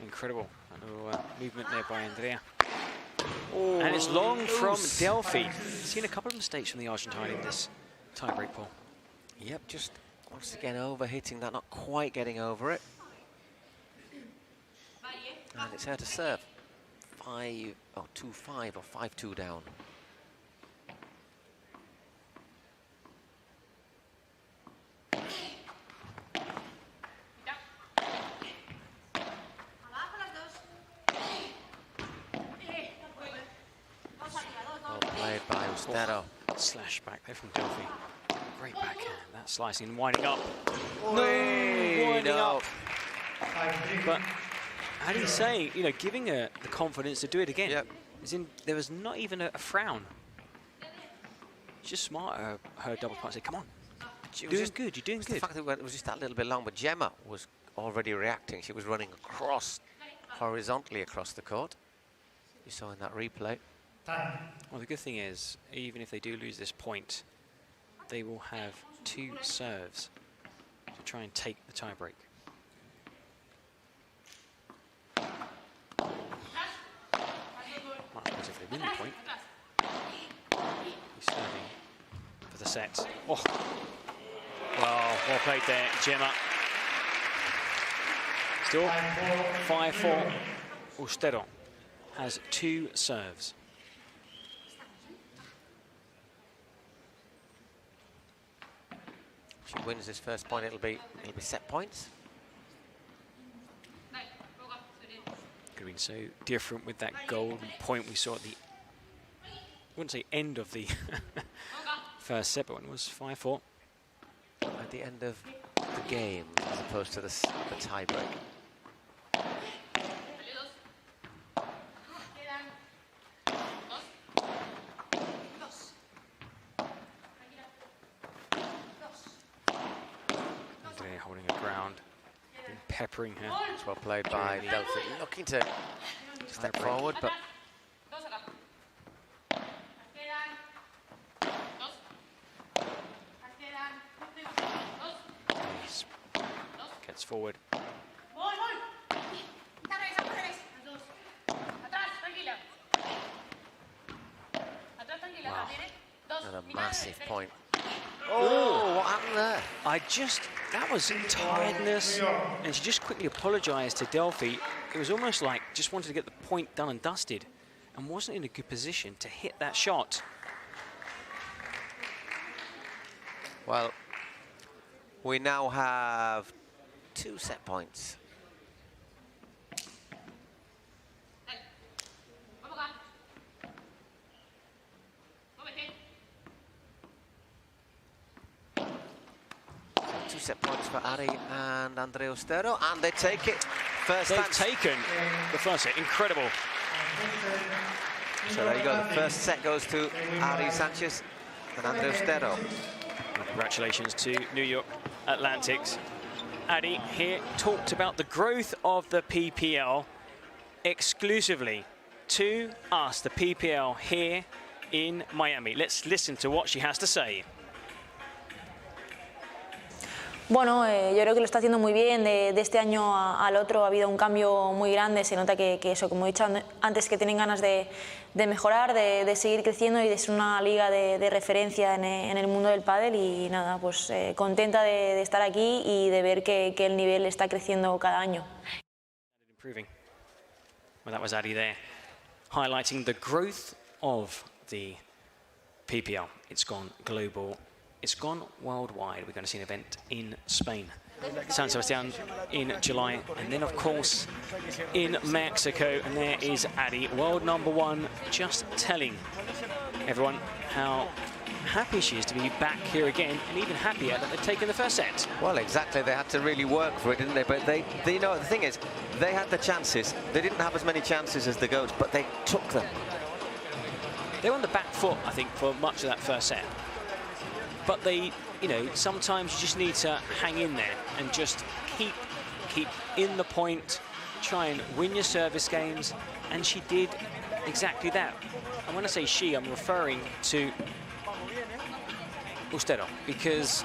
Incredible movement there by Andrea. Oh, and it's long from Delphi. Seen a couple of mistakes from the Argentine in this tiebreak, Paul. Yep, just once again overhitting that, not quite getting over it. And it's her to serve. 2-5 or 5-2 down. Well played by Ustero. Slash back there from Delphi. Great backhand. That slicing and winding up. Winding up. But how do you say, you know, giving her the confidence to do it again? Yep. As in, there was not even a frown. It's just smart, her double part. Say, come on. You're doing good, you're doing good. The fact that it was just that little bit long, but Gemma was already reacting. She was running horizontally across the court. You saw in that replay. Well, the good thing is, even if they do lose this point, they will have 2 serves to try and take the tiebreak. Well, as if they win the point. He's serving for the set. Oh, well played there, Gemma. Still 5-4. Ustero has 2 serves. If she wins this first point, it'll be set points. Could have been so different with that golden point we saw at the, I wouldn't say end of the first set, but when it was 5-4. At the end of the game, as opposed to the tiebreak. Andrea holding her ground, peppering her. It's well played by Delphi, looking to step forward, but gets forward. Wow. Another massive point. Oh, what happened there? That was tiredness, and she just quickly apologized to Delphi. It was almost like just wanted to get the point done and dusted, and wasn't in a good position to hit that shot. Well, we now have 2 set points. Two set points for Ari and Andrea Ustero, and they take it. They've taken the first set. Incredible. So there you go. The first set goes to Ari Sanchez and Andrea Ustero. Congratulations to New York Atlantics. Adi here talked about the growth of the PPL exclusively to us, the PPL here in Miami. Let's listen to what she has to say. Bueno, yo creo que lo está haciendo muy bien. De este año al otro ha habido un cambio muy grande. Se nota que eso, como he dicho antes, que tienen ganas de mejorar, de seguir creciendo y de ser una liga de referencia en el mundo del pádel. Y nada, pues contenta de estar aquí y de ver que el nivel está creciendo cada año. Improving. Well, that was Adi there, highlighting the growth of the PPL. It's gone global. It's gone worldwide. We're going to see an event in Spain, San Sebastian in July, and then of course in Mexico. And there is Adi, world #1, just telling everyone how happy she is to be back here again, and even happier that they've taken the first set. Well, exactly. They had to really work for it, didn't they? But they you know, the thing is, they had the chances. They didn't have as many chances as the Goats, but they took them. They were on the back foot, I think, for much of that first set. But they, you know, sometimes you just need to hang in there and just keep in the point, try and win your service games, and she did exactly that. And when I say she, I'm referring to Ustero, because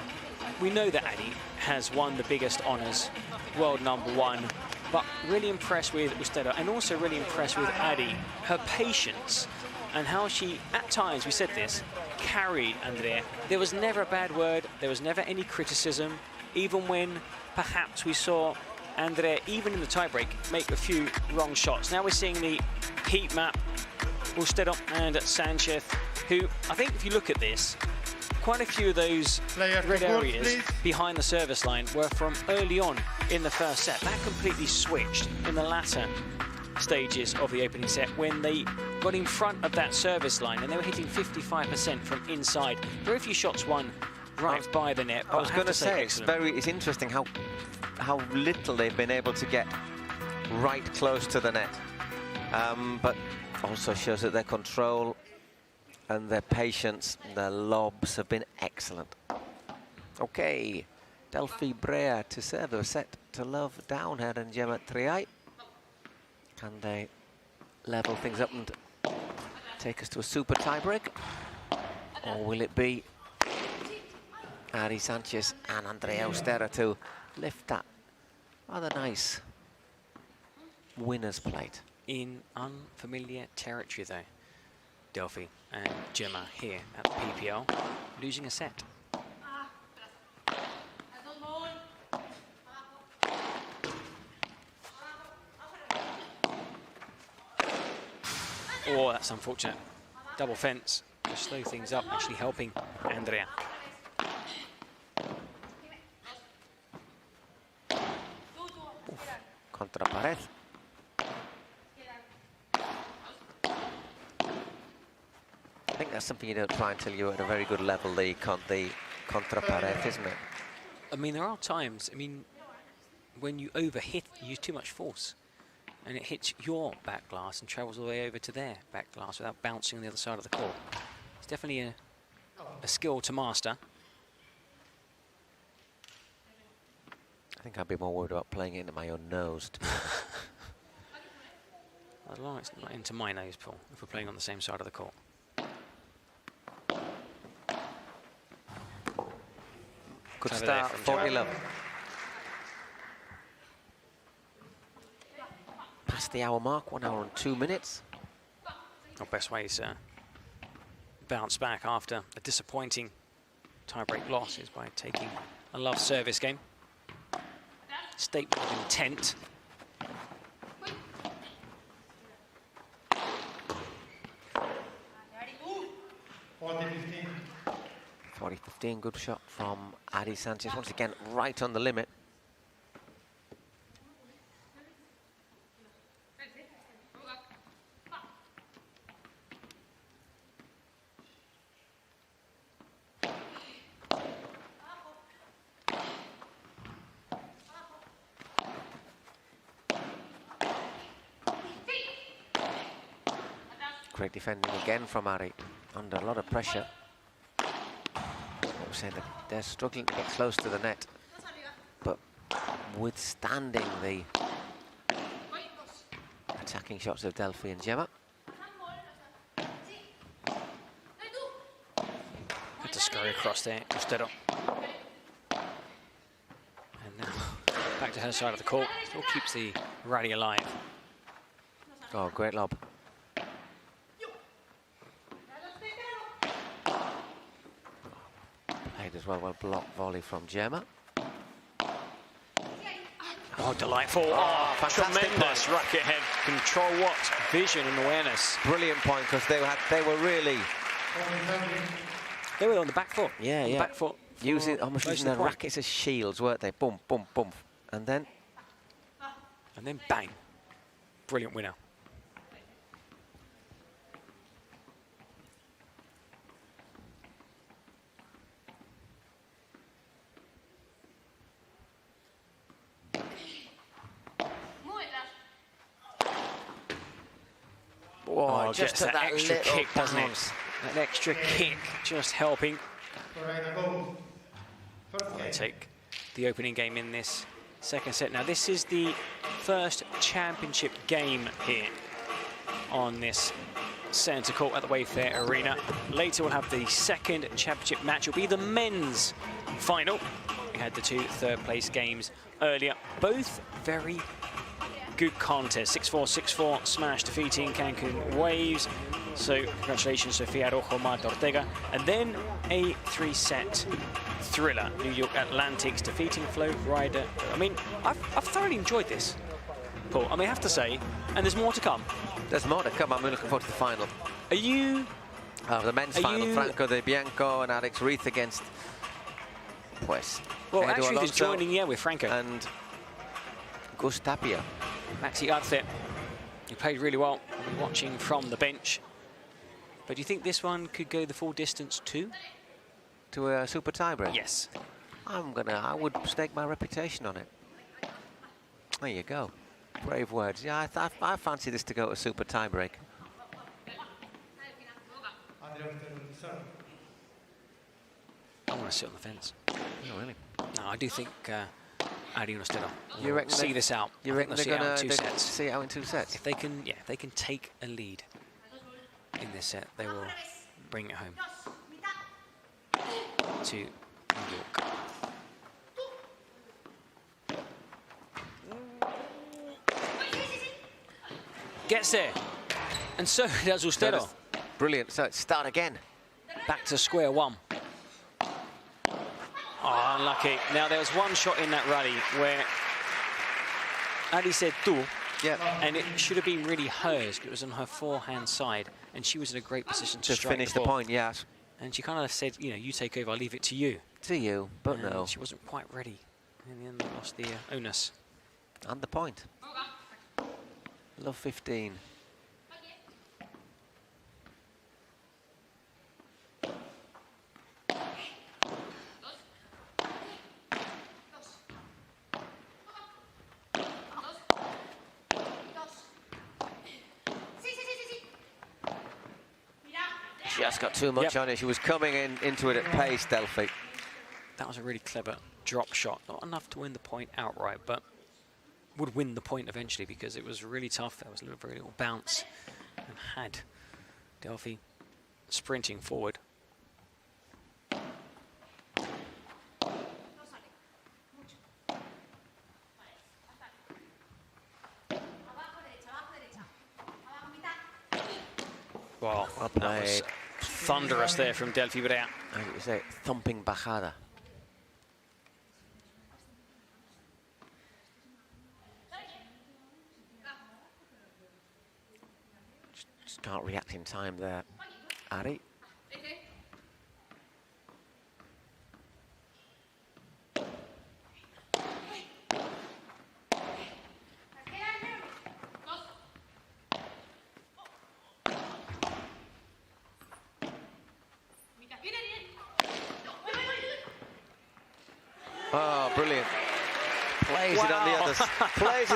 we know that Adi has won the biggest honours, world #1, but really impressed with Ustero, and also really impressed with Adi, her patience, and how she, at times, we said this, carried Andrea. There was never a bad word, there was never any criticism, even when perhaps we saw Andrea, even in the tiebreak, make a few wrong shots. Now we're seeing the heat map. Ulstero and Sanchez, who I think if you look at this, quite a few of those red areas behind the service line were from early on in the first set. That completely switched in the latter stages of the opening set when they got in front of that service line and they were hitting 55% from inside. Very few shots won right by the net. I was going to say, it's interesting how little they've been able to get right close to the net. But also shows that their control and their patience, their lobs have been excellent. Okay, Delphi Brea to serve a set to love down here and Gemma 3-8. Can they level things up and take us to a super tiebreak? Or will it be Ari Sanchez and Andrea Austera to lift that rather nice winner's plate? In unfamiliar territory though, Delphi and Gemma here at the PPL, losing a set. Oh, that's unfortunate. Double fence to slow things up, actually helping Andrea. Contra pared. I think that's something you don't try until you're at a very good level, the contra pared, isn't it? I mean, there are times, when you overhit, you use too much force. And it hits your back glass and travels all the way over to their back glass without bouncing on the other side of the court. It's definitely a skill to master. I think I'd be more worried about playing it into my own nose. To be I'd like it's not into my nose, Paul, if we're playing on the same side of the court. Good start, 40-love. Past the hour mark, 1 hour and 2 minutes. Our best way to bounce back after a disappointing tiebreak loss is by taking a love service game. Statement of intent. .40-15, good shot from Ari Sanchez. Once again, right on the limit. Great defending again from Ari, under a lot of pressure. I'm saying that they're struggling to get close to the net, but withstanding the attacking shots of Delphi and Gemma. Had to scurry across there, Ulstero. And now back to her side of the court. Still keeps the rally alive. Oh, great lob. Played as well blocked volley from Gemma. Oh, delightful. Oh, tremendous racket head control. What vision and awareness. Brilliant point, because they were really... They were on the back foot. Yeah, yeah. Back foot. Almost using their rackets as shields, weren't they? Boom, boom, boom. And then bang. Brilliant winner. Oh, just that extra kick, doesn't it? That extra kick just helping. They take the opening game in this second set. Now, this is the first championship game here on this centre court at the Wayfair Arena. Later, we'll have the second championship match. It'll be the men's final. We had the two third-place games earlier. Both very good contest. 6-4, 6-4 smash defeating Cancun Waves. So congratulations, Sofia Rojo, Marta Ortega. And then a 3-set thriller. New York Atlantics defeating Flowrida. I mean, I've thoroughly enjoyed this, Paul. I mean, I have to say, and there's more to come. There's more to come. I'm looking forward to the final. Are you... the men's final, Franco De Bianco and Alex Reith against... Pues... Well, Edu actually, Alonso he's joining, with Franco. And Gus Tapia. Maxi Arce, he played really well watching from the bench. But do you think this one could go the full distance too? To a super tiebreak? Yes. I would stake my reputation on it. There you go. Brave words. Yeah, I fancy this to go to a super tiebreak. I want to sit on the fence. Oh, really? No, I do think Adi and Ostella You reckon see this out. You reckon they're going to two sets. see it out in 2 sets? If they can, if they can take a lead in this set, they will bring it home to New York. Gets there, and so does Ostella. Brilliant. So it's start again. Back to square one. Oh, unlucky. Now, there was one shot in that rally where Adi said tu, and it should have been really hers, because it was on her forehand side, and she was in a great position to strike finish the point, yes. And she kind of said, you take over, I'll leave it to you. To you, but and no. She wasn't quite ready. In the end, they lost the onus. And the point. Love 15. Just got too much on it. She was coming into it at pace, Delphi. That was a really clever drop shot. Not enough to win the point outright, but would win the point eventually because it was really tough. There was very little bounce and had Delphi sprinting forward. Wow, that was thunderous there from Delphi Brea. I would say thumping bajada. Just can't react in time there, Ari. Oh, brilliant. Plays it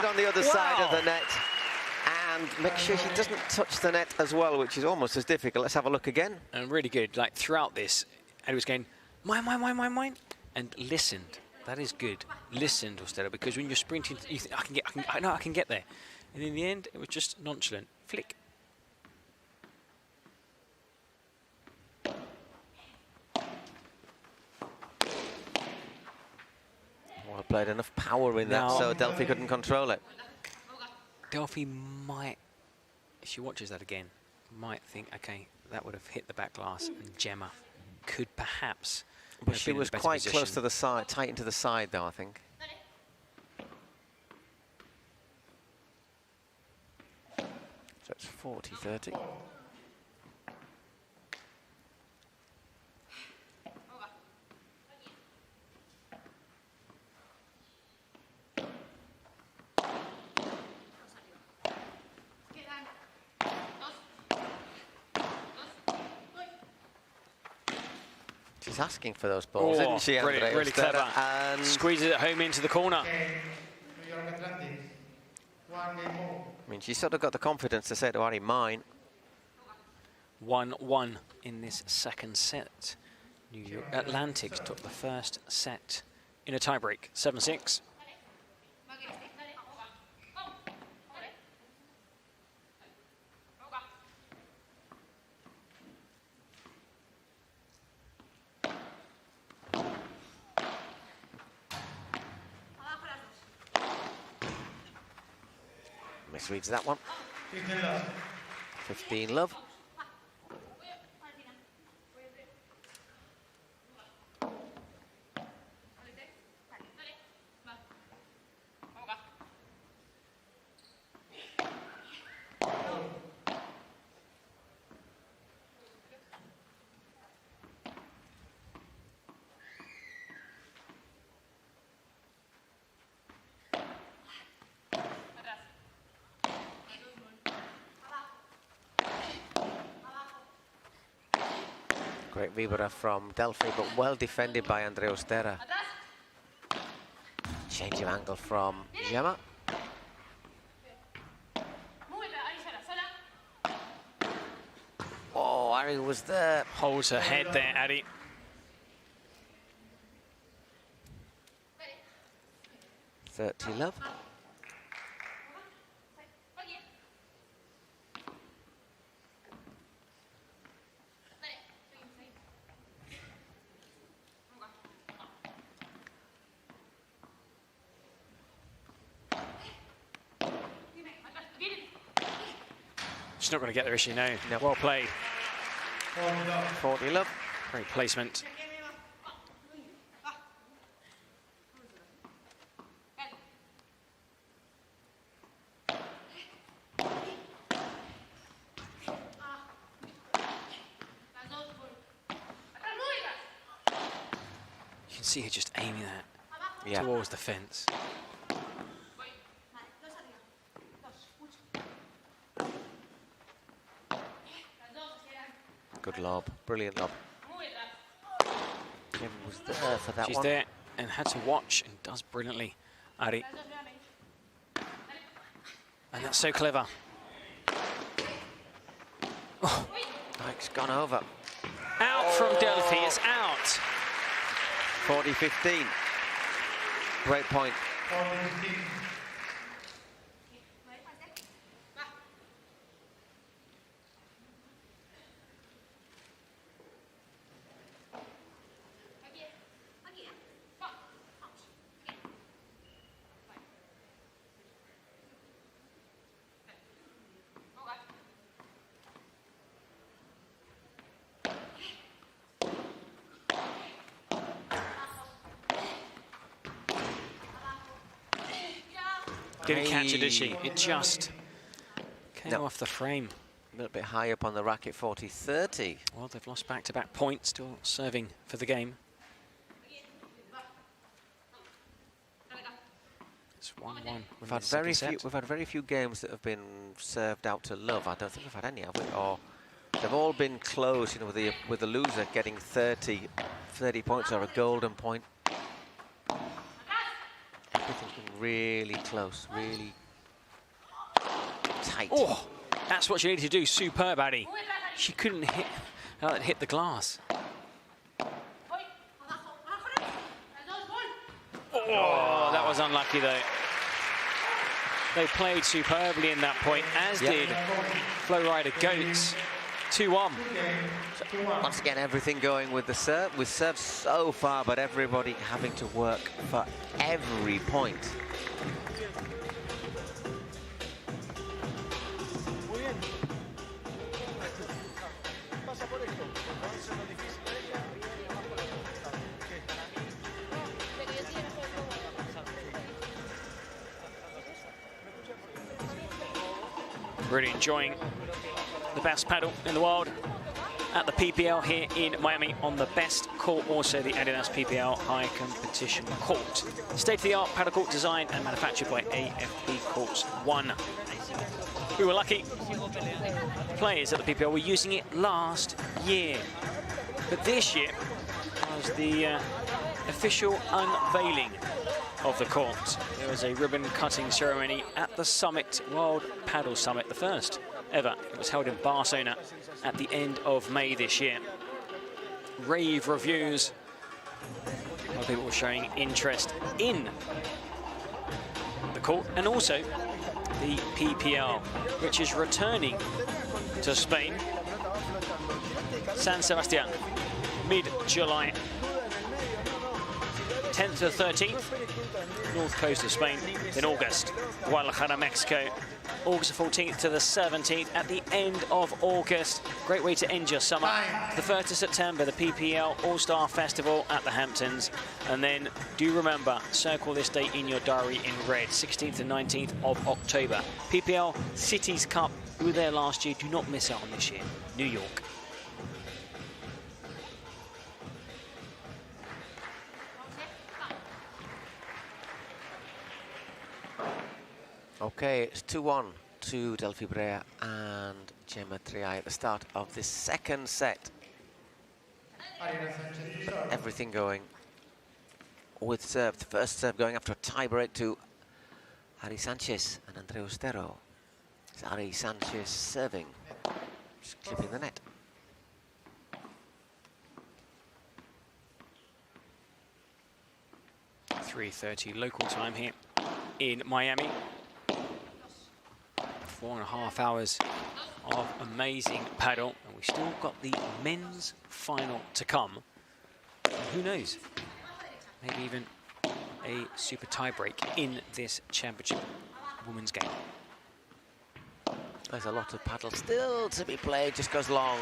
on the other side of the net. And make sure she doesn't touch the net as well, which is almost as difficult. Let's have a look again. And really good. Like throughout this, Eddie was going, mine, and listened. That is good. Listened, Ostella, because when you're sprinting, you think, I know I can get there. And in the end, it was just nonchalant. Flick. Well, played enough power in that, so Delphi couldn't control it. Delphi might, if she watches that again, might think, okay, that would have hit the back glass, and Gemma could perhaps. But she was quite close to the side, tight into the side, though, I think. So it's 40-30. She's asking for those balls, isn't she, Andrea? Really clever. And squeezes it home into the corner. I mean, she's sort of got the confidence to say to Ari, mine. 1-1 in this second set. New York Atlantic took the first set in a tiebreak, 7-6. Misreads that one. 15 love. Great vibra from Delphi, but well defended by Andrea Ostera. Change of angle from Gemma. Oh, Ari was there. Holds her head there, Ari. Love. She's not going to get there, is she? No. Well played. 40 love. Great placement. You can see her just aiming that towards the fence. Good lob, brilliant lob. Kim was there for that She's one. there and had to watch and does brilliantly, Ari. And that's so clever. Oh, it's gone over. Out from Delphi, it's out. 40-15. Great point. Didn't catch it, did she? It just came off the frame. A little bit high up on the racket, 40-30. Well, they've lost back-to-back points, still serving for the game. It's 1-1. We've had very few games that have been served out to love. I don't think we've had any, have we? Or they've all been close, you know, with the loser getting 30 points or a golden point. Everything's been really close, really tight. Oh, that's what she needed to do. Superb, Addy. She couldn't hit the glass. Oh, that was unlucky though. They played superbly in that point, as did Flowrida Goats. 2-1. Once again, everything going with the serve. With serve so far, but everybody having to work for every point. Really enjoying the best paddle in the world at the PPL here in Miami on the best court, also the Adidas PPL High Competition Court. State-of-the-art paddle court designed and manufactured by AFP Courts 1. We were lucky. Players at the PPL were using it last year, but this year was the official unveiling of the court. There was a ribbon-cutting ceremony at the Summit, World Paddle Summit, the first ever. It was held in Barcelona at the end of May this year. Rave reviews. A lot of people were showing interest in the court and also the PPL, which is returning to Spain. San Sebastian, mid-July. 10th to 13th, north coast of Spain. In August, Guadalajara, Mexico. August the 14th to the 17th at the end of August. Great way to end your summer. The 1st of September, the PPL All-Star Festival at the Hamptons. And then do remember, circle this date in your diary in red, 16th and 19th of October. PPL Cities Cup, we were there last year. Do not miss out on this year. New York. Okay, it's 2-1 to Delphi Brea and Gemma Triay at the start of the second set. Everything going with serve. The first serve going after a tie-break to Ari Sanchez and Andrea Ustero. It's Ari Sanchez serving, just clipping the net. .3:30 local time here in Miami. 4.5 hours of amazing paddle, and we still got the men's final to come. And who knows? Maybe even a super tie-break in this championship women's game. There's a lot of paddle still to be played, just goes long.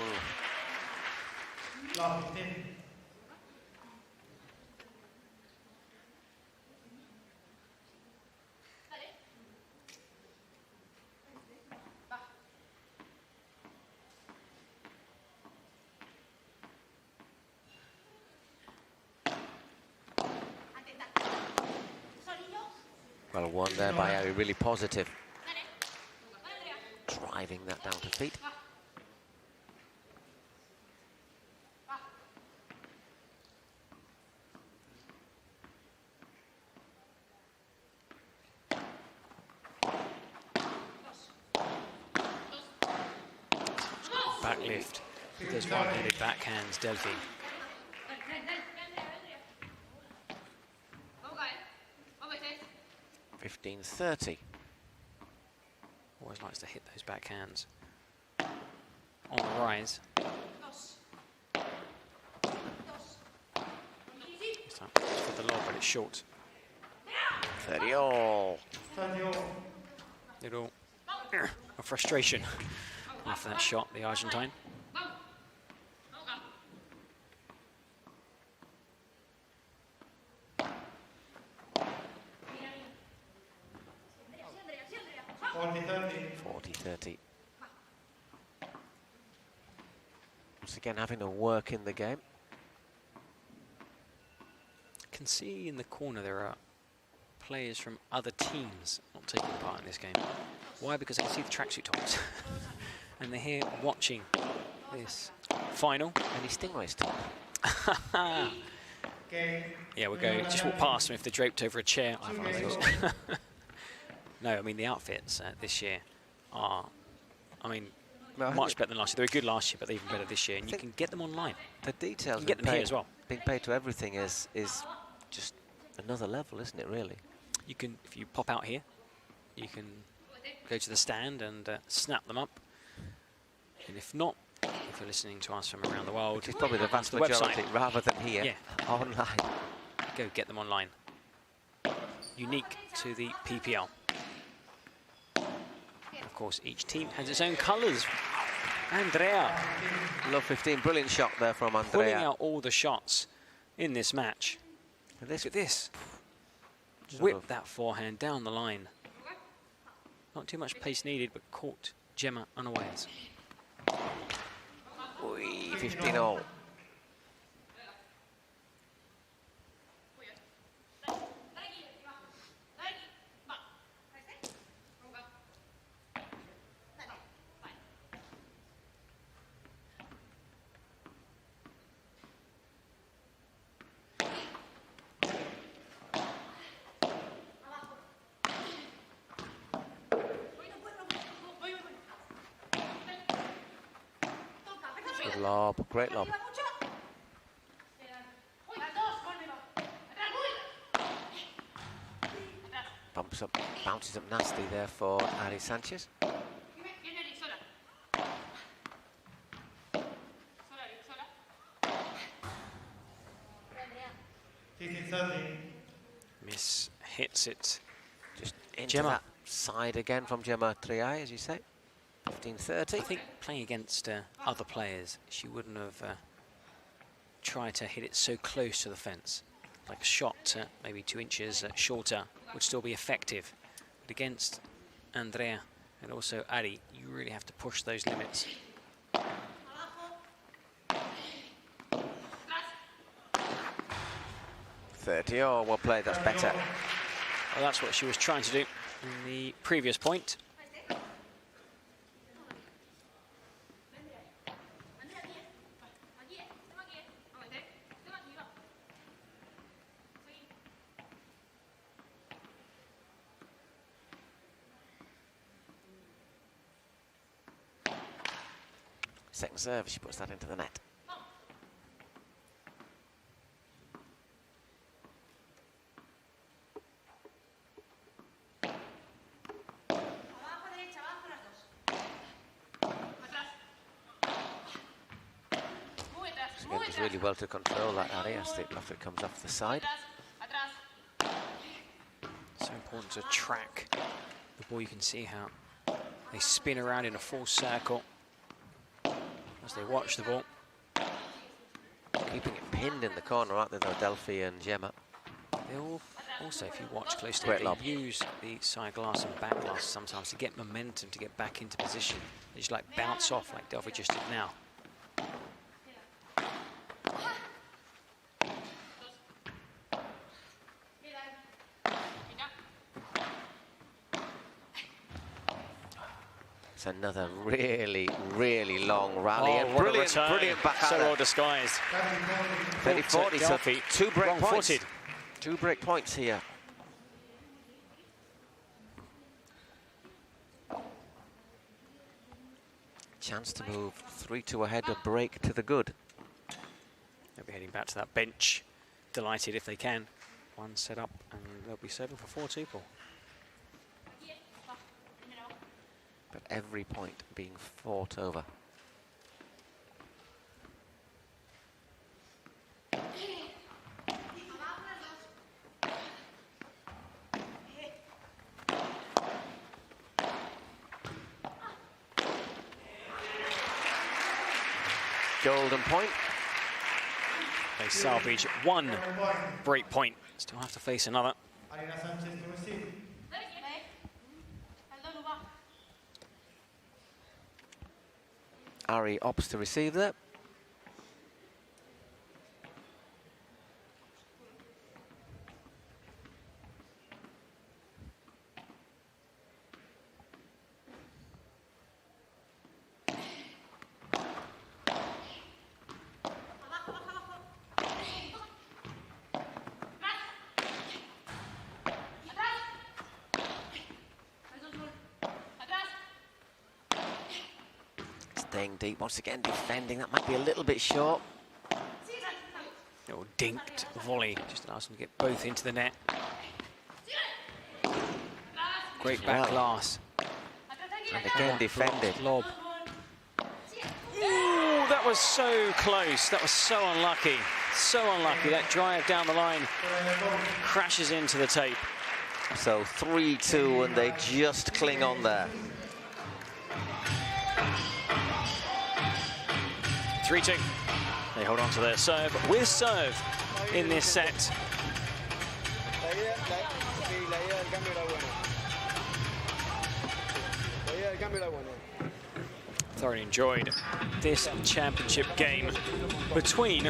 Well, one there by Ari, really positive. Driving that down to feet. Back lift. There's one-handed backhands, Delphi. .15:30. Always likes to hit those backhands. On the rise. This time for the lob, but it's short. 30 all. Little a frustration after that shot, the Argentine. .40:30. Once again, having to work in the game. I can see in the corner there are players from other teams not taking part in this game. Why? Because I can see the tracksuit tops. And they're here watching this final. Any Stingrays top? Yeah, we'll go, just walk past them if they're draped over a chair. I have one of those. No, I mean, the outfits this year are, I mean, much better than last year. They were good last year, but they're even better this year. And you can get them online. The details, you can get them here as well. Being paid to everything is just another level, isn't it, really? You can, if you pop out here, you can go to the stand and snap them up. And if not, if you're listening to us from around the world, which is probably the vast majority, rather than here, online. Go get them online. Unique to the PPL. Of course, each team has its own colours. Andrea. Love 15, brilliant shot there from Andrea. Pulling out all the shots in this match. Look at this. Whip that forehand down the line. Not too much pace needed, but caught Gemma unawares. 15 all. Good lob, great lob. Bounces up nasty there for Ari Sanchez. Miss hits it. Just into that side again from Gemma Triay, as you say. 15:30. I think playing against other players, she wouldn't have tried to hit it so close to the fence. Like a shot, maybe 2 inches shorter, would still be effective. But against Andrea and also Ari, you really have to push those limits. .30 all, well played, that's better. Well, that's what she was trying to do in the previous point. second serve. She puts that into the net. Does really well to control that area as the left foot comes off the side. So important to track the ball. You can see how they spin around in a full circle as they watch the ball. Keeping it pinned in the corner, aren't they, though, Delphi and Gemma? They all also, if you watch closely, Great they lob. use the side glass and back glass sometimes to get momentum, to get back into position. They just like bounce off like Delphi just did now. It's another really, really long rally. Oh, And what a brilliant, return. brilliant back So out. well disguised. 30-40, so Delphi, 2 break points. wrong-footed. 2 break points here. Chance to move 3-2 ahead, a break to the good. They'll be heading back to that bench. Delighted if they can. One set up and they'll be serving for 4-2. But every point being fought over. Golden point. They salvage 1 break point. Still have to face another. Arina Sanchez to receive. Ari opts to receive that. Staying deep once again, defending. That might be a little bit short. Little dinked volley, just allows them to get both into the net. Great back glass. And again defended. Lob. Ooh, that was so close. That was so unlucky. So unlucky. That drive down the line crashes into the tape. So 3-2, and they just cling on there. 3-2. They hold on to their serve with serve in this set. Thoroughly enjoyed this championship game between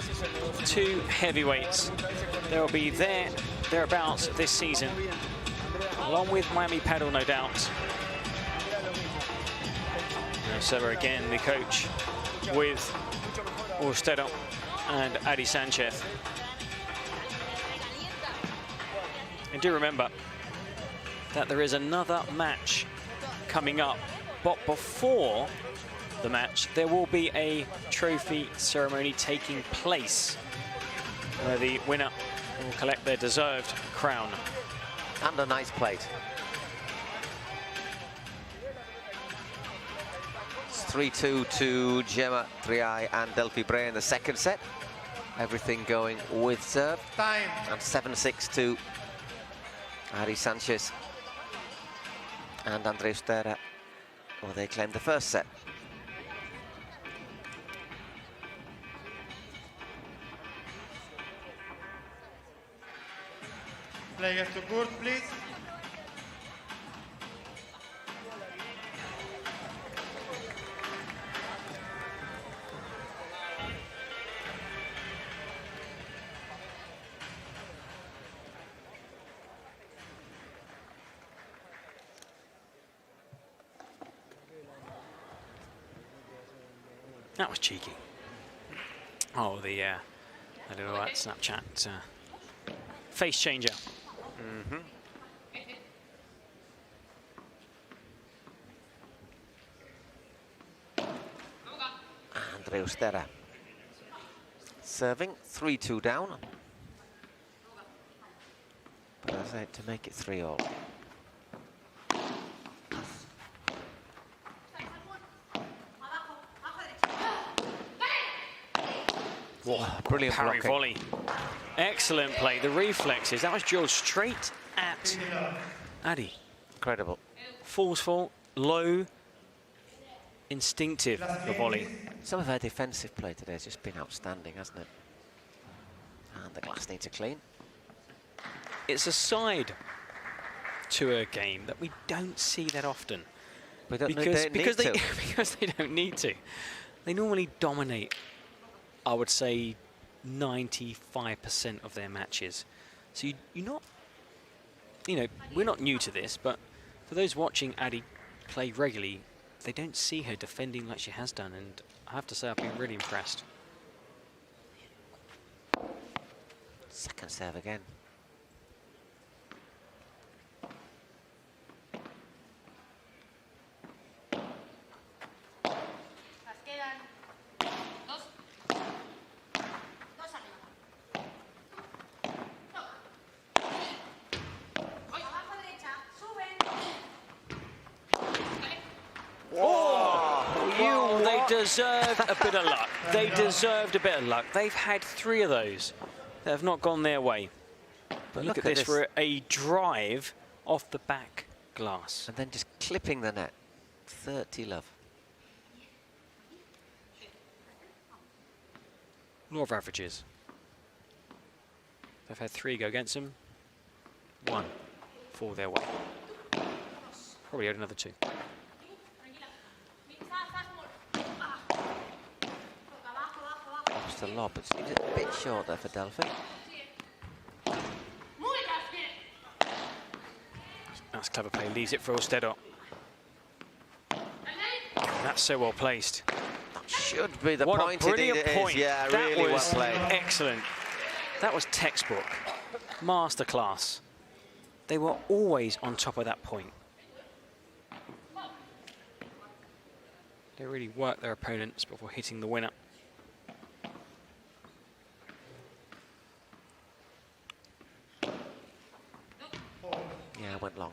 2 heavyweights. There will be thereabouts this season, along with Miami Padel, no doubt. So again, the coach with Orstedo and Adi Sanchez. And do remember that there is another match coming up, but before the match there will be a trophy ceremony taking place where the winner will collect their deserved crown. And a nice plate. It's 3-2 to Gemma Triay and Delphi Bray in the second set. Everything going with serve. Time. And 7-6 to Ari Sanchez and Andre Ustera. Well, they claimed the first set. Players to court, please. That was cheeky. Oh, the I don't know what Snapchat face changer. Mm-hmm. Reustera. Serving 3-2 down. But as I said, to make it 3-all. Whoa, brilliant parry blocking. volley. Excellent play. The reflexes. That was drilled straight at Adi. Incredible. Forceful, low, instinctive, the volley. Some of her defensive play today has just been outstanding, hasn't it? And the glass needs a clean. It's a side to a game that we don't see that often. Because they don't need to. They normally dominate, I would say, 95% of their matches. So you're not, we're not new to this, but for those watching Adi play regularly, they don't see her defending like she has done, and I have to say I've been really impressed. Second serve again. Deserved a bit of luck. They deserved a bit of luck. They've had 3 of those that have not gone their way. But look at this for a drive off the back glass. And then just clipping the net. 30 love. Law of averages. They've had 3 go against them. 1 fall their way. Probably had another 2. The lob, but it's a bit short there for Delphi. That's clever play, leaves it for Ulstedo. That's so well placed. That should be the what point. A brilliant it point. Is. Yeah, that really was well played. Excellent. That was textbook. Masterclass. They were always on top of that point. They really worked their opponents before hitting the winner. Yeah, went long.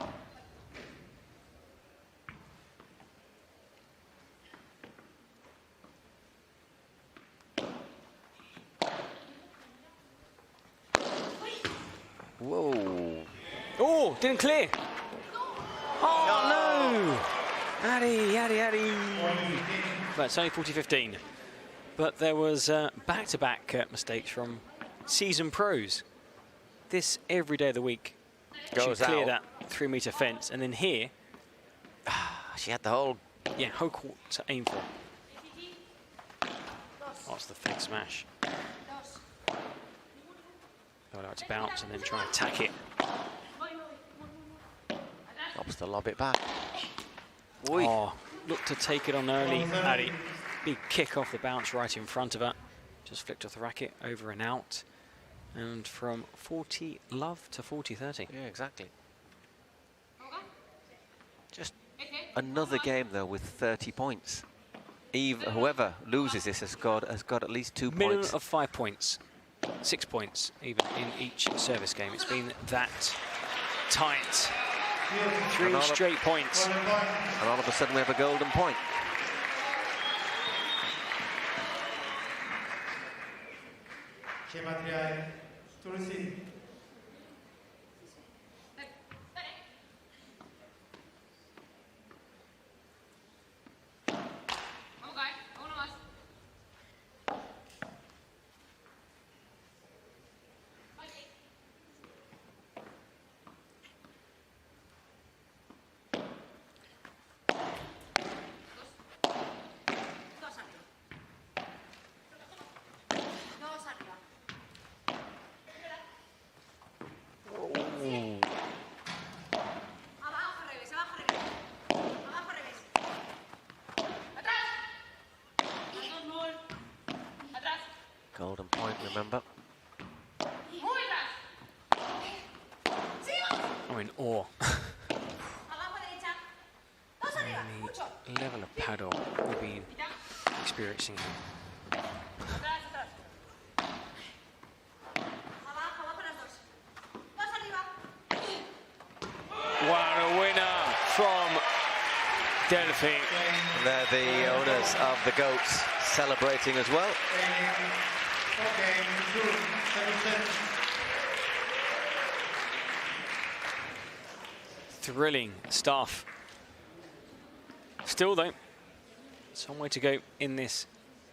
Whoa. Oh, didn't clear. Oh, no. Adi. But it's only 40-15. But there was back-to-back mistakes from seasoned pros. This every day of the week. Goes she cleared out. that 3-meter fence, and then here, she had the whole court to aim for. That's the fake smash. They'll allow it to bounce and then try and attack it. Opts to lob it back. Oy. Oh, look to take it on early. Adi, big kick off the bounce right in front of her. Just flicked off the racket, over and out. And from 40 love to 40-30. Yeah, exactly. Just another game though with 30 points. Whoever loses this has got at least 2 Minimum points. of 5 points, 6 points even in each service game. It's been that tight. 3 straight points. And all of a sudden we have a golden point. To receive. Golden point, remember. I'm in awe. The level of paddle we've been experiencing here. Delphi. And they're the owners of the goats celebrating as well. Thrilling stuff. Still though, some way to go in this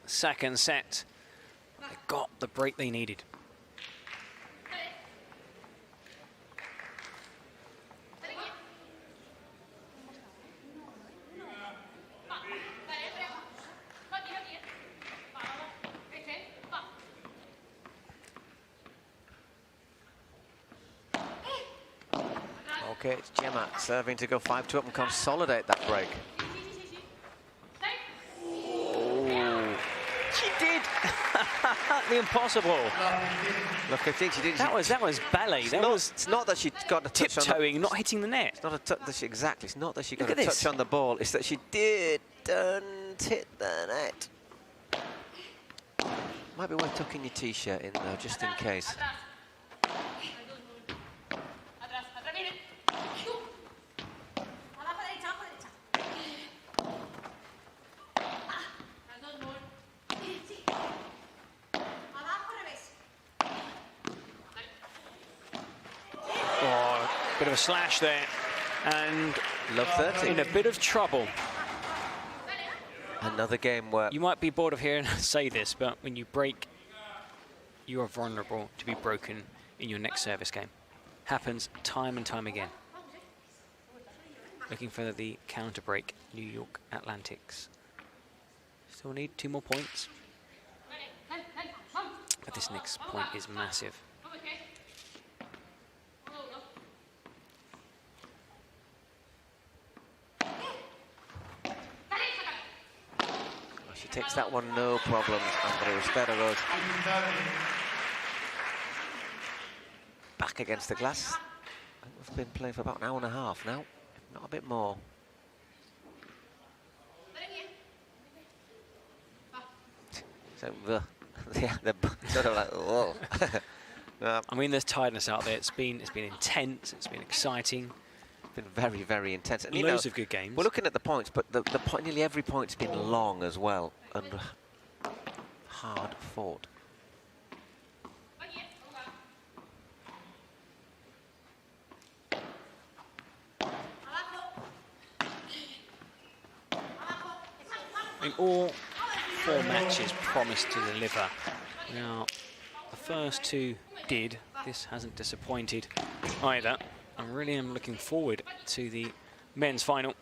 second set. They got the break they needed. Okay, it's Gemma serving to go 5-2 up and consolidate that break. Oh, she did the impossible. Look, I think she did. That was ballet. It's not that she got a touch tiptoeing, not hitting the net. It's not a touch that she exactly. It's not that she got Look a at touch this. on the ball. It's that she didn't hit the net. Might be worth tucking your t-shirt in though, just in case. Bit of a slash there, and love 30 in a bit of trouble. Another game where you might be bored of hearing us say this, but when you break, you are vulnerable to be broken in your next service game. Happens time and time again. Looking for the counter break, New York Atlantics. Still need 2 more points, but this next point is massive. she takes that one, no problems. Andrea goes back against the glass. I think we've been playing for about an hour and a half now, if not a bit more. So yeah, they're sort of like, whoa. I mean, there's tiredness out there. It's been intense. It's been exciting. Been very, very intense. And, loads of good games. We're looking at the points, but the point, nearly every point's been long as well and hard fought. I mean, all 4 matches promised to deliver. Now, the first 2 did. This hasn't disappointed either. I really am looking forward to the men's final.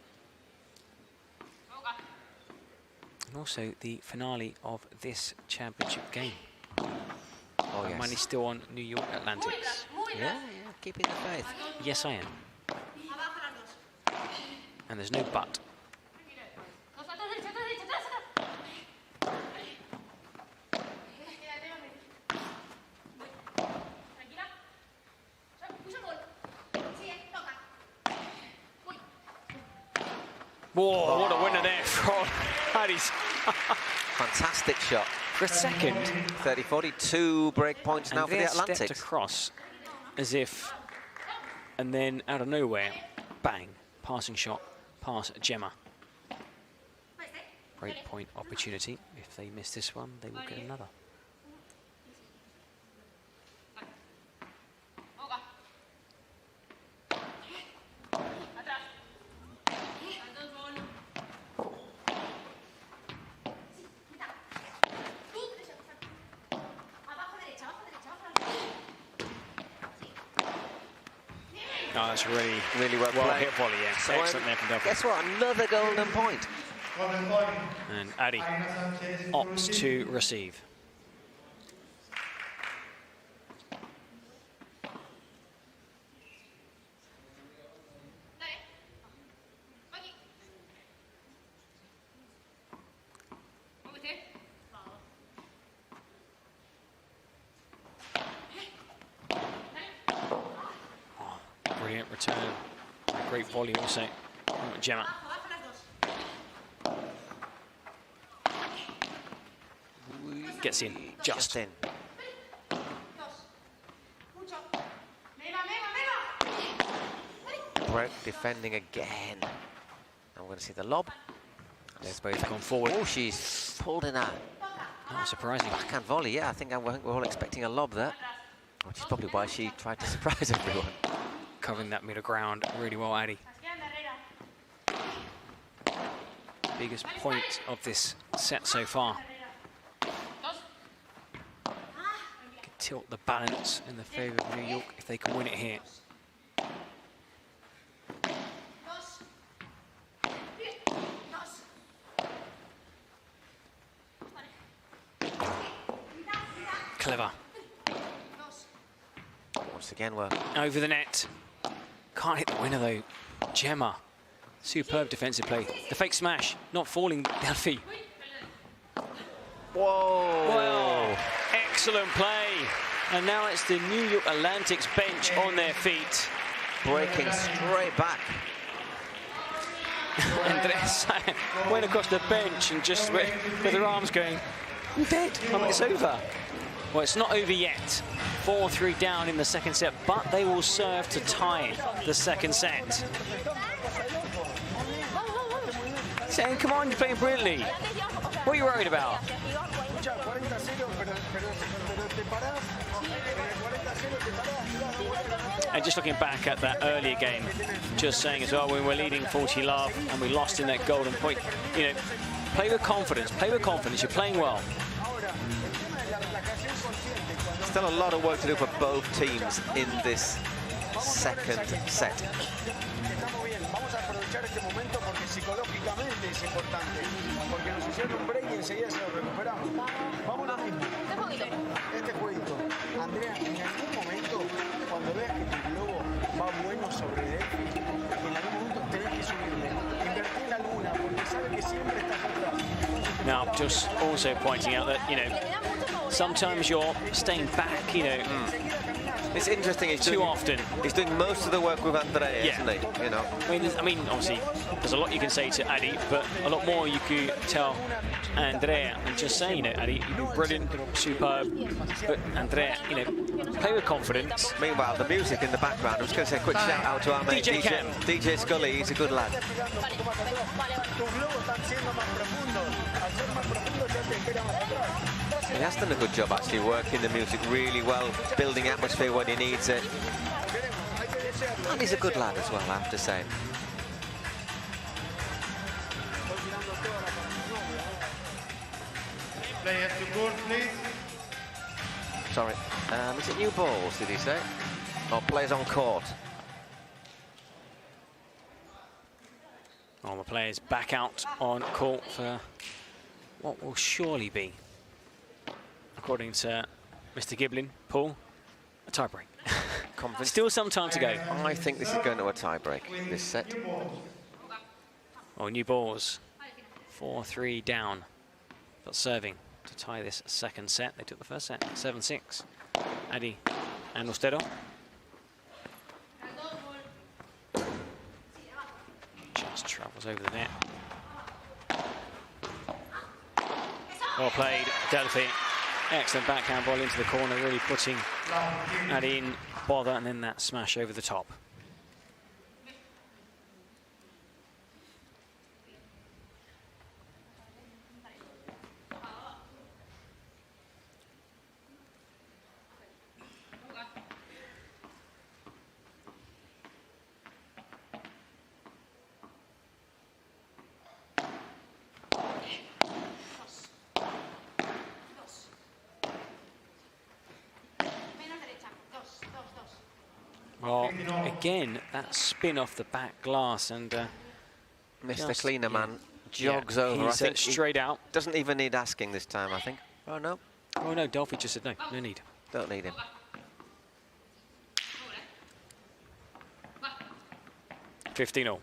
And also the finale of this championship game. Oh, yes. Money still on New York Atlantics. Yeah, keeping the faith. Yes, I am. And there's no but. Whoa, what a winner there from Harris. Fantastic shot. For a second. 30-40, 2 break points now for the Atlantics. Stepped across as if, and then out of nowhere, bang, passing shot past Gemma. Break point opportunity. If they miss this one, they will get another. Oh, that's really well hit volley, yeah. So excellent there from Delphi. Guess what? Another golden point. And Adi opts to receive. Brilliant return. Great volley also from Gemma. Gets in, just in. Brett defending again. we're going to see the lob. They've both gone forward. Oh, she's pulled in a Not surprising. backhand volley. Yeah, I think we're all expecting a lob there, which is probably why she tried to surprise everyone. Covering that middle ground really well, Addy. Biggest point of this set so far. Can tilt the balance in the favour of New York if they can win it here. Clever. Once again, we're over the net. Can't hit the winner though. Gemma. Superb defensive play. The fake smash, not falling, Delphi. Whoa! Well, excellent play. And now it's the New York Atlantic's bench on their feet. Breaking straight back. Andres went across the bench and just with her arms going, I'm dead. I mean, it's over. Well, it's not over yet. 4-3 down in the second set, but they will serve to tie the second set. Saying, come on, you're playing brilliantly. What are you worried about? And just looking back at that earlier game, just saying as well, when we're leading 40-love and we lost in that golden point, you know, play with confidence, you're playing well. Still a lot of work to do for both teams in this second set. Psicológicamente es importante, porque nos hicieron un break y enseguida se lo recuperamos. Vamos a lo mismo. Este jueguito, Andrea, en algún momento, cuando veas que tu globo va bueno sobre Delphi, en algún momento tenés que subirle, invertir la luna, porque sabe que siempre estás atrás. Now, just also pointing out that, you know, sometimes you're staying back, you know. It's interesting. He's too often. He's doing most of the work with Andrea, isn't he? You know. I mean, obviously, there's a lot you can say to Addy, but a lot more you could tell Andrea. And just saying, you know, Addy, you've been brilliant, superb, but Andrea, you know, play with confidence. Meanwhile, the music in the background. I was going to say a quick shout out to our mate DJ Scully. He's a good lad. He has done a good job actually working the music really well, building atmosphere when he needs it. And he's a good lad as well, I have to say. Players to court, please. Sorry, is it new balls, did he say? Or players on court? All the players back out on court for what will surely be, according to Mr. Giblin, Paul, a tiebreak. Still some time to go. I think this is going to a tiebreak, this set. Oh, new balls. 4-3 down, but serving to tie this second set. They took the first set, 7-6. Addy and Ostero. Just travels over the net. Well played, Delphi. Excellent backhand ball into the corner, really putting Addy in bother, and then that smash over the top. Well, again, that spin off the back glass, and Mr. Cleaner Man jogs over. He's I think straight out. Doesn't even need asking this time, I think. Oh, no. Oh, no, Delphi just said no, no need. Don't need him. 15-all.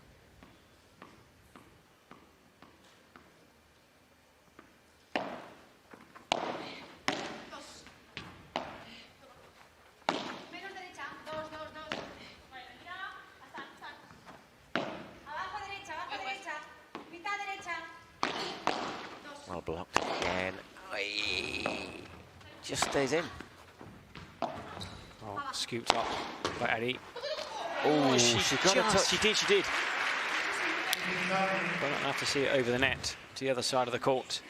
Well blocked again. Just stays in. Oh, scooped up by Addy. Oh, she got a touch. She did. But I'll have to see it over the net to the other side of the court.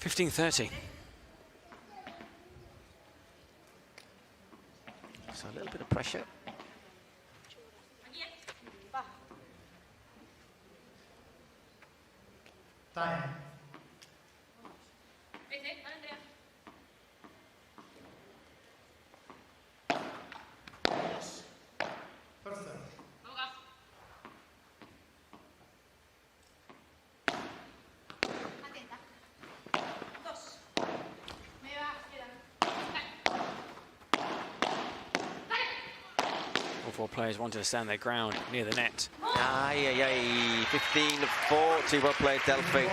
15-30. So a little bit of pressure. Time. First serve. All four players wanted to stand their ground near the net. Aye, aye, aye. 15-40. Well played, Delphi.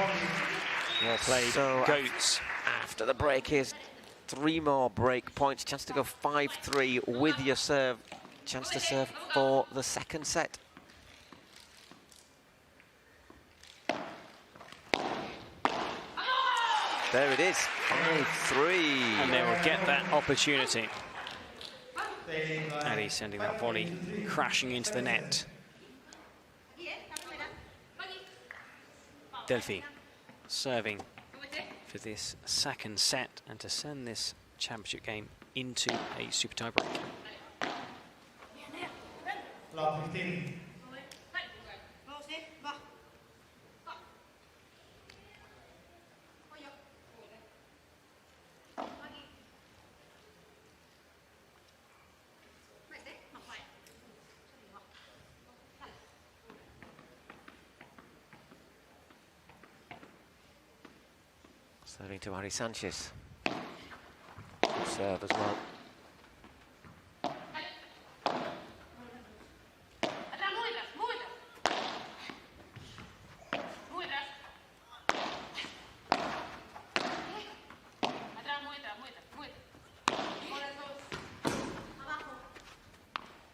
Well played, So Goats. After the break, here's 3 more break points. Chance to go 5-3 with your serve. Chance to serve for the second set. There it is, 5-3. And they will get that opportunity. Addy sending that volley crashing into the net. Delphi serving for this second set and to send this championship game into a super tiebreak. Love 15. Serving to Ari Sanchez. Serve as well.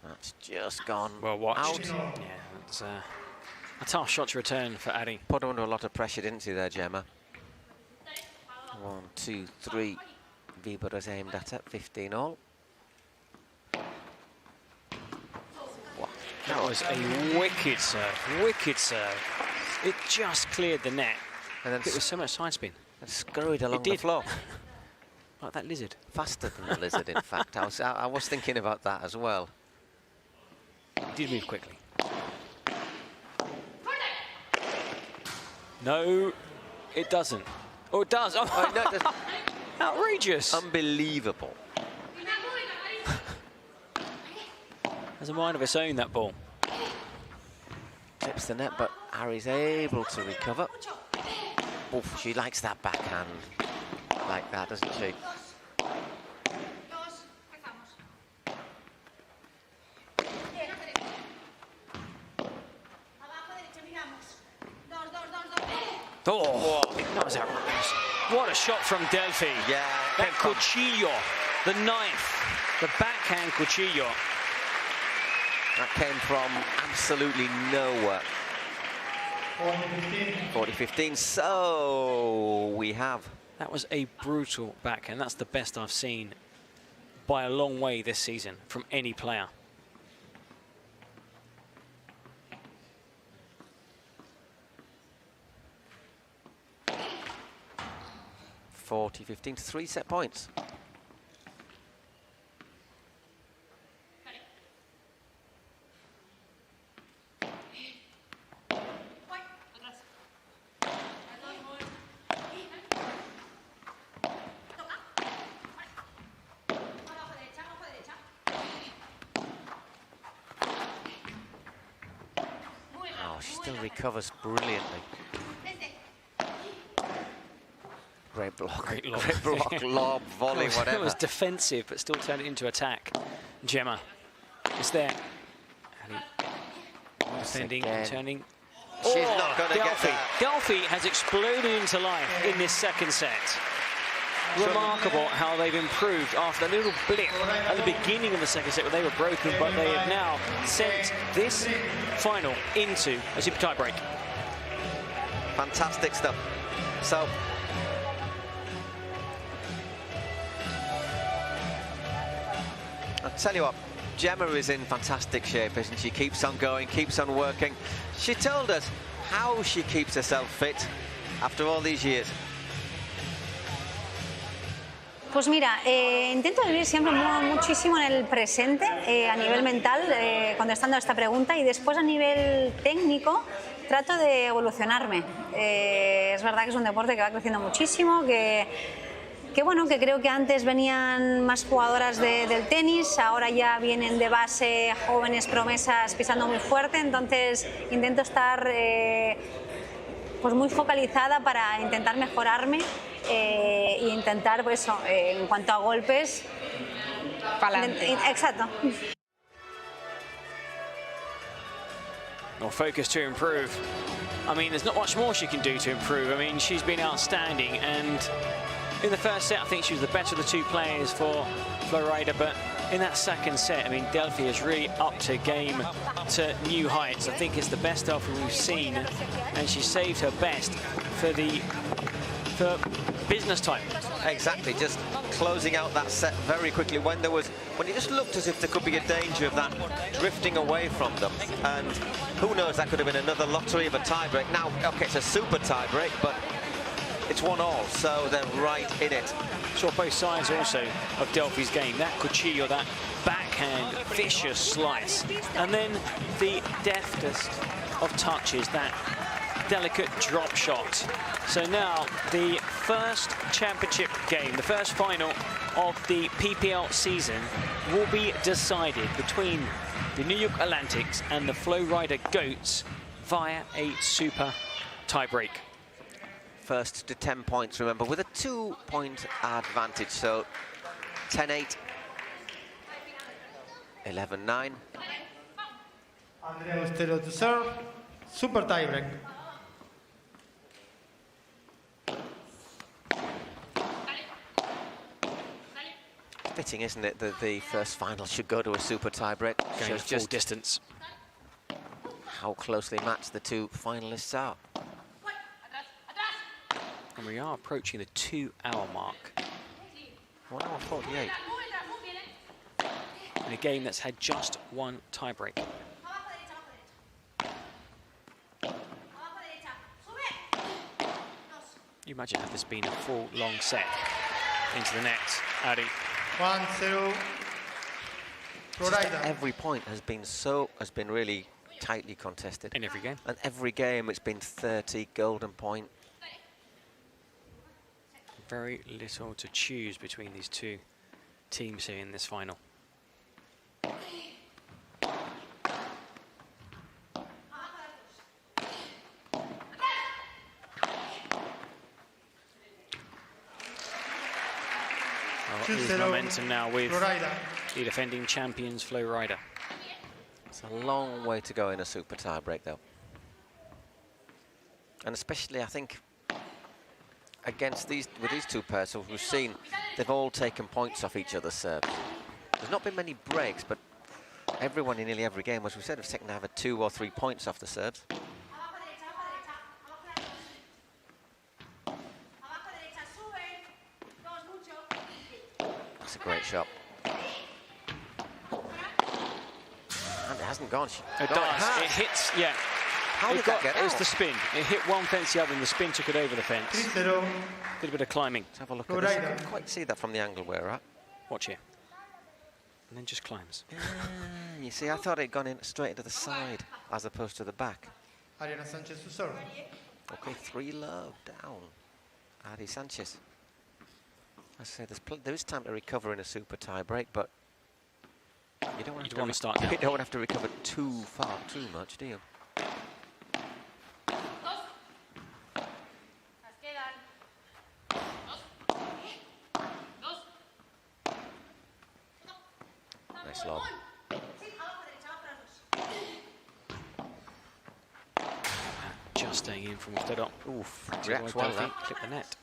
That's just gone well watched. Out. Yeah, that's a tough shot to return for Addy. Put under a lot of pressure, didn't he there, Gemma? 1, 2, 3. Weber has aimed at it, 15 all. Wow. That was a wicked serve. It just cleared the net. And then it was so much side spin. And scurried along the floor. Like that lizard. Faster than the lizard, in fact. I was thinking about that as well. It did move quickly. No, it doesn't. Oh, it does. Oh, no, outrageous. Unbelievable. Has a mind of its own, that ball. Tips the net, but Ari's able to recover. Oof, she likes that backhand like that, doesn't she? Oh, that was outrageous. What a shot from Delphi. Yeah. That cuchillo, the knife, the backhand cuchillo. That came from absolutely nowhere. 40-15, so we have. That was a brutal backhand. That's the best I've seen by a long way this season from any player. 40-15 to 3 set points. Oh, she still recovers brilliantly. Great block, great lob, volley, whatever. It was defensive, but still turned it into attack. Gemma is there. Defending and turning. She's not going to get that. Delphi has exploded into life in this second set. Remarkable how they've improved after that little blip at the beginning of the second set where they were broken, but they have now sent this final into a super tie break. Fantastic stuff. So, I'll tell you what, Gemma is in fantastic shape, isn't she? Keeps on going, keeps on working. She told us how she keeps herself fit after all these years. Pues mira, intento vivir siempre muchísimo en el presente, a nivel mental, contestando a esta pregunta, y después a nivel técnico trato de evolucionarme. Es verdad que es un deporte que va creciendo muchísimo, que bueno, que creo que antes venían más jugadoras del tenis, ahora ya vienen de base jóvenes promesas pisando muy fuerte, entonces intento estar pues muy focalizada para intentar mejorarme e intentar, pues eso, en cuanto a golpes, exacto. Or focus to improve. I mean, there's not much more she can do to improve. I mean, she's been outstanding, and in the first set, I think she was the better of the two players for Flowrida, but in that second set, I mean, Delphi has really upped her game to new heights. I think it's the best Delphi we've seen, and she saved her best for business time. Exactly, just closing out that set very quickly when it just looked as if there could be a danger of that drifting away from them. And who knows, that could have been another lottery of a tiebreak. Now, okay, it's a super tiebreak, but it's 1-1, so they're right in it. Saw both sides also of Delphi's game. That Cuchillo, that backhand, vicious slice. And then the deftest of touches, that delicate drop shot. So now the first championship game, the first final of the PPL season will be decided between the New York Atlantics and the Flowrida Goats via a super tiebreak. First to 10 points, remember, with a 2-point advantage, so 10-8, 11-9. Andrea Ustero to serve, super tiebreak. Fitting, isn't it, that the first final should go to a super tiebreak? Going full just distance. How closely matched the two finalists are. And we are approaching the 2-hour mark. 1 hour 48. In a game that's had just one tiebreak. You imagine had this been a full long set into the net, Adi. 1-0. Flowrida. Every point has been really tightly contested. In every game. And every game it's been 30 golden point. Very little to choose between these two teams here in this final. Here's momentum now with the defending champions, Flowrida. It's a long way to go in a super tiebreak, though. And especially, I think, with these two pairs, we've seen they've all taken points off each other's serves. There's not been many breaks, but everyone in nearly every game, as we said, have taken either 2 or 3 points off the serves. That's a great shot. And it hasn't gone. It does. It hits, yeah. How did that get It was out? the spin. It hit one fence, the other, and the spin took it over the fence. 3-0. Did a bit of climbing. Let's have a look at this. I can't quite see that from the angle we're at. Watch here. And then just climbs. You see, I thought it had gone in straight into the side as opposed to the back. Ariana Sanchez to serve. Okay, 3-love down. Adi Sanchez. As I say, there is time to recover in a super tie break, but you don't want to start. You don't have to recover too much, do you? Nice lob. Just staying in from Ustero. Oof, reacts well there. Clip the net.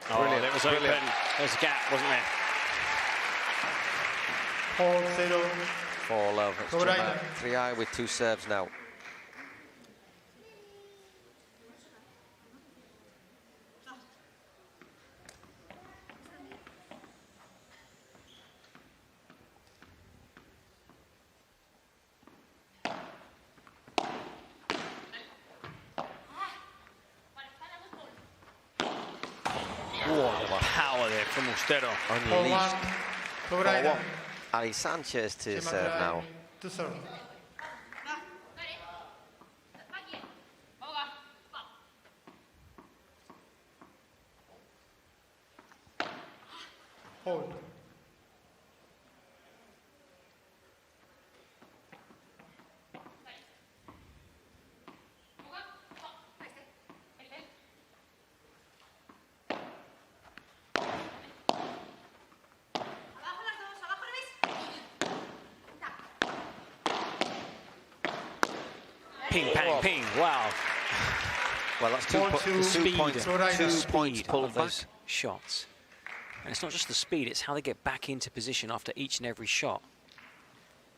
Brilliant. It was open. There was a gap, wasn't there? 4-0. 4-love. 3-eye with 2 serves now. the power there from Ustero. Unleashed. Flowrida. Ali Sanchez to serve now. To serve. Hold. Ping, pang, ping. Wow. Well, that's Ball to two points. Flowrida. 2 points Speed pulled of back. those shots. And it's not just the speed, it's how they get back into position after each and every shot.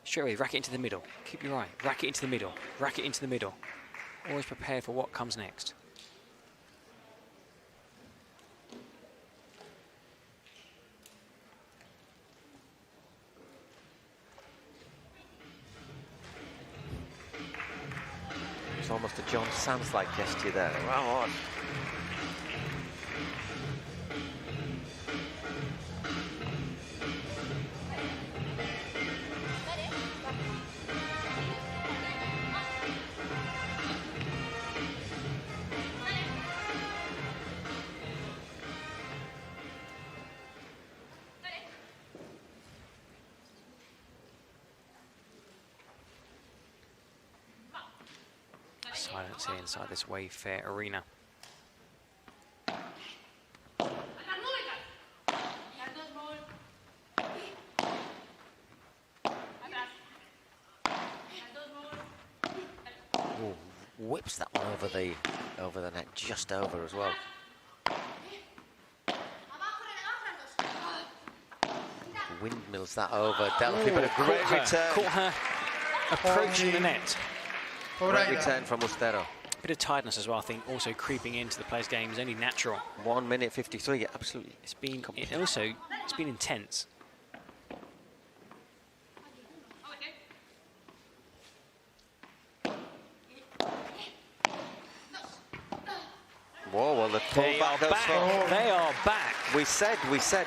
Straight away, rack it into the middle. Keep your eye. Rack it into the middle. Rack it into the middle. Always prepared for what comes next. It's almost a John Sands-like gesture there. Wow. Silence here inside this Wayfair arena. Ooh, whips that one over the net, just over as well. Windmills that over. Delphi, but a great return. Caught her approaching the net. Great return from Ustero. Bit of tiredness as well, I think, also creeping into the player's game is only natural. 1 minute 53, absolutely. It's been it's been intense. Whoa, well, the They are back. They are back. We said,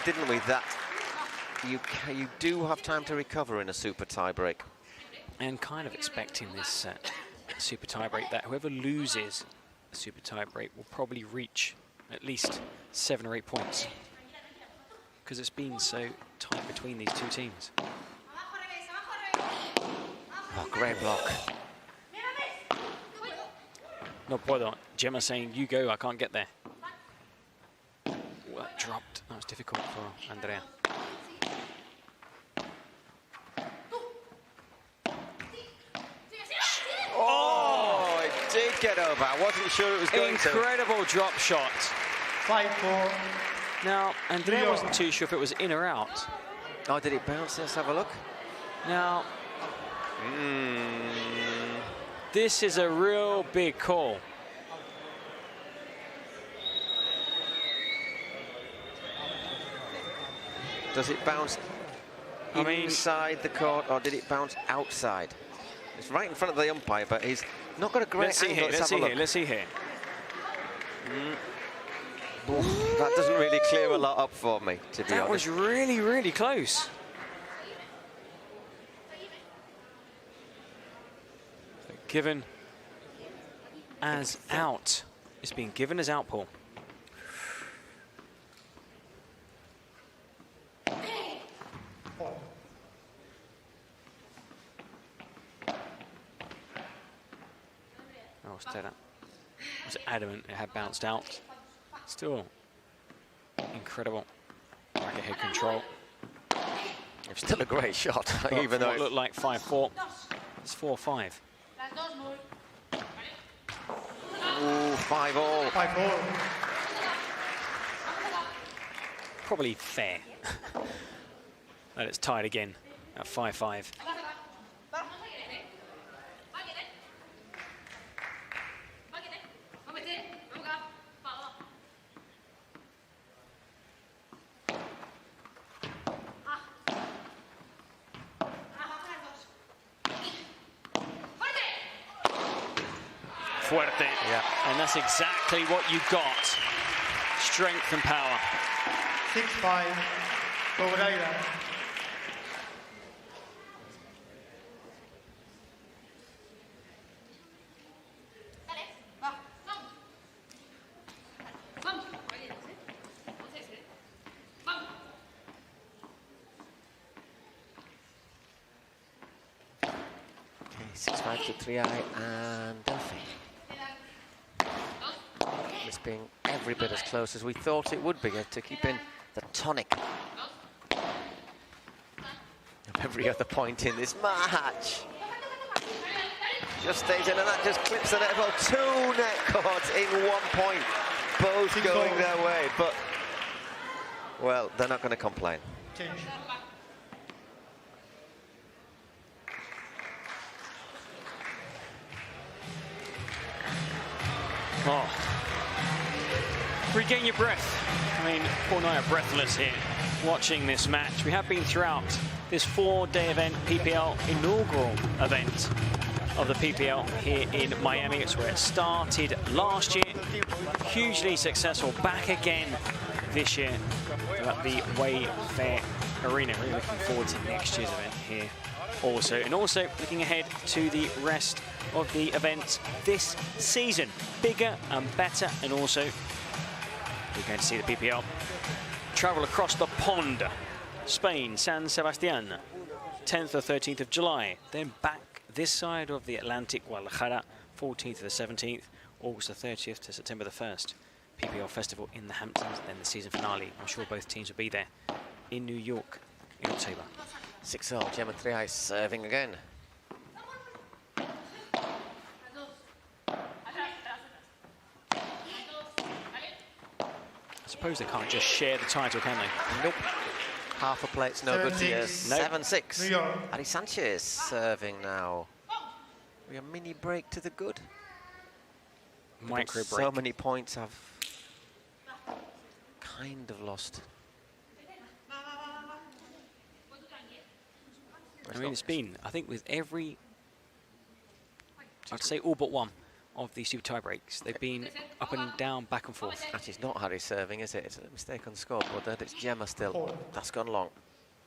didn't we, that you do have time to recover in a super tiebreak. And kind of expecting this super tiebreak, that whoever loses a super tiebreak will probably reach at least 7 or 8 points, because it's been so tight between these two teams. Oh, great block. No puedo. Gemma saying, you go, I can't get there. Ooh, that dropped. That was difficult for Andrea. Oh, it did get over. I wasn't sure it was going to. Incredible drop shot. 5-4. Now, Andrea wasn't too sure if it was in or out. Oh, did it bounce? Let's have a look. Now, this is a real big call. Does it bounce inside the court, or did it bounce outside? It's right in front of the umpire, but he's not got a great angle. Let's see here. That doesn't really clear a lot up for me, to be honest. That was really, really close. Given as out. It's been given as out, Paul. Oh, Stella was adamant it had bounced out. Still incredible racket head control. It's still a great shot, even though it looked like 5-4. It's 4-5. Ooh, 5-all. 5-4. Probably fair that it's tied again at 5-5. Fuerte. Yeah. And that's exactly what you got. strength and power. 6-5, Flowrida. Okay, 6-5 to 3-eye and Delphi. This being every bit as close as we thought it would be to keep in the tonic of every other point in this match. Just stays in, and that just clips the net ball. 2 net cords in 1 point, both going their way. But, well, they're not going to complain. Change. Oh. Regain your breath. I mean, Paul and I are breathless here watching this match. We have been throughout this 4-day event, PPL inaugural event of the PPL here in Miami. It's where it started last year. Hugely successful. Back again this year at the Wayfair Arena. Really looking forward to next year's event here also. And also looking ahead to the rest of the events this season. Bigger and better, and also we're going to see the PPL travel across the pond. Spain, San Sebastian, 10th or 13th of July. Then back this side of the Atlantic, Guadalajara, 14th to the 17th, August the 30th to September the 1st. PPL Festival in the Hamptons, then the season finale. I'm sure both teams will be there in New York in October. 6-0, Gemma 3-eye serving again. I suppose they can't just share the title, can they? Nope. Half a plate's no good to you. 7-6. Nope. Ari Sanchez serving now. We a mini break to the good. Micro break. So many points I've kind of lost. I mean, it's been, I think, with every, I'd say all but one of these super tie breaks, they've been up and down, back and forth. Actually, it's not Harry serving, is it? It's a mistake on the scoreboard. That it's Gemma still. That's gone long.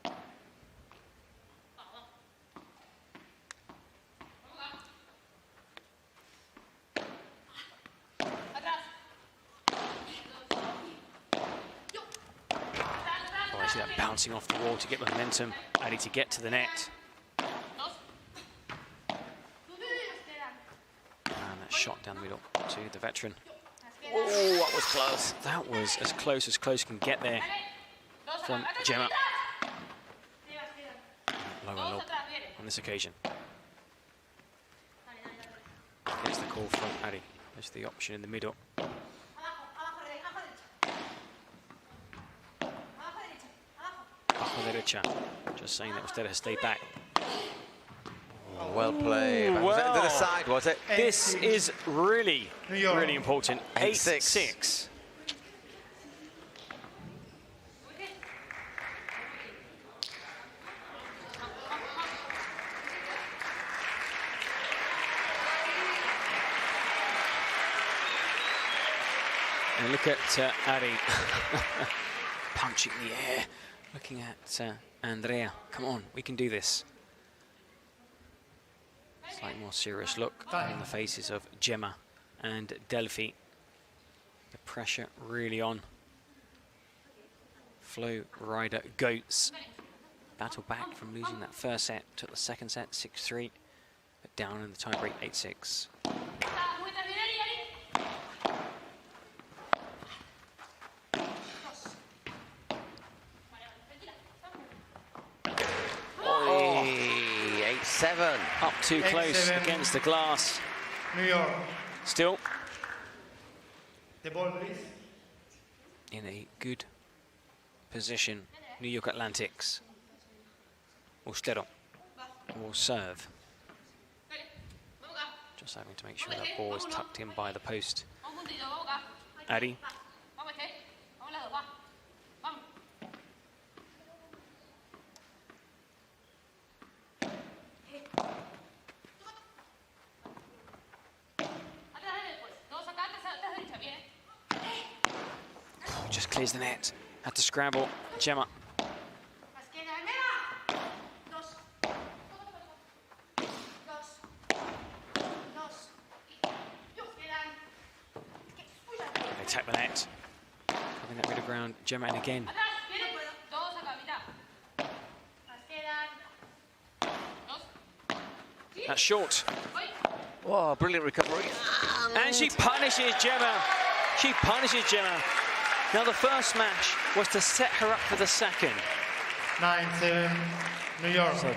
Oh, I see that bouncing off the wall to get momentum, Adi to get to the net. And that shot down the middle to the veteran. Oh, that was close. That was as close can get there from Gemma. Lower lob on this occasion. Gets the call from Adi. There's the option in the middle. Bajo derecha. Just saying that instead of stay back. Oh, well played. Was it to the side, was it? This is really, really important. 8-6. And look at Ari punching the air, looking at Andrea. Come on, we can do this. Slightly more serious look on the faces of Gemma and Delphi. The pressure really on. Flowrida Goats battle back from losing that first set. Took the second set 6-3, but down in the tiebreak 8-6. Up too close against the glass. New York. Still The ball, please. in a good position. New York Atlantics. Ustero will serve. Just having to make sure that ball is tucked in by the post. Adi. just clears the net. Had to scramble. Gemma. They tap the net. Having that rid of ground. Gemma in again. That's short. Oh, brilliant recovery. And she punishes Gemma. She punishes Gemma. Now the first match was to set her up for the second. 9-7, New York. So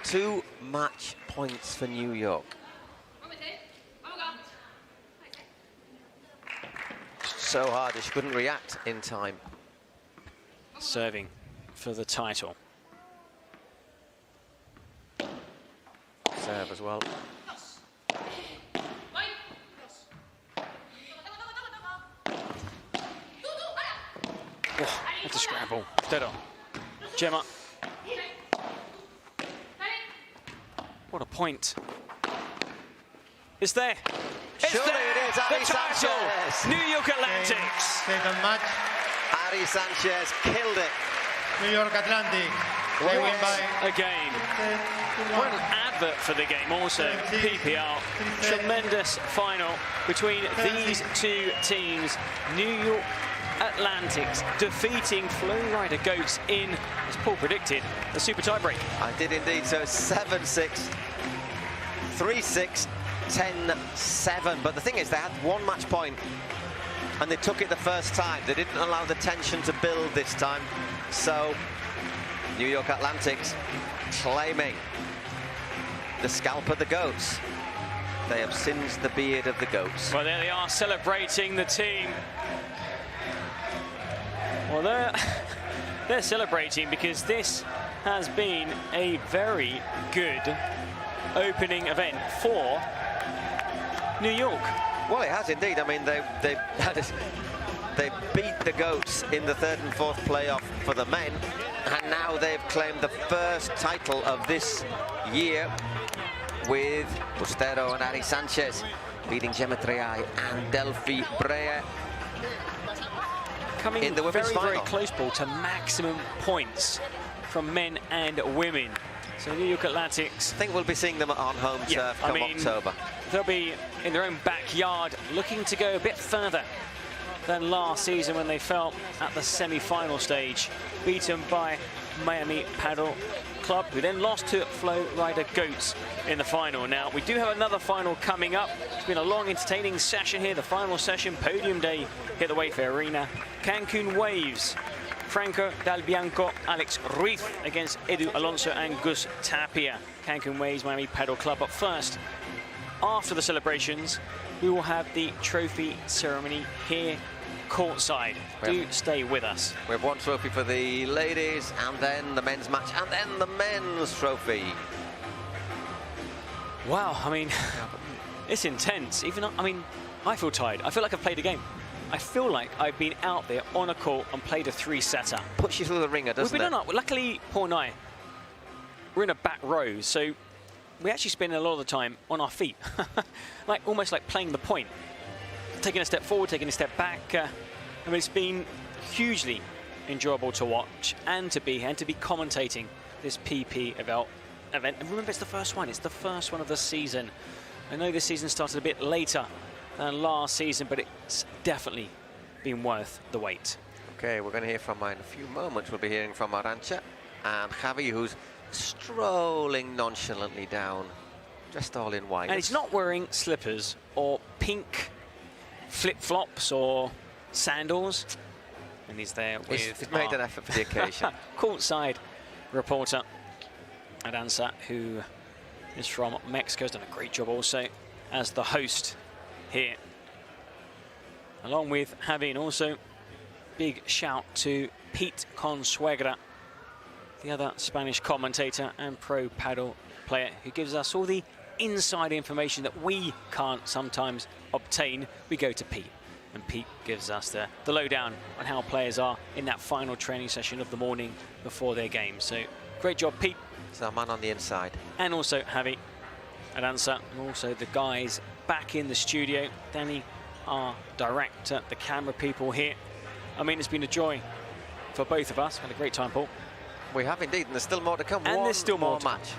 two match points for New York. So hard that she couldn't react in time. Serving for the title. Serve as well. Oh, had to scramble. Dead on. Gemma. What a point. It's there. It's Surely there. it is. Ari The title. Sanchez. New York Atlantics. Second match. Ari Sanchez killed it. New York Atlantic. They win by Again. What an advert for the game also. PPL. Tremendous final between these two teams. New York Atlantics defeating Flowrida Goats in, as Paul predicted, the super tiebreak. I did indeed. So 7-6, 3-6, 10-7. But the thing is, they had one match point and they took it the first time. They didn't allow the tension to build this time. So New York Atlantics claiming the scalp of the Goats. They have singed the beard of the Goats. Well, there they are celebrating the team. Well, they're celebrating because this has been a very good opening event for New York. Well, it has indeed. I mean, they beat the Goats in the third and fourth playoff for the men, and now they've claimed the first title of this year with Bustero and Ari Sanchez beating Gemma Triay and Delphi Brea. Coming in the women's very, very final. close ball to maximum points from men and women. So New York Atlantics. I think we'll be seeing them on home turf come October. They'll be in their own backyard looking to go a bit further than last season when they fell at the semi-final stage, beaten by Miami Padel Club, who then lost to Flowrida Goats in the final. Now, we do have another final coming up. It's been a long, entertaining session here, the final session, Podium Day here at the Wayfair Arena. Cancun Waves, Franco Dal Bianco, Alex Ruiz against Edu Alonso and Gus Tapia. Cancun Waves, Miami Padel Club up first. After the celebrations, we will have the trophy ceremony here courtside. Do stay with us. We have one trophy for the ladies, and then the men's match, and then the men's trophy. Wow, I mean, it's intense. Even, I mean, I feel tired. I feel like I've played a game. I feel like I've been out there on a court and played a three-setter. Puts you through the ringer, doesn't it? We've been on. Luckily, Paul and I, we're in a back row, so we actually spend a lot of the time on our feet, like almost like playing the point, taking a step forward, taking a step back. I mean, it's been hugely enjoyable to watch and to be commentating this PPL event. And remember, it's the first one. It's the first one of the season. I know this season started a bit later than last season, but it's definitely been worth the wait. Okay, we're going to hear from, in a few moments, we'll be hearing from Arantxa and Javi, who's strolling nonchalantly down, dressed all in white. And he's not wearing slippers or pink flip-flops or sandals. And he's there with... He's made an effort for the occasion. Courtside reporter Arantxa, who is from Mexico, has done a great job also as the host here. Along with Javi, and also big shout to Pete Consuegra, the other Spanish commentator and pro paddle player, who gives us all the inside information that we can't sometimes obtain. We go to Pete, and Pete gives us the lowdown on how players are in that final training session of the morning before their game. So great job, Pete. It's our man on the inside. And also Javi, Arantxa, and also the guys back in the studio. Danny our director, the camera people here. I mean, it's been a joy for both of us. Had a great time, Paul. We have indeed, and there's still more to come. And there's still more match.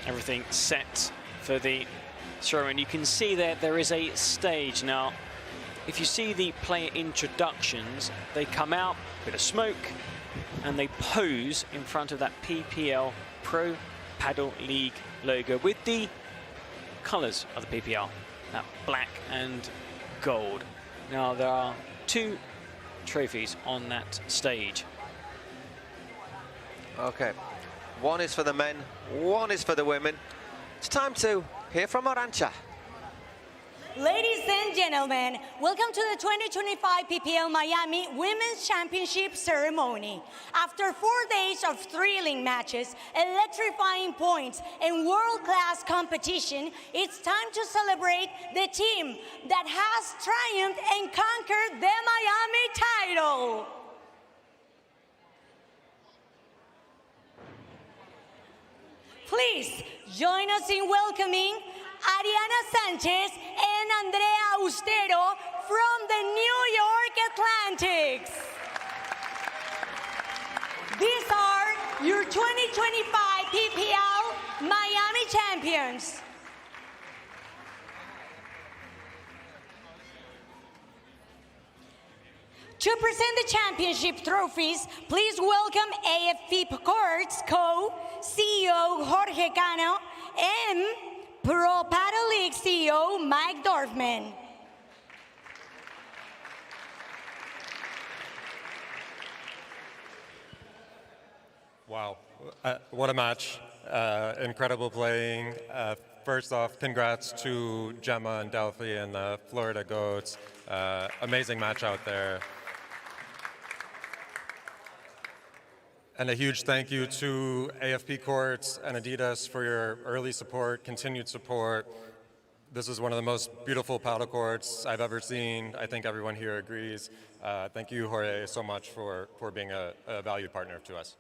Everything set for the throw, and you can see there is a stage. Now, if you see the player introductions, they come out, bit of smoke, and they pose in front of that PPL Pro Padel League logo with the colours of the PPL, that black and gold. Now, there are 2 trophies on that stage. Okay, one is for the men, one is for the women. It's time to hear from Arantxa. Ladies and gentlemen, welcome to the 2025 PPL Miami Women's Championship ceremony. After 4 days of thrilling matches, electrifying points, and world-class competition, it's time to celebrate the team that has triumphed and conquered the Miami title. Please join us in welcoming Ariana Sanchez and Andrea Austero from the New York Atlantics. These are your 2025 PPL Miami champions. To present the championship trophies, please welcome AFP Courts co-CEO Jorge Cano and Pro Padel League CEO Mike Dorfman. Wow, what a match. Incredible playing. First off, congrats to Gemma and Delphi and the Florida Goats. Amazing match out there. And a huge thank you to AFP Courts and Adidas for your early support, continued support. This is one of the most beautiful paddle courts I've ever seen. I think everyone here agrees. Thank you, Jorge, so much for being a valued partner to us.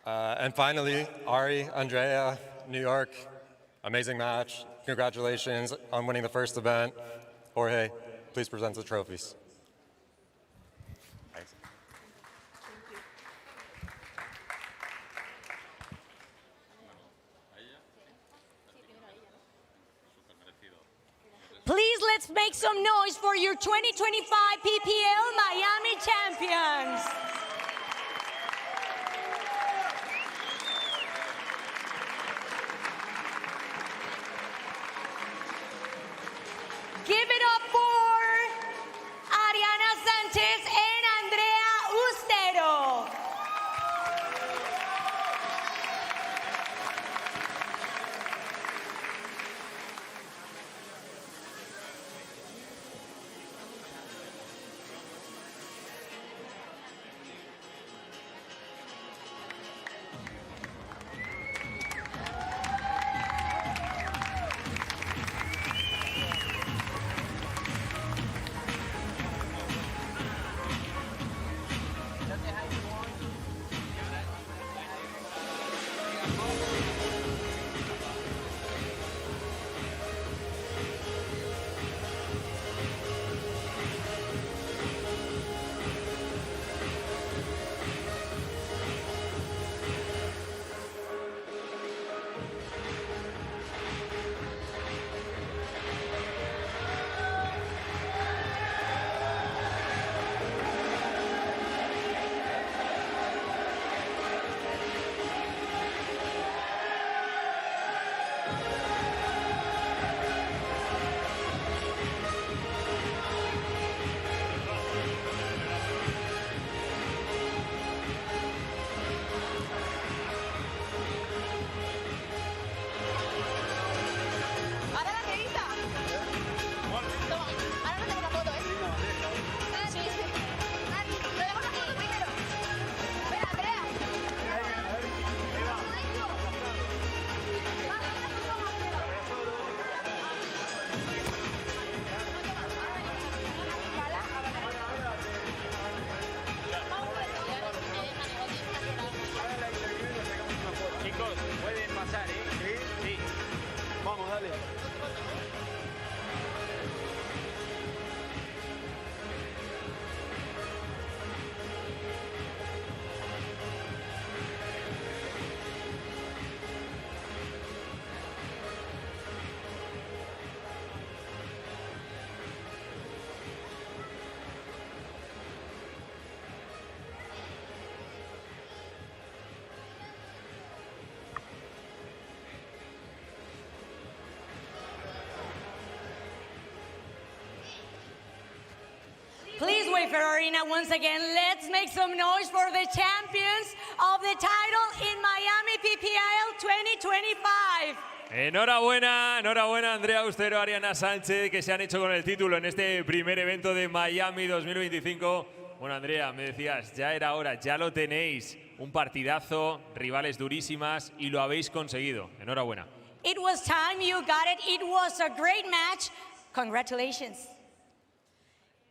And finally, Ari, Andrea, New York, amazing match. Congratulations on winning the first event. Jorge, please present the trophies. Thanks. Please, let's make some noise for your 2025 PPL Miami champions. Give it up for Ariana Sanchez and Andrea Austero. Wayfair Arena once again. Let's make some noise for the champions of the title in Miami PPL 2025. Enhorabuena, enhorabuena Andrea Austero, Ariana Sánchez, que se han hecho con el título en este primer evento de Miami 2025. Bueno, Andrea, me decías, ya era hora, ya lo tenéis. Un partidazo, rivales durísimas y lo habéis conseguido. Enhorabuena. It was time, you got it. It was a great match. Congratulations.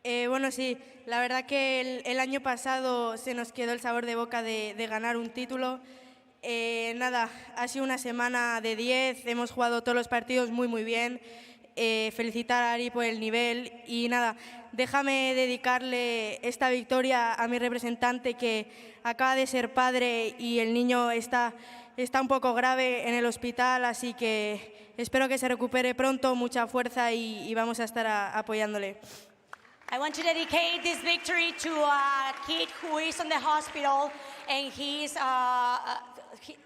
Bueno, sí, la verdad que el año pasado se nos quedó el sabor de boca de ganar un título. Nada, ha sido una semana de 10, hemos jugado todos los partidos muy bien. Felicitar a Ari por el nivel y nada, déjame dedicarle esta victoria a mi representante que acaba de ser padre y el niño está un poco grave en el hospital, así que espero que se recupere pronto, mucha fuerza y vamos a estar apoyándole. I want to dedicate this victory to a kid who is in the hospital, and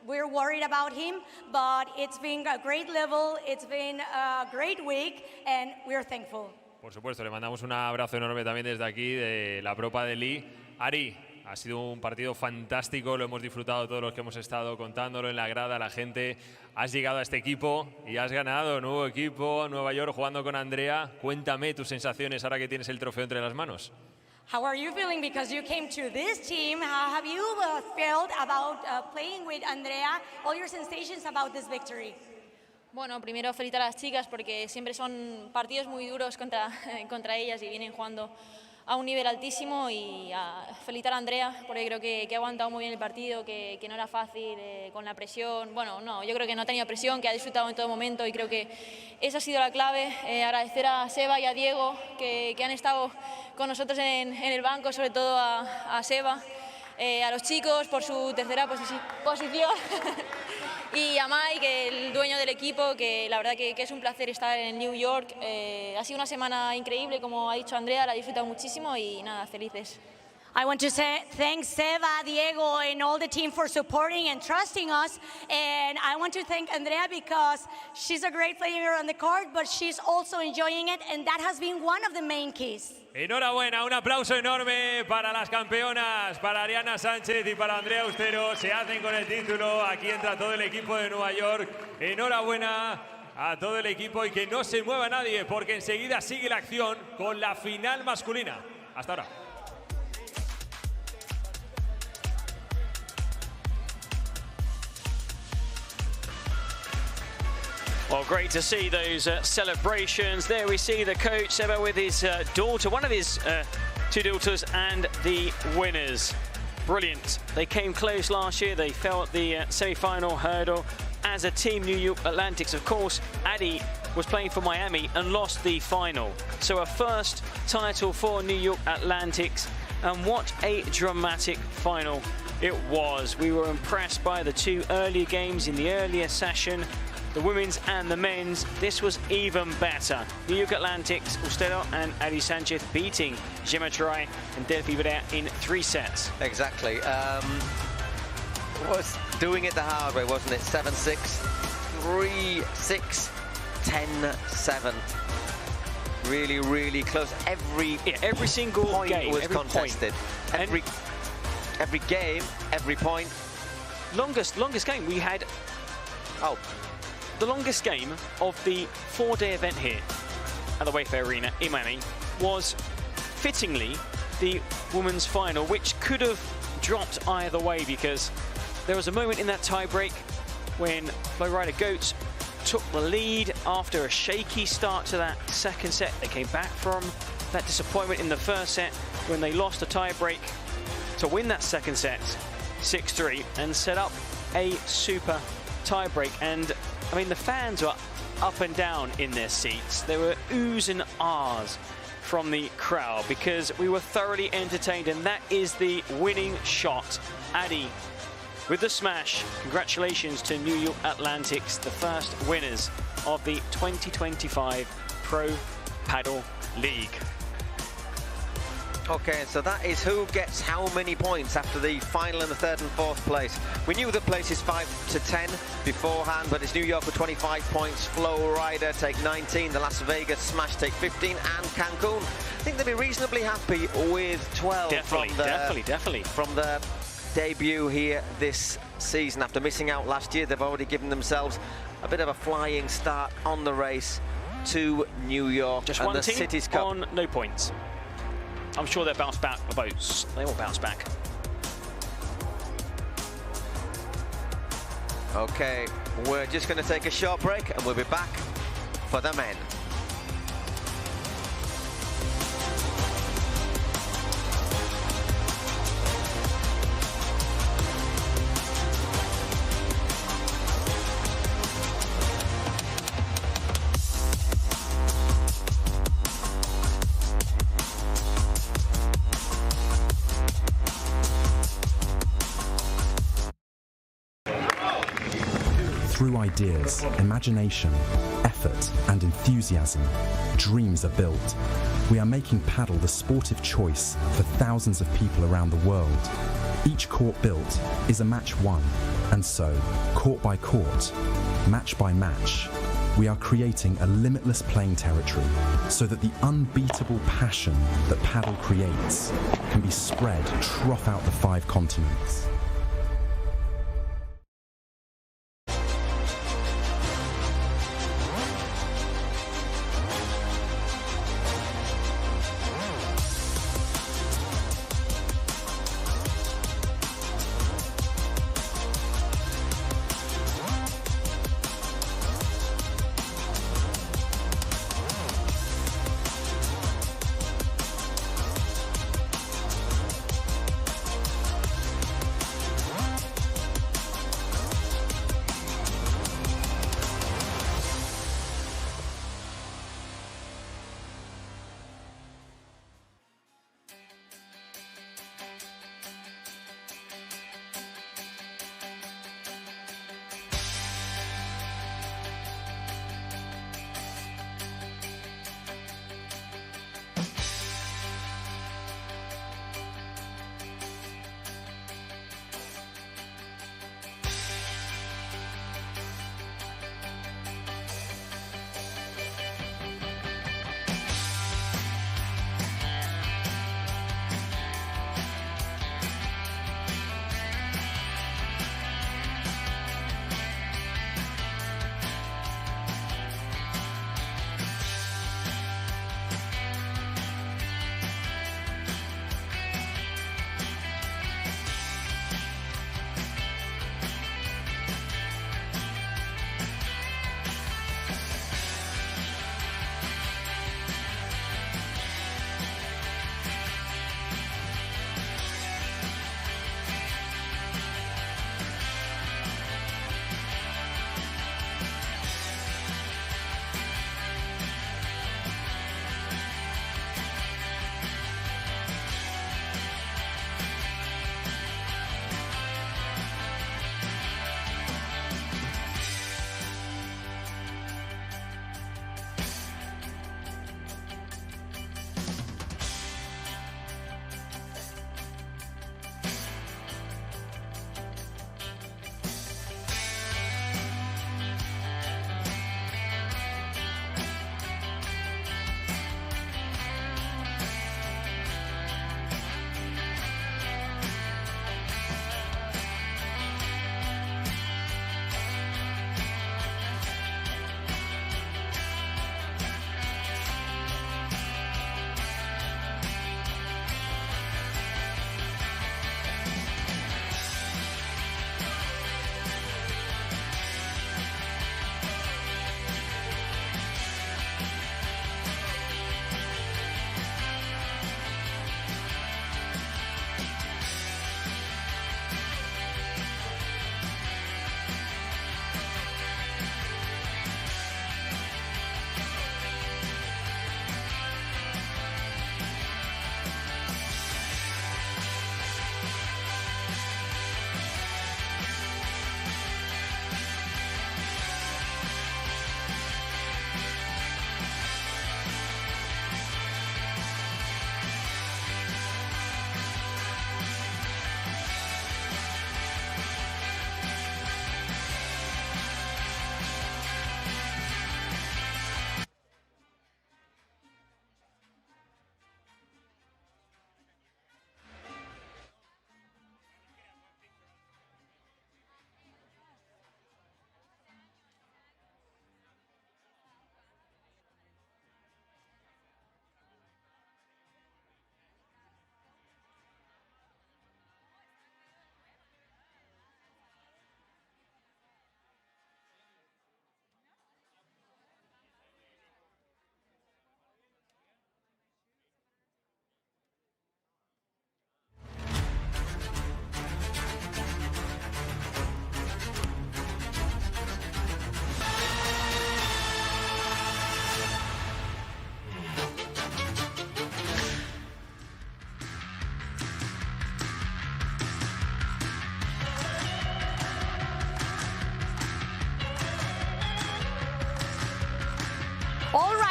we're worried about him, but it's been a great level, it's been a great week, and we're thankful. Por supuesto, le mandamos un abrazo enorme también desde aquí, de la Pro Padel League. Ari, ha sido un partido fantástico, lo hemos disfrutado todos los que hemos estado contándolo en la grada, la gente. Has llegado a este equipo y has ganado, nuevo equipo, Nueva York, jugando con Andrea. Cuéntame tus sensaciones ahora que tienes el trofeo entre las manos. How are you feeling because you came to this team? How have you felt about playing with Andrea? All your sensations about this victory? Bueno, primero felicitar a las chicas porque siempre son partidos muy duros contra ellas y vienen jugando a un nivel altísimo, y felicitar a Andrea porque creo que ha aguantado muy bien el partido, que no era fácil con la presión. Bueno, no, yo creo que no ha tenido presión, que ha disfrutado en todo momento y creo que esa ha sido la clave. Agradecer a Seba y a Diego que han estado con nosotros en el banco, sobre todo a Seba, a los chicos por su tercera posición y a Mike, el dueño del equipo, que la verdad que es un placer estar en New York. Ha sido una semana increíble, como ha dicho Andrea, la he disfrutado muchísimo y nada, felices. I want to thank Seba, Diego, and all the team for supporting and trusting us. And I want to thank Andrea because she's a great player on the court, but she's also enjoying it, and that has been one of the main keys. Enhorabuena, un aplauso enorme para las campeonas, para Ariana Sánchez y para Andrea Austero. Se hacen con el título, aquí entra todo el equipo de Nueva York. Enhorabuena a todo el equipo y que no se mueva nadie porque enseguida sigue la acción con la final masculina. Hasta ahora. Well, great to see those celebrations. There we see the coach, Seba, with his daughter, one of his two daughters, and the winners. Brilliant. They came close last year. They fell at the semi-final hurdle. As a team, New York Atlantics, of course, Addy was playing for Miami and lost the final. So a first title for New York Atlantics. And what a dramatic final it was. We were impressed by the two earlier games in the earlier session. The women's and the men's, this was even better. New York Atlantics, Austero and Ari Sanchez beating Gemma Trai and Delphi Vidal in 3 sets. Exactly. Was doing it the hard way, wasn't it? 7-6, 3-6, 10-7. Really, really close. Every single point game was contested. Every game, every point. Longest game we had. The longest game of the 4-day event here at the Wayfair Arena in Miami was fittingly the women's final, which could have dropped either way because there was a moment in that tiebreak when Flowrida Goats took the lead after a shaky start to that second set. They came back from that disappointment in the first set when they lost a tiebreak to win that second set 6-3 and set up a super tiebreak. And I mean, the fans were up and down in their seats. There were oohs and ahs from the crowd because we were thoroughly entertained, and that is the winning shot. Addy with the smash. Congratulations to New York Atlantics, the first winners of the 2025 Pro Padel League. Okay, so that is who gets how many points after the final and the third and fourth place. We knew the places 5 to 10 beforehand, but it's New York with 25 points, Flowrida take 19, the Las Vegas Smash take 15, and Cancun think they'll be reasonably happy with 12 Definitely. from their debut here this season. After missing out last year, they've already given themselves a bit of a flying start on the race to New York. Just and one the team Cities Cup. on no points. I'm sure they'll bounce back the boats. They will bounce back. Okay, we're just going to take a short break and we'll be back for the men. Through ideas, imagination, effort, and enthusiasm, dreams are built. We are making paddle the sport of choice for thousands of people around the world. Each court built is a match won, and so, court by court, match by match, we are creating a limitless playing territory so that the unbeatable passion that paddle creates can be spread throughout the 5 continents.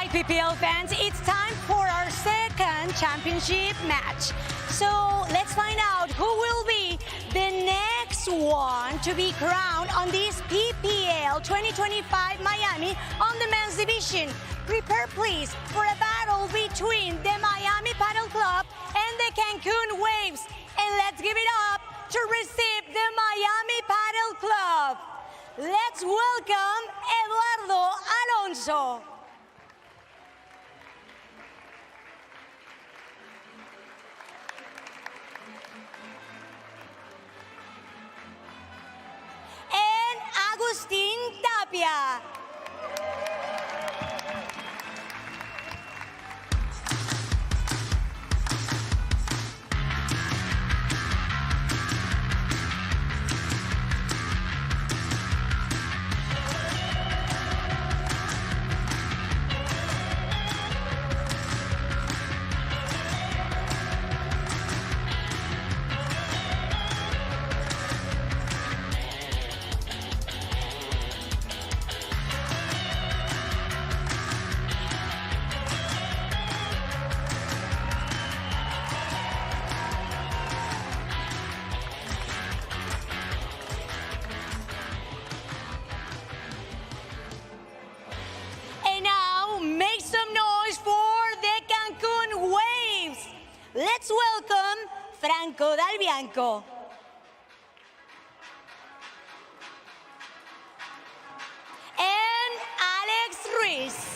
right, PPL fans, it's time for our second championship match. So let's find out who will be the next one to be crowned on this PPL 2025 Miami on the men's division. Prepare, please, for a battle between the Miami Padel Club and the Cancun Waves. And let's give it up to receive the Miami Padel Club. Let's welcome Eduardo Alonso. And Agustin Tapia. Let's welcome Franco Dal Bianco. And Alex Ruiz.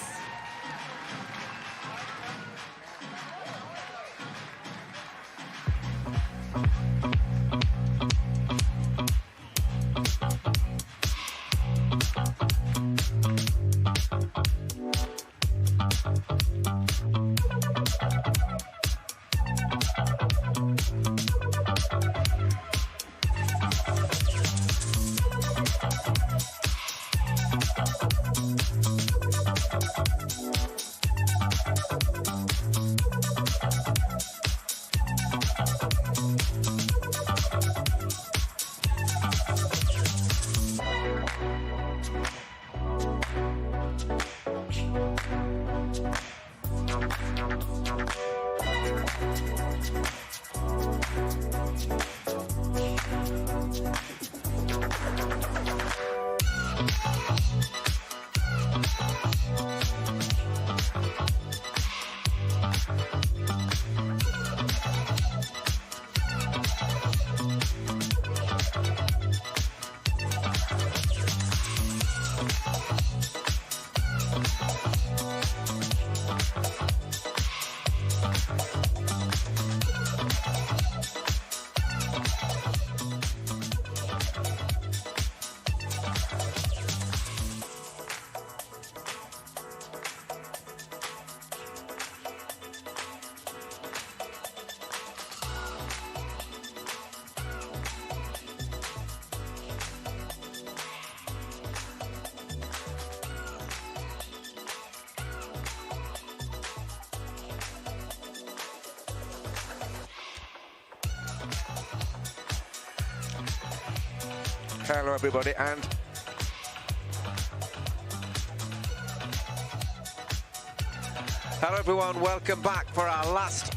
Hello everybody, and hello everyone, welcome back for our last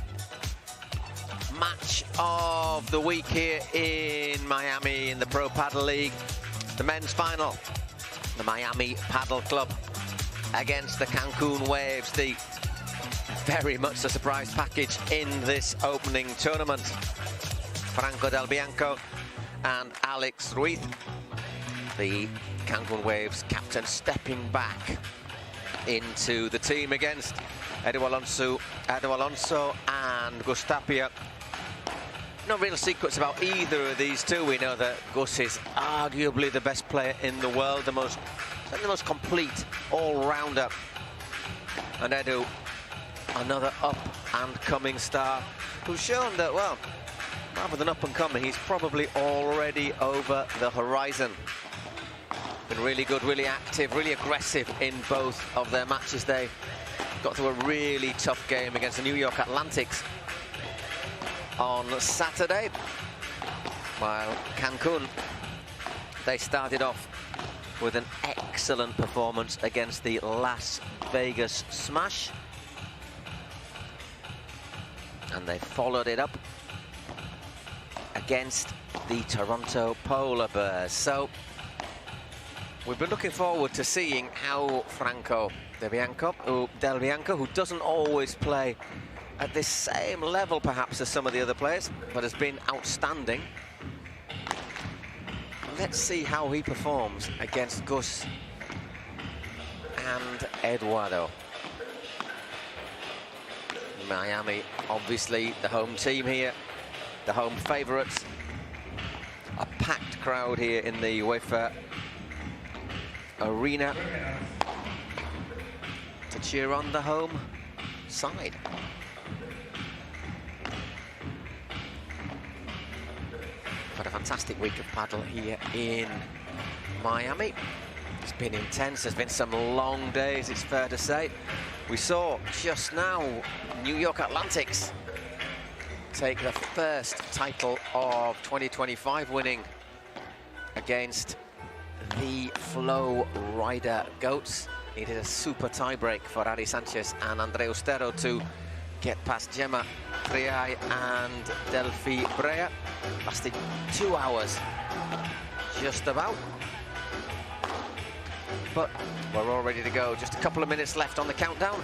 match of the week here in Miami in the Pro Padel League, the men's final. The Miami Padel Club against the Cancun Waves, the very much a surprise package in this opening tournament. Franco Dal Bianco and Alex Ruiz, the Cancun Waves captain, stepping back into the team against Edu Alonso and Gus Tapia. No real secrets about either of these two. We know that Gus is arguably the best player in the world, the most complete all-rounder. And Edu, another up-and-coming star, who's shown that, well, rather than up and coming, he's probably already over the horizon. Been really good, really active, really aggressive in both of their matches. They got through a really tough game against the New York Atlantics on Saturday, while Cancun, they started off with an excellent performance against the Las Vegas Smash. And they followed it up against the Toronto Polar Bears. So we've been looking forward to seeing how Franco Del Bianco, who doesn't always play at this same level perhaps as some of the other players, but has been outstanding. Let's see how he performs against Gus and Eduardo. Miami, obviously the home team here, the home favourites. A packed crowd here in the UEFA Arena to cheer on the home side. Had a fantastic week of paddle here in Miami. It's been intense, there's been some long days, it's fair to say. We saw just now New York Atlantics take the first title of 2025, winning against the Flowrida Goats. It is a super tiebreak for Ari Sanchez and Andreu Stero to get past Gemma Triay and Delphi Brea. Lasted 2 hours, just about. But we're all ready to go. Just a couple of minutes left on the countdown.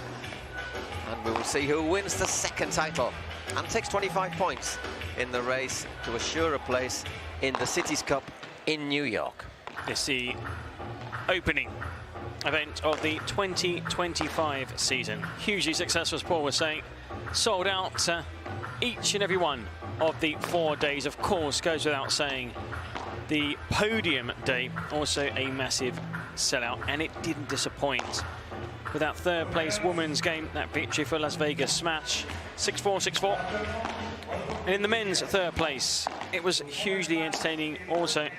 And we will see who wins the second title and takes 25 points in the race to assure a place in the Cities Cup in New York. It's the opening event of the 2025 season. Hugely successful, as Paul was saying. Sold out each and every one of the 4 days. Of course, goes without saying, the podium day, also a massive sellout, and it didn't disappoint. With that third place women's game, that victory for Las Vegas Smash, 6-4, 6-4. And in the men's third place, it was hugely entertaining also.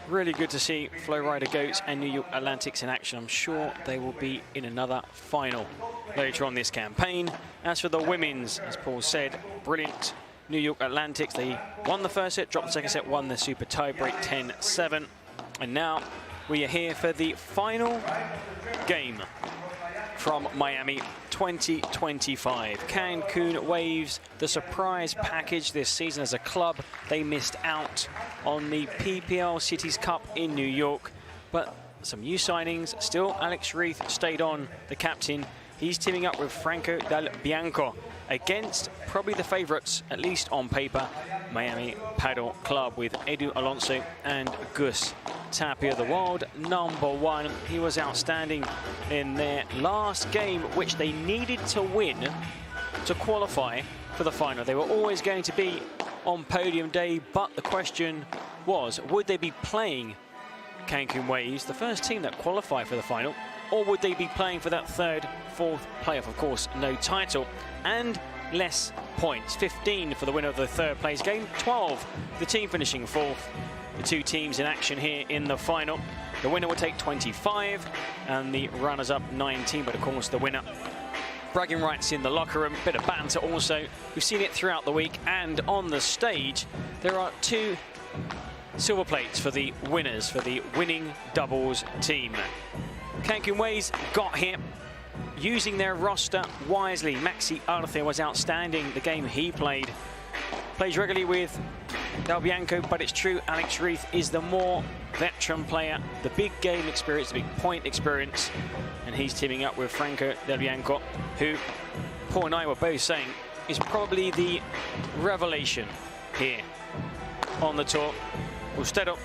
Really good to see Flowrida Goats and New York Atlantics in action. I'm sure they will be in another final later on this campaign. As for the women's, as Paul said, brilliant New York Atlantics. They won the first set, dropped the second set, won the super tiebreak 10-7. And now we are here for the final game from Miami 2025. Cancun Waves, the surprise package this season as a club. They missed out on the PPL Cities Cup in New York, but some new signings. Still, Alex Reith stayed on, the captain. He's teaming up with Franco Del Bianco against probably the favourites, at least on paper, Miami Paddle Club, with Edu Alonso and Gus Tapia, the world #1. He was outstanding in their last game, which they needed to win to qualify for the final. They were always going to be on podium day, but the question was, would they be playing Cancun Waves, the first team that qualified for the final, or would they be playing for that third, fourth playoff? Of course, no title and less points. 15 for the winner of the third place game, 12 the team finishing fourth. The two teams in action here in the final. The winner will take 25 and the runners-up 19, but of course the winner. Bragging rights in the locker room, bit of banter also. We've seen it throughout the week, and on the stage there are 2 silver plates for the winners, for the winning doubles team. Cancun Waves got here using their roster wisely. Maxi Arce was outstanding the game he played. Plays regularly with Del Bianco, but it's true, Alex Reith is the more veteran player, the big game experience, the big point experience, and he's teaming up with Franco Del Bianco, who Paul and I were both saying is probably the revelation here on the tour. Ustero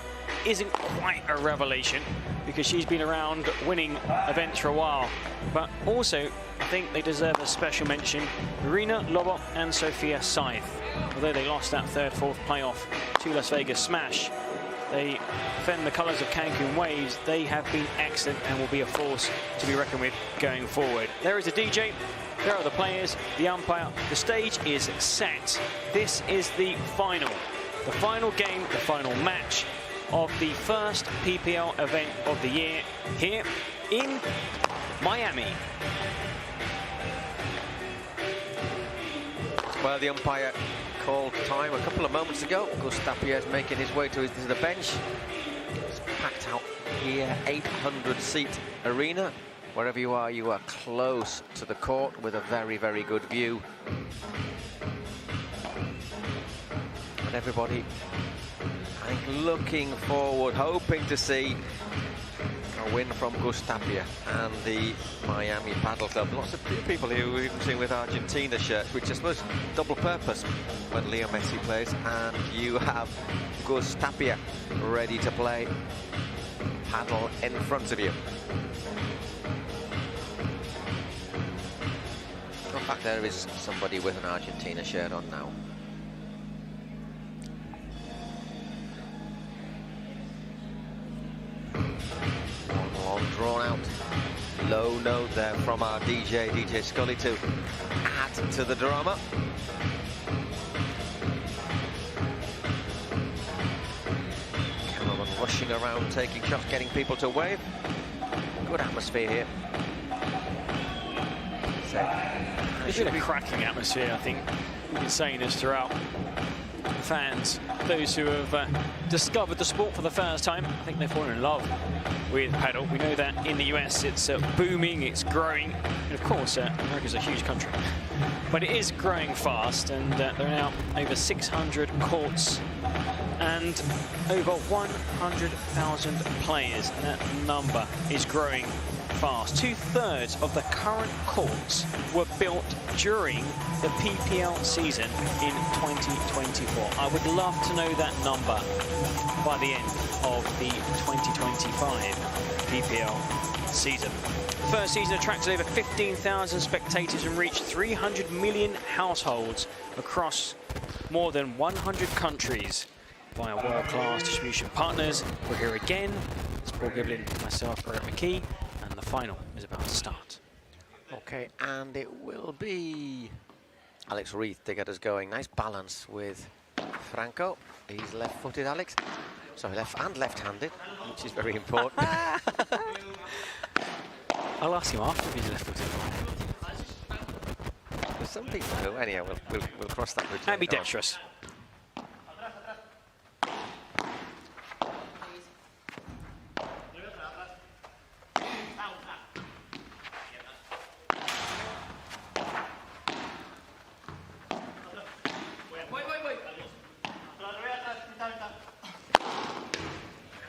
isn't quite a revelation because she's been around winning events for a while, but also I think they deserve a special mention. Marina Lobo and Sophia Scythe. Although they lost that third, fourth playoff to Las Vegas Smash, they defend the colours of Cancun Waves. They have been excellent and will be a force to be reckoned with going forward. There is a DJ, there are the players, the umpire. The stage is set. This is the final game, the final match of the first PPL event of the year here in Miami. Well, the umpire called time a couple of moments ago. Gus Tapia is making his way to the bench. It's packed out here, 800-seat arena. Wherever you are close to the court with a very, very good view. And everybody, I think, looking forward, hoping to see a win from Gus Tapia and the Miami Padel Club. Lots of people here we've even seen with Argentina shirts, which I suppose double purpose when Leo Messi plays, and you have Gus Tapia ready to play paddle in front of you. In fact, there is somebody with an Argentina shirt on now. One long drawn out low note there from our DJ Scully to add to the drama. Cameron rushing around, taking shots, getting people to wave. Good atmosphere here. It's been a cracking atmosphere, I think. We've been saying this throughout. Fans, those who have discovered the sport for the first time, I think they've fallen in love with paddle. We know that in the US it's booming, it's growing, and of course America's a huge country, but it is growing fast, and there are now over 600 courts and over 100,000 players, and that number is growing fast. 2/3 of the current courts were built during the PPL season in 2024. I would love to know that number by the end of the 2025 PPL season. First season attracted over 15,000 spectators and reached 300 million households across more than 100 countries via world-class distribution partners. We're here again. It's Paul Giblin, myself, Eric McKee, and the final is about to start. Okay, and it will be Alex Reith to get us going. Nice balance with Franco. He's left-footed, Alex. Sorry, left-handed, which is very important. I'll ask him after if he's left-footed. There's some people who, anyhow, we'll cross that bridge. Ambidextrous.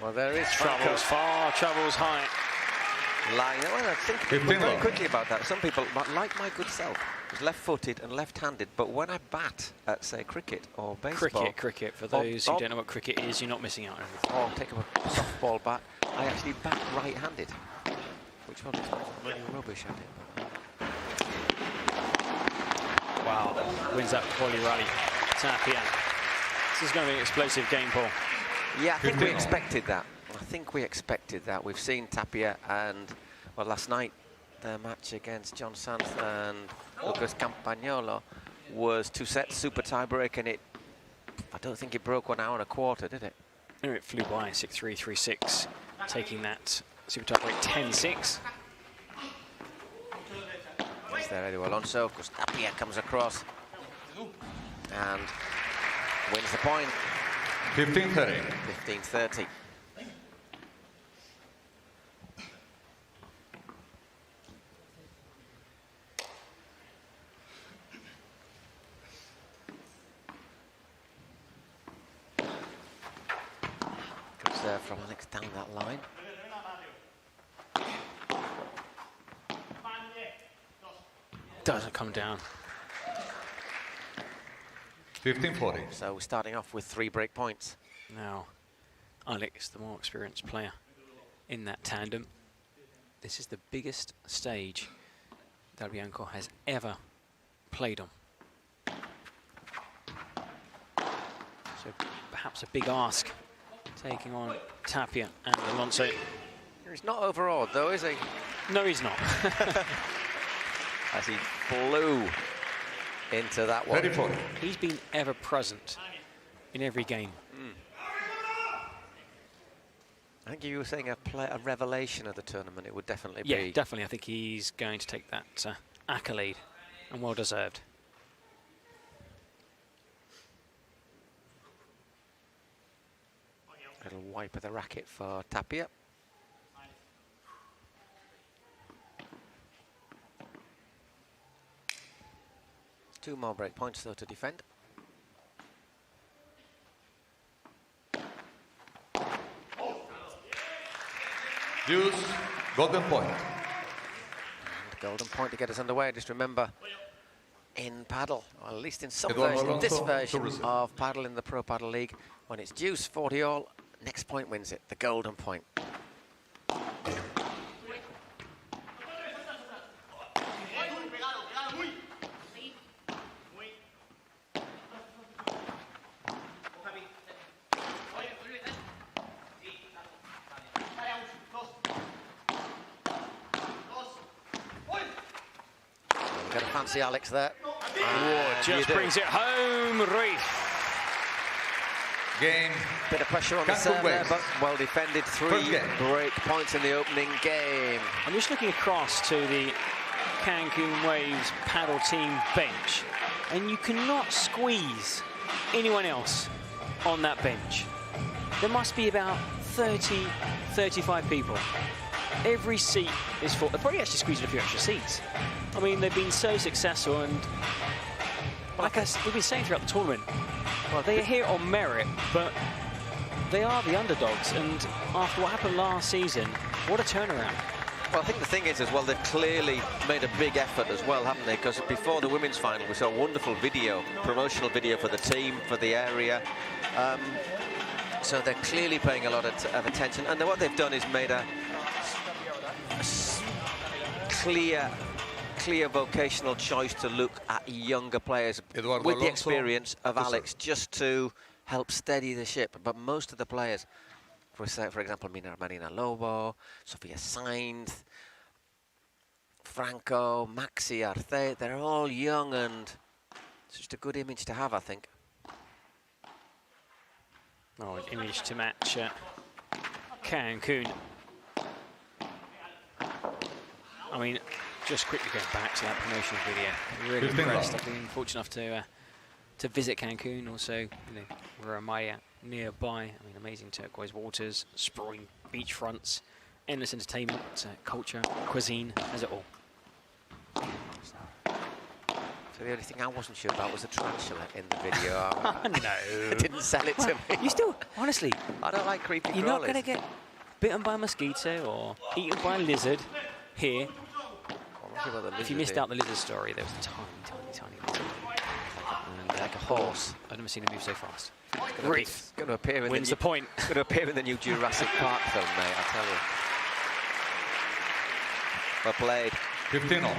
Well, there is travels far, travels high. Line. Well, I think very quickly about that. Some people, like my good self, was left-footed and left-handed, but when I bat at, say, cricket or baseball... Cricket. For those who don't know what cricket is, you're not missing out on anything. Or take up a softball bat, I actually bat right-handed, which one is really rubbish at it. Wow, wins that quality rally. Tapia. This is going to be an explosive game, Paul. Yeah, I think we expected that. We've seen Tapia and, well, last night, their match against John Sanz and Lucas Campagnolo was 2 sets, super tiebreak, and I don't think it broke 1 hour and a quarter, did it? No, it flew by, 6-3, 3-6, taking that super tiebreak 10-6. It's there, Edu Alonso, because Tapia comes across and wins the point. 15-30. 15-30. Comes there from Alex down that line. Doesn't come down. 15-40. So we're starting off with 3 break points. Now, Alex, the more experienced player in that tandem. This is the biggest stage Del Bianco has ever played on. So perhaps a big ask, taking on Tapia and Alonso. He's not overawed, though, is he? No, he's not. As he flew into that one. He's been ever present in every game. I think you were saying a revelation of the tournament. It would definitely be. Yeah, definitely. I think he's going to take that accolade, and well deserved. Little wipe of the racket for Tapia. Two more break points though to defend. Deuce, golden point. And golden point to get us underway. Just remember, in paddle, or at least in some Eduardo version, this Alonso, version of paddle in the Pro Padel League, when it's deuce 40 all, next point wins it, the golden point. Gonna fancy Alex there. Just brings it home, Reef. Game. Bit of pressure on the Cancun serve there, Waves. but well defended. 3 break points in the opening game. I'm just looking across to the Cancun Waves paddle team bench, and you cannot squeeze anyone else on that bench. There must be about 30, 35 people. Every seat is full. They've probably actually squeezed a few extra seats. I mean, they've been so successful, and like we've been saying throughout the tournament, well, they are here on merit, but they are the underdogs. And after what happened last season, what a turnaround. Well, I think the thing is as well, they've clearly made a big effort as well, haven't they? Because before the women's final, we saw a wonderful video, promotional video for the team, for the area. So they're clearly paying a lot of attention. And what they've done is made a clear vocational choice to look at younger players Eduardo with the Alonso, experience of Alex, just to help steady the ship. But most of the players, for example, Marina Lobo, Sofia Sainz, Franco, Maxi Arce, they're all young, and it's just a good image to have, I think. Oh, an image to match Cancun. I mean, just quickly going back to that promotional video, really impressed. I've been fortunate enough to visit Cancun, also, you know, Ramaya nearby. I mean, amazing turquoise waters, sprawling beachfronts, endless entertainment, culture, cuisine, has it all. So the only thing I wasn't sure about was the tarantula in the video. No. It didn't sell it to me. You still, honestly, I don't like creepy you're crawlies. not going to get bitten by a mosquito or eaten by a lizard here. If you missed out the lizard story, there was a tiny lizard. Like a horse. I've never seen it move so fast. It's going to appear in wins the point. It's going to appear in the new Jurassic Park film, mate, I tell you. Well played. 15 all.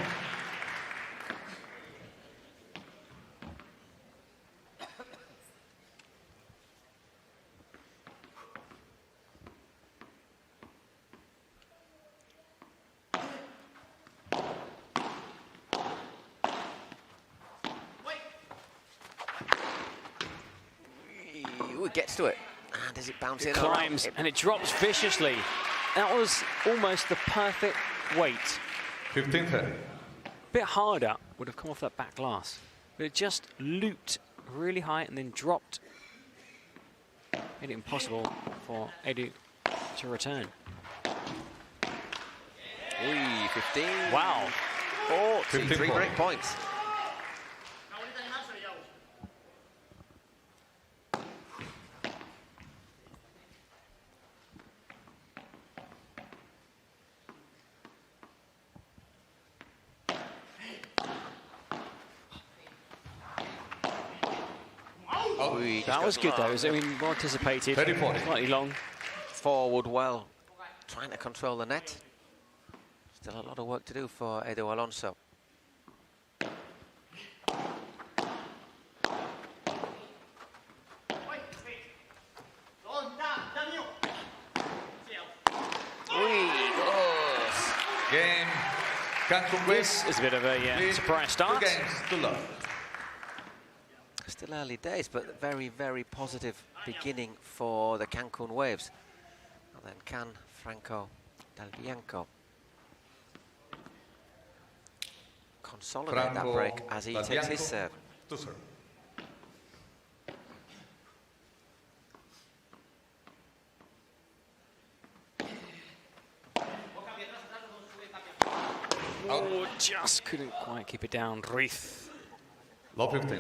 Gets to it, and does it bounce in? Climbs, and it drops viciously. That was almost the perfect weight. 15th head. Bit harder would have come off that back glass, but it just looped really high and then dropped. Made it impossible for Edu to return. 15. Wow. 3 break points. That was good though. I mean, more anticipated. Slightly long. Forward well, trying to control the net. Still a lot of work to do for Edu Alonso. Game. Cancun Waves. This is a bit of a surprise start. 2 games to love. Still early days, but very, very positive beginning for the Cancun Waves. And then can Franco Del Bianco consolidate that break as he takes his serve. To serve. Oh, just couldn't quite keep it down, Ruiz. Low 15.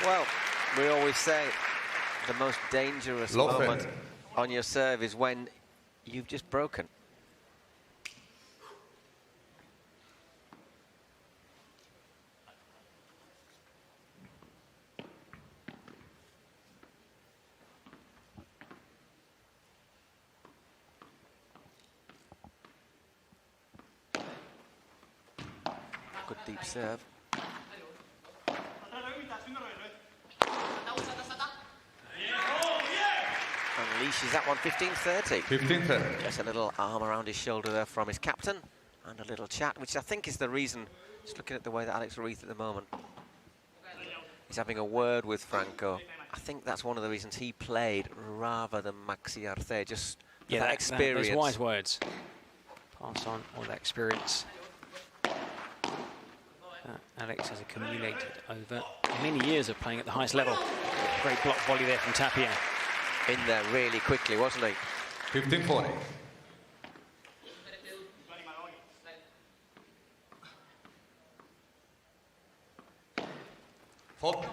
Well, we always say the most dangerous moment on your serve is when you've just broken. Good deep serve. Unleashes that one, 15-30. 15-30. Just a little arm around his shoulder there from his captain, and a little chat, which I think is the reason, just looking at the way that Alex Ruiz at the moment, he's having a word with Franco. I think that's one of the reasons he played rather than Maxi Arce, just that experience. Those wise words. Pass on all that experience that Alex has accumulated over many years of playing at the highest level. Great block volley there from Tapia. In there really quickly, wasn't he? 15-40. Fault.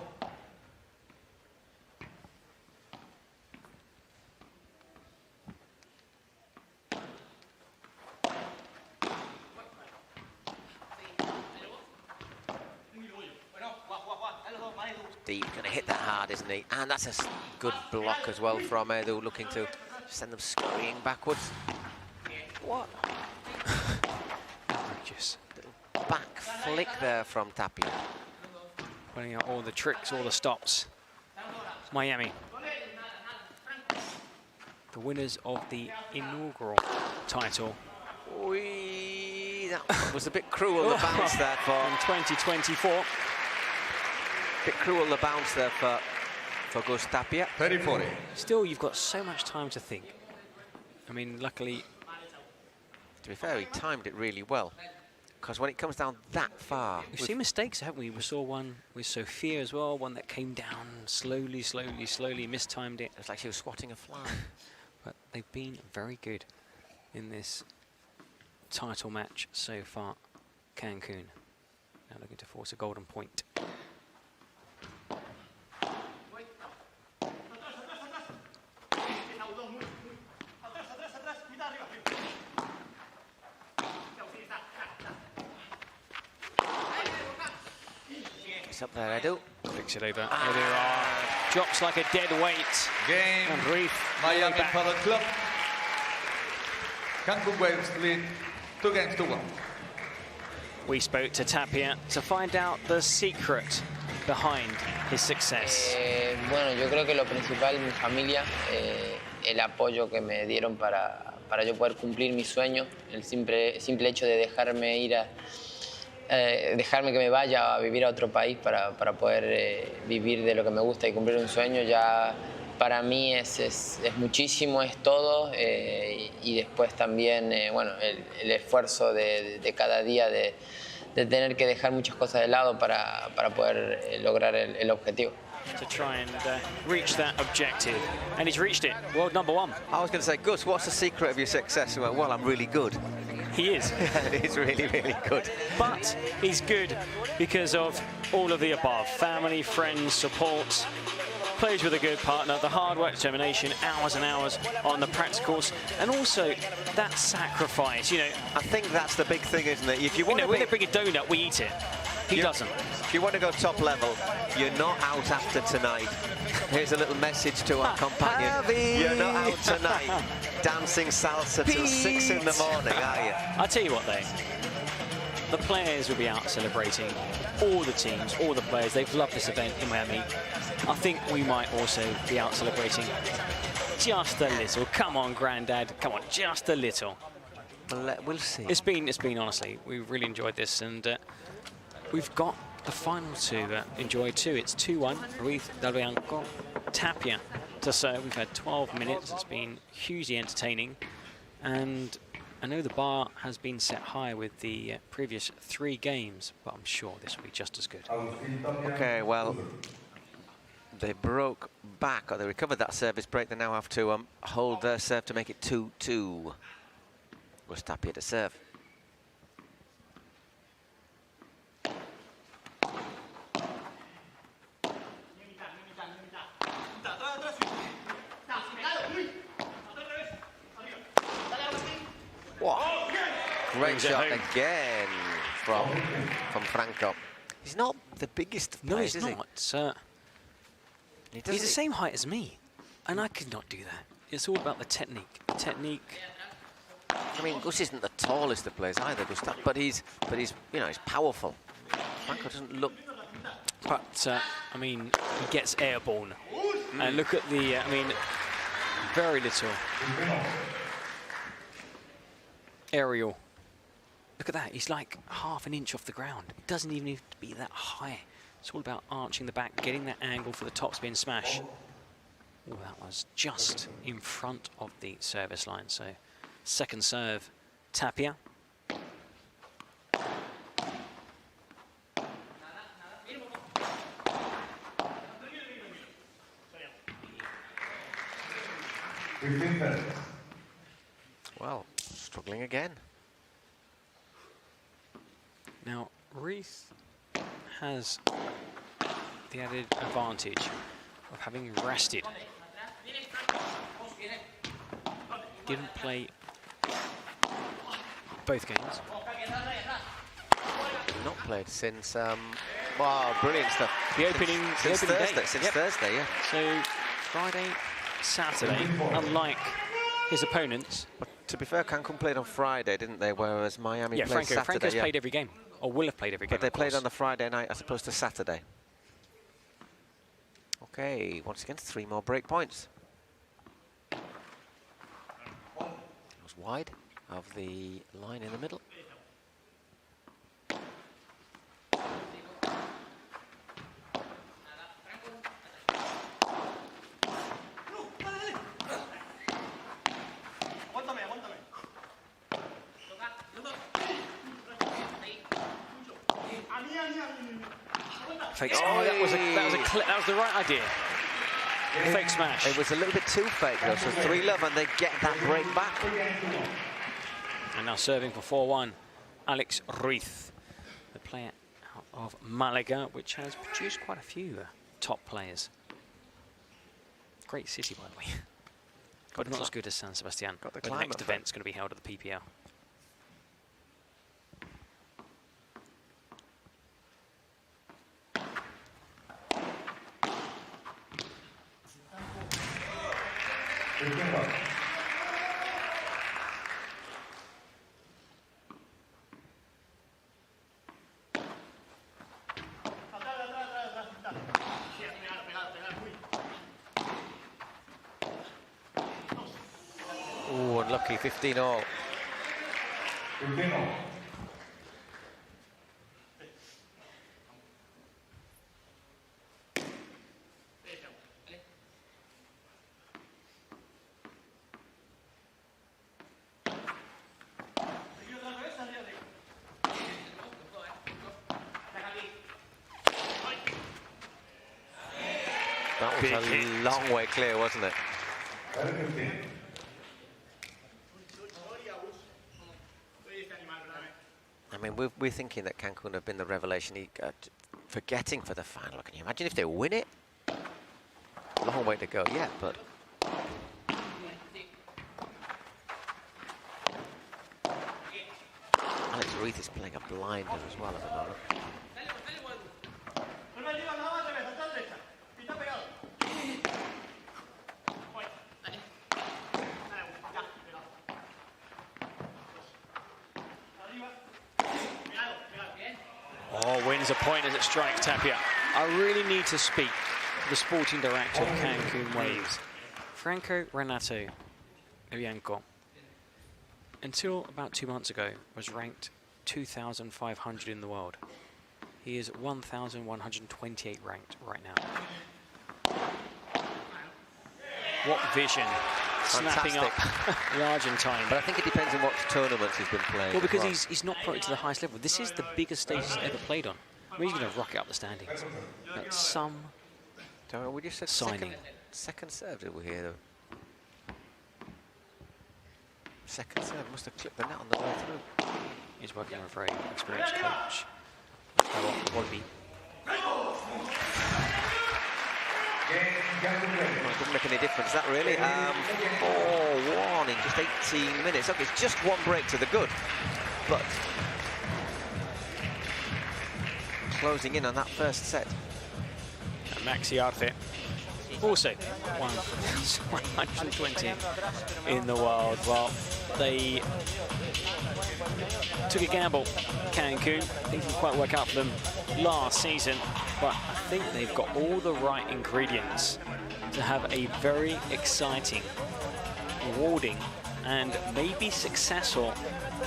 Deep, going to hit that hard, isn't he? And that's a good block as well from Edu, looking to send them scurrying backwards. What? Just little back flick there from Tapia. Putting out all the tricks, all the stops. Miami, the winners of the inaugural title. That was a bit cruel, the bounce there for... In 2024. Bit cruel the bounce there for Gus Tapia. 30-40. Still, you've got so much time to think. I mean, luckily... To be fair, he timed it really well. Because when it comes down that far... We've seen mistakes, haven't we? We saw one with Sophia as well, one that came down slowly, mistimed it. It's like she was swatting a fly. But they've been very good in this title match so far. Cancun now looking to force a golden point. Up there, Edu. Picks it over. Edu drops like a dead weight. Game. And Ruiz Miami Padel Club. Cancun Waves lead 2-1. We spoke to Tapia to find out the secret behind his success. Bueno, yo creo que lo principal, mi familia, el apoyo que me dieron para yo poder cumplir mi sueño, el simple hecho de dejarme ir dejarme que me vaya a vivir a otro país para poder vivir de lo que me gusta y cumplir un sueño, ya para mí es muchísimo, es todo, y después también bueno, el esfuerzo de cada día de tener que dejar muchas cosas de lado para poder lograr el objetivo. To try and reach that objective, and he's reached it. World number one. I was going to say, Gus, what's the secret of your success? He went, well, I'm really good. He is. He's really, really good. But he's good because of all of the above. Family, friends, support, plays with a good partner, the hard work, determination, hours and hours on the practicals, and also that sacrifice, you know. I think that's the big thing, isn't it? If you want when they bring a donut, we eat it. He doesn't. If you want to go top level, you're not out after tonight. Here's a little message to our companion. You're not out tonight dancing salsa till 6 in the morning, are you? I'll tell you what, though. The players will be out celebrating. All the teams, all the players, they've loved this event in Miami. I think we might also be out celebrating just a little. Come on, Grandad. Come on, just a little. We'll see. It's been honestly, we've really enjoyed this, and we've got the final to enjoy too. It's 2-1, Ruiz Del Bianco, Tapia to serve. We've had 12 minutes. It's been hugely entertaining, and I know the bar has been set high with the previous 3 games, but I'm sure this will be just as good. Okay, well, they broke back, or they recovered that service break. They now have to hold their serve to make it 2-2. We're Tapia to serve. Wow. Great shot again from Franco. He's not the biggest of players, he's not. He's the same height as me, and I could not do that. It's all about the technique. I mean, Gus isn't the tallest of players either, Gustav, but he's you know, he's powerful. Franco doesn't look. But I mean, he gets airborne, and look at the. I mean, very little aerial. Look at that. He's like half an inch off the ground. It doesn't even need to be that high. It's all about arching the back, getting that angle for the topspin smash. Oh, that was just in front of the service line. So, second serve, Tapia. Well, struggling again. Now, Reith has the added advantage of having rested. Didn't play both games. Not played since. Wow, brilliant stuff. The opening, since Thursday. day. Since Thursday, yeah. So Friday, Saturday, unlike his opponents. But to be fair, Cancun played on Friday, didn't they? Whereas Miami played Saturday. Franco's played every game, or will have played every game. But they played on the Friday night as opposed to Saturday. Okay, once again, 3 more break points. It was wide of the line in the middle. Fakes. Oh, that was the right idea. Fake smash. It was a little bit too fake though, so 3-love, and they get that break back. And now serving for 4-1, Alex Reith, the player out of Malaga, which has produced quite a few top players. Great city, by the way. But not as good as San Sebastian. The next event's going to be held at the PPL. Ooh, unlucky, 15-all. That was a long way clear, wasn't it? I mean, we're thinking that Cancun have been the revelation for getting for the final. Can you imagine if they win it? Long way to go yet, but... Alex Reith is playing a blinder as well at the moment. Oh, wins a point as it strikes Tapia. I really need to speak to the sporting director of Cancun Waves, Franco Renato Bianco. Until about 2 months ago, was ranked 2,500 in the world. He is 1,128 ranked right now. What vision snapping up the Argentine. But I think it depends on what tournaments he's been playing. Well, because he's not promoted to the highest level. This is the biggest stage he's ever played on. I mean, he's going to rocket up the standings. That's some we just said signing. Second serve, did we hear, though? Second serve must have clipped the net on the way through. He's working with a very experienced coach. Wallaby. Well, it doesn't make any difference, that really. 4-1 in just 18 minutes. Okay, it's just one break to the good. But closing in on that first set. And Maxi Arce, also 120 in the world. Well, they took a gamble, Cancun. Things didn't quite work out for them last season, but I think they've got all the right ingredients to have a very exciting, rewarding, and maybe successful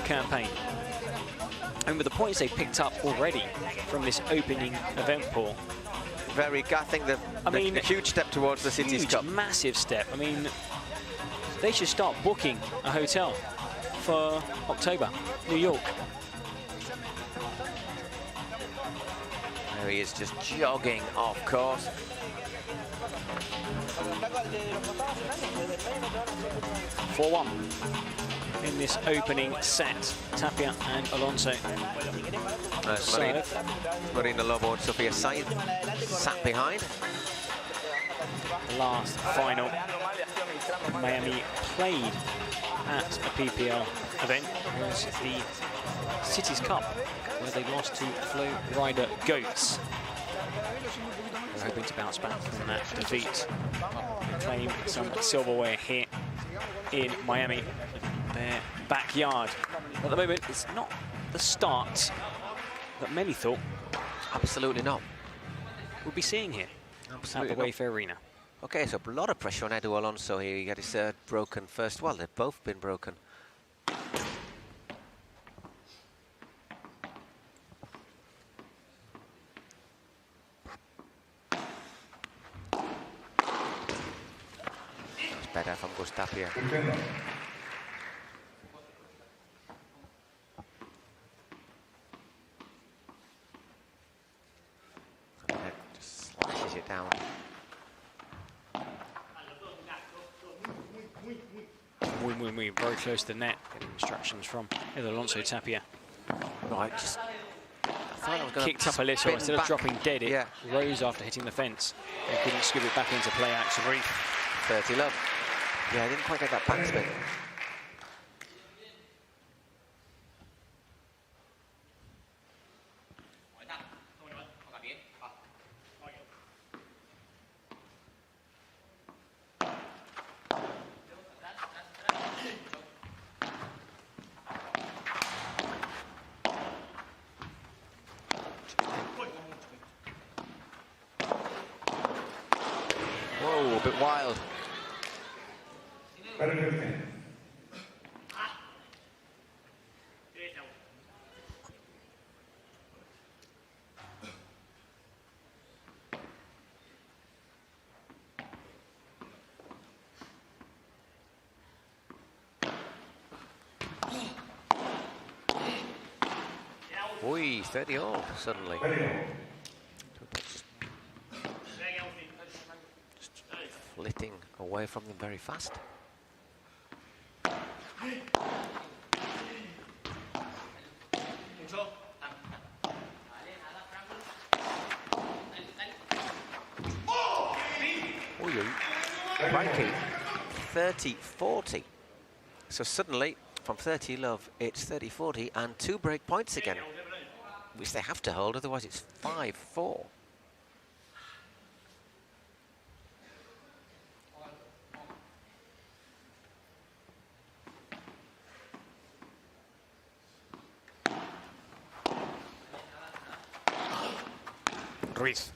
campaign. And with the points they picked up already from this opening event pool, I think a huge step towards the Cities Cup. Massive step. I mean, they should start booking a hotel for October, New York. There he is, just jogging off course. (4-1) in this opening set. Tapia and Alonso. Marina Lobo and Sofia Said sat behind. The last final Miami played at a PPL event was the Cities Cup, where they lost to Flowrida Goats. They're hoping to bounce back from that defeat, claim some silverware here in Miami, their backyard. At the moment, it's not the start that many thought. Absolutely not. We'll be seeing here Absolutely at the Wayfair Arena. Okay, so a lot of pressure on Edu Alonso here. He got his broken first. Well, they've both been broken. It's better from Tapia. Just slashes it down. Very close to the net. Getting instructions from Alonso Tapia. Right, just kicked up a little instead of dropping dead. It rose after hitting the fence. They couldn't scoop it back into play action. 30 love. Yeah, I didn't quite get that backspin. Whoa, a bit wild. Oi, 30 all suddenly. Just flitting away from them very fast. Crikey, 30-40. So suddenly, from 30 love, it's 30-40 and 2 break points again, which they have to hold, otherwise it's 5-4. Ruiz.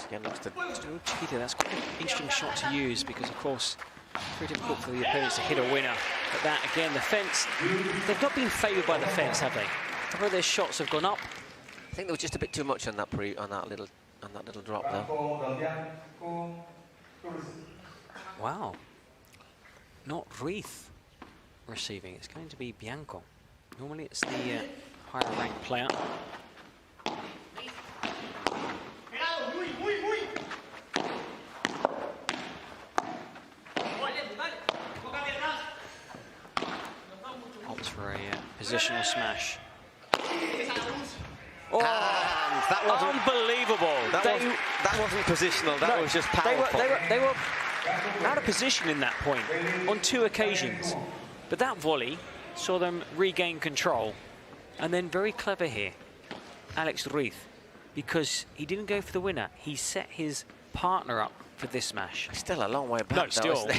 Again, looks to cheater. That's quite an interesting shot to use because, of course, it's very difficult for the opponents to hit a winner. But that, again, the fence, they've not been favoured by the fence, have they? A couple of their shots have gone up. I think there was just a bit too much on that little drop, though. Wow. Not Ruiz receiving. It's going to be Bianco. Normally it's the higher ranked player. Opts for a positional smash. Oh, that wasn't unbelievable. That wasn't positional. That was just powerful. They were out of position in that point on 2 occasions. But that volley saw them regain control. And then very clever here, Alex Ruiz, because he didn't go for the winner. He set his partner up for this smash. Still a long way back, no, still. Though,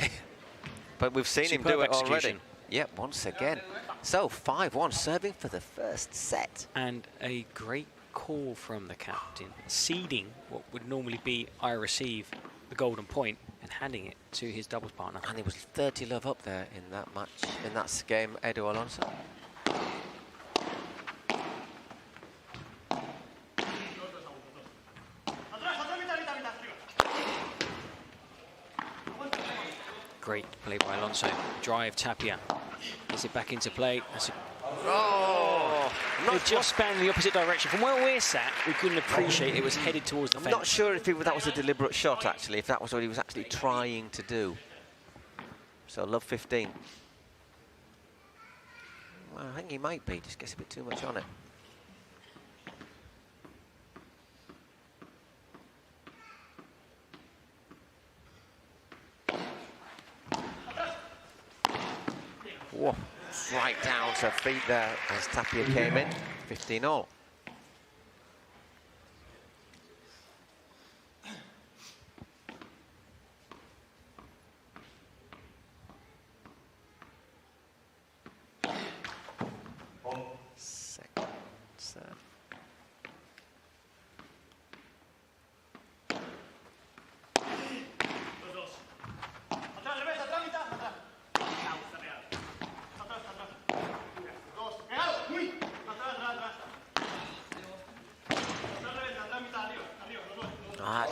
but we've seen him do it already. Yep, once again. So 5-1, serving for the first set. And a great call from the captain, ceding what would normally be I receive the golden point and handing it to his doubles partner. And he was 30 love up there in that match, in that game, Edu Alonso. Great play by Alonso. Drive Tapia. Is it back into play? It just span in the opposite direction. From where we're sat, we couldn't appreciate it was headed towards the fence. I'm not sure if that was a deliberate shot, actually, if that was what he was actually trying to do. So, love 15. Well, I think he might be, just gets a bit too much on it. Whoa. Right down to feet there as Tapia came in. 15-all. Second serve.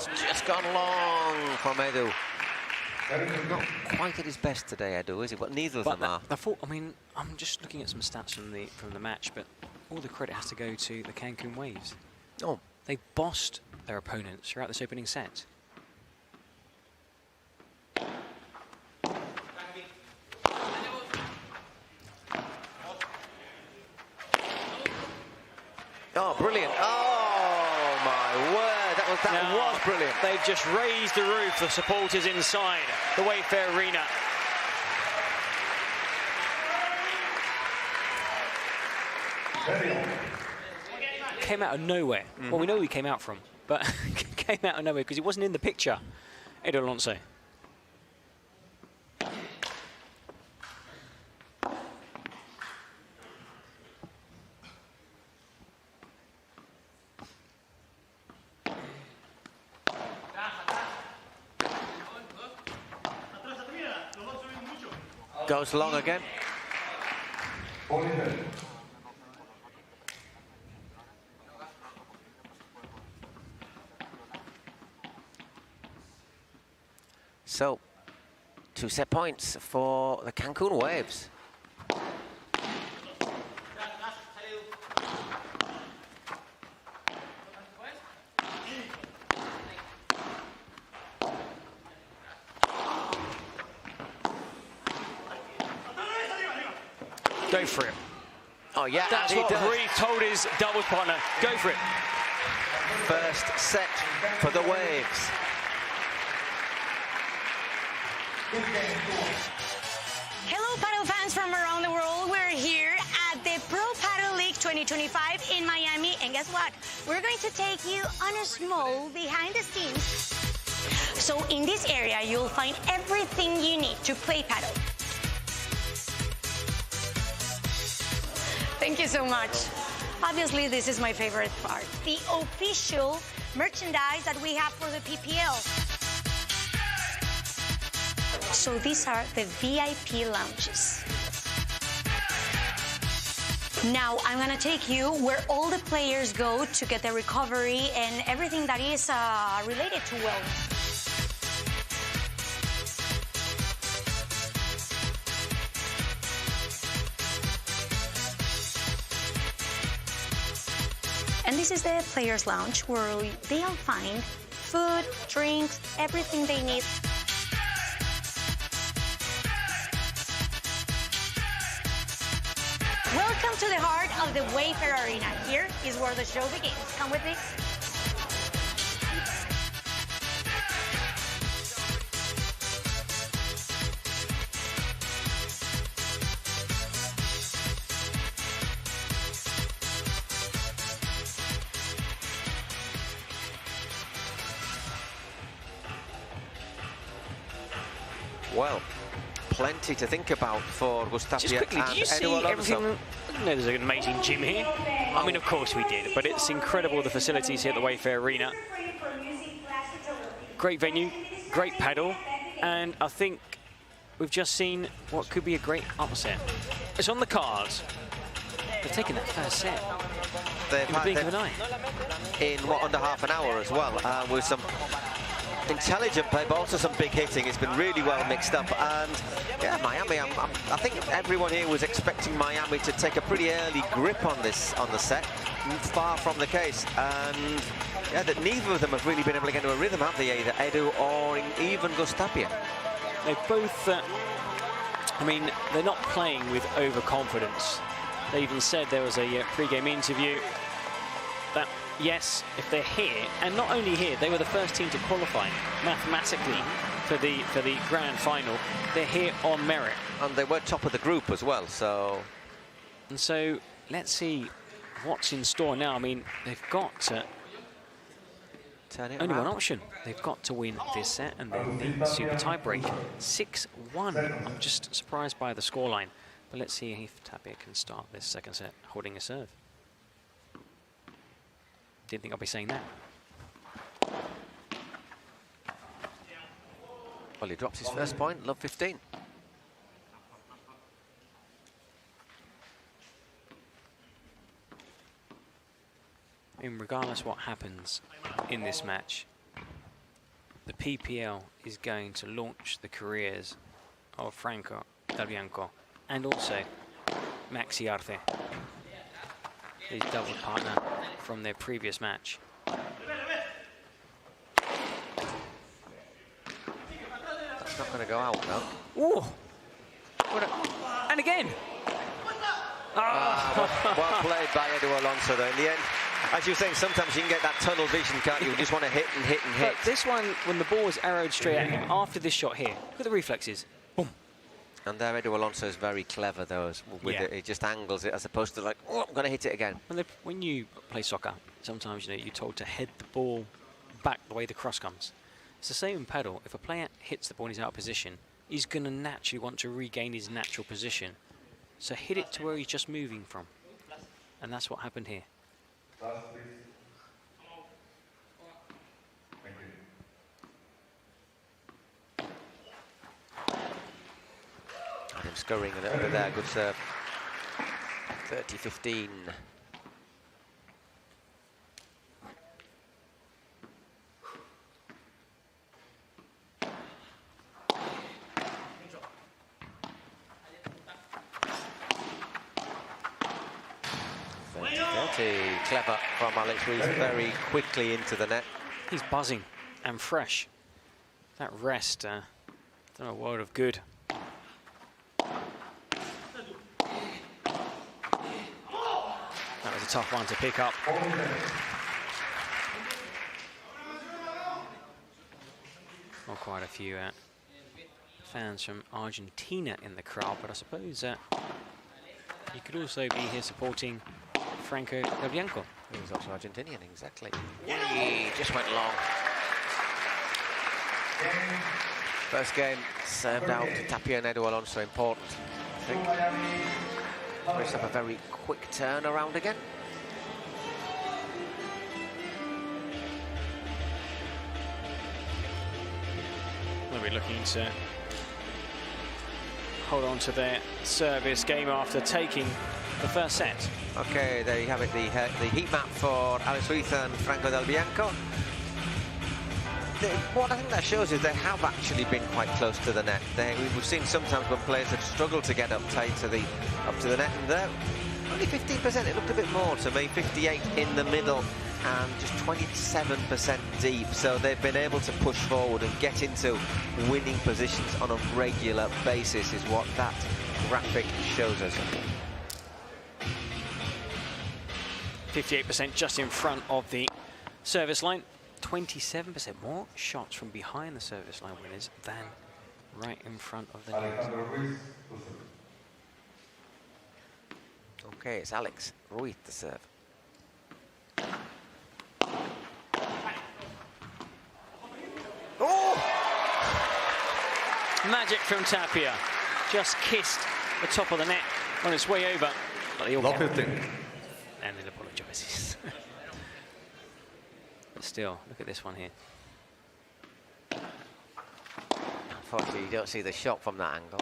It's just gone long from Edu. Not quite at his best today, Edu, is he? But neither of them are. I mean, I'm just looking at some stats from the match, but all the credit has to go to the Cancun Waves. Oh. They bossed their opponents throughout this opening set. Oh, brilliant. Oh, my word. That was brilliant. They've just raised the roof, the supporters inside the Wayfair Arena. Came out of nowhere. Well, we know who he came out from, but came out of nowhere because he wasn't in the picture. Edu Alonso. Goes long again. So, 2 set points for the Cancun Waves. Go for it. Oh, yeah, that's what Ruiz told his doubles partner. Go for it. First set for the Waves. Hello, paddle fans from around the world. We're here at the Pro Padel League 2025 in Miami. And guess what? We're going to take you on a small behind the scenes. So in this area, you'll find everything you need to play paddle. Thank you so much. Obviously, this is my favorite part. The official merchandise that we have for the PPL. So these are the VIP lounges. Now I'm gonna take you where all the players go to get their recovery and everything that is related to wellness. And this is the Players' Lounge, where they'll find food, drinks, everything they need. Welcome to the heart of the Wayfair Arena. Here is where the show begins. Come with me. Well, plenty to think about for Gustapia Just quickly, and do you Edu see Alonso. everything? No, there's an amazing gym here. I mean, of course we did, but it's incredible, the facilities here at the Wayfair Arena. Great venue, great paddle, and I think we've just seen what could be a great upset. It's on the cards. They've taken that first set They've in the blink of an eye. In what, under half an hour as well, with some intelligent play, but also some big hitting. It's been really well mixed up, and yeah, Miami. I think everyone here was expecting Miami to take a pretty early grip on the set. Far from the case, and yeah, that neither of them have really been able to get into a rhythm, have they? Either Edu or even Gustapia. They both. I mean, they're not playing with overconfidence. They even said there was a pre-game interview that, yes, if they're here, and not only here, they were the first team to qualify mathematically for the grand final. They're here on merit, and they were top of the group as well. So let's see what's in store now. I mean, they've got to only one option. They've got to win this set and then the super tiebreak. 6-1. I'm just surprised by the scoreline, but let's see if Tapia can start this second set holding a serve. Didn't think I'd be saying that. Well, he drops his first point, love 15. I mean, regardless what happens in this match, the PPL is going to launch the careers of Franco Del Bianco and also Maxi Arce, his double partner from their previous match. That's not going to go out, no. Ooh! And again! Well played by Edu Alonso, though. In the end, as you were saying, sometimes you can get that tunnel vision, can't you? You just want to hit and hit and hit. But this one, when the ball was arrowed straight at him after this shot here, look at the reflexes. Boom. And there, Edu Alonso is very clever, though. With it, he just angles it as opposed to like, oh, I'm going to hit it again. When you play soccer, sometimes you're told to head the ball back the way the cross comes. It's the same in paddle. If a player hits the ball and he's out of position, he's going to naturally want to regain his natural position. So hit it to where he's just moving from. And that's what happened here. I'm scurrying a little bit there. Good serve. 30-15. Clever from Alex Ruiz, very quickly into the net. He's buzzing and fresh. That rest, done a world of good. That was a tough one to pick up. Well, quite a few fans from Argentina in the crowd, but I suppose you could also be here supporting Franco Del Bianco. He's also Argentinian, exactly. He just went long. First game served out to Tapia and Edu Alonso, important, I think. Let's have a very quick turnaround again. They'll be looking to hold on to their service game after taking the first set. Okay, there you have it, the heat map for Alex Ruiz and Franco Del Bianco. What I think that shows is they have actually been quite close to the net. We've seen sometimes when players have struggled to get up tight to the net, and there Only 15%, it looked a bit more to me. 58 in the middle and just 27% deep. So they've been able to push forward and get into winning positions on a regular basis is what that graphic shows us. 58% just in front of the service line. 27% more shots from behind the service line winners than right in front of the nets. Okay, it's Alex Ruiz to serve. Oh! Magic from Tapia. Just kissed the top of the net on its way over. But they all and then apologises. But still, look at this one here. Unfortunately, you don't see the shot from that angle.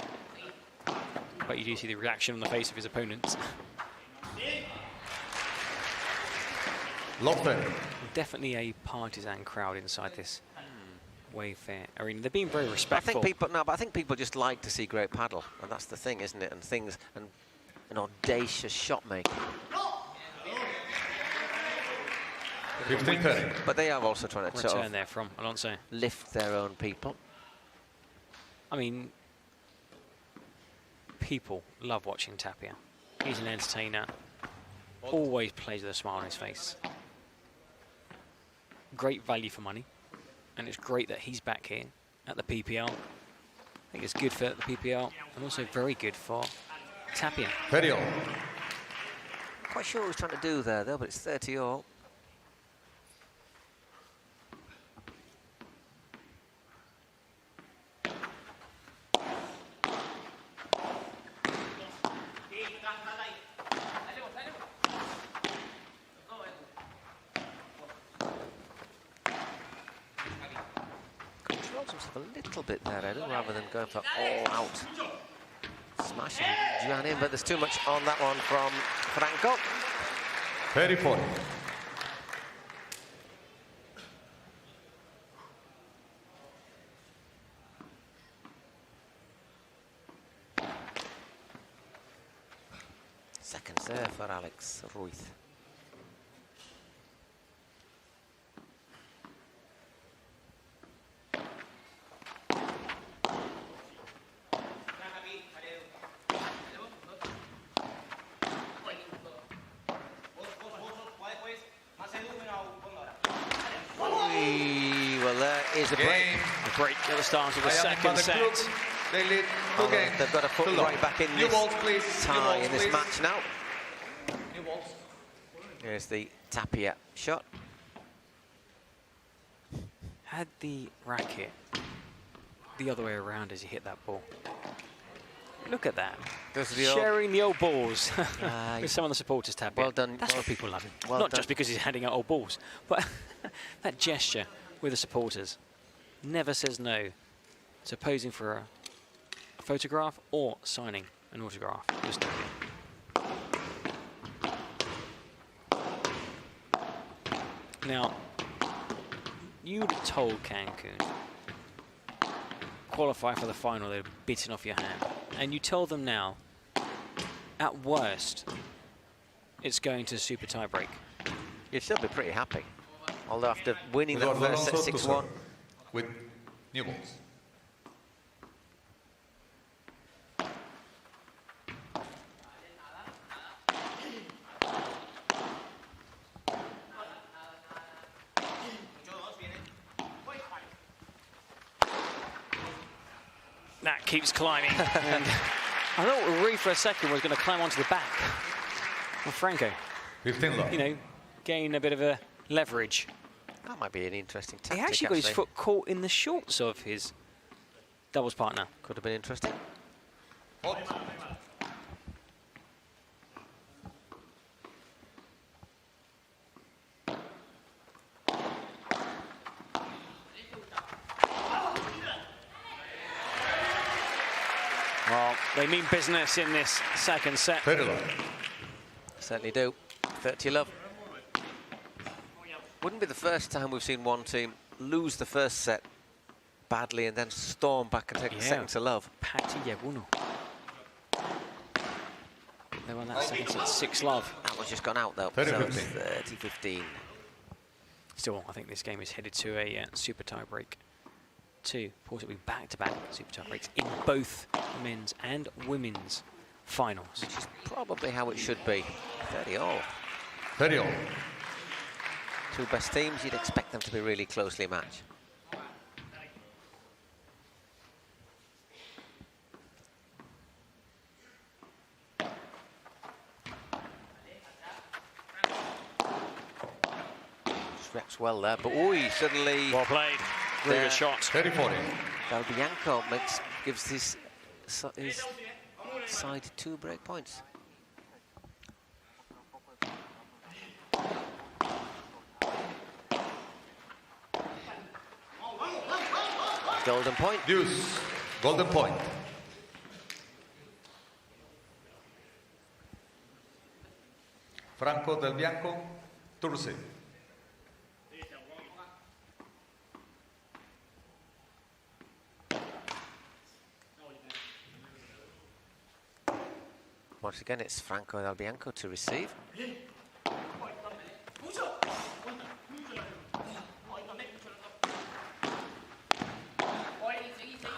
But you do see the reaction on the face of his opponents. Definitely a partisan crowd inside this Wayfair arena. They're being very respectful. I think people just like to see great paddle, and that's the thing, isn't it? And things and an audacious shot making. But they are also trying to return there from Alonso. Lift their own people. I mean, people love watching Tapia. He's an entertainer. Always plays with a smile on his face. Great value for money. And it's great that he's back here at the PPL. I think it's good for the PPL and also very good for Tapia. Quite sure what he's trying to do there, though, but it's 30-all. A little bit there, Edu, rather than going for all-out smashing Juan in, but there's too much on that one from Franco. 34. Second serve for Alex Ruiz. Is a break. A break at the start of the second set. They've got to put right back in this tie in this match now. Here's the Tapia shot. Had the racket the other way around as he hit that ball. Look at that. Sharing the old balls with some of the supporters, Tapia. Well done. That's what people love him. Well Not done. just because he's handing out old balls, but that gesture with the supporters. Never says no to posing for a photograph or signing an autograph. Just now, you'd have told Cancun qualify for the final, they'd have bitten off your hand, and you tell them now, at worst, it's going to super tiebreak. You'd still be pretty happy, although after winning that first set 6-1. With new balls. That keeps climbing. And I thought Ruiz for a second was going to climb onto the back. Well, Franco, 15 love. you know, gain a bit of a leverage. That might be an interesting tactic. He actually got his foot caught in the shorts of his doubles partner. Could have been interesting. Well, they mean business in this second set. Certainly do. 30 love. Wouldn't be the first time we've seen one team lose the first set badly and then storm back and take the second to love. Pati Yaguno. They won that second set 6-love. That was just gone out though. 30-15. Still, I think this game is headed to a super tiebreak. Possibly back-to-back super tiebreaks in both men's and women's finals. Which is probably how it should be. 30-all. 30-all. Two best teams, you'd expect them to be really closely matched. Reps well there, but suddenly... Well played. Really good shot. 30-40. Del Bianco gives his side 2 break points. Golden point. Deuce. Golden point. Franco Del Bianco to receive. Once again, it's Franco Del Bianco to receive.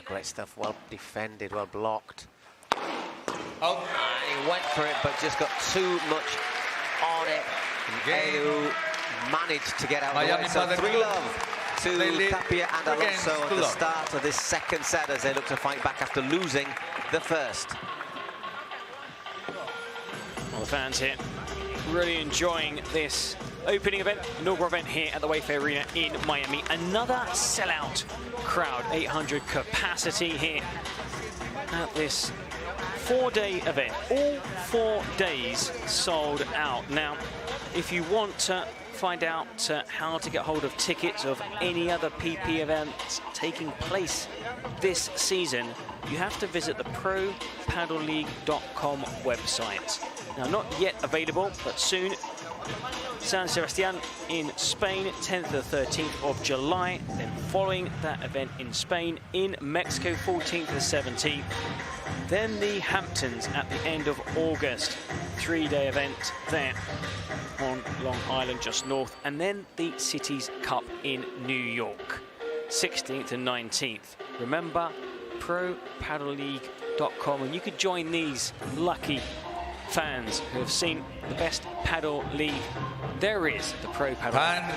Great stuff, well defended, well blocked. Out. He went for it, but just got too much on it. Edu managed to get out of the way. So 3-love to Tapia and Alonso at the start of this second set as they look to fight back after losing the first. Well, the fans here really enjoying this opening event, inaugural event here at the Wayfair Arena in Miami. Another sellout crowd, 800 capacity here at this 4-day event. All 4 days sold out. Now, if you want to find out how to get hold of tickets of any other PP events taking place this season, you have to visit the ProPadelLeague.com website. Now, not yet available, but soon. San Sebastian in Spain, 10th to the 13th of July. Then following that event in Spain, in Mexico, 14th to the 17th. Then the Hamptons at the end of August. 3-day event there on Long Island, just north. And then the Cities Cup in New York, 16th and 19th. Remember, ProPadelLeague.com, and you could join these lucky fans who have seen the best paddle league there is, the Pro Padel League.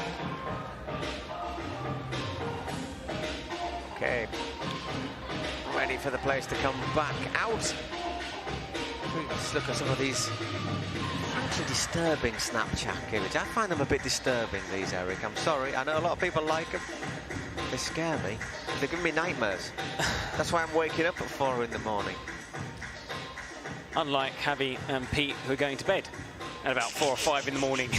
Okay, ready for the players to come back out. Let's look at some of these actually disturbing Snapchat images. I find them a bit disturbing, these, Eric. I'm sorry. I know a lot of people like them. They scare me. They give me nightmares. That's why I'm waking up at 4 in the morning. Unlike Javi and Pete, who are going to bed at about 4 or 5 in the morning.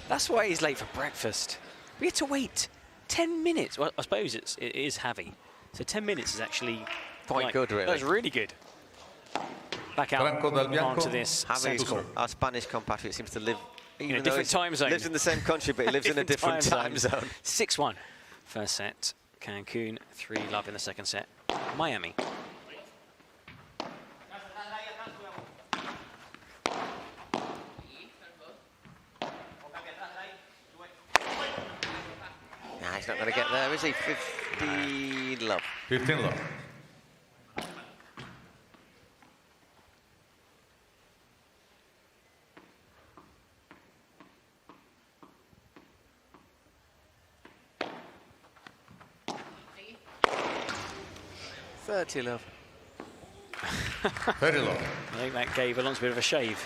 That's why he's late for breakfast. We had to wait 10 minutes. Well, I suppose it is Javi. So 10 minutes is actually quite good, really. That was really good. Back out onto this. Javi, our Spanish compatriot, seems to live in a different time zone. Lives in the same country, but he lives in a different time zone. 6-1. First set, Cancun. 3-love in the second set, Miami. Nah, he's not going to get there, is he? 15-love. 15-love. Love. 30-love. I think that gave Alonso a bit of a shave.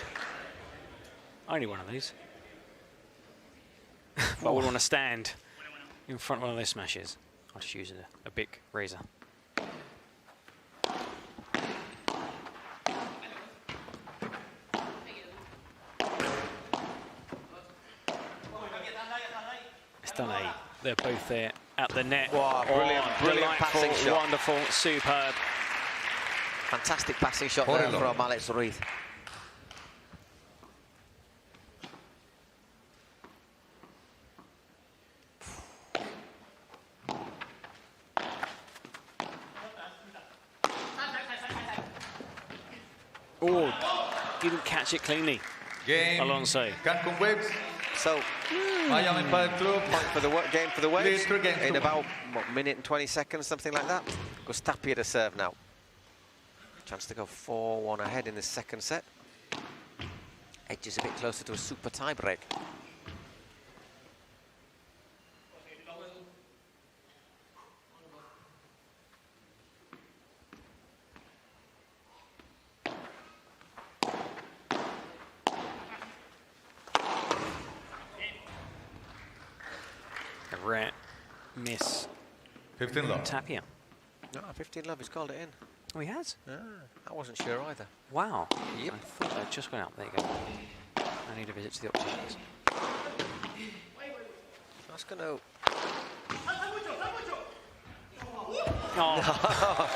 Only one of these. But I wouldn't want to stand in front of one of those smashes. I'll just use a big razor. It's done a. They're both there at the net. Wow, brilliant, brilliant passing shot. Wonderful, superb. Fantastic passing shot there from Alex Ruiz. Oh, didn't catch it cleanly. Game. Alonso. Cancun Waves. So, Miami Padel Club. Point for the game for the Waves in about, what, minute and 20 seconds, something like that. Gustapia to serve now. Chance to go 4-1 ahead in this second set. Edges a bit closer to a super tiebreak. A rare miss. 15 love. Tapia. No, 15 love, he's called it in. Oh, he has? I wasn't sure either. Wow. Yep. I thought I just went out. There you go. I need a visit to the opticians. That's going to... Oh.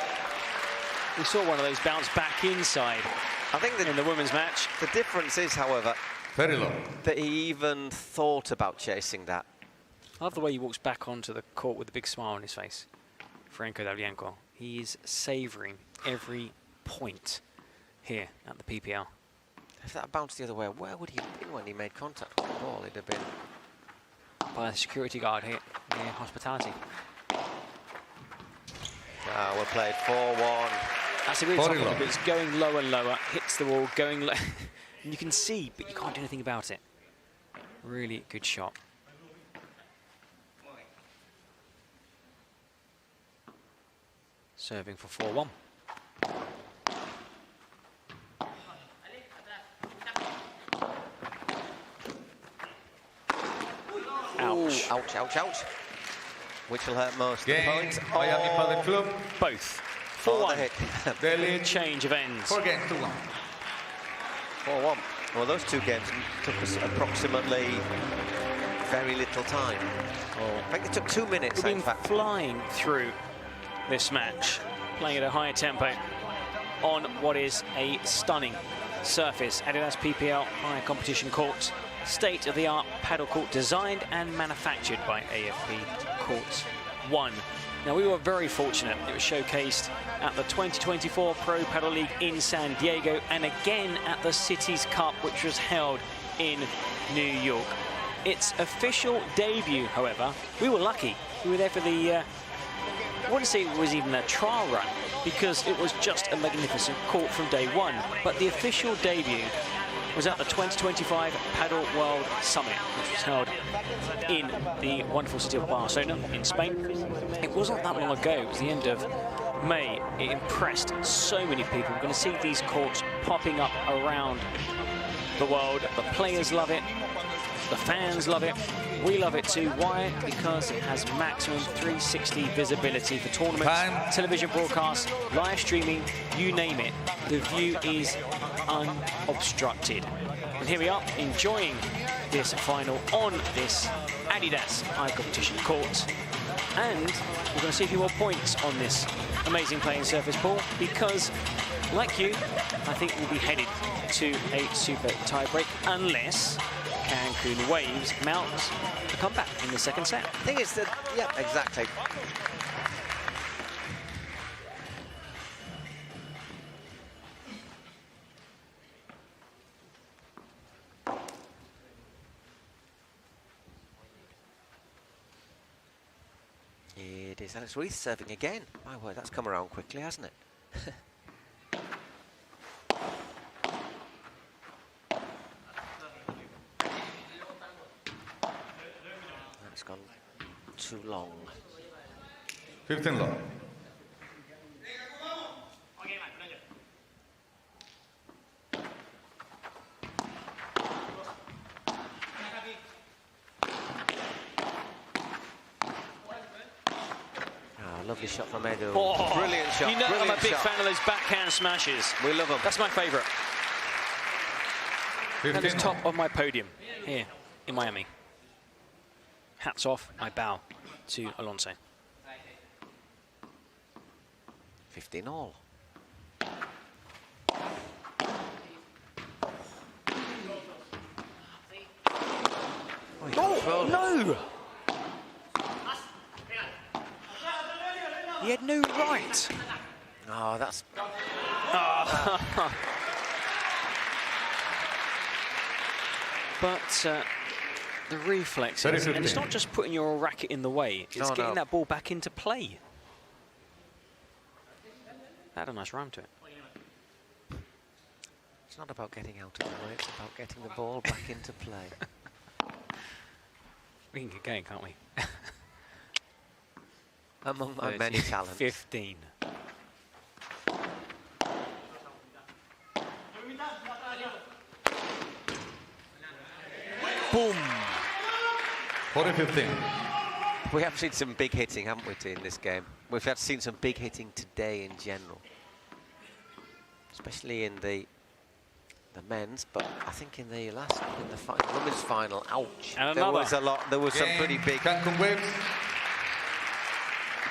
We saw one of those bounce back inside. I think in the women's match. The difference is, however, very low, that he even thought about chasing that. I love the way he walks back onto the court with a big smile on his face. Franco Davienko. He's savouring every point here at the PPL. If that bounced the other way, where would he have been when he made contact with the ball? He'd have been by the security guard here near Hospitality. We're played 4-1. That's a really tough one, but it's going lower and lower, hits the wall, going low. And you can see, but you can't do anything about it. Really good shot. Serving for 4-1. Ouch. Ouch, ouch, ouch. Which will hurt most? Game. The points? Miami Padel Club. Both. 4-1. The lead. Change of ends. 4 games to 1. 4-1. Well, those two games took us approximately very little time. I think it took 2 minutes, We've in been fact. flying through this match, playing at a higher tempo on what is a stunning surface. Adidas PPL higher competition courts, state-of-the-art paddle court designed and manufactured by AFP Courts 1. Now, we were very fortunate. It was showcased at the 2024 Pro Padel League in San Diego and again at the Cities Cup, which was held in New York. Its official debut, however, we were lucky. We were there for the, I wouldn't say it was even a trial run, because it was just a magnificent court from day one. But the official debut was at the 2025 Padel World Summit, which was held in the wonderful city of Barcelona in Spain. It wasn't that long ago, it was the end of May. It impressed so many people. We're going to see these courts popping up around the world. The players love it, the fans love it, we love it too. Why? Because it has maximum 360 visibility for tournaments, television broadcasts, live streaming, you name it. The view is unobstructed. And here we are, enjoying this final on this Adidas high competition court. And we're going to see a few more points on this amazing playing surface, Paul, because, like you, I think we'll be headed to a super tiebreak unless Cancun Waves mounts a comeback in the second set. The thing is that, yeah, exactly. It is Alex Ruiz serving again. My word, that's come around quickly, hasn't it? That's gone too long. 15 long. Lovely shot from Edu. Oh, brilliant shot. You know brilliant I'm a big shot. fan of those backhand smashes. We love them. That's my favourite. That is top of my podium here in Miami. Hats off, I bow to Alonso. 15 all. Oh, no! He had no right. Oh, that's... But the reflexes, and it's not just putting your racket in the way, it's getting that ball back into play. That had a nice rhyme to it. It's not about getting out of the way, it's about getting the ball back into play. We can get going, can't we? Among my many talents. 15. Boom! 40-15. We have seen some big hitting, haven't we, in this game? We've seen some big hitting today in general, especially in the men's. But I think in the women's final, ouch! There was a lot. There was some pretty big. Cancun Waves.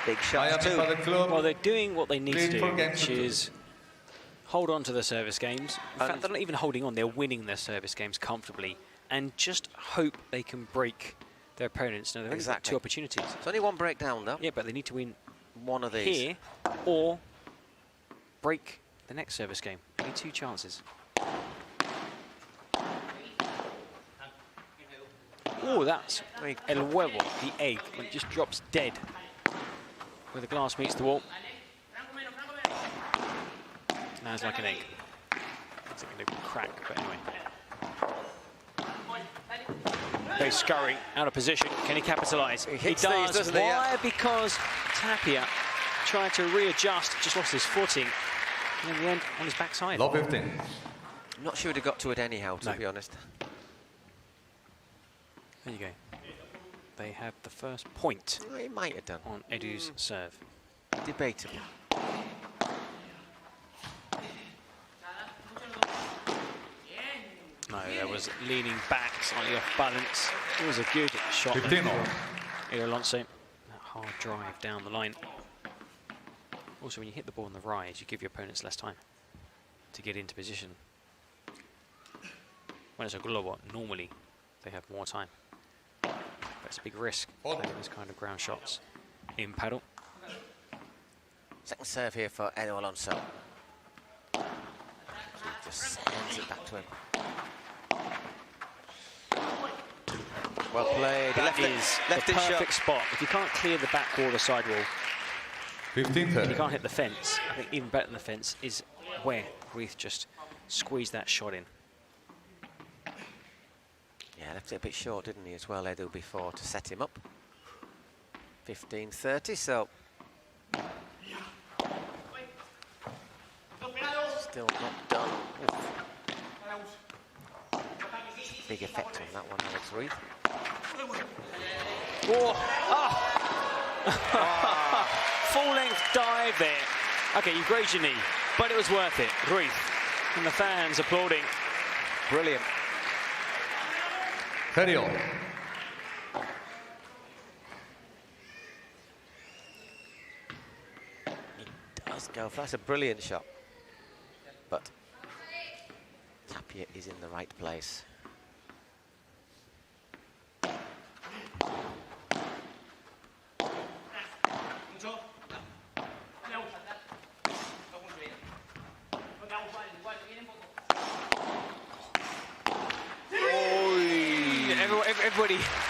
Big shots too. Well, they're doing what they need to do, which is hold on to the service games. In fact, they're not even holding on; they're winning their service games comfortably, and just hope they can break their opponents. Now, they've only got 2 opportunities. It's only 1 breakdown, though. Yeah, but they need to win one of these here, or break the next service game. Only 2 chances. Oh, that's El Huevo, the egg, when it just drops dead where the glass meets the wall. Now it's like an egg. It's going to crack, but anyway. Very scurrying, out of position. Can he capitalise? He does. These, doesn't he? Why? Because Tapia tried to readjust, just lost his footing, and in the end, on his backside. Low 15. I'm not sure he'd have got to it anyhow, to be honest. There you go. They have the first point. Well, he might have done. On Edu's serve. Debatable. No, there was leaning back, slightly off balance. It was a good shot. 15 more. Alonso. That hard drive down the line. Also, when you hit the ball on the rise, you give your opponents less time to get into position. When it's a globo, normally they have more time. But it's a big risk playing these kind of ground shots in paddle. Second serve here for Edu Alonso. Just sends it back to him. Well played. That is the perfect spot. If you can't clear the back wall or the side wall, 15-30. and you can't hit the fence, I think even better than the fence is where Ruiz just squeezed that shot in. Yeah, left it a bit short, didn't he, as well, Edu, before to set him up. 15-30, so... Still not done. Big effect on that one, Alex Ruiz. Oh. Full length dive there. Okay, you grazed your knee, but it was worth it. Ruiz, and the fans applauding. Brilliant. Ferio. He does go for that's a brilliant shot. But Tapia is in the right place.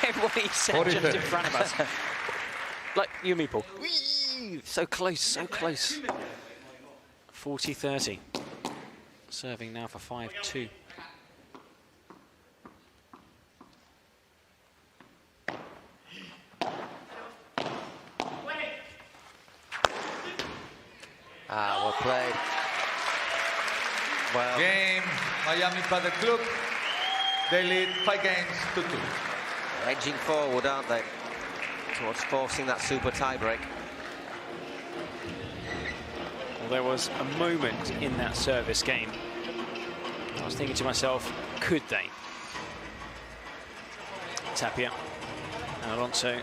Everybody sat just in front of us. Like you and me, Paul. So close, so close. 40-30. Serving now for 5-2. Well played. Well. Game, Miami Padel Club. They lead 5 games to 2. Edging forward, aren't they? Towards forcing that super tiebreak. Well, there was a moment in that service game. I was thinking to myself, could they? Tapia and Alonso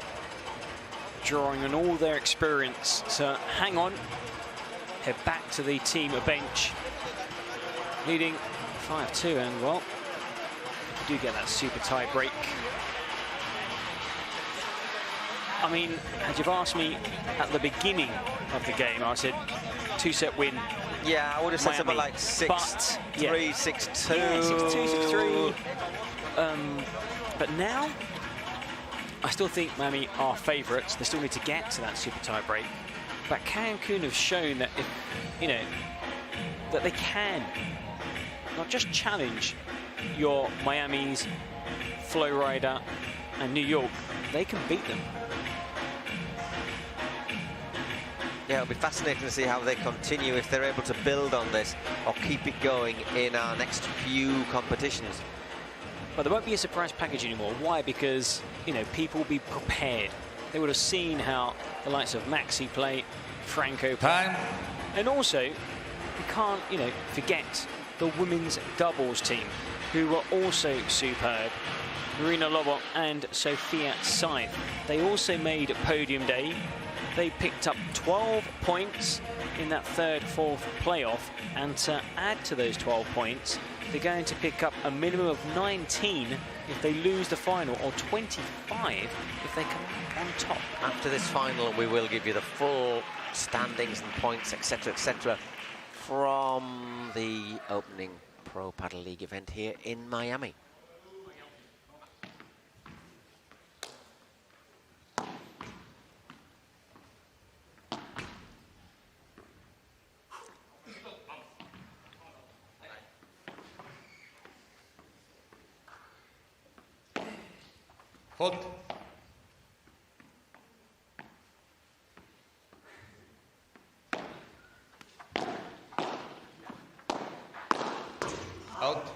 drawing on all their experience to hang on, head back to the team bench, leading 5-2, and well, you do get that super tie break. I mean, had you asked me at the beginning of the game, I said 2-set win. Yeah, I would have said something like 6-3, 6-2. Yeah, 6-2, 6-3. But now, I still think Miami are favourites. They still need to get to that super tie break. But Cancun have shown that, if, you know, that they can not just challenge your Miamis, Flowrida, and New York, they can beat them. Yeah, it'll be fascinating to see how they continue, if they're able to build on this or keep it going in our next few competitions. But there won't be a surprise package anymore. Why? Because, you know, people will be prepared. They would have seen how the likes of Maxi play, Franco play. And also, we can't, you know, forget the women's doubles team, who were also superb. Marina Lobo and Sophia Scythe. They also made podium day. They picked up 12 points in that fourth playoff, and to add to those 12 points, they're going to pick up a minimum of 19 if they lose the final, or 25 if they come on top. After this final, we will give you the full standings and points, etc., from the opening Pro Padel League event here in Miami. Hot. Out.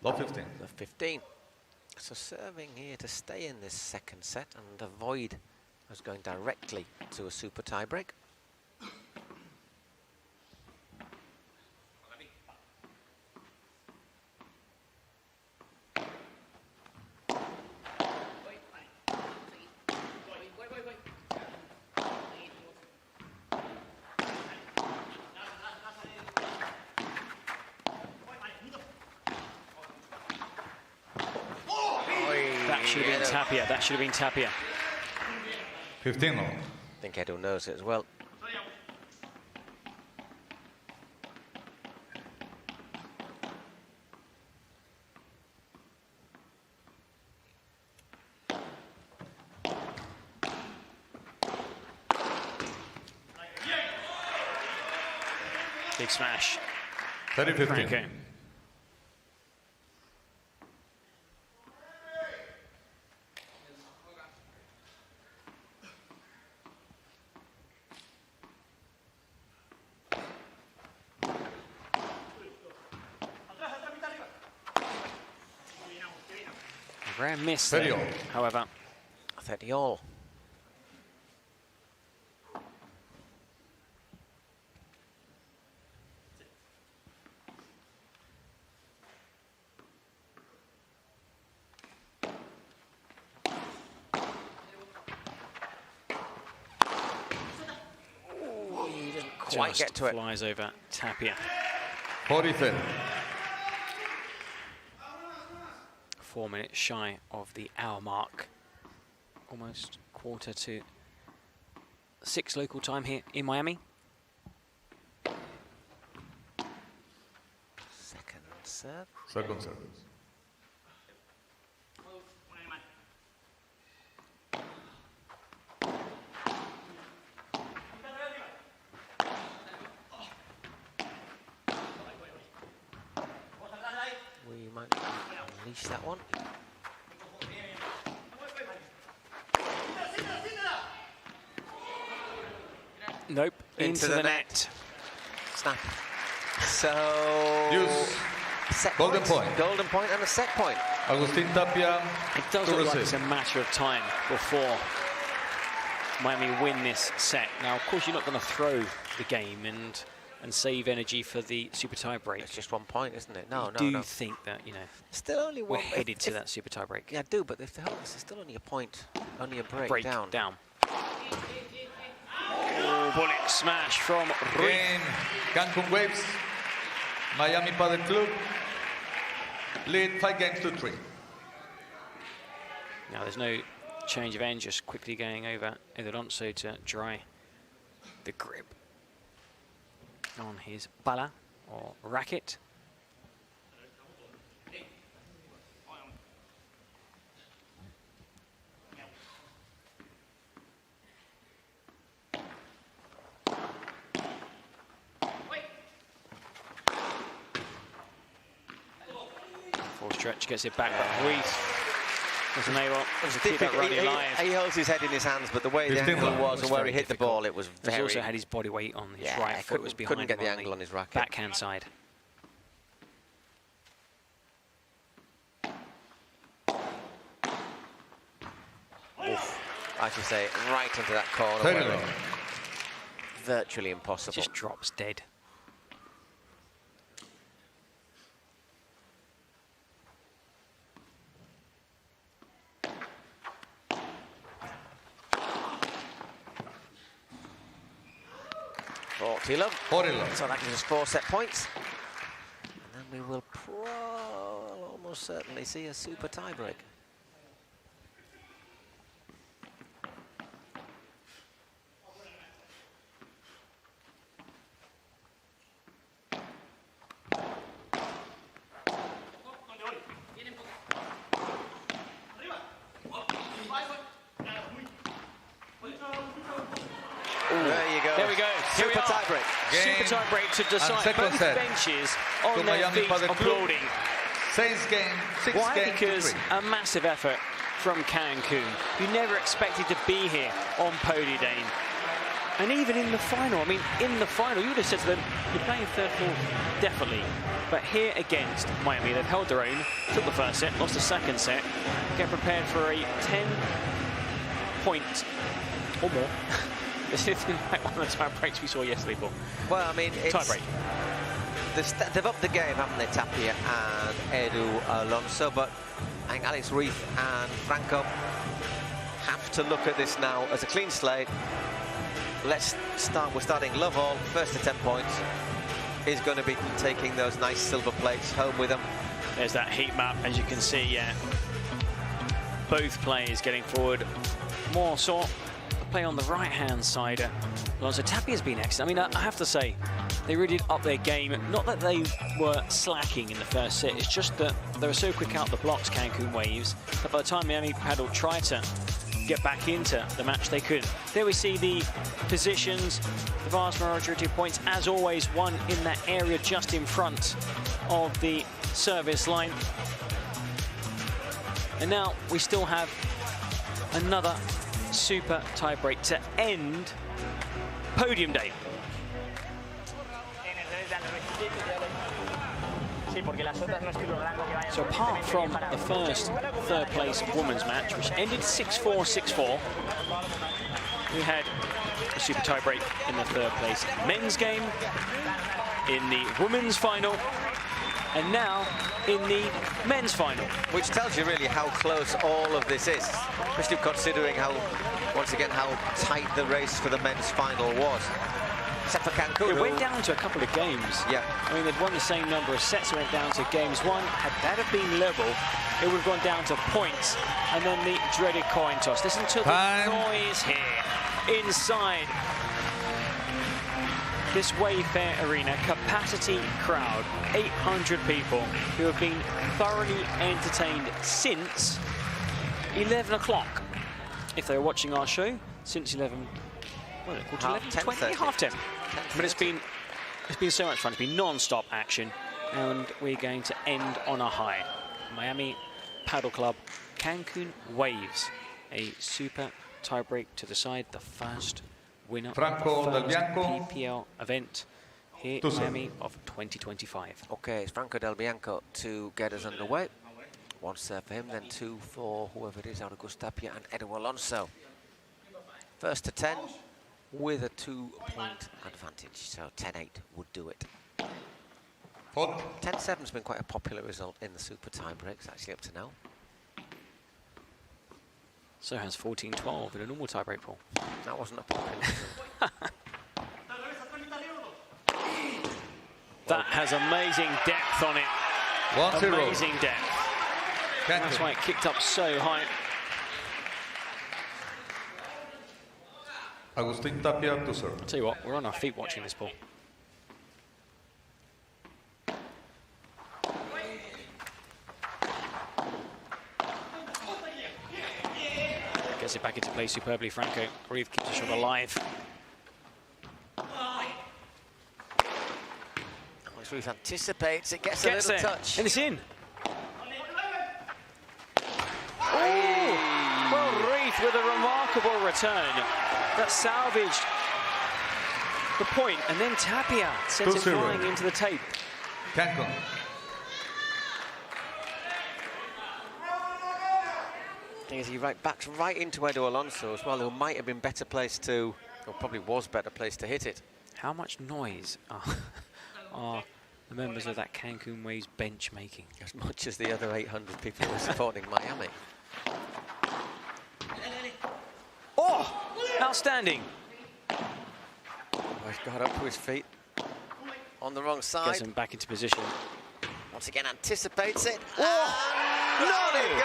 Low 15. The 15. So serving here to stay in this second set and avoid us going directly to a super tie break. That should have been Tapia. 15 all. I think Edu knows it as well. Big smash. 30-15. Rare miss there, however. 30 all. He didn't quite get to it. Flies over Tapia. 40-30. 4 minutes shy of the hour mark. Almost 5:45 local time here in Miami. Second serve. Second serve. We might unleash that one. Nope, into the net. Snap. So... Use. Set Golden point. Golden point and a set point. Agustin Tapia. It does look like it's a matter of time before Miami win this set. Now, of course, you're not going to throw the game and save energy for the super tie break. It's just 1 point, isn't it? No, I do think that, you know, still only we're headed to that super tie break. Yeah, I do, but if the hell, it's still only a point, only a break down. Oh, bullet smash from Ruiz. In Cancun Waves, Miami Padel Club lead 5 games to 3. Now there's no change of end, just quickly going over Alonso to dry the grip on his bala or racket. stretch, gets it back, but Ruiz wasn't able to keep that rally alive. He holds his head in his hands, but the way the angle was and where he hit the ball, it was very... He also had his body weight on his right foot, was behind him. Couldn't get the angle on his racket. Backhand side. Oof. I should say, right into that corner. Virtually impossible. Just drops dead. So that gives us 4 set points. And then we will almost certainly see a super tiebreak. Super tiebreak to decide. Both benches on their feet applauding. Why? Because a massive effort from Cancun, who never expected to be here on Podium Day. And even in the final, I mean, in the final, you would have said to them, you're playing third, fourth, definitely. But here against Miami, they've held their own, took the first set, lost the second set, get prepared for a 10-point or more. This is like one of the tie breaks we saw yesterday, Paul. Well, I mean, it's... Tie break. They've upped the game, haven't they, Tapia and Edu Alonso, but I think Alex Ruiz and Franco have to look at this now as a clean slate. Let's start. We're starting love all. First to 10 points is going to be taking those nice silver plates home with them. There's that heat map, as you can see, yeah. Both players getting forward. More so play on the right-hand side. Alonso Tapia's been excellent. I mean, I have to say, they really did up their game. Not that they were slacking in the first set, it's just that they were so quick out the blocks, Cancun Waves, that by the time Miami Padel tried to get back into the match, they couldn't. There we see the positions, the vast majority of points, as always, won in that area just in front of the service line. And now we still have another super tiebreak to end Podium Day. So apart from the first third place women's match, which ended 6-4, 6-4, we had a super tiebreak in the third place men's game, in the women's final, and now in the men's final. Which tells you really how close all of this is, especially considering how, once again, how tight the race for the men's final was. Except for Cancun. It went down to a couple of games. Yeah. I mean, they'd won the same number of sets, went down to games one. Had that have been level, it would have gone down to points. And then the dreaded coin toss. Listen to the noise here inside this Wayfair Arena. Capacity crowd, 800 people who have been thoroughly entertained since 11 o'clock. If they were watching our show, since 11, what is it, quarter to 11, 20, half 10. But it's been so much fun. It's been non-stop action, and we're going to end on a high. Miami Padel Club, Cancun Waves, a super tiebreak to decide the first winner of the first PPL event here in Miami of 2025. Okay, it's Franco Del Bianco to get us underway. One serve for him, then two for whoever it is, Augusto Tapia and Edu Alonso. First to 10 with a 2-point advantage, so 10-8 would do it. 10-7's been quite a popular result in the super tiebreaks, actually, up to now. So has 14-12 in a normal tiebreak pool. That wasn't a popular result. That has amazing depth on it. Amazing depth. That's why it kicked up so high. Agustín Tapia to serve. I'll tell you what, we're on our feet watching this ball. Gets it back into play superbly, Franco. Reeve keeps the shot alive. Reeve anticipates, it gets a little touch. And it's in. with a remarkable return that salvaged the point, and then Tapia sent it flying into the tape. Cancun. Thing is, he backs right into Edu Alonso as well, who might have been better placed to, or probably was better placed to hit it. How much noise are the members of that Cancun Waves bench making? As much as the other 800 people who are supporting Miami. Oh, outstanding. Oh, he's got up to his feet. On the wrong side. Gets him back into position. Once again, anticipates it. Unbelievable.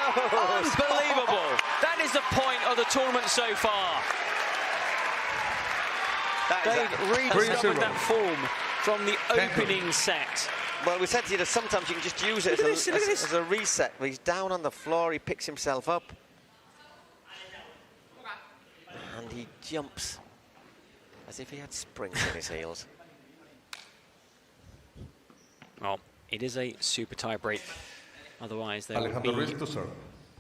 That is the point of the tournament so far. They've rediscovered that form from the opening set. Well, we said to you that sometimes you can just use it as a reset. He's down on the floor, he picks himself up. And he jumps as if he had springs in his heels. Well, it is a super tie break. Otherwise, they would be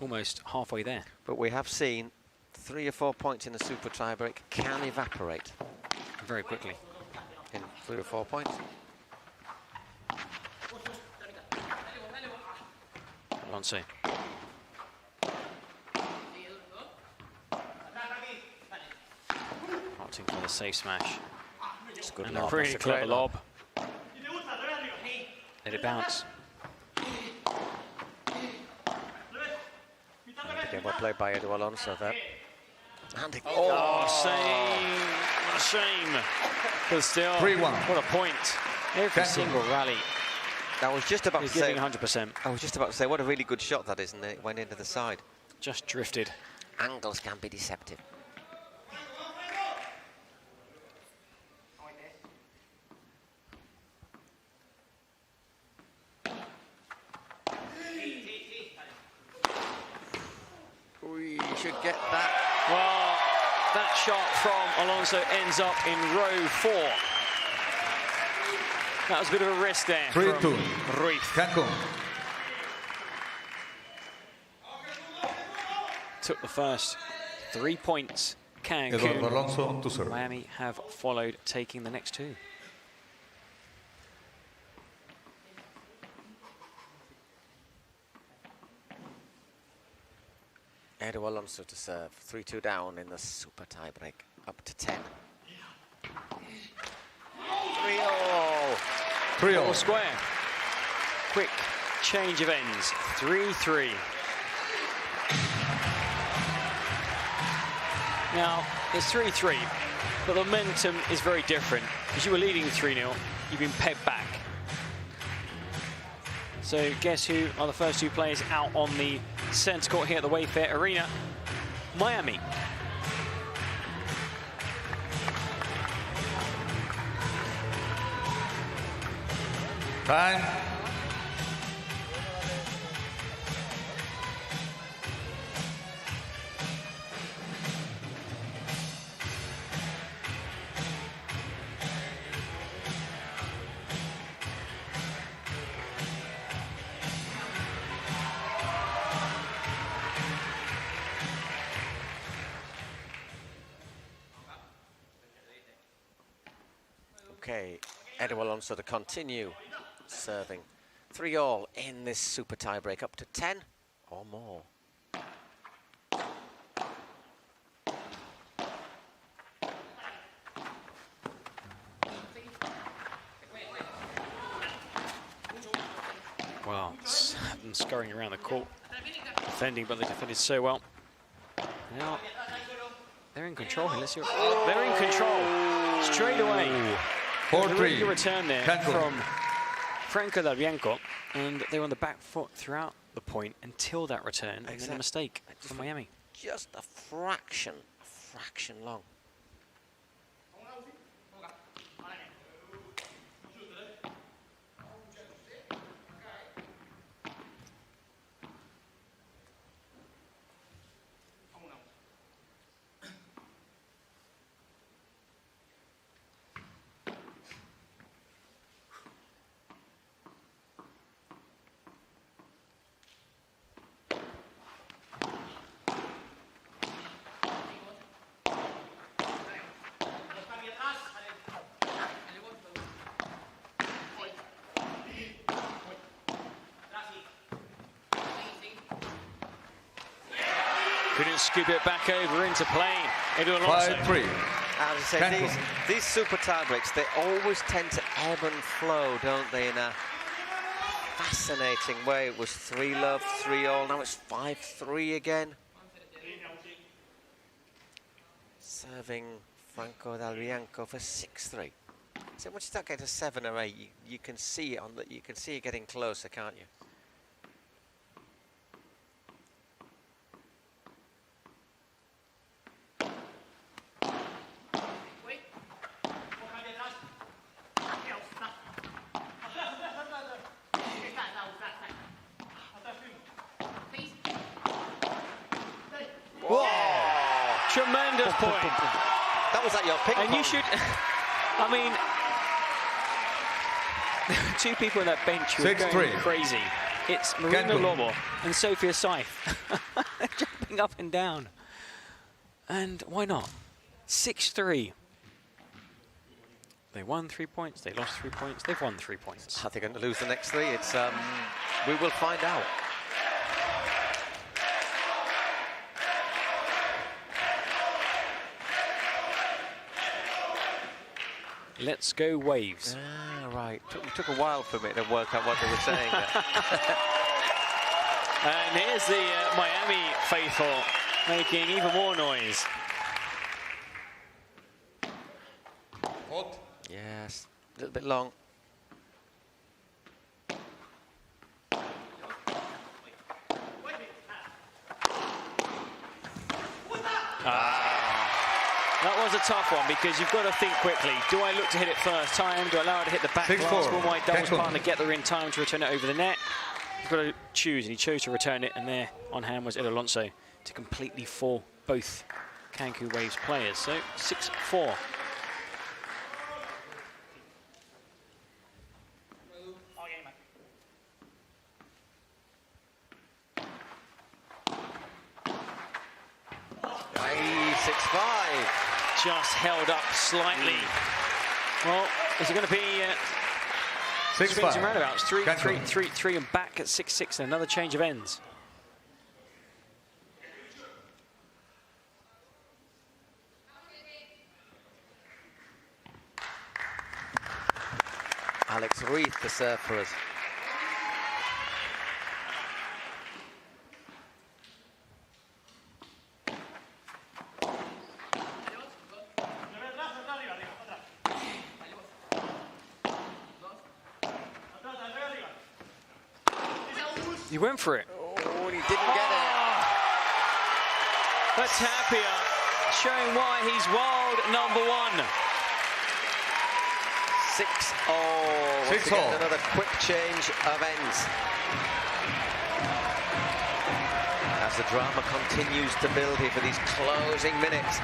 almost halfway there. But we have seen 3 or 4 points in the super tie break can evaporate very quickly in 3 or 4 points. Alonso. Opting for the safe smash. It's a good and lob. a pretty clever lob. Let it bounce. Again, well played by Edu Alonso there. And What a shame. But still, 3-1. what a point. Every single rally. I was just about to say, giving 100%. I was just about to say, what a really good shot that is, and it went into the side. Just drifted. Angles can be deceptive. We should get that. Well, that shot from Alonso ends up in row 4. That was a bit of a risk there. 3-2. Ruiz. Cancun. Took the first 3 points. Eduardo Alonso to serve. Miami have followed, taking the next 2. Edu Alonso to serve. 3-2 down in the super tie break. Up to 10. 3-all. 3-all. Square. Quick change of ends. 3-3. Now, it's 3-3, but the momentum is very different. Because you were leading 3-0, you've been pegged back. So guess who are the first 2 players out on the centre court here at the Wayfair Arena? Miami. Time. Okay, Edu Alonso to continue serving. 3-all in this super tie break, up to 10 or more. Wow, them scurrying around the court, defending, but they defended so well. Now, they're in control here. Let's see what, they're in control straight away. 4-3. Really good return there Cancun. from Franco Del Bianco, and they were on the back foot throughout the point until that return, and then a mistake from Miami. Just a fraction long. Couldn't scoop it back over into play. 5-3. As I say, these super tie breaks, they always tend to ebb and flow, don't they, in a fascinating way. It was 3-love, 3-all, now it's 5-3 again. Serving Franco Del Bianco for 6-3. So once you start getting to 7 or 8, you can see it on the, you can see it getting closer, can't you? Tremendous point. That was like your ping pong. And you should, I mean, two people on that bench who are going crazy. It's Marina Lobo and Sophia Saif jumping up and down. And why not? 6-3. They won 3 points, they lost 3 points, they've won 3 points. Are they going to lose the next 3? It's we will find out. Let's go Waves. Ah, right. Took a while for me to work out what they were saying there. And here's the Miami faithful making even more noise. Yes, a little bit long. That was a tough one because you've got to think quickly. Do I look to hit it first time? Do I allow it to hit the back glass? Will my doubles partner get there in time to return it over the net? You've got to choose, and he chose to return it, and there on hand was El Alonso to completely fool both Cancun Waves players. So 6-4. Just held up slightly. Well, is it going to be 6-5 and roundabouts? 3-3 and back at 6-6 and another change of ends. Alex Ruiz to serve for us. He went for it. Oh, and he didn't get it. But Tapia showing why he's world #1. 6-all. 6-all. Another quick change of ends. As the drama continues to build here for these closing minutes.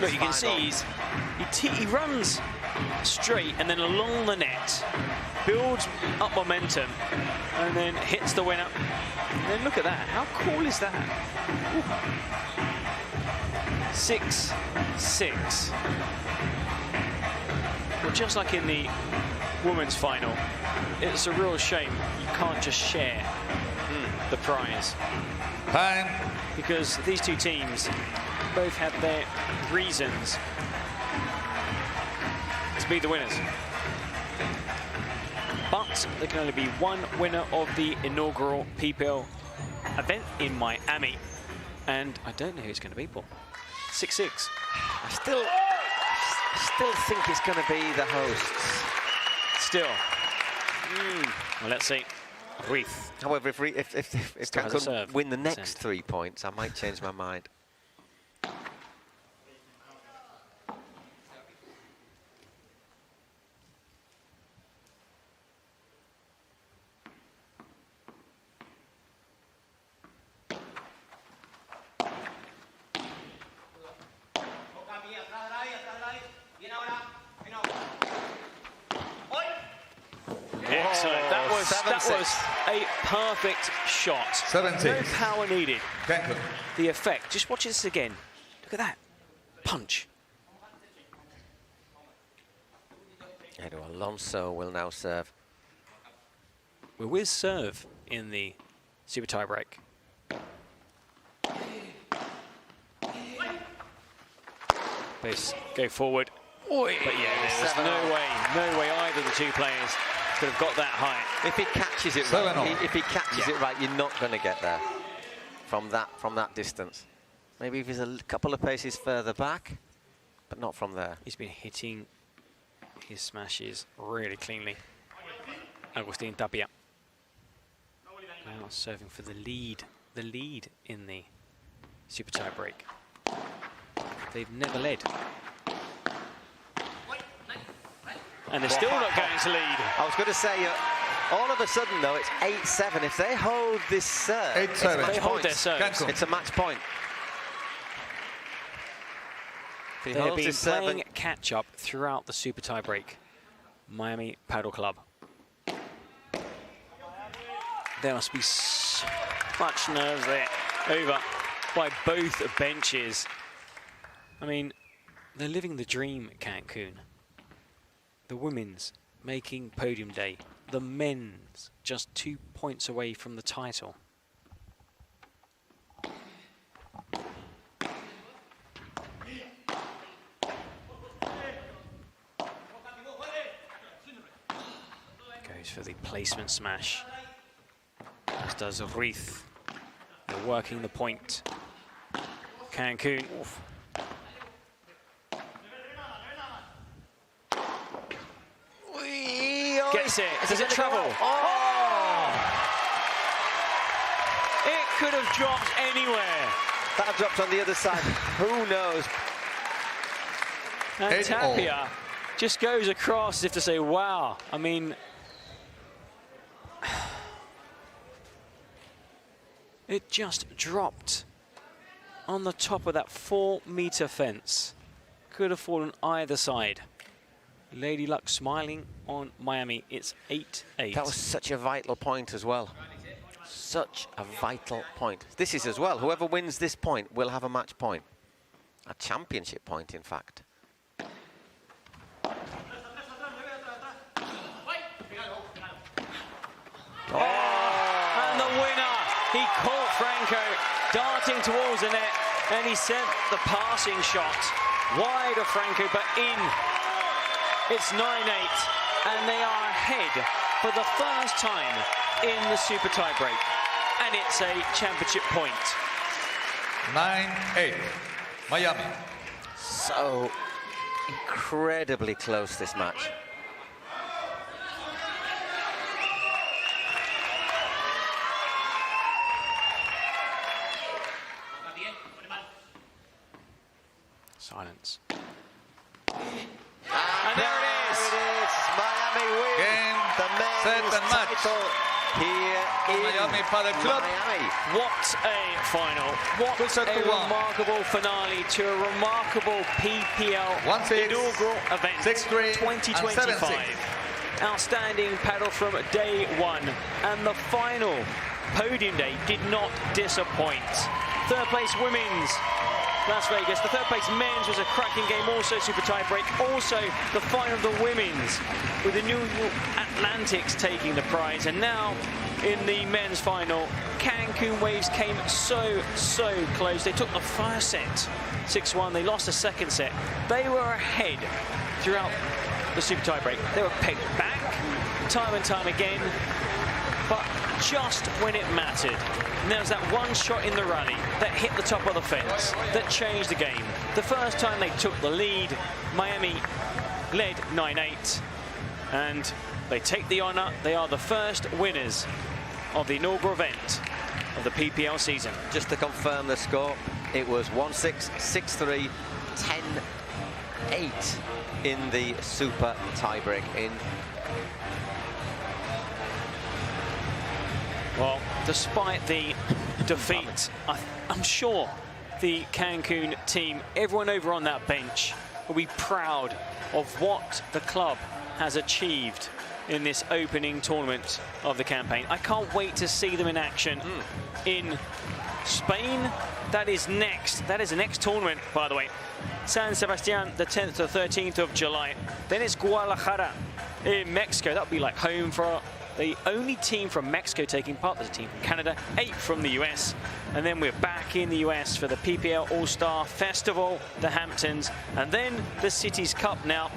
Look, you can see he runs straight and then along the net, builds up momentum, and then hits the winner. And then look at that. How cool is that? 6-6. Well, just like in the women's final, it's a real shame you can't just share the prize. Because these two teams both had their reasons to be the winners. But there can only be one winner of the inaugural PPL event in Miami. And I don't know who it's going to be, Paul. 6-6. I still think it's going to be the hosts. Still. Well, let's see. Ruiz. However, if Cancun win the next 3 points, I might change my mind. Excellent. That was a perfect shot. 7-6. No power needed. Cancun. The effect. Just watch this again. Look at that. Punch. Edu Alonso will now serve. We're with serve in the super tie break. Both go forward. But yeah, there's no way either of the two players could have got that high. If he catches it right, if he catches it right, you're not going to get there from that distance. Maybe if he's a couple of paces further back, but not from there. He's been hitting his smashes really cleanly. Agustin Tapia now serving for the lead in the super tie break. They've never led. And they're still not going to lead. I was going to say, all of a sudden, though, it's 8-7. If they hold this serve, it's a match point. It's a match point. They've been playing catch-up throughout the super tie break. Miami Padel Club. There must be so much nerves there over by both benches. I mean, they're living the dream at Cancun. The women's making podium day. The men's just 2 points away from the title. Goes for the placement smash. As does Ruiz. They're working the point. Cancun. Oof. Gets it. Does it travel? Oh! It could have dropped anywhere. That dropped on the other side. Who knows? And Tapia just goes across as if to say, wow. I mean, it just dropped on the top of that 4-meter fence. Could have fallen either side. Lady Luck smiling on Miami. It's 8-8. That was such a vital point as well. Such a vital point. This is as well. Whoever wins this point will have a match point. A championship point, in fact. And the winner. He caught Franco darting towards the net, and he sent the passing shot wide of Franco, but in. It's 9-8, and they are ahead for the first time in the super tiebreak, and it's a championship point. 9-8, Miami. So incredibly close, this match. Silence. And there it is. Miami wins the men's title here in Miami Padel Club. Miami. What a final. What a remarkable finale to a remarkable PPL inaugural event 2025. Outstanding paddle from day one. And the final podium day did not disappoint. Third place women's. Las Vegas. The third place men's was a cracking game, also super tie break. Also the final of the women's with the New York Atlantics taking the prize. And now in the men's final, Cancun Waves came so close. They took the first set 6-1. They lost the second set. They were ahead throughout the super tie break. They were pegged back time and time again, but just when it mattered. And there was that one shot in the rally that hit the top of the fence that changed the game. The first time they took the lead, Miami led 9-8, and they take the honor. They are the first winners of the inaugural event of the PPL season. Just to confirm the score, it was 1-6, 6-3, 10-8 in the super tiebreak. Well, despite the defeat, I'm sure the Cancun team, everyone over on that bench, will be proud of what the club has achieved in this opening tournament of the campaign. I can't wait to see them in action in Spain. That is next. That is the next tournament, by the way. San Sebastian, the 10th to 13th of July. Then it's Guadalajara in Mexico. That'll be like home for the only team from Mexico taking part. There's a team from Canada, 8 from the US. and then we're back in the US for the PPL All-Star Festival, the Hamptons, and then the Cities Cup. Now,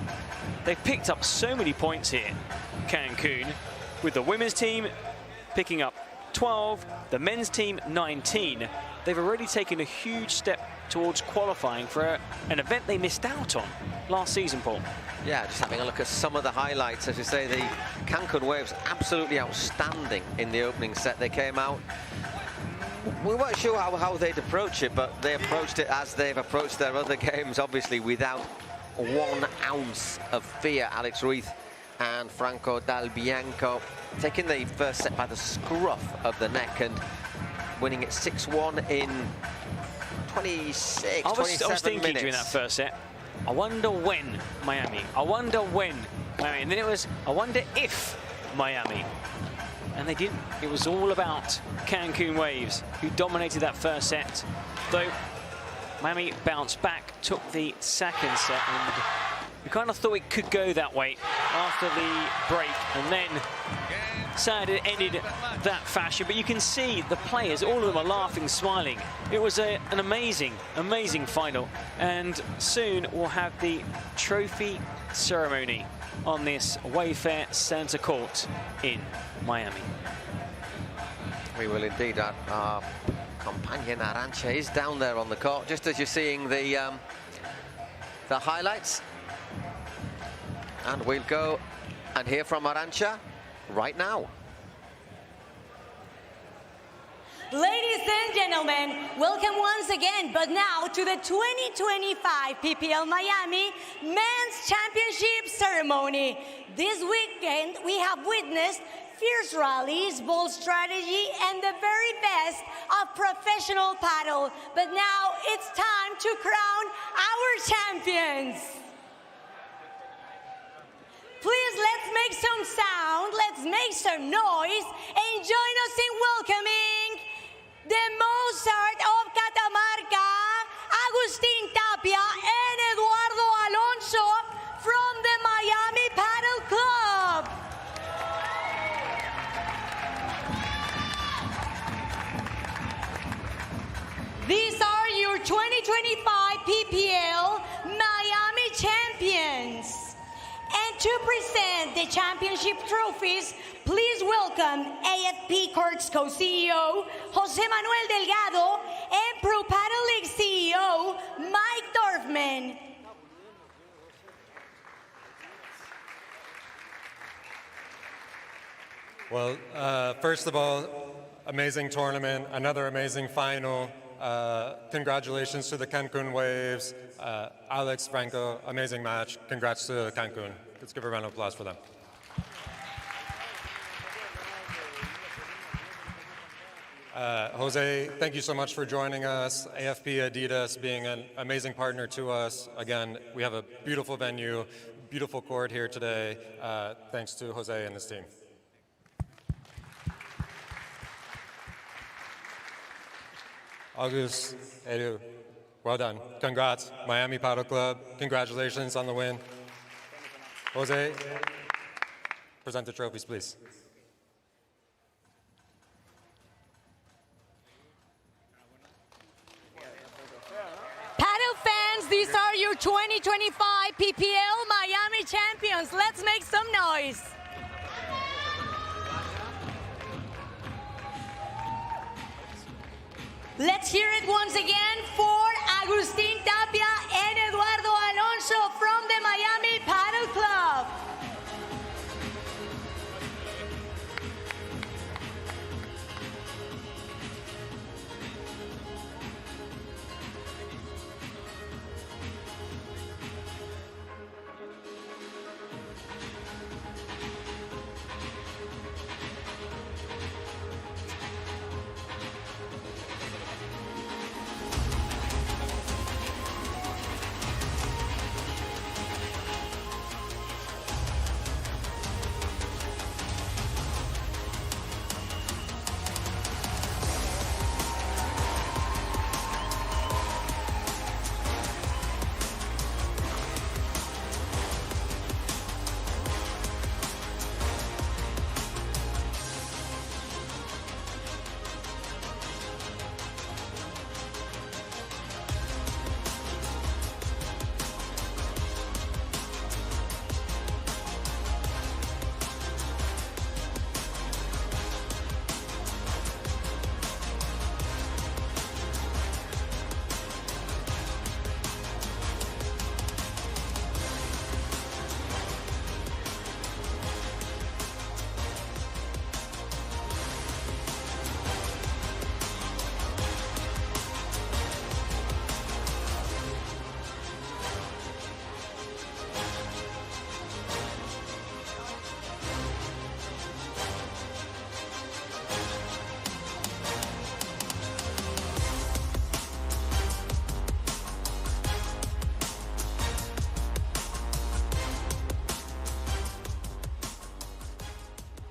they've picked up so many points here, Cancun, with the women's team picking up 12, the men's team 19. They've already taken a huge step towards qualifying for an event they missed out on last season, Paul. Yeah, just having a look at some of the highlights. As you say, the Cancun Waves absolutely outstanding in the opening set. They came out, we weren't sure how they'd approach it, but they approached it as they've approached their other games, obviously without 1 ounce of fear. Alex Ruiz and Franco Dal Bianco taking the first set by the scruff of the neck and winning it 6-1 in 27 minutes. I was thinking during that first set, I wonder when Miami, I wonder when Miami, and then it was, I wonder if Miami. And they didn't. It was all about Cancun Waves, who dominated that first set. Though Miami bounced back, took the second set, and we kind of thought it could go that way after the break, and then sad it ended that fashion. But you can see the players, all of them are laughing, smiling. It was an amazing, amazing final, and soon we'll have the trophy ceremony on this Wayfair Center Court in Miami. We will indeed. Our companion Arantxa is down there on the court, just as you're seeing the highlights. And we'll go and hear from Arantxa right now. Ladies and gentlemen, welcome once again, but now to the 2025 PPL Miami Men's Championship Ceremony. This weekend, we have witnessed fierce rallies, bold strategy, and the very best of professional paddle. But now it's time to crown our champions. Please, let's make some sound, let's make some noise, and join us in welcoming the Mozart of Catamarca, Agustín Tapia and Eduardo Alonso from the Miami Paddle Club. These are your 2025 PPL Miami champions. And to present the championship trophies, please welcome AFP Courts co-CEO Jose Manuel Delgado and Pro Padel League CEO Mike Dorfman. Well, first of all, amazing tournament, another amazing final. Congratulations to the Cancun Waves. Alex, Franco, amazing match. Congrats to Cancun. Let's give a round of applause for them. Jose, thank you so much for joining us. AFP Adidas being an amazing partner to us. Again, we have a beautiful venue, beautiful court here today. Thanks to Jose and his team. August, Edu, well done. Congrats, Miami Paddle Club. Congratulations on the win. Jose, present the trophies, please. Paddle fans, these are your 2025 PPL Miami champions. Let's make some noise. Let's hear it once again for Agustín Tapia and Eduardo Alonso from the Miami Paddle Club.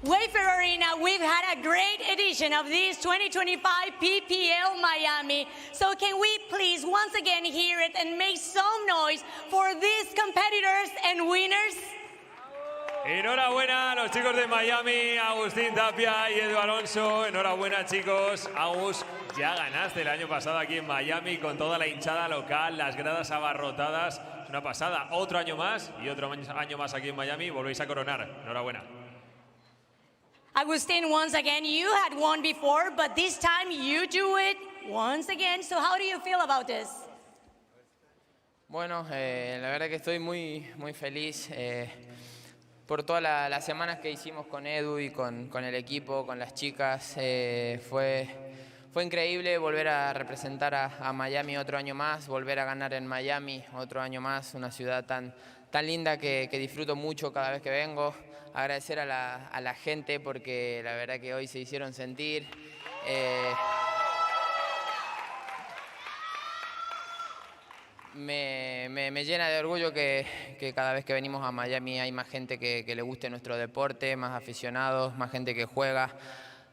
Wayfair Arena, we've had a great edition of this 2025 PPL Miami. So can we please once again hear it and make some noise for these competitors and winners? Enhorabuena a los chicos de Miami, Agustín Tapia y Edu Alonso. Enhorabuena, chicos. Agus, ya ganaste el año pasado aquí en Miami con toda la hinchada local, las gradas abarrotadas. Es una pasada. Otro año más y otro año más aquí en Miami. Volvéis a coronar. Enhorabuena. Agustin, once again, you had won before, but this time you do it once again. So how do you feel about this? Bueno, la verdad que estoy muy feliz por todas las semanas que hicimos con Edu y con el equipo, con las chicas. Fue increíble volver a representar a Miami otro año más, volver a ganar en Miami otro año más, una ciudad tan linda que disfruto mucho cada vez que vengo. Agradecer a la gente porque la verdad que hoy se hicieron sentir. Me llena de orgullo que cada vez que venimos a Miami hay más gente que le guste nuestro deporte, más aficionados, más gente que juega.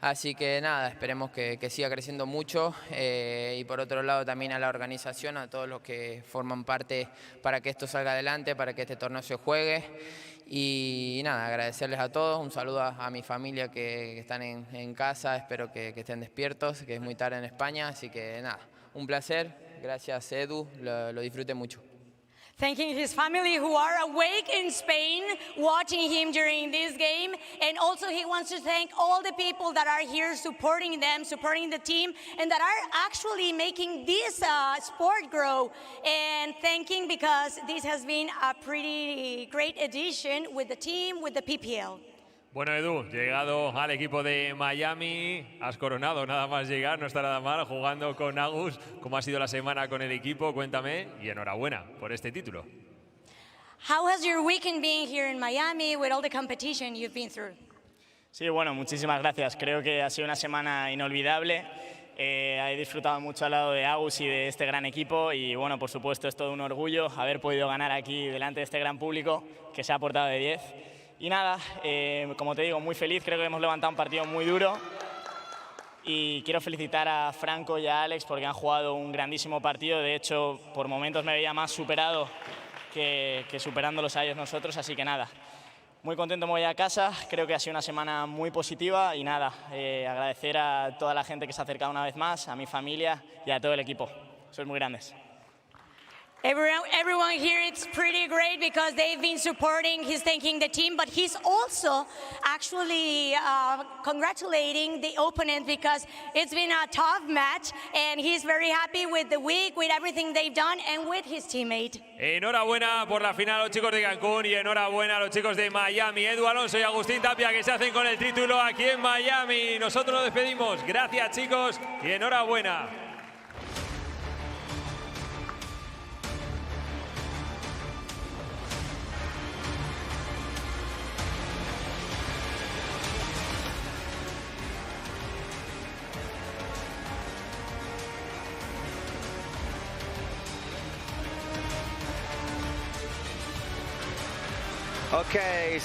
Así que nada, esperemos que siga creciendo mucho y por otro lado también a la organización, a todos los que forman parte para que esto salga adelante, para que este torneo se juegue. Y nada, agradecerles a todos, un saludo a mi familia que están en casa, espero que estén despiertos, que es muy tarde en España, así que nada, un placer, gracias Edu, lo disfruté mucho. Thanking his family who are awake in Spain, watching him during this game. And also he wants to thank all the people that are here supporting them, supporting the team, and that are actually making this sport grow. And thanking because this has been a pretty great addition with the team, with the PPL. Bueno, Edu, llegado al equipo de Miami, has coronado nada más llegar, no está nada mal, jugando con Agus. ¿Cómo ha sido la semana con el equipo? Cuéntame y enhorabuena por este título. How has your weekend been here in Miami with all the competition you've been through? Sí, bueno, muchísimas gracias. Creo que ha sido una semana inolvidable. He disfrutado mucho al lado de Agus y de este gran equipo y, bueno, por supuesto, es todo un orgullo haber podido ganar aquí delante de este gran público que se ha portado de 10. Y nada, como te digo, muy feliz, creo que hemos levantado un partido muy duro y quiero felicitar a Franco y a Alex porque han jugado un grandísimo partido. De hecho, por momentos me veía más superado que superándolos a ellos nosotros, así que nada, muy contento, me voy a casa, creo que ha sido una semana muy positiva y nada, agradecer a toda la gente que se ha acercado una vez más, a mi familia y a todo el equipo. Sois muy grandes. Everyone here, it's pretty great because they've been supporting, he's thanking the team, but he's also actually congratulating the opponent because it's been a tough match and he's very happy with the week, with everything they've done and with his teammate. Enhorabuena por la final a los chicos de Cancún y enhorabuena a los chicos de Miami, Edu Alonso y Agustín Tapia, que se hacen con el título aquí en Miami. Nosotros nos despedimos. Gracias, chicos, y enhorabuena. Okay,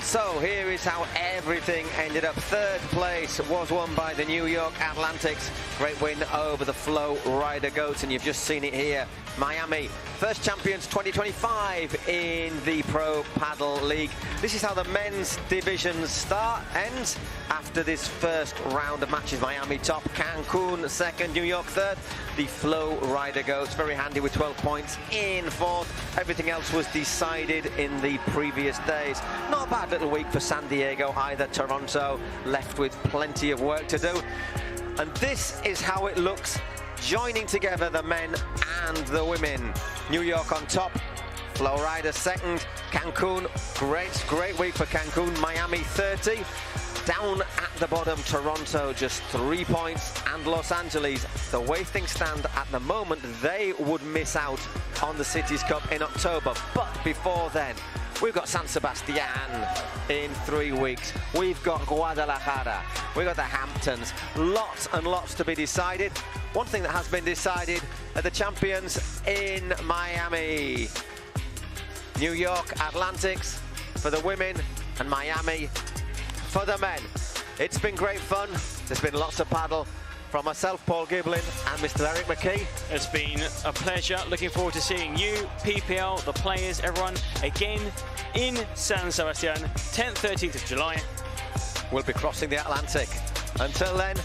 so here is how everything ended up. Third place was won by the New York Atlantics. Great win over the Flowrida Goats, and you've just seen it here. Miami, first champions 2025 in the Pro Padel League. This is how the men's divisions ends after this first round of matches. Miami top, Cancun second, New York third. The Flowrida Goats very handy with 12 points in fourth. Everything else was decided in the previous days. Not a bad little week for San Diego either. Toronto left with plenty of work to do. And this is how it looks, joining together the men and the women. New York on top, Flowrida second, Cancun, great week for Cancun, Miami 30. Down at the bottom, Toronto just 3 points, and Los Angeles, the way things stand at the moment, they would miss out on the Cities Cup in October. But before then, we've got San Sebastian in 3 weeks. We've got Guadalajara. We've got the Hamptons. Lots and lots to be decided. One thing that has been decided are the champions in Miami. New York Atlantics for the women and Miami for the men. It's been great fun. There's been lots of paddle. From myself, Paul Giblin, and Mr. Eric McKee. It's been a pleasure. Looking forward to seeing you, PPL, the players, everyone, again in San Sebastian, 10th, 13th of July. We'll be crossing the Atlantic. Until then,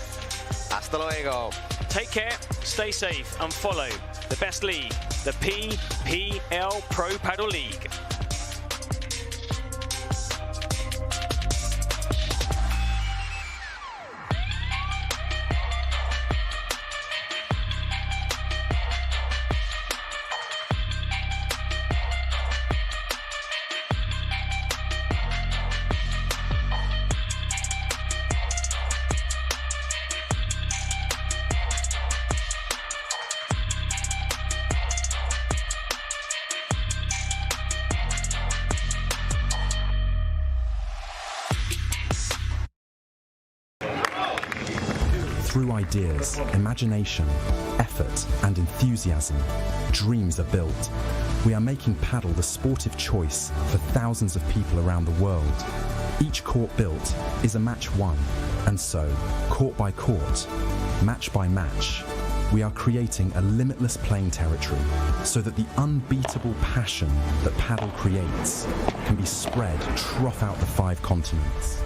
hasta luego. Take care, stay safe, and follow the best league, the PPL Pro Padel League. Through ideas, imagination, effort, and enthusiasm, dreams are built. We are making paddle the sportive choice for thousands of people around the world. Each court built is a match won, and so, court by court, match by match, we are creating a limitless playing territory so that the unbeatable passion that paddle creates can be spread trough out the 5 continents.